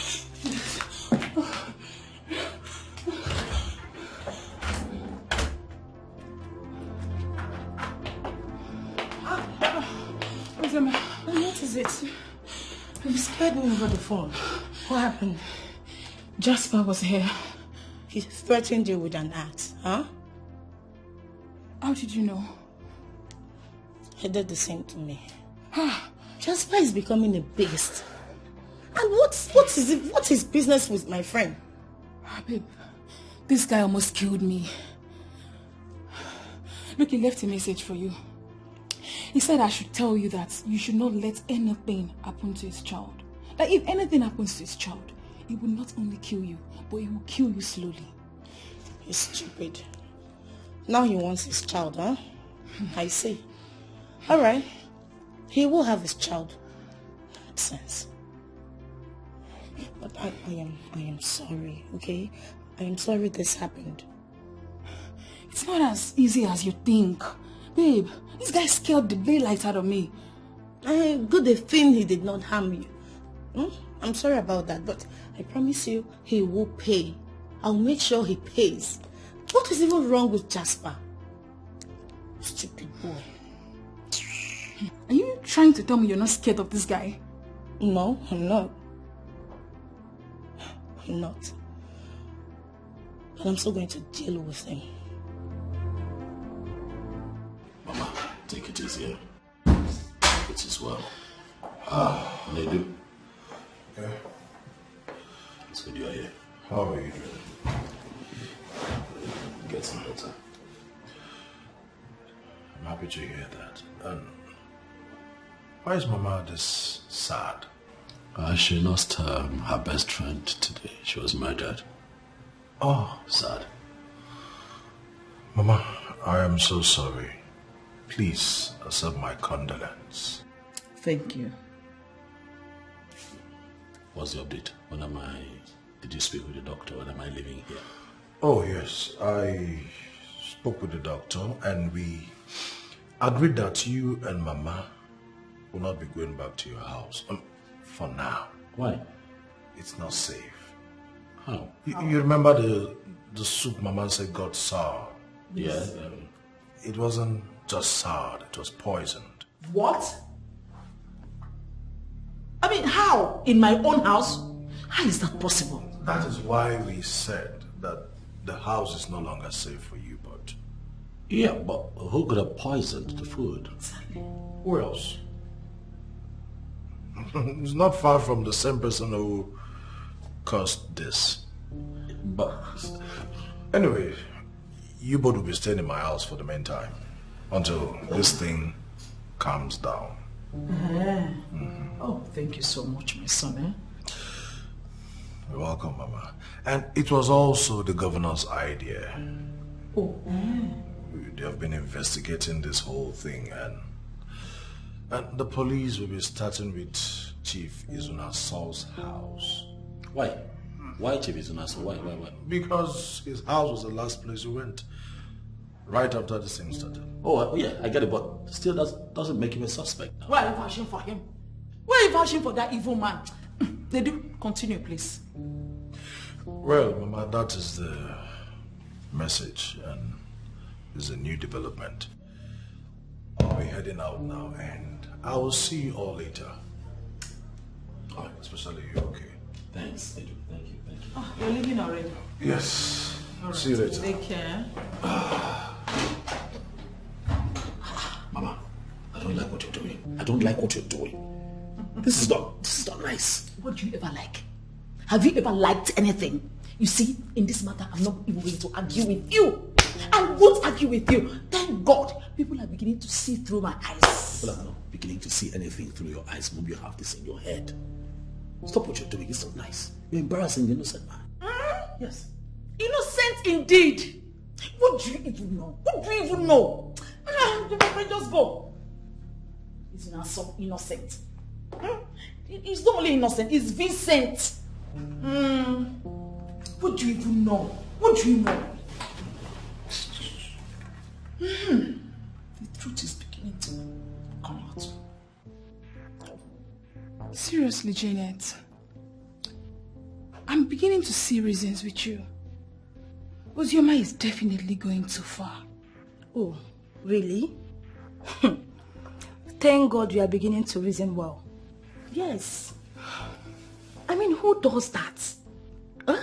What is it? You scared me over the phone. What happened? Jasper was here. He threatened you with an axe, huh? How did you know? He did the same to me. Jasper is becoming a beast. And what's his business with my friend? Babe, this guy almost killed me. Look, he left a message for you. He said I should tell you that you should not let anything happen to his child. That if anything happens to his child, he will not only kill you, but he will kill you slowly. He's stupid. Now he wants his child, huh? I see. Alright. He will have his child. Makes sense. But I am sorry, okay? I am sorry this happened. It's not as easy as you think. Babe, this guy scared the daylight out of me. Good thing he did not harm you. I'm sorry about that, but I promise you he will pay. I'll make sure he pays. What is even wrong with Jasper? Stupid boy. Are you trying to tell me you're not scared of this guy? No, I'm not. I'm not. But I'm still going to deal with him. Mama, take it easy. It is well. Lady. Okay. It's good you're here. How are you doing? Getting better. I'm happy to hear that. And why is Mama this sad? She lost her best friend today. She was murdered. Oh, sad. Mama, I am so sorry. Please accept my condolence. Thank you. What's the update? Did you speak with the doctor? When am I leaving here? Oh, yes. I spoke with the doctor and we agreed that you and Mama will not be going back to your house. For now. Why? It's not safe. How? You remember the soup Mama said got sour? Yes. It wasn't just sour, it was poisoned. What? I mean, how? In my own house? How is that possible? That is why we said that the house is no longer safe for you, but... Yeah, but who could have poisoned the food? Who else? It's not far from the same person who caused this. But... Anyway, you both will be staying in my house for the meantime, until this thing calms down. Oh, thank you so much, my son. You're welcome, Mama. And it was also the governor's idea. Oh. They have been investigating this whole thing, and the police will be starting with Chief Izunaso's house. Why? Why Chief Izunaso? Why? Because his house was the last place we went, right after this thing started. Oh, yeah, I get it, but still doesn't make him a suspect now. Why are you vouching for him? Why are you vouching for that evil man? They do. Continue, please. Well, Mama, that is the message, and it's a new development. I'll be heading out now, and I will see you all later. Oh, especially you, okay? Thanks, Edu. Thank you. Oh, you're leaving already? Yes. All right. See you later. Take care. Mama, I don't like what you're doing. I don't like what you're doing. This is not nice. What do you ever like? Have you ever liked anything? You see, in this matter, I'm not even going to argue with you. I won't argue with you. Thank God, people are beginning to see through my eyes. People are not beginning to see anything through your eyes. Maybe you have this in your head. Stop what you're doing. It's not nice. You're embarrassing the innocent man. Yes. Innocent indeed. What do you even know? What do you even know? Just go. He's not so innocent. He's not only innocent, he's Vincent. What do you even know? What do you know? The truth is beginning to come out. Seriously, Janet, I'm beginning to see reasons with you. Ozioma is definitely going too far. Oh, really? Thank God you are beginning to reason well. Yes. I mean, who does that? Huh?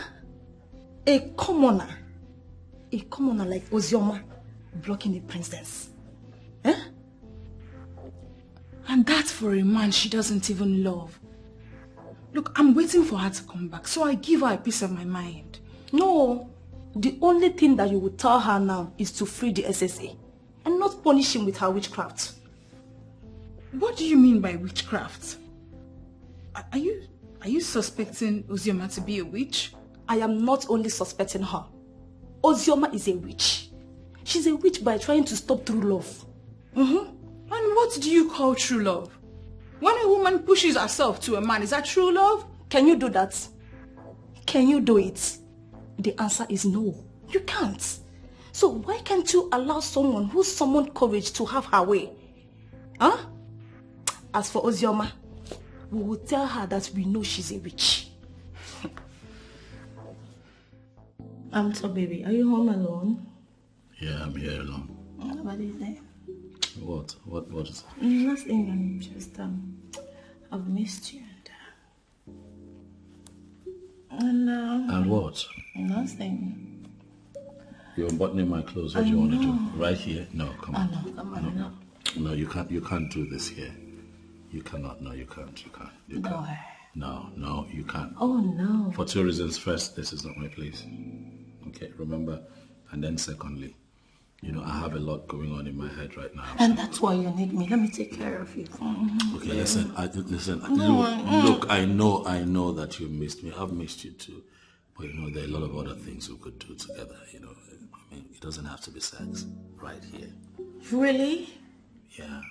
A commoner like Ozioma blocking the princess. Huh? And that's for a man she doesn't even love. Look, I'm waiting for her to come back, so I give her a piece of my mind. No, the only thing that you would tell her now is to free the SSA and not punish him with her witchcraft. What do you mean by witchcraft? Are you suspecting Ozioma to be a witch? I am not only suspecting her. Ozioma is a witch. She's a witch by trying to stop true love. And what do you call true love? When a woman pushes herself to a man, is that true love? Can you do that? Can you do it? The answer is no. You can't. So why can't you allow someone who summoned courage to have her way? Huh? As for Ozioma, we will tell her that we know she's a witch. So baby, are you home alone? Yeah, I'm here alone. Nobody's there. What is it? Nothing, I'm just, I've missed you. And what? Nothing. You're unbuttoning my clothes. What do you want to do? Right here? No, come on. No, come on, no. No, you can't do this here. You cannot. No, you can't. You can't. No, you can't. Oh, no. For two reasons. First, this is not my place. Okay, remember? And then secondly, I have a lot going on in my head right now. And that's why you need me. Let me take care of you. Okay, listen. No, Look, I know that you missed me. I've missed you too. But there are a lot of other things we could do together. I mean, it doesn't have to be sex right here. Really? Yeah.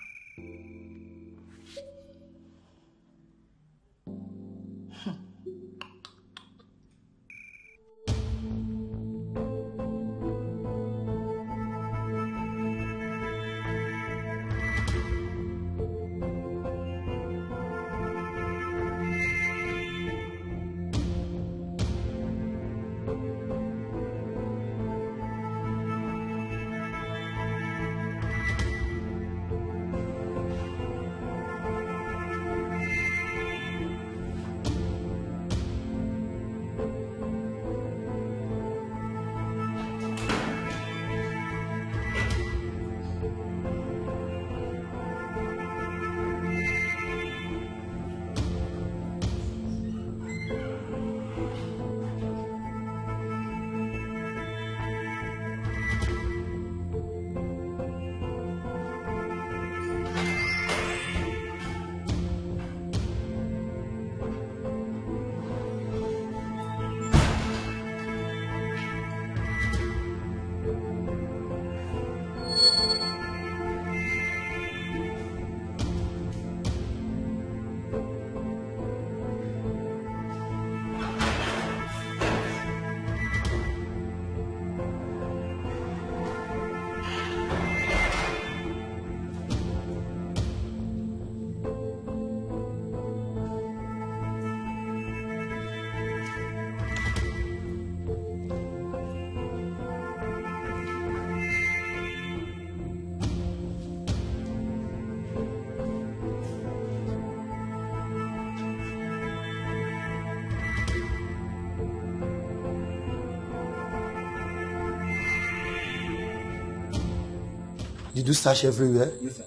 Did you search everywhere? Yes, sir.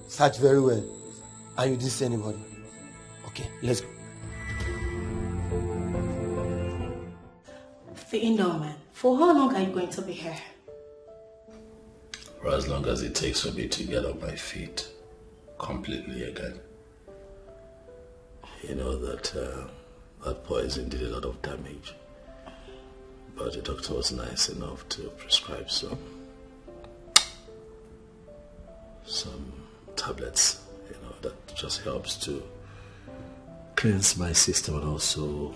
Search very well. And you didn't see anybody? Okay, let's go. The indoor man, for how long are you going to be here? For as long as it takes for me to get on my feet completely again. You know that that poison did a lot of damage. But the doctor was nice enough to prescribe some tablets, you know, that just helps to cleanse my system and also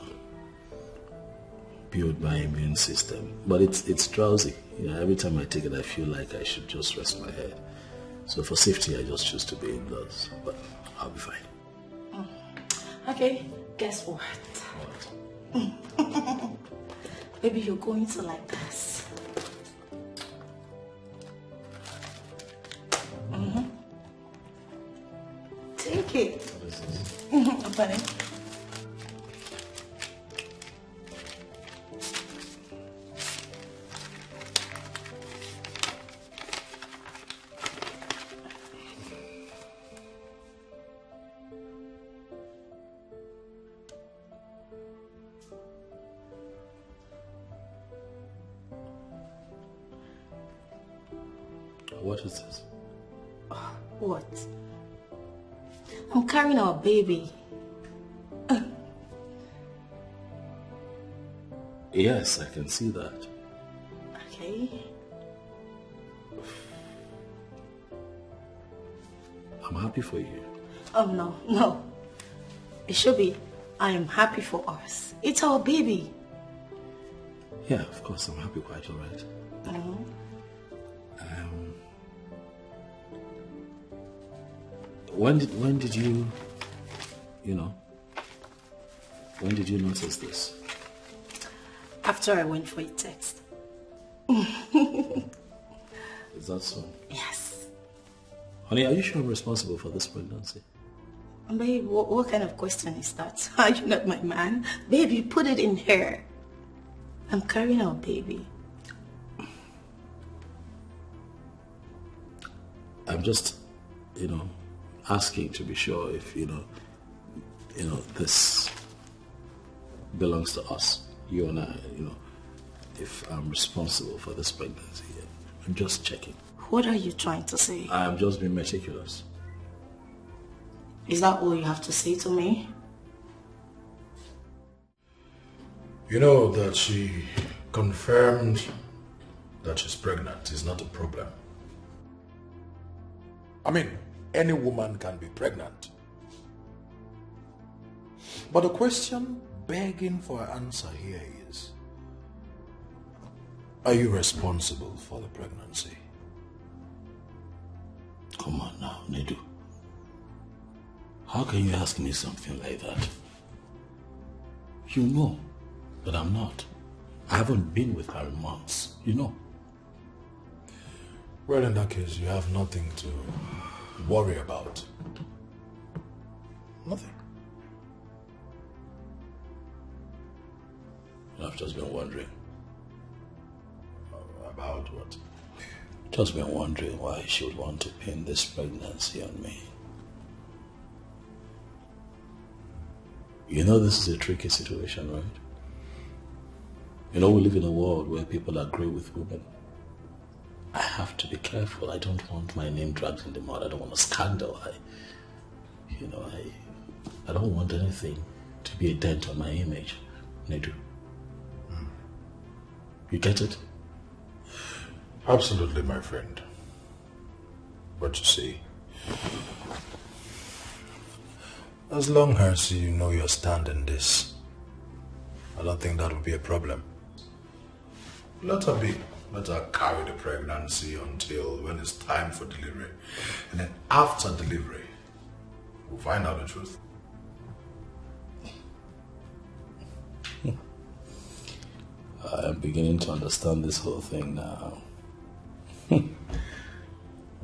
build my immune system. But it's drowsy. You know, every time I take it, I feel like I should just rest my head. So for safety, I just choose to be indoors. But I'll be fine. Okay, guess what? Baby, you're going to like this. Take it. What is this? Open it. What is this? What? I'm carrying our baby. Yes, I can see that. Okay. I'm happy for you. Oh, no. It should be, I am happy for us. It's our baby. Yeah, of course, I'm happy, quite all right. When did you notice this? After I went for a text. Is that so? Yes. Honey, are you sure I'm responsible for this pregnancy? Babe, what kind of question is that? Are you not my man? Babe, you put it in her. I'm carrying our baby. I'm just, asking to be sure if, this belongs to us, you and I, if I'm responsible for this pregnancy. I'm just checking. What are you trying to say? I'm just being meticulous. Is that all you have to say to me? You know that she confirmed that she's pregnant is not a problem. I mean, any woman can be pregnant. But the question begging for an answer here is, are you responsible for the pregnancy? Come on now, Nedu. How can you ask me something like that? You know that I'm not. I haven't been with her in months, you know. Well, in that case, you have nothing to worry about. Nothing. I've just been wondering. About what? Just been wondering why she would want to pin this pregnancy on me. You know this is a tricky situation, right? You know we live in a world where people agree with women. I have to be careful. I don't want my name dragged in the mud. I don't want a scandal. I don't want anything to be a dent on my image. Nedu. You get it? Absolutely, my friend. But you see, as long as you know your stand in this, I don't think that will be a problem. Let her be. Let her carry the pregnancy until when it's time for delivery. And then after delivery, we'll find out the truth. I'm beginning to understand this whole thing now.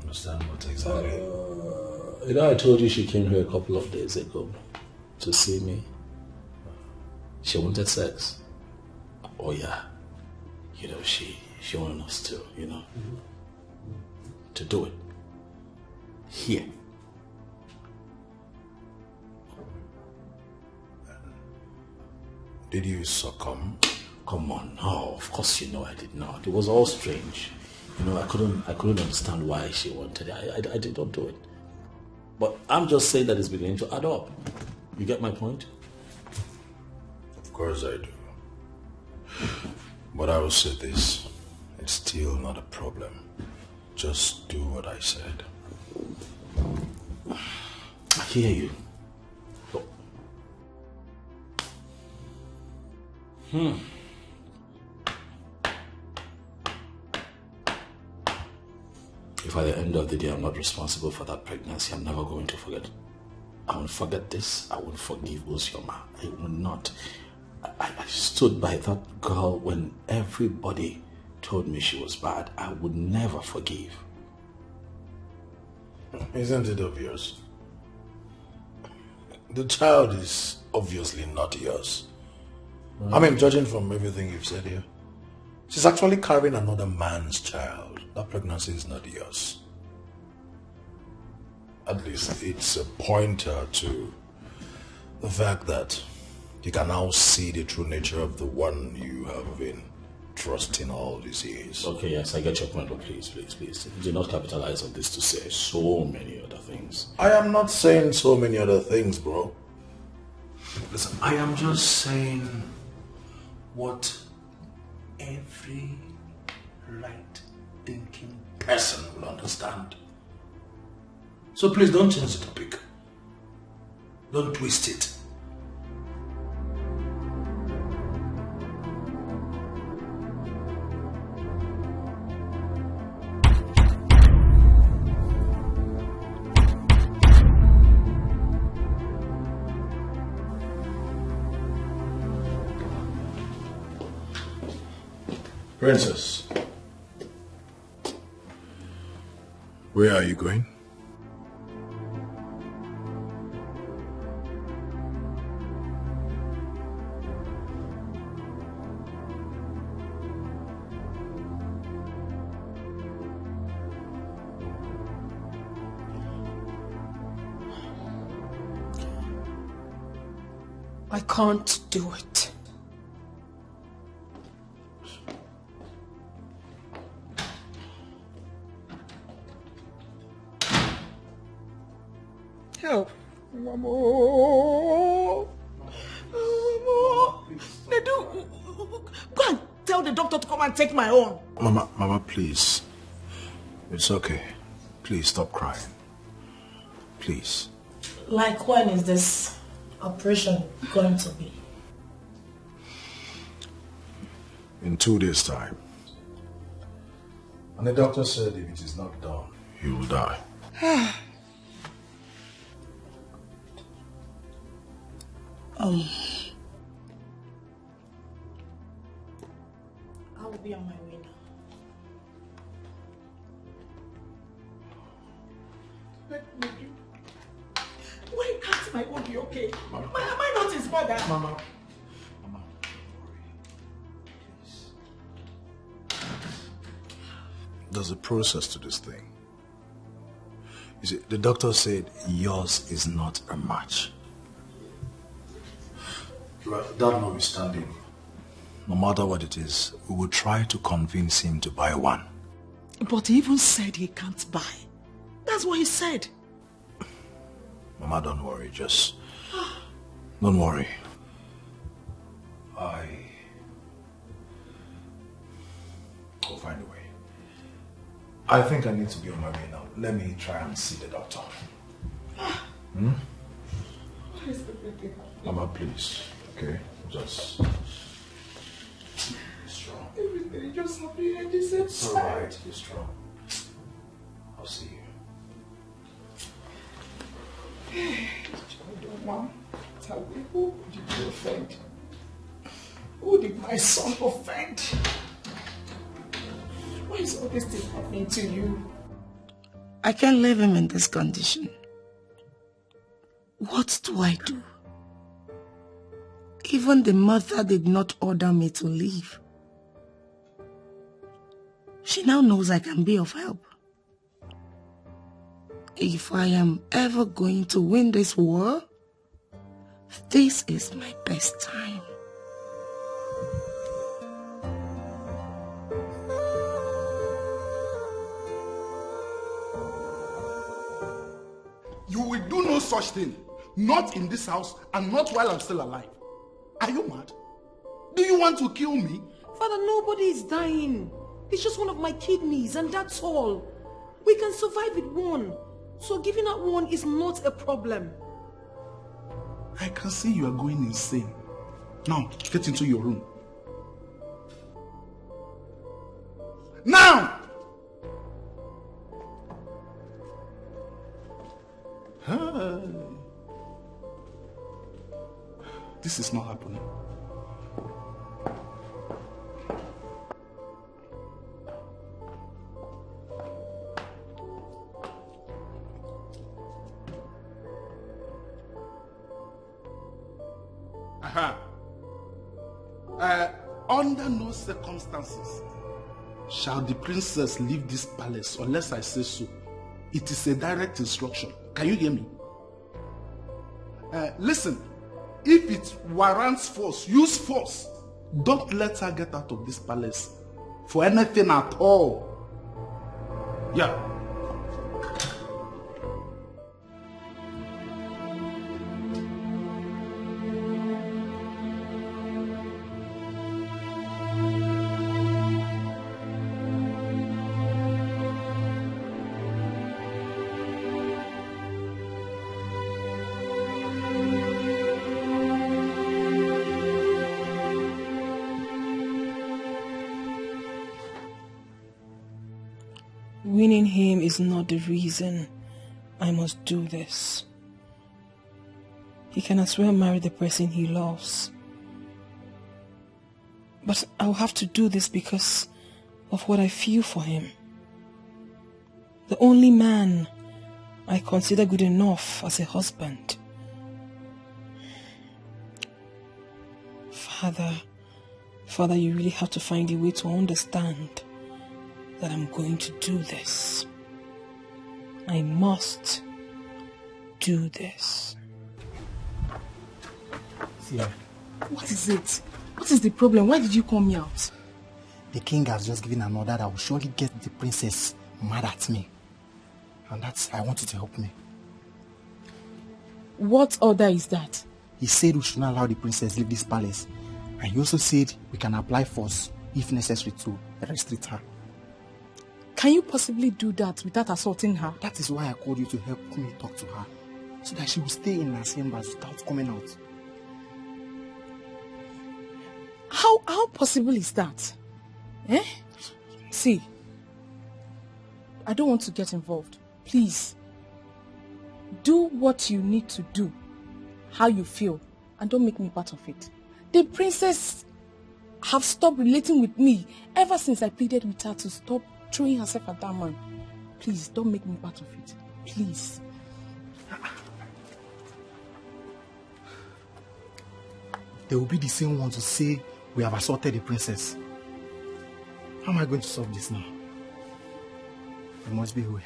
Understand what exactly? I told you she came here a couple of days ago to see me. She wanted sex. Oh yeah. She wanted us to, to do it. here. Did you succumb? Come on, no, of course you know I did not. It was all strange. You know, I couldn't understand why she wanted it. I did not do it. But I'm just saying that it's beginning to add up. You get my point? Of course I do. But I will say this. It's still not a problem. Just do what I said. I hear you. If at the end of the day I'm not responsible for that pregnancy, I'm never going to forget. I won't forget this. I won't forgive Uzioma. I will not. I stood by that girl when everybody told me she was bad. I would never forgive. Isn't it obvious? The child is obviously not yours. I mean, judging from everything you've said here, she's actually carrying another man's child. That pregnancy is not yours. At least it's a pointer to the fact that you can now see the true nature of the one you have been trusting all these years. Okay, yes, I get your point, but please. Do not capitalize on this to say so many other things. I am not saying so many other things, bro. Listen, I am just saying what every right-thinking person will understand. So please don't change the topic. Don't twist it. Princess, where are you going? I can't do it. Help. Mamo. Nedu, go and tell the doctor to come and take my own. Mama, please. It's okay. Please stop crying. Please. Like, when is this operation going to be? In 2 days' time. And the doctor said if it is not done, he will die. I will be on my way now. Why can't my own be okay? Am I not his mother? Mama. There's a process to this thing. You see, the doctor said yours is not a match. That notwithstanding, no matter what it is, we will try to convince him to buy one. But he even said he can't buy. That's what he said. Mama, don't worry, just don't worry. I'll find a way. I think I need to be on my way now. Let me try and see the doctor. Mama, please. Okay? Just be strong. Everything just happening at the same time. It's alright, be strong. I'll see you. Mom, tell me, who did you offend? Who did my son offend? Why is all this thing happening to you? I can't leave him in this condition. What do I do? Even the mother did not order me to leave. She now knows I can be of help. If I am ever going to win this war, this is my best time. You will do no such thing. Not in this house and not while I'm still alive. Are you mad? Do you want to kill me? Father, nobody is dying. It's just one of my kidneys and that's all. We can survive with one. So giving up one is not a problem. I can see you are going insane. Now, get into your room. Now! This is not happening. Under no circumstances shall the princess leave this palace unless I say so. It is a direct instruction. Can you hear me? Listen, if it warrants force, use force. Don't let her get out of this palace for anything at all. Yeah. Winning him is not the reason I must do this. He can as well marry the person he loves. But I'll have to do this because of what I feel for him. The only man I consider good enough as a husband. Father, you really have to find a way to understand that I'm going to do this. I must do this. Sierra. What is it? What is the problem? Why did you call me out? The king has just given an order that will surely get the princess mad at me. And I want you to help me. What order is that? He said we should not allow the princess leave this palace. And he also said we can apply force, if necessary, to restrict her. Can you possibly do that without assaulting her? That is why I called you to help me talk to her, so that she will stay in her chambers without coming out. How possible is that? Eh? See, I don't want to get involved. Please, do what you need to do, how you feel, and don't make me part of it. The princess have stopped relating with me ever since I pleaded with her to stop throwing herself at that man. Please, don't make me part of it. Please. They will be the same ones to say we have assaulted the princess. How am I going to solve this now? There must be a way.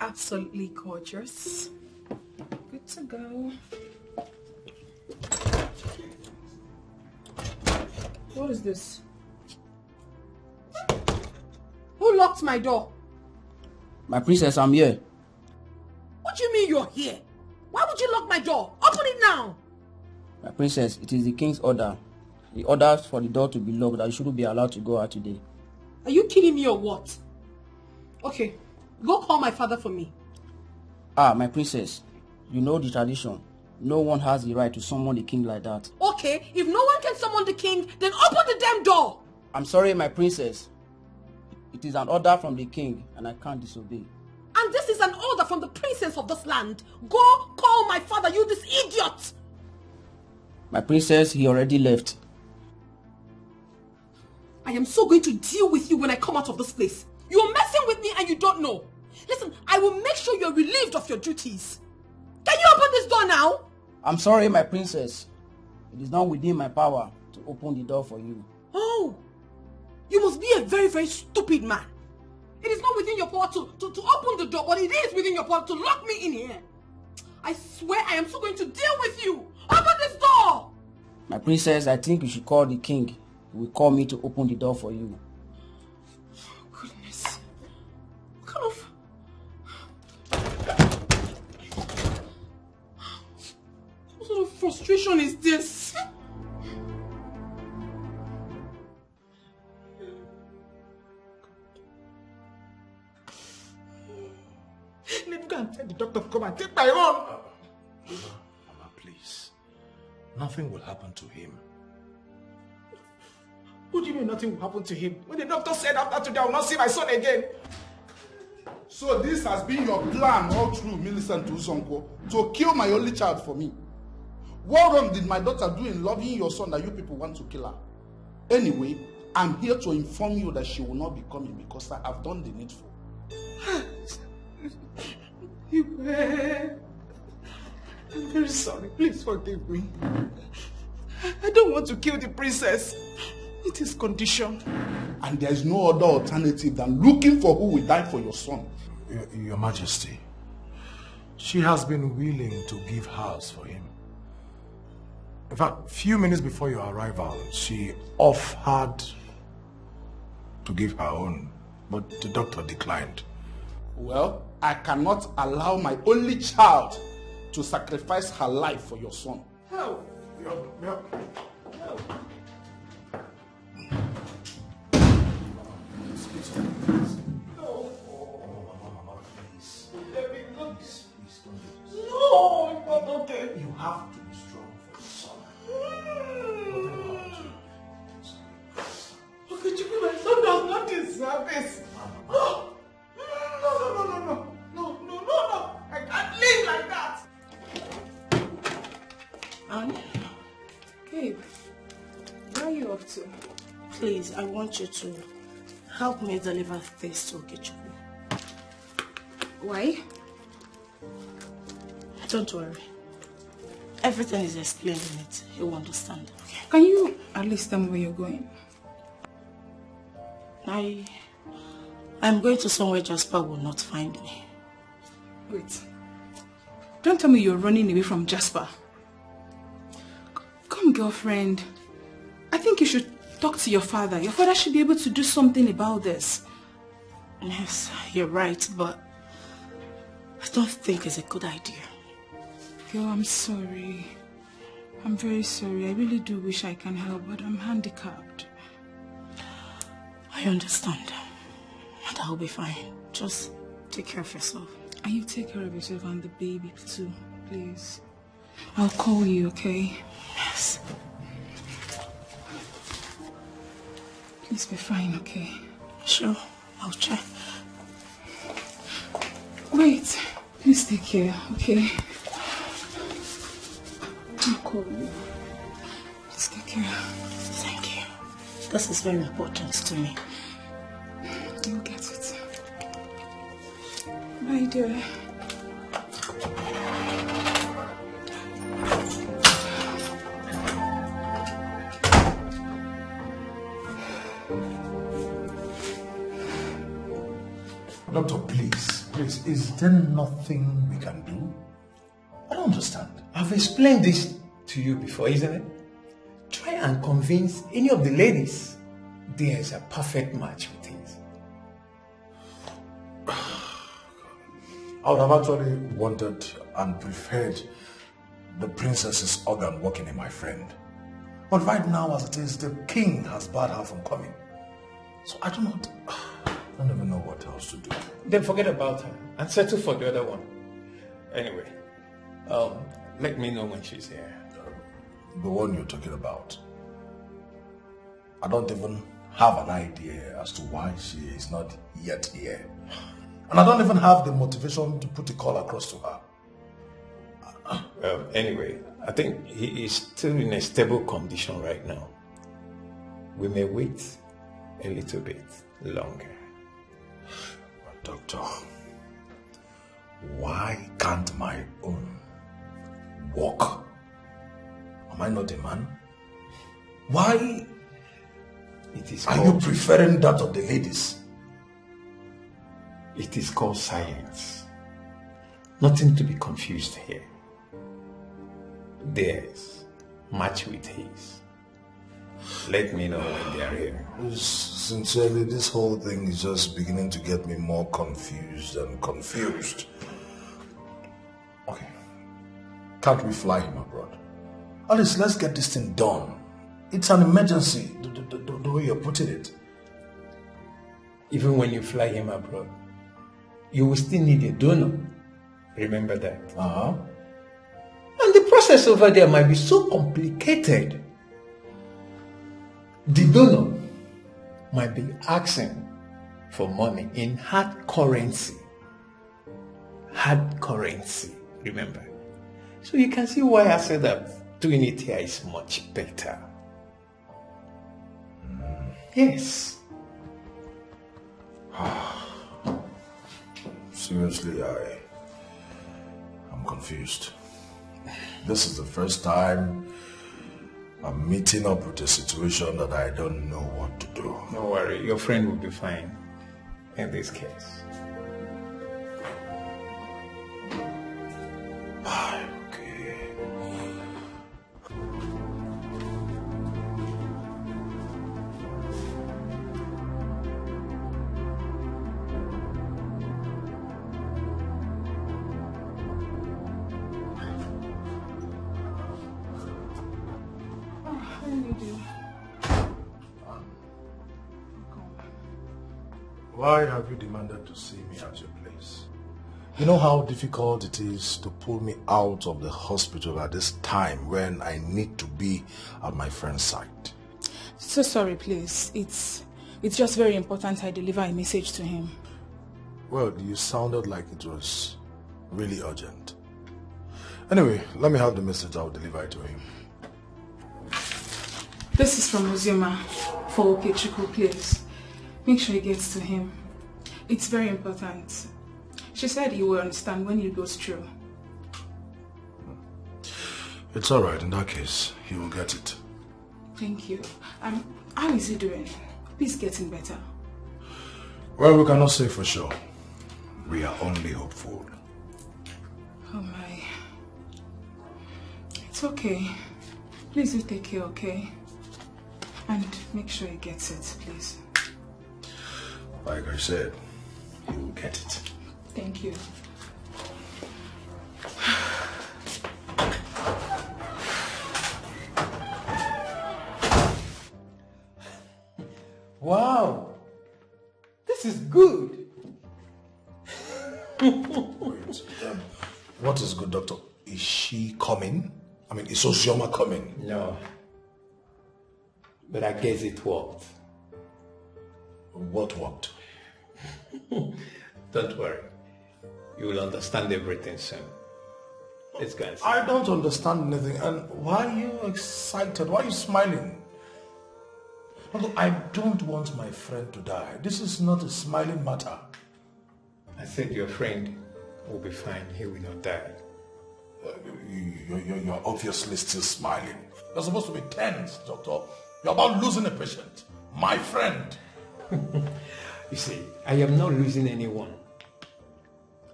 Absolutely gorgeous. Good to go. What is this? Who locked my door? My princess, I'm here. What do you mean you're here? Why would you lock my door? Open it now! My princess, it is the king's order. He orders for the door to be locked, that you shouldn't be allowed to go out today. Are you kidding me or what? Okay, go call my father for me. Ah, my princess, you know the tradition. No one has the right to summon the king like that. Okay, if no one can summon the king, then open the damn door! I'm sorry, my princess. It is an order from the king, and I can't disobey. And this is an order from the princess of this land. Go call my father, you this idiot! My princess, he already left. I am so going to deal with you when I come out of this place. You're messing with me and you don't know. Listen, I will make sure you're relieved of your duties. Can you open this door now? I'm sorry, my princess. It is not within my power to open the door for you. Oh, you must be a very, very stupid man. It is not within your power to open the door, but it is within your power to lock me in here. I swear I am still going to deal with you. Open this door! My princess, I think you should call the king. He will call me to open the door for you. Goodness. What kind of... What sort of frustration is this? Let me go and tell the doctor to come and take my own. Mama, please. Nothing will happen to him. What do you mean nothing will happen to him? When the doctor said after today I will not see my son again. So this has been your plan all through, Millicent Uzonko, to kill my only child for me. What wrong did my daughter do in loving your son that you people want to kill her? Anyway, I'm here to inform you that she will not be coming because I have done the needful. I'm very sorry. Please forgive me. I don't want to kill the princess. It is condition. And there is no other alternative than looking for who will die for your son. Your Majesty, she has been willing to give hers for him. In fact, a few minutes before your arrival, she offered to give her own, but the doctor declined. Well, I cannot allow my only child to sacrifice her life for your son. How? No. No, it's not okay. You have to be strong for your son. Okay, Chukwu, my son does not deserve this. No. I can't live like that. Anne? Hey, where are you off to? Please, I want you to help me deliver this to Okechukwu. Why? Don't worry. Everything is explained in it. He will understand. Okay. Can you at least tell me where you're going? I'm going to somewhere Jasper will not find me. Wait. Don't tell me you're running away from Jasper. Come, girlfriend. I think you should talk to your father. Your father should be able to do something about this. Yes, you're right, but I don't think it's a good idea. Girl, I'm sorry. I'm very sorry. I really do wish I can help, but I'm handicapped. I understand. And I'll be fine. Just take care of yourself. And you take care of yourself and the baby too, please. I'll call you, okay? Yes. Please be fine, okay? Sure, I'll try. Wait, please take care, okay? I'll call you. Please take care. Thank you. This is very important to me. You'll get it. Bye, dear. Doctor, please, is there nothing we can do? I don't understand. I've explained this to you before, isn't it? Try and convince any of the ladies there is a perfect match with things. I would have actually wanted and preferred the princess's organ working in my friend. But right now, as it is, the king has barred her from coming. So I don't even know what else to do. Then forget about her and settle for the other one. Anyway, let me know when she's here. The one you're talking about. I don't even have an idea as to why she is not yet here. And I don't even have the motivation to put the call across to her. Anyway, I think he is still in a stable condition right now. We may wait a little bit longer. Doctor, why can't my own work? Am I not a man? Why are you preferring that of the ladies? It is called science. Nothing to be confused here. Theirs match with his. Let me know when they are here. Sincerely, this whole thing is just beginning to get me more confused and confused. Okay. Can't we fly him abroad? At least let's get this thing done. It's an emergency, the way you're putting it. Even when you fly him abroad, you will still need a donor. Remember that. And the process over there might be so complicated. The donor might be asking for money in hard currency. Hard currency, remember. So you can see why I said that doing it here is much better. Yes. Seriously, I'm confused. This is the first time I'm meeting up with a situation that I don't know what to do. Don't worry, your friend will be fine in this case. Why have you demanded to see me at your place? You know how difficult it is to pull me out of the hospital at this time when I need to be at my friend's side. So sorry, please. It's just very important I deliver a message to him. Well, you sounded like it was really urgent. Anyway, let me have the message. I'll deliver it to him. This is from Uzima for Etiko, please. Make sure it gets to him. It's very important. She said he will understand when he goes through. It's alright, in that case, he will get it. Thank you. How is he doing? He's getting better. Well, we cannot say for sure. We are only hopeful. Oh my. It's okay. Please do take care, okay? And make sure he gets it, please. Like I said, he will get it. Thank you. Wow, this is good. Wait, what is good, doctor? Is she coming? I mean, is Ozioma coming? No, but I guess it worked. What worked? Don't worry. You will understand everything soon. Let's go and see. I don't understand anything. And why are you excited? Why are you smiling? I don't want my friend to die. This is not a smiling matter. I said your friend will be fine. He will not die. You're obviously still smiling. You're supposed to be tense, doctor. You're about losing a patient. My friend. You see, I am not losing anyone.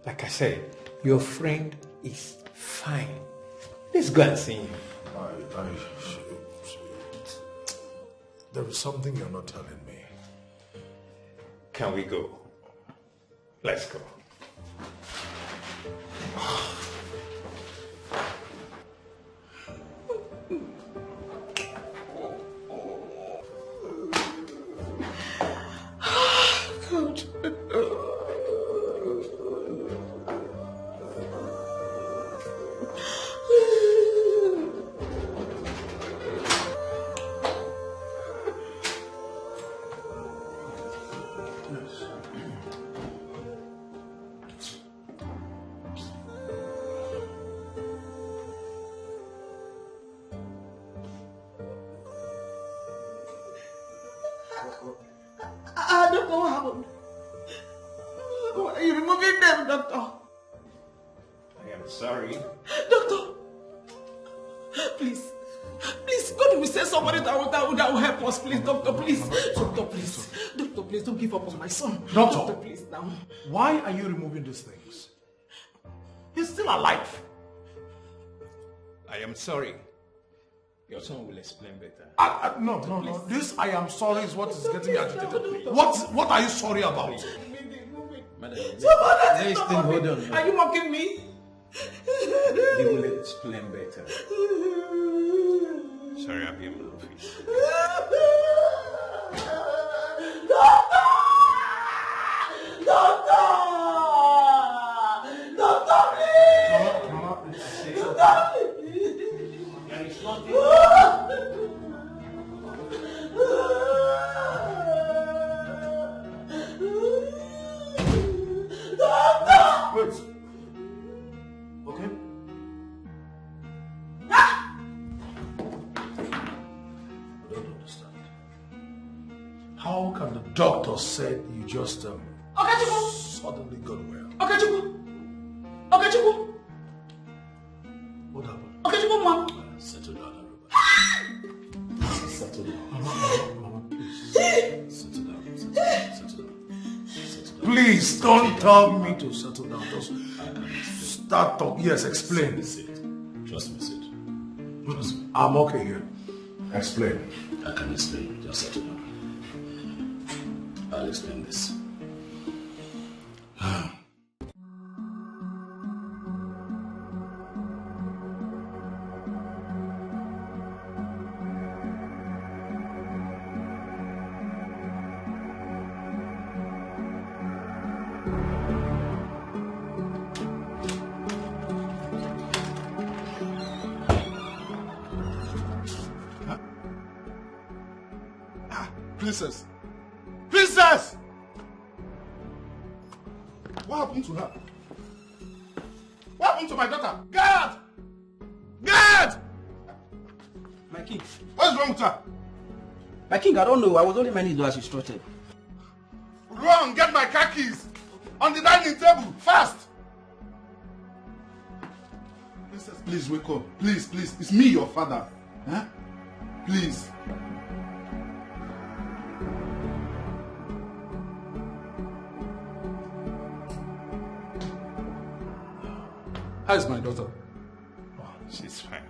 Like I said, your friend is fine. Let's go and see him. There is something you're not telling me. Can we go? Let's go. God. I don't know what happened. removing them, doctor. I am sorry. Doctor, please, God will send somebody that will help us, please, doctor, please. Doctor, please, don't give up on my son. Doctor, please, now. Why are you removing these things? He's still alive. I am sorry. Your son will explain better. No. This I am sorry is what is getting me agitated. What are you sorry about? Madam, Somebody, hold on. Are you mocking me? He will explain better. Sorry, I'll be in my office. Doctor, please! Doctor, please! There is nothing. Wait. Okay. I don't understand. How can the doctor say you just suddenly got well? Okechukwu. What happened? Okechukwu, mom. Settle down, everybody. Settle down. Mama, please. Settle down. Please don't tell me to settle down. Just start talking. Yes, explain. Trust me, Sid. I'm okay here. Explain. I can explain. Just settle down. I'll explain this. Princess! What happened to her? What happened to my daughter? Guard! My king. What's wrong with her? My king, I don't know. I was only minding to as instructed. Run! Get my car keys! On the dining table! Fast! Princess, please wake up. Please. It's me, your father. Huh? Please. How's my daughter? Oh, she's fine.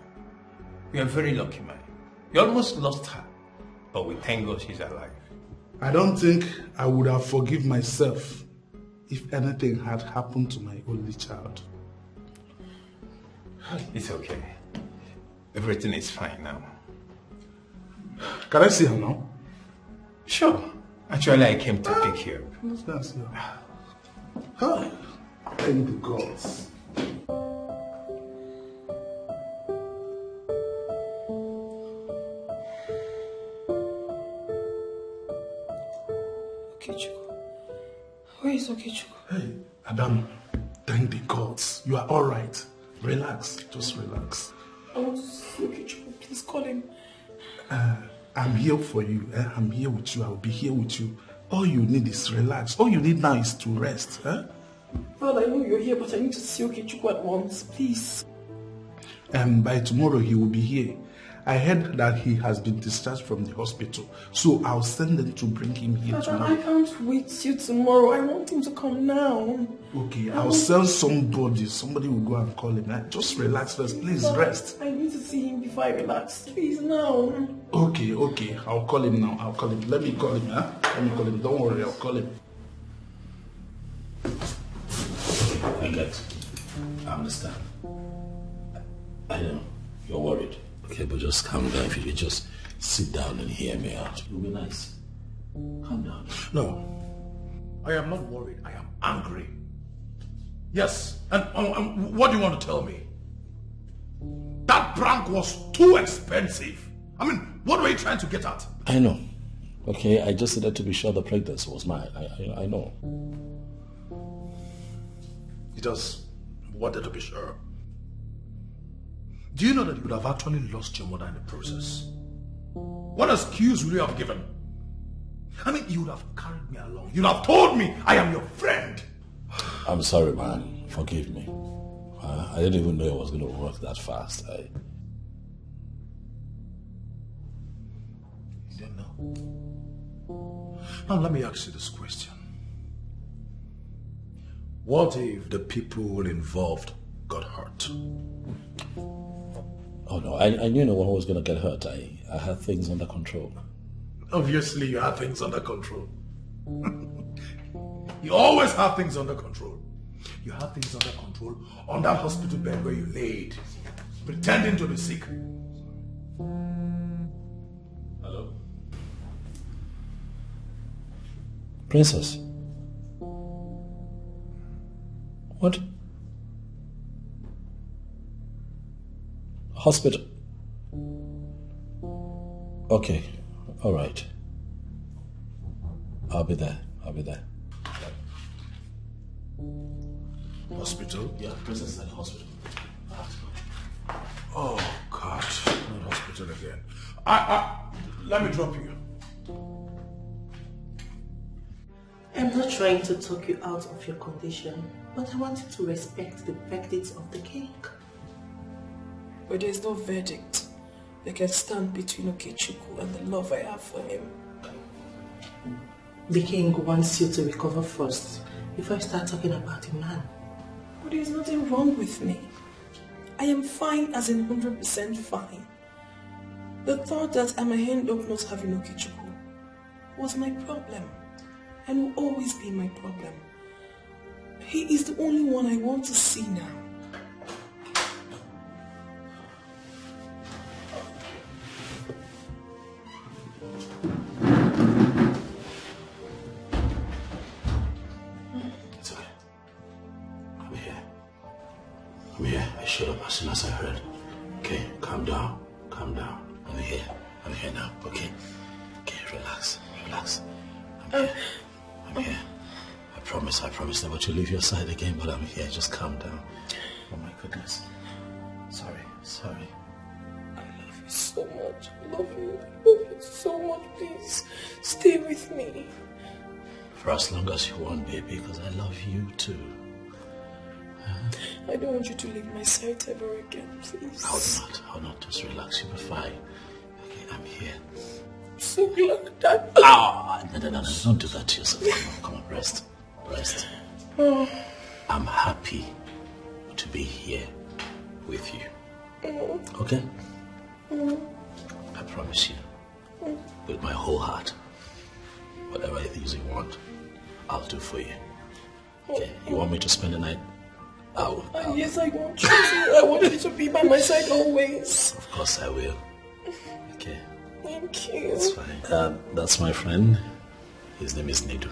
We are very lucky, man. We almost lost her, but we thank God she's alive. I don't think I would have forgiven myself if anything had happened to my only child. It's okay. Everything is fine now. Can I see her now? Sure. Actually, I came to pick you up. Let's go and see her. Hi. Thank the gods. Where is Okechukwu? Hey, Adam, thank the gods. You are all right. Relax, just relax. I want to see Okechukwu. Please call him. I'm here for you. I'm here with you. I'll be here with you. All you need is relax. All you need now is to rest. Father, I know you're here, but I need to see Okechukwu at once. Please. By tomorrow he will be here. I heard that he has been discharged from the hospital, so I'll send them to bring him here tomorrow. I can't wait till tomorrow. I want him to come now. Okay, I'll send somebody. Somebody will go and call him. Just relax first. Please rest. I need to see him before I relax. Please, now. Okay. I'll call him now. Let me call him. Let me call him. Don't worry, I'll call him. I get. I understand. I know. You're worried. Okay, but just calm down. If you could just sit down and hear me out, it'll be nice. Calm down. No, I am not worried. I am angry. Yes, and what do you want to tell me? That prank was too expensive. I mean, what were you trying to get at? I know. Okay, I just said that to be sure the pregnancy was mine. I know. You just wanted to be sure. Do you know that you would have actually lost your mother in the process? What excuse would you have given? I mean, you would have carried me along. You would have told me I am your friend. I'm sorry, man. Forgive me. I didn't even know it was going to work that fast. You didn't know? Now let me ask you this question. What if the people involved got hurt? Oh no, I knew no one was going to get hurt. I had things under control. Obviously you had things under control. You always have things under control. You had things under control on that hospital bed where you laid, pretending to be sick. Hello? Princess? What? Hospital? Okay, all right. I'll be there. Hospital? Yeah, Princess is at the hospital. Oh, God. Not hospital again. Let me drop you. I'm not trying to talk you out of your condition, but I want you to respect the verdict of the king. But there's no verdict that can stand between Okechukwu and the love I have for him. The king wants you to recover first before I start talking about the man. But there's nothing wrong with me. I am fine, as in 100% fine. The thought that I may end up not having Okechukwu was my problem and will always be my problem. He is the only one I want to see now. It's okay. I'm here. I showed up as soon as I heard. Okay, calm down. I'm here now, okay? Okay, relax. I'm here. I promise never to leave your side again, but I'm here. Just calm down. Oh my goodness. Sorry. I love you so much. I love you so much. Please, stay with me. For as long as you want, baby, because I love you too. I don't want you to leave my side ever again, please. I'll not. Just relax. You'll be fine. Okay, I'm here. I'm so glad that... No, don't do that to yourself. Come on, rest. Oh. I'm happy to be here with you. Okay? I promise you, with my whole heart, whatever it is you want, I'll do for you. Okay? You want me to spend the night? Yes, I want you to. I want you to be by my side always. Of course I will. Okay. Thank you. That's fine. That's my friend. His name is Nedu.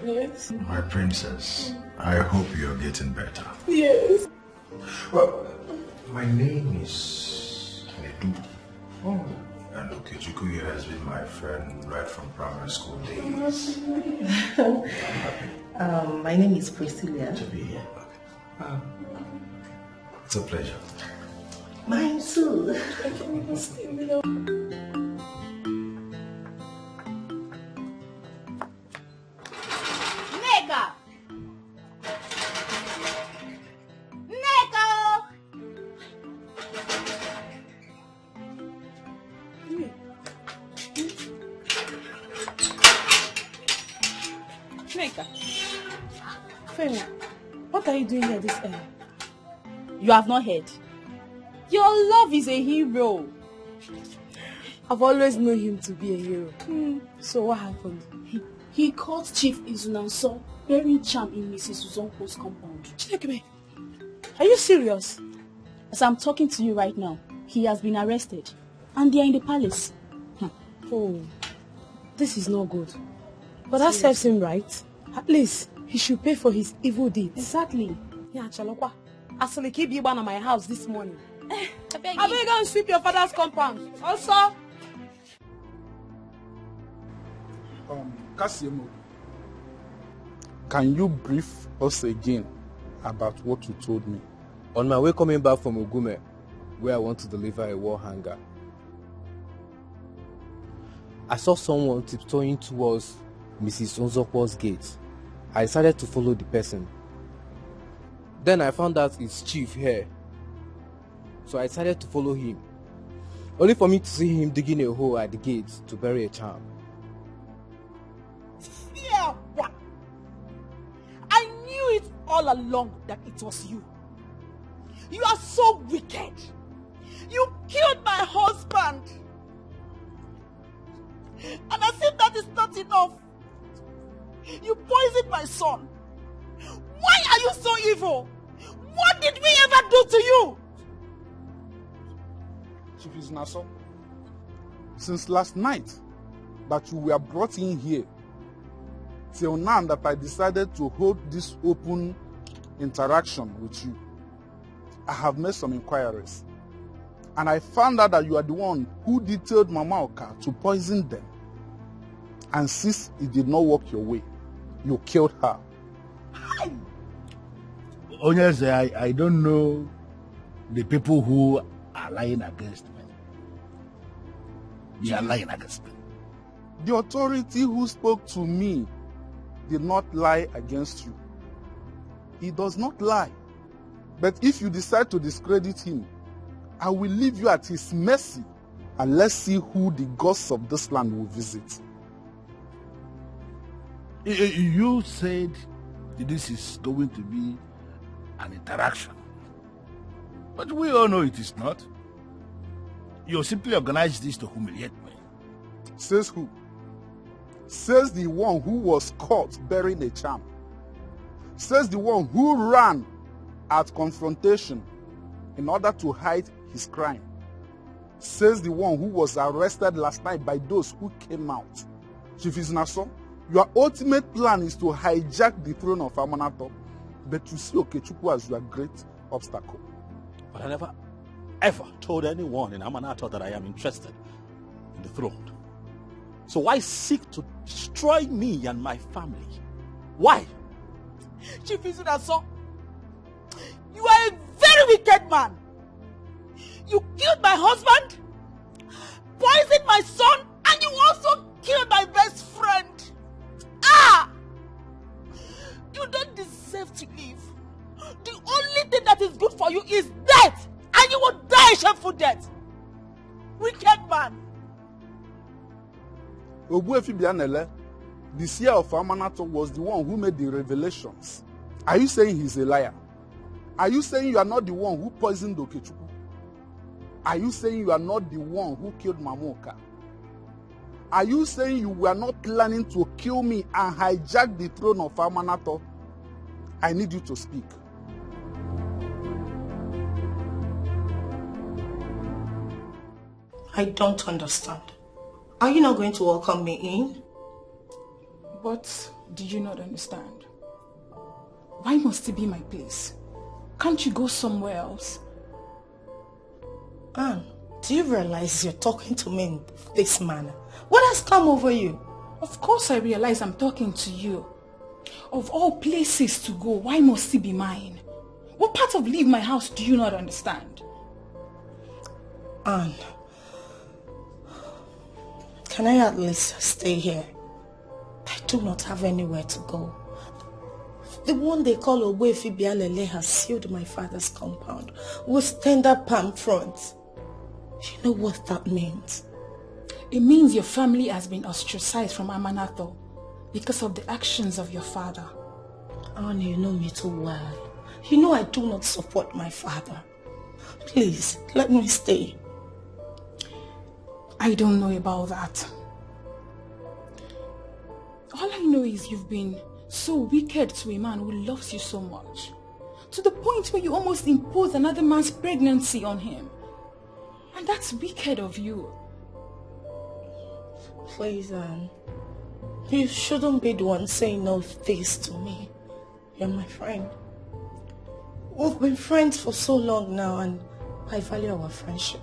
Yes. My princess, I hope you're getting better. Yes. Well, my name is Nedu. And Okechukwu here has been my friend right from primary school days. My name is Priscilla. To be here. It's a pleasure. Mine too. I can't even stay without... What are you doing here this early? You have not heard. Your love is a hero. I've always known him to be a hero. So what happened? He caught Chief Izunanso bearing charm in Mrs. Uzonko's compound. Chineke, are you serious? As I'm talking to you right now, he has been arrested and they are in the palace. Oh, this is not good. But that serves him right. At least he should pay for his evil deeds. Exactly. Yeah, Chalokwa. Asali keep you at my house this morning. I beg you go and sweep your father's compound. Also. Kasiemo, can you brief us again about what you told me? On my way coming back from Ogume, where I want to deliver a war hanger, I saw someone tiptoeing towards Mrs. Onzokwo's gate. I decided to follow the person. Then I found out it's Chief here. So I decided to follow him. Only for me to see him digging a hole at the gate to bury a charm. Yeah, what? I knew it all along that it was you. You are so wicked. You killed my husband. And as if that is not enough, you poisoned my son. Why are you so evil? What did we ever do to you? Chief Naso, since last night that you were brought in here, till now that I decided to hold this open interaction with you, I have made some inquiries. And I found out that you are the one who detailed Mama Oka to poison them. And since it did not work your way, you killed her. Onyeze, I don't know the people who are lying against me. They are lying against me. The authority who spoke to me did not lie against you. He does not lie. But if you decide to discredit him, I will leave you at his mercy, and let's see who the gods of this land will visit. You said this is going to be an interaction. But we all know it is not. You simply organized this to humiliate me. Says who? Says the one who was caught burying a charm. Says the one who ran at confrontation in order to hide his crime. Says the one who was arrested last night by those who came out. Chief Naso, your ultimate plan is to hijack the throne of Amanato, but you see Okechukwu as your great obstacle. But I never ever told anyone in Amanato that I am interested in the throne. So why seek to destroy me and my family? Why? Chief Naso, you are a very wicked man. You killed my husband, poisoned my son, and you also killed my best friend. Ah! You don't deserve to live. The only thing that is good for you is death, and you will die a shameful death. Wicked man. Obuefi Bianele, the seer of Amanato, was the one who made the revelations. Are you saying he's a liar? Are you saying you are not the one who poisoned Okechukwu? Are you saying you are not the one who killed Mamoka? Are you saying you were not planning to kill me and hijack the throne of Amanato? I need you to speak. I don't understand. Are you not going to welcome me in? But did you not understand? Why must it be my place? Can't you go somewhere else? Anne, do you realize you're talking to me in this manner? What has come over you? Of course I realize I'm talking to you. Of all places to go, why must it be mine? What part of leave my house do you not understand? Anne, can I at least stay here? I do not have anywhere to go. The one they call Obuefi Bialele has sealed my father's compound with tender palm fronts. You know what that means? It means your family has been ostracized from Amanato because of the actions of your father. Anne, you know me too well. You know I do not support my father. Please, let me stay. I don't know about that. All I know is you've been so wicked to a man who loves you so much, to the point where you almost impose another man's pregnancy on him. And that's wicked of you. Please, Anne. You shouldn't be the one saying all this to me. You're my friend. We've been friends for so long now, and I value our friendship.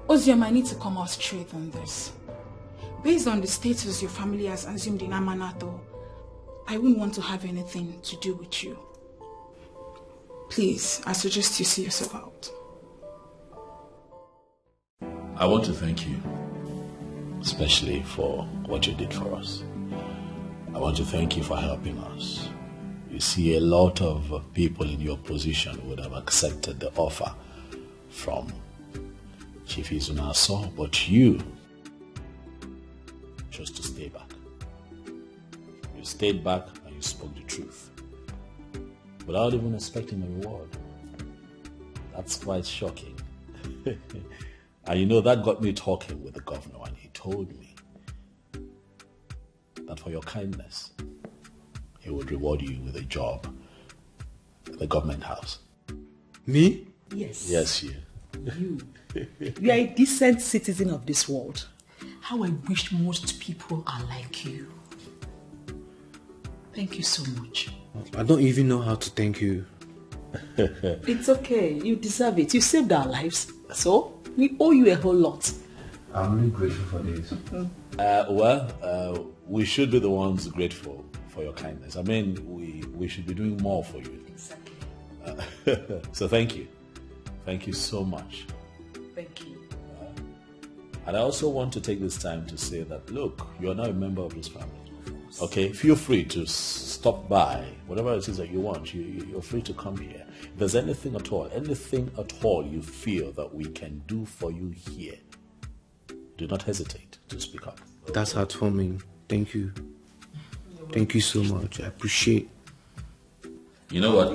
Ozium, I need to come out straight on this. Based on the status your family has assumed in Amanato, I wouldn't want to have anything to do with you. Please, I suggest you see yourself out. I want to thank you, especially for what you did for us. I want to thank you for helping us. You see, a lot of people in your position would have accepted the offer from Chief Izunaso, but you chose to stay back. You stayed back and you spoke the truth without even expecting a reward. That's quite shocking. And you know, that got me talking with the governor, and he told me that for your kindness, he would reward you with a job at the government house. Me? Yes. Yes, you. You are a decent citizen of this world. How I wish most people are like you. Thank you so much. I don't even know how to thank you. It's okay. You deserve it. You saved our lives. So, we owe you a whole lot. I'm really grateful for this. We should be the ones grateful for your kindness. I mean, we should be doing more for you. Exactly. So thank you. Thank you so much. Thank you. And I also want to take this time to say that, look, you are now a member of this family. Okay, feel free to stop by, whatever it is that you want. You're free to come here. If there's anything at all you feel that we can do for you here, do not hesitate to speak up. That's heartwarming. Thank you. Thank you so much. I appreciate. You know what?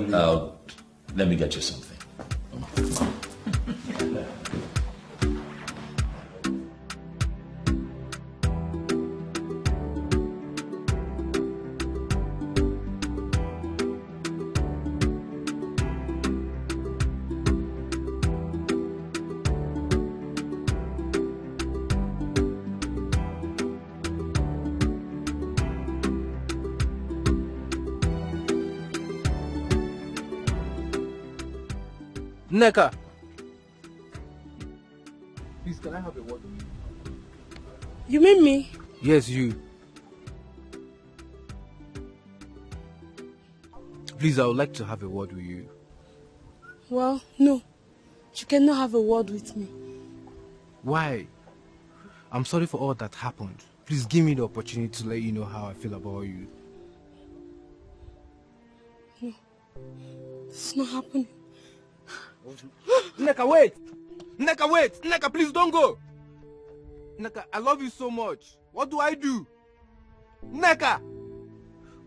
Let me get you something. Nneka! Please, can I have a word with you? You mean me? Yes, you. Please, I would like to have a word with you. Well, no. You cannot have a word with me. Why? I'm sorry for all that happened. Please give me the opportunity to let you know how I feel about you. No. It's not happening. Nneka, wait! Nneka, wait! Nneka, please don't go! Nneka, I love you so much. What do I do? Nneka!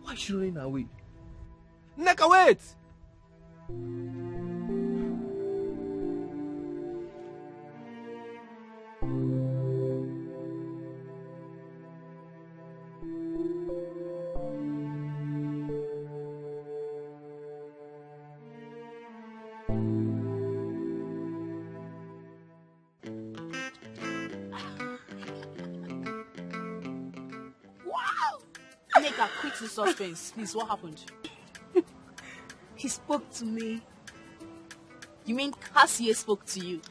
Why is she running away? Nneka, wait! Quick to suspense, please. What happened? He spoke to me. You mean Cassie spoke to you?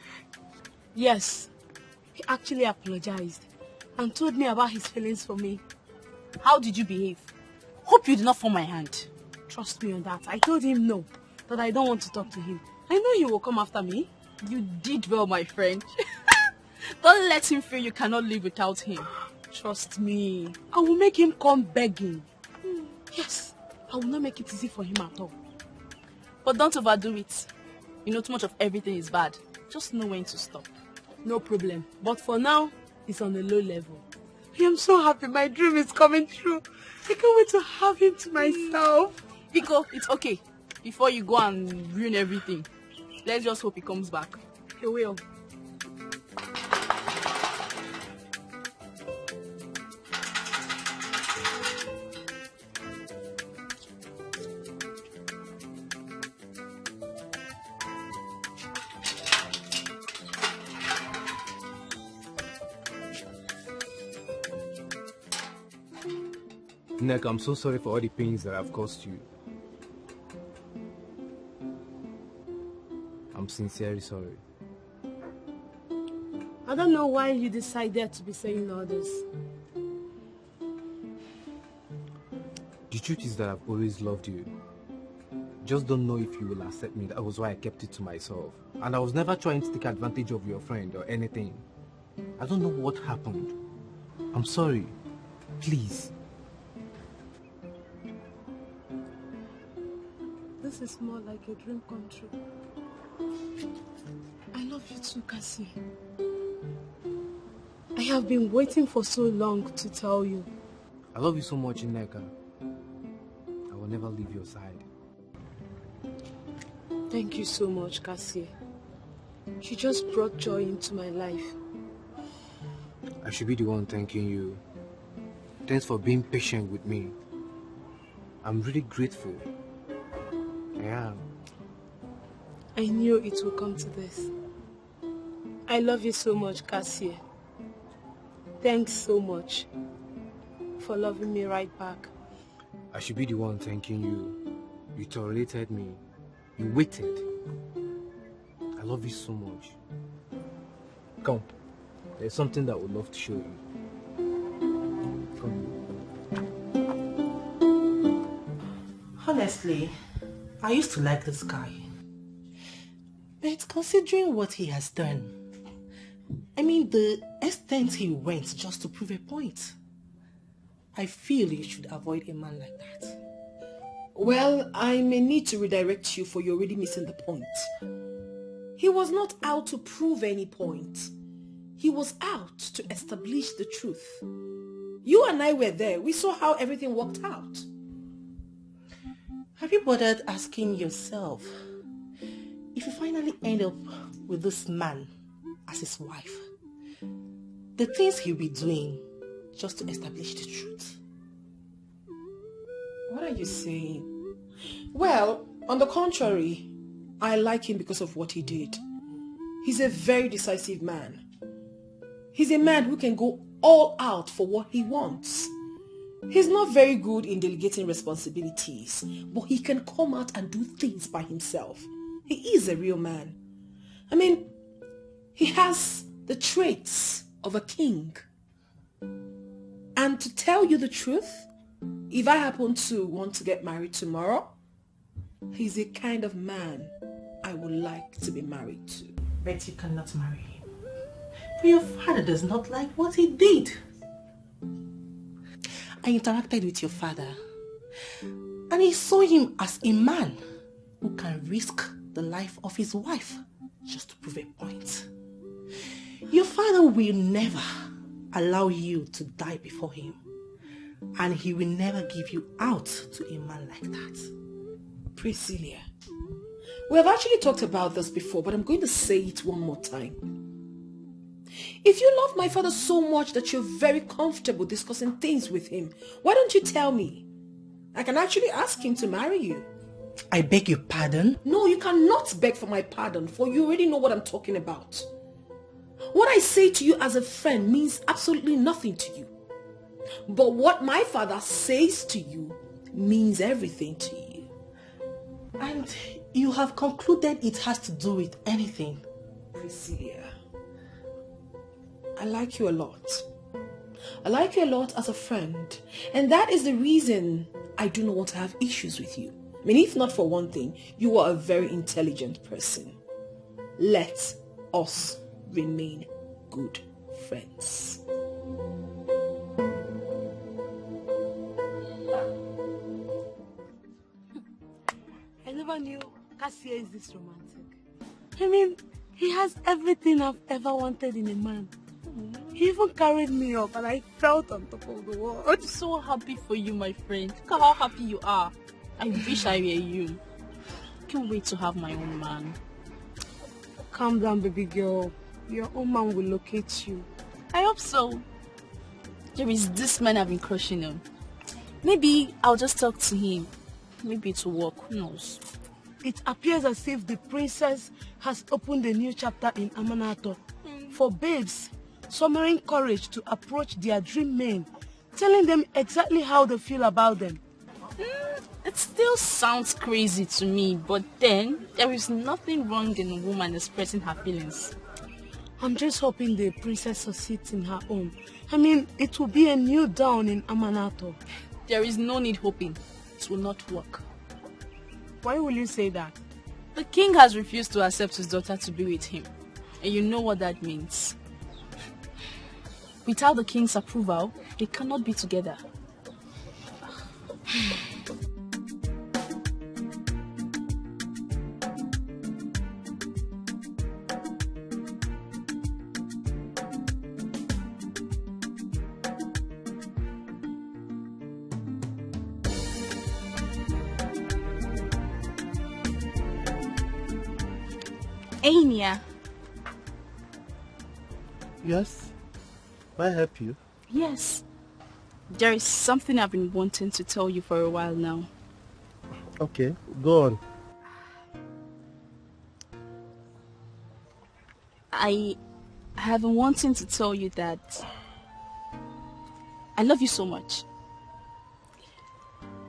Yes. He actually apologized and told me about his feelings for me. How did you behave? Hope you did not force my hand. Trust me on that. I told him no, that I don't want to talk to him. I know he will come after me. You did well, my friend. Don't let him feel you cannot live without him. Trust me. I will make him come begging. Yes, I will not make it easy for him at all. But don't overdo it. You know, too much of everything is bad. Just know when to stop. No problem. But for now, it's on a low level. I am so happy. My dream is coming true. I can't wait to have him to myself. Etiko, it's okay. Before you go and ruin everything, let's just hope he comes back. He will. Nneka, I'm so sorry for all the pains that I've caused you. I'm sincerely sorry. I don't know why you decided to be saying all this. The truth is that I've always loved you. Just don't know if you will accept me. That was why I kept it to myself. And I was never trying to take advantage of your friend or anything. I don't know what happened. I'm sorry. Please. this is more like a dream come true. I love you too, Cassie. I have been waiting for so long to tell you. I love you so much, Nneka. I will never leave your side. Thank you so much, Cassie. You just brought joy into my life. I should be the one thanking you. Thanks for being patient with me. I'm really grateful. I am. I knew it would come to this. I love you so much, Cassie. Thanks so much for loving me right back. I should be the one thanking you. You tolerated me. You waited. I love you so much. Come. There's something that I would love to show you. Come. Honestly, I used to like this guy. But considering what he has done, I mean the extent he went just to prove a point, I feel you should avoid a man like that. Well, I may need to redirect you for you're already missing the point. He was not out to prove any point. He was out to establish the truth. You and I were there. We saw how everything worked out. Have you bothered asking yourself, if you finally end up with this man as his wife, the things he'll be doing just to establish the truth? What are you saying? Well, on the contrary, I like him because of what he did. He's a very decisive man. He's a man who can go all out for what he wants. He's not very good in delegating responsibilities, but he can come out and do things by himself. He is a real man. I mean, he has the traits of a king. And to tell you the truth, if I happen to want to get married tomorrow, he's the kind of man I would like to be married to. But you cannot marry him. For your father does not like what he did. I interacted with your father, and he saw him as a man who can risk the life of his wife just to prove a point. Your father will never allow you to die before him, and he will never give you out to a man like that. Priscilla, we have actually talked about this before, but I'm going to say it one more time. If you love my father so much that you're very comfortable discussing things with him, why don't you tell me? I can actually ask him to marry you. I beg your pardon? No, you cannot beg for my pardon, for you already know what I'm talking about. What I say to you as a friend means absolutely nothing to you. But what my father says to you means everything to you. And you have concluded it has to do with anything. Priscilla, I like you a lot. I like you a lot as a friend. And that is the reason I do not want to have issues with you. I mean, if not for one thing, you are a very intelligent person. Let us remain good friends. I never knew Cassie is this romantic. I mean, he has everything I've ever wanted in a man. He even carried me up and I felt on top of the world. I'm so happy for you, my friend. Look at how happy you are. I wish I were you. I can't wait to have my own man. Calm down, baby girl. Your own man will locate you. I hope so. There is this man I've been crushing on. Maybe I'll just talk to him. Maybe it will work. Who knows? It appears as if the princess has opened a new chapter in Amanato for babes summoning courage to approach their dream men, telling them exactly how they feel about them. It still sounds crazy to me, but then there is nothing wrong in a woman expressing her feelings. I'm just hoping the princess succeeds in her own. I mean, it will be a new dawn in Amanato. There is no need hoping. It will not work. Why will you say that? The king has refused to accept his daughter to be with him. And you know what that means. Without the king's approval, they cannot be together. Anya. Yes? May I help you? Yes. There is something I've been wanting to tell you for a while now. Okay, go on. I have been wanting to tell you that I love you so much.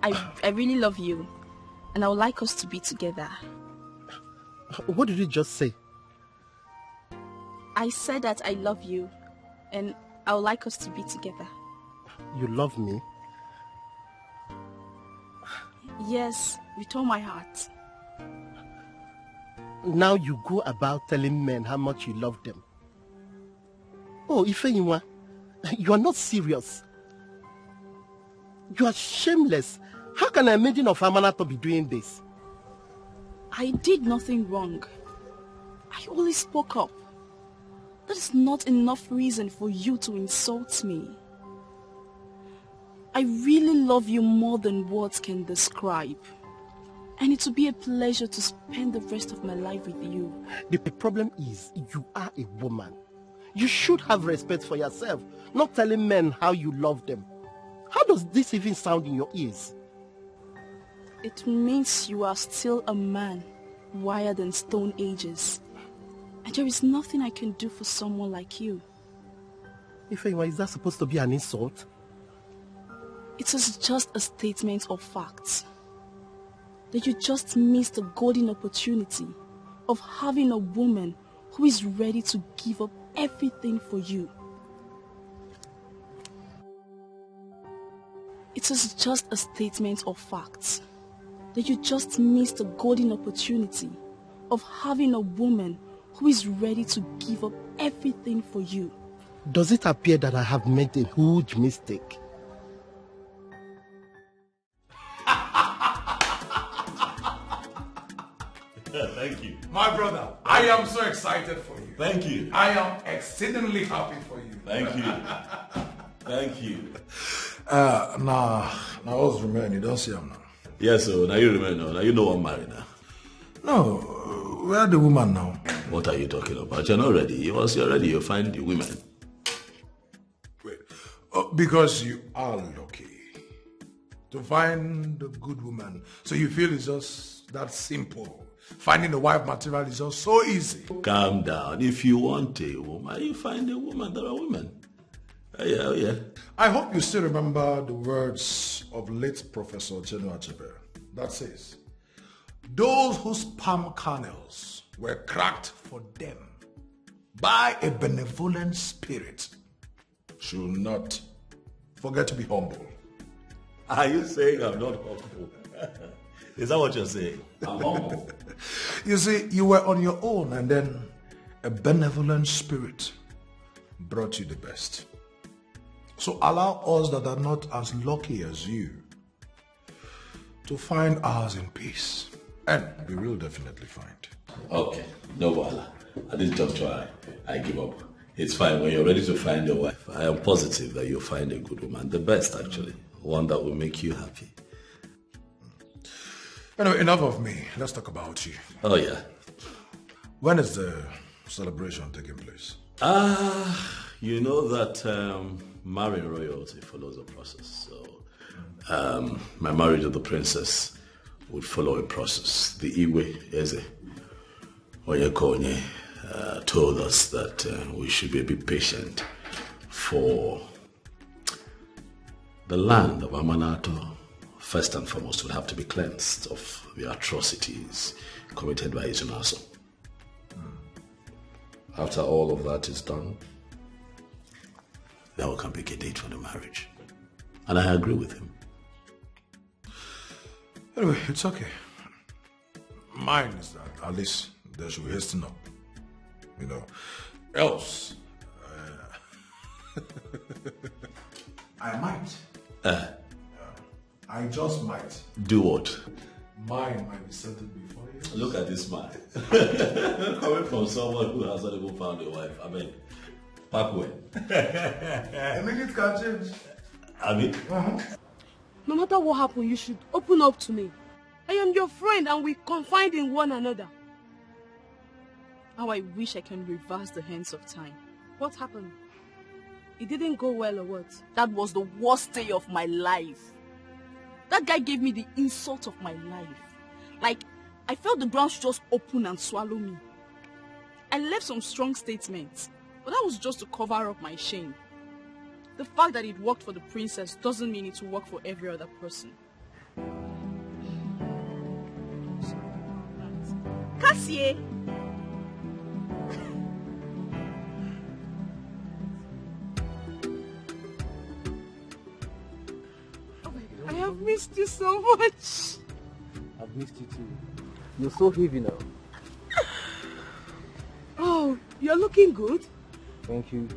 I really love you, and I would like us to be together. What did you just say? I said that I love you, and I would like us to be together. You love me? Yes, with all my heart. Now you go about telling men how much you love them. Oh, Ifeyinwa, you are not serious. You are shameless. How can a maiden of Amanato be doing this? I did nothing wrong. I only spoke up. That is not enough reason for you to insult me. I really love you more than words can describe. And it will be a pleasure to spend the rest of my life with you. The problem is, you are a woman. You should have respect for yourself, not telling men how you love them. How does this even sound in your ears? It means you are still a man, wired in stone ages. And there is nothing I can do for someone like you. Ifeyinwa, is that supposed to be an insult? It is just a statement of facts. That you just missed a golden opportunity of having a woman who is ready to give up everything for you. It is just a statement of facts. That you just missed a golden opportunity of having a woman who is ready to give up everything for you. Does it appear that I have made a huge mistake? Thank you. My brother, I am so excited for you. Thank you. I am exceedingly happy for you. Thank you. Thank you. Now what's remaining? You don't see him now. Yes, so now you remember, now you know I'm married now. No, where the woman now? What are you talking about? You're not ready. Once you're ready, you'll find the women. Wait, because you are lucky to find a good woman. So you feel it's just that simple. Finding a wife material is just so easy. Calm down. If you want a woman, you find a woman. There are women. Yeah. I hope you still remember the words of late Professor ChinonsoArubayi. That says, those whose sperm kernels were cracked for them by a benevolent spirit should not forget to be humble. Are you saying I'm not humble? Is that what you're saying? I'm humble. You see, you were on your own and then a benevolent spirit brought you the best. So allow us that are not as lucky as you to find ours in peace. And we will definitely find. Okay, no bother. At this juncture, I give up. It's fine. When you're ready to find your wife, I am positive that you'll find a good woman. The best, actually. One that will make you happy. Anyway, enough of me. Let's talk about you. Oh, yeah. When is the celebration taking place? You know that marrying royalty follows a process. So, my marriage of the princess would follow a process. The Iwe Eze Oyekonye told us that we should be a bit patient for the land of Amanato. First and foremost, would have to be cleansed of the atrocities committed by Izunaso. After all of that is done, then we can pick a date for the marriage. And I agree with him. Anyway, it's okay. Mine is that at least they should hasten up. You know, else I might. I just might. Do what? Mine might be settled before you. Look at this man. Coming from someone who has not even found a wife. I mean, back when? A minute can change. I mean? No matter what happens, you should open up to me. I am your friend and we confide in one another. How I wish I can reverse the hands of time. What happened? It didn't go well or what? That was the worst day of my life. That guy gave me the insult of my life. Like, I felt the ground should just open and swallow me. I left some strong statements, but that was just to cover up my shame. The fact that it worked for the princess doesn't mean it will work for every other person. Cassie! I have missed you so much. I've missed you too. You're so heavy now. Oh, you're looking good. Thank you.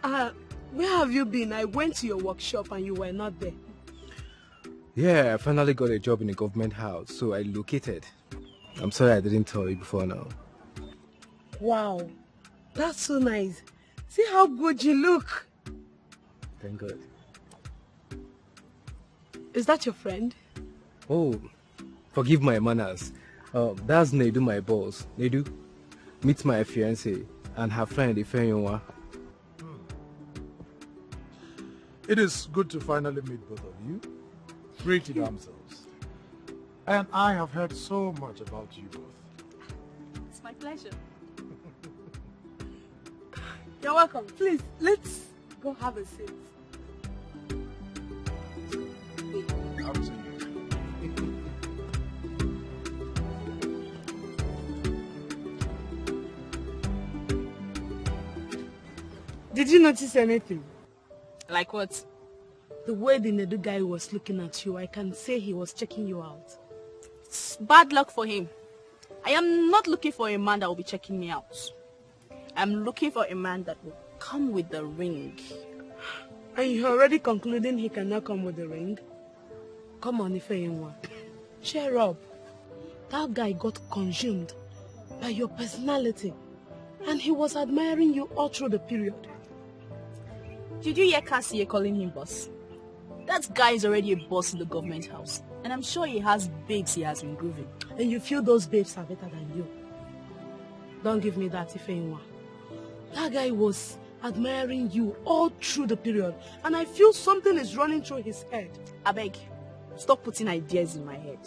Where have you been? I went to your workshop and you were not there. Yeah, I finally got a job in a government house, so I located. I'm sorry I didn't tell you before now. Wow, that's so nice. See how good you look. Thank God. Is that your friend? Oh, forgive my manners. That's Nedu, my boss. Nedu, meet my fiancée and her friend Ifeyonwa. It is good to finally meet both of you. Pretty damsels. And I have heard so much about you both. It's my pleasure. You're welcome. Please, let's go have a seat. Did you notice anything? Like what? The way the Nedu guy was looking at you, I can say he was checking you out. It's bad luck for him. I am not looking for a man that will be checking me out. I'm looking for a man that will come with the ring. And you're already concluding he cannot come with the ring? Come on, Ifeyinwa. Cheer up. That guy got consumed by your personality. And he was admiring you all through the period. Did you hear Cassie calling him boss? That guy is already a boss in the government house. And I'm sure he has babes he has been grooving. And you feel those babes are better than you. Don't give me that, Ifeyinwa. That guy was admiring you all through the period. And I feel something is running through his head. I beg, stop putting ideas in my head.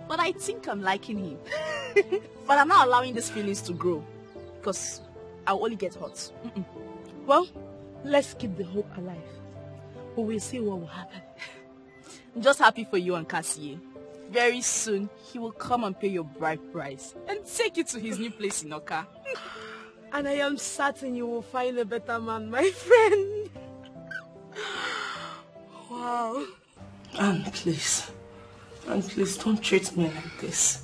But I think I'm liking him. But I'm not allowing these feelings to grow. Because I'll only get hurt. Well, let's keep the hope alive. But we'll see what will happen. I'm just happy for you and Cassie. Very soon, he will come and pay your bride price and take you to his new place in Oka. And I am certain you will find a better man, my friend. Wow. And please don't treat me like this.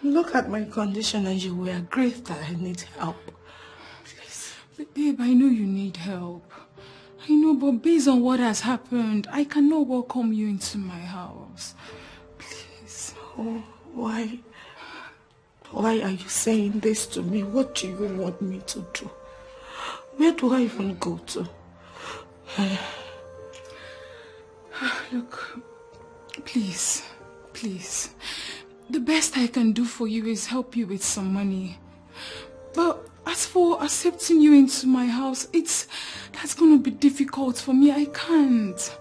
Look at my condition and you will agree that I need help. Please. But babe, I know you need help. I know, but based on what has happened, I cannot welcome you into my house. Please. Oh, why? Why are you saying this to me? What do you want me to do? Where do I even go to? Look, please. The best I can do for you is help you with some money. But as for accepting you into my house, that's going to be difficult for me. I can't.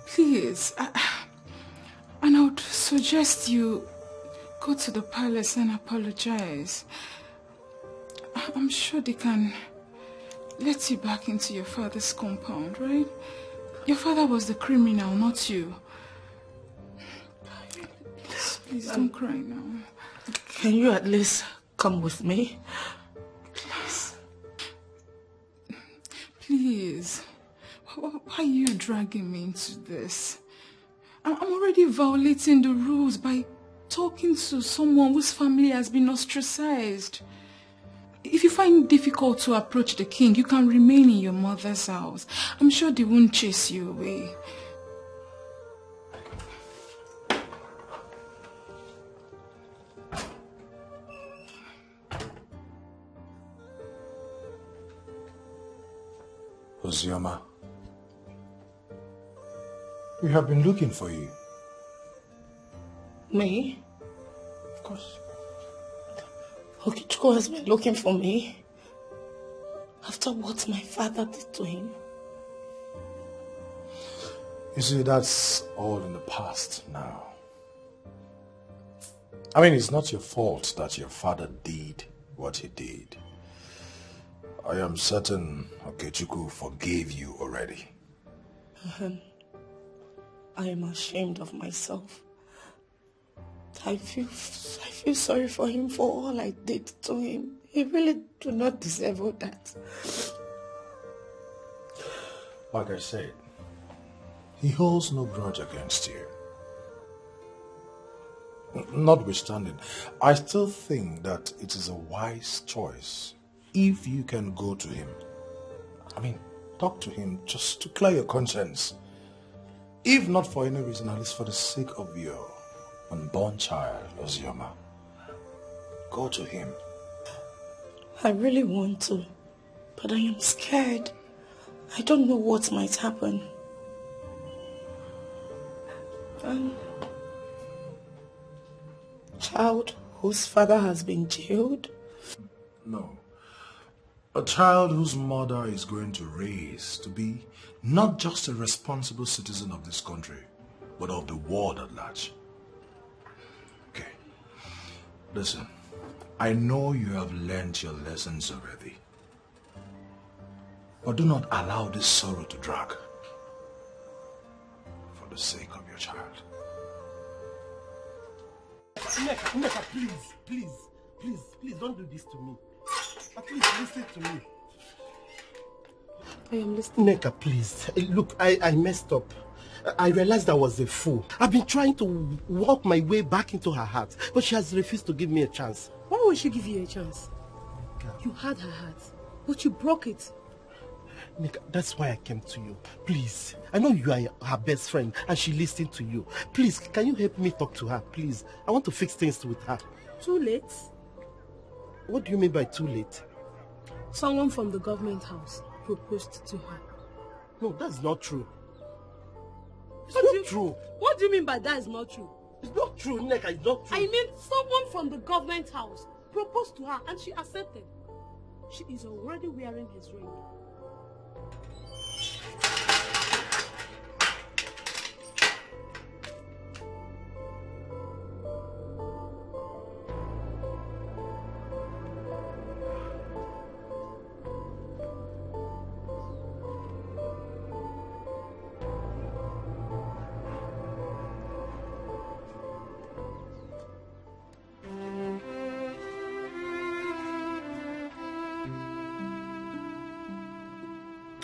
Please. And I would suggest you go to the palace and apologize. I'm sure they can let you back into your father's compound, right? Your father was the criminal, not you. Please don't cry now. Can you at least come with me? Please. Why are you dragging me into this? I'm already violating the rules by talking to someone whose family has been ostracized. If you find it difficult to approach the king, you can remain in your mother's house. I'm sure they won't chase you away. Ozioma, we have been looking for you. Me? Of course. Etiko has been looking for me after what my father did to him. You see, that's all in the past now. I mean, it's not your fault that your father did what he did. I am certain Okechukwu forgave you already. I am ashamed of myself. I feel sorry for him for all I did to him. He really do not deserve all that. Like I said, he holds no grudge against you. Notwithstanding, I still think that it is a wise choice if you can go to him. I mean, talk to him just to clear your conscience. If not for any reason, at least for the sake of your unborn child, Ozioma. Go to him. I really want to, but I am scared. I don't know what might happen. Child whose father has been jailed? No. A child whose mother is going to raise to be not just a responsible citizen of this country, but of the world at large. Okay. Listen, I know you have learned your lessons already. But do not allow this sorrow to drag. For the sake of your child. Nneka, please, don't do this to me. Please, listen to me. I am listening. Nneka, please. Look, I messed up. I realized I was a fool. I've been trying to walk my way back into her heart, but she has refused to give me a chance. Why would she give you a chance? You had her heart, but you broke it. Nneka, that's why I came to you. Please, I know you are her best friend and she listened to you. Please, can you help me talk to her, please? I want to fix things with her. Too late? What do you mean by too late? Someone from the government house proposed to her. No, that's not true. It's not true. What do you mean by that is not true? It's not true, Nneka, it's not true. I mean, someone from the government house proposed to her and she accepted. She is already wearing his ring.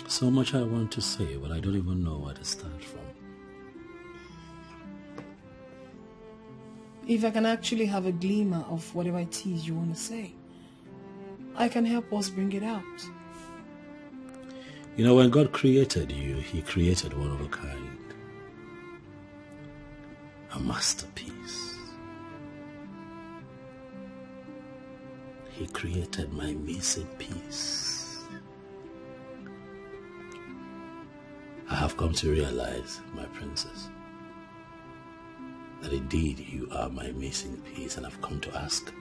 So much I want to say, but I don't even know where to start from. If I can actually have a glimmer of whatever it is you want to say, I can help us bring it out. You know, when God created you, He created one of a kind. A masterpiece. He created my missing piece. I have come to realize, my princess, that indeed you are my missing piece, and I've come to ask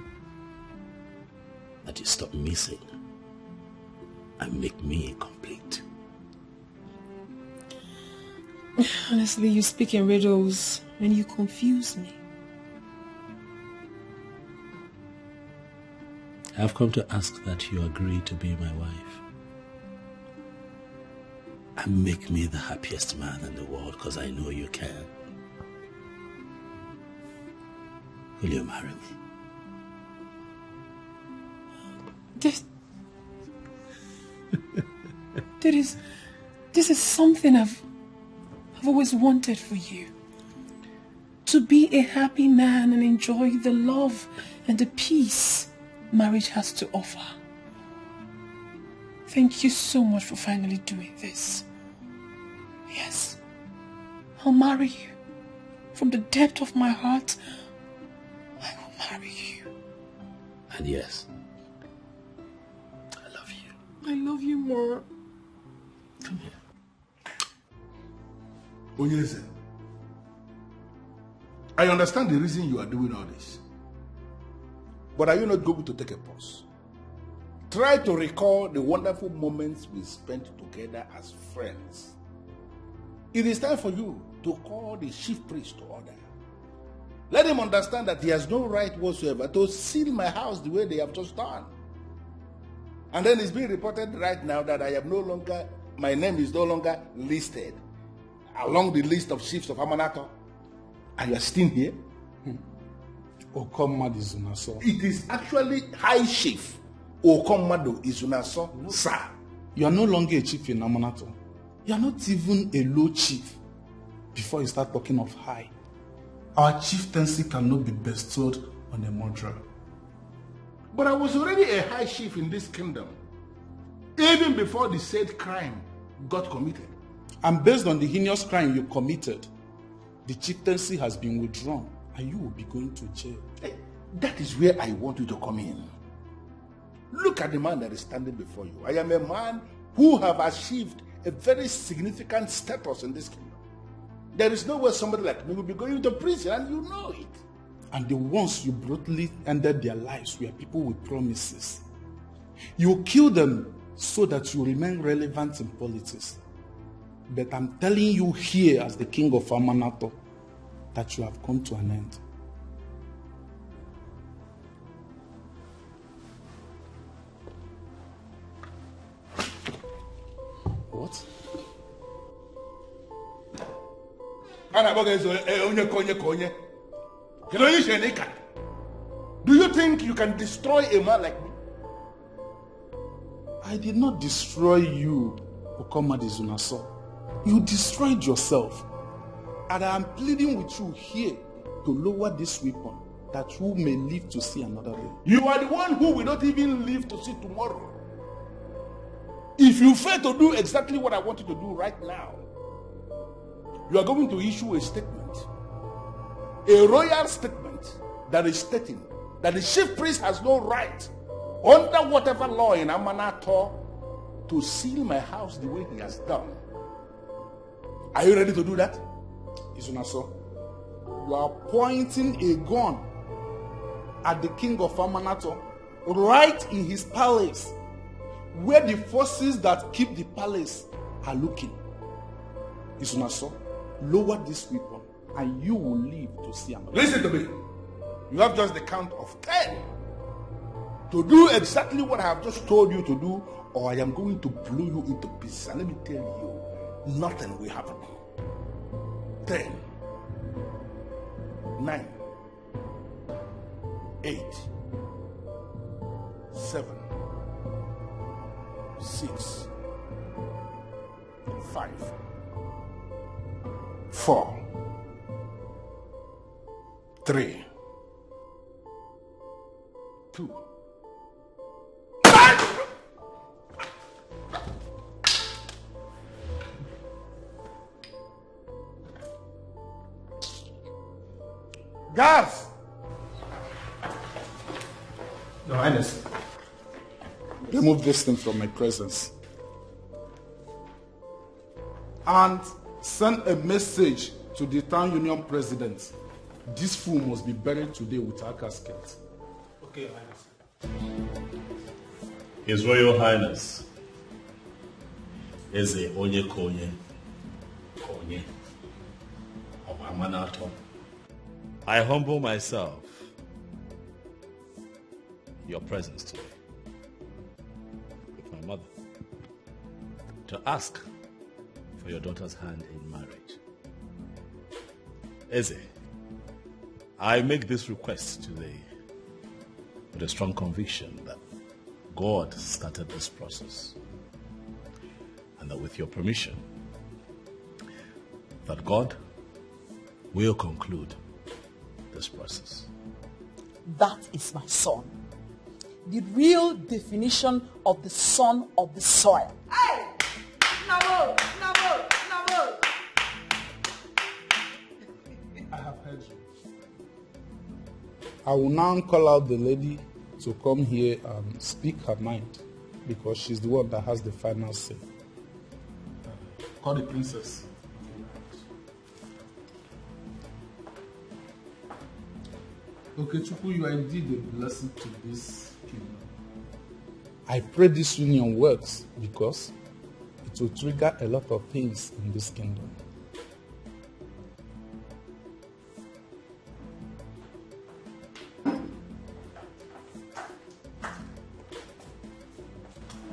that you stop missing and make me complete. Honestly, you speak in riddles and you confuse me. I've come to ask that you agree to be my wife and make me the happiest man in the world, because I know you can. Will you marry me? This is something I've always wanted for you. To be a happy man and enjoy the love and the peace marriage has to offer. Thank you so much for finally doing this. Yes, I'll marry you. From the depth of my heart, I will marry you. And yes, I love you more. Come here. Onyeze, I understand the reason you are doing all this. But are you not going to take a pause? Try to recall the wonderful moments we spent together as friends. It is time for you to call the chief priest to order. Let him understand that he has no right whatsoever to seal my house the way they have just done. And then it's being reported right now that my name is no longer listed along the list of chiefs of Amanato. And you are still here? Okomadu Izunaso. It is actually High Chief Okomadu Izunaso, sir. You are no longer a chief in Amanato. You are not even a low chief before you start talking of high. Our chieftaincy cannot be bestowed on a murderer. But I was already a high chief in this kingdom, even before the said crime got committed. And based on the heinous crime you committed, the chieftaincy has been withdrawn and you will be going to jail. That is where I want you to come in. Look at the man that is standing before you. I am a man who have achieved a very significant status in this kingdom. There is no way somebody like me will be going to prison, and you know it. And the ones you brutally ended their lives were people with promises. You kill them so that you remain relevant in politics. But I'm telling you here as the king of Amanato that you have come to an end. What? Do you think you can destroy a man like me? I did not destroy you, Okomadu Izunaso. You destroyed yourself. And I am pleading with you here to lower this weapon that you may live to see another day. You are the one who will not even live to see tomorrow. If you fail to do exactly what I want you to do right now, you are going to issue a statement, a royal statement that is stating that the chief priest has no right, under whatever law in Amanato, to seal my house the way he has done. Are you ready to do that? Izunaso, you are pointing a gun at the king of Amanato right in his palace, where the forces that keep the palace are looking. Izunaso, lower this weapon and you will live to see another. Listen to me. You have just the count of 10 to do exactly what I have just told you to do, or I am going to blow you into pieces. And let me tell you, nothing will happen. 10, 9, 8, 7, 6, 5, 4, 3, 2. Guards! Your Highness. Remove this thing from my presence. And send a message to the town union president. This fool must be buried today without casket. Okay, Your Highness. His Royal Highness Eze Onye Konye of Amanato. I humble myself in your presence today with my mother to ask for your daughter's hand in marriage. Eze, I make this request today with a strong conviction that God started this process, and that with your permission, that God will conclude this process. That is my son. The real definition of the son of the soil. Hey! Nabo! Nabo! Nabo! I have heard you. I will now call out the lady to come here and speak her mind, because she's the one that has the final say. Call the princess. Okay, Chukwu, you are indeed a blessing to this kingdom. I pray this union works because it will trigger a lot of things in this kingdom.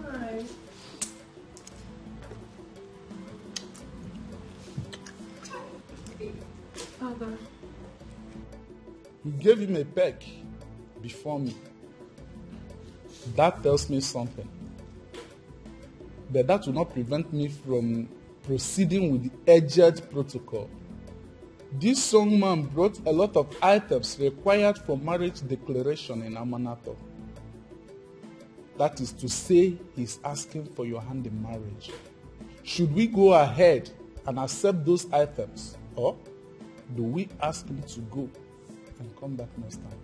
Hi. Father. You gave him a peck before me. That tells me something. But that will not prevent me from proceeding with the edged protocol. This young man brought a lot of items required for marriage declaration in Amanato. That is to say, he's asking for your hand in marriage. Should we go ahead and accept those items, or do we ask him to go and come back next time?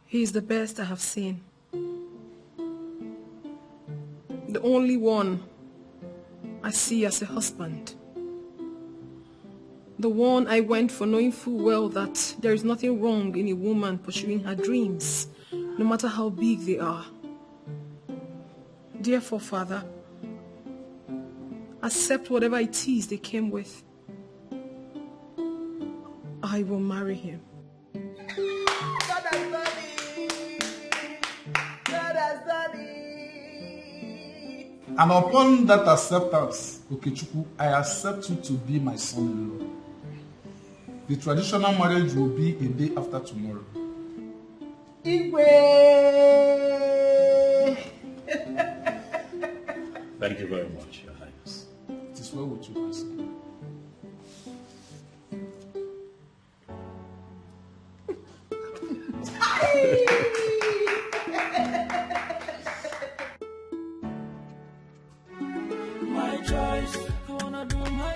He is the best I have seen. The only one I see as a husband. The one I went for, knowing full well that there is nothing wrong in a woman pursuing her dreams, no matter how big they are. Therefore, Father, accept whatever it is they came with. I will marry him. And upon that acceptance, Okechukwu, I accept you to be my son-in-law. The traditional marriage will be a day after tomorrow. Igwe! Thank you very much, Your Highness. It is well with you, my son. My choice, I wanna do my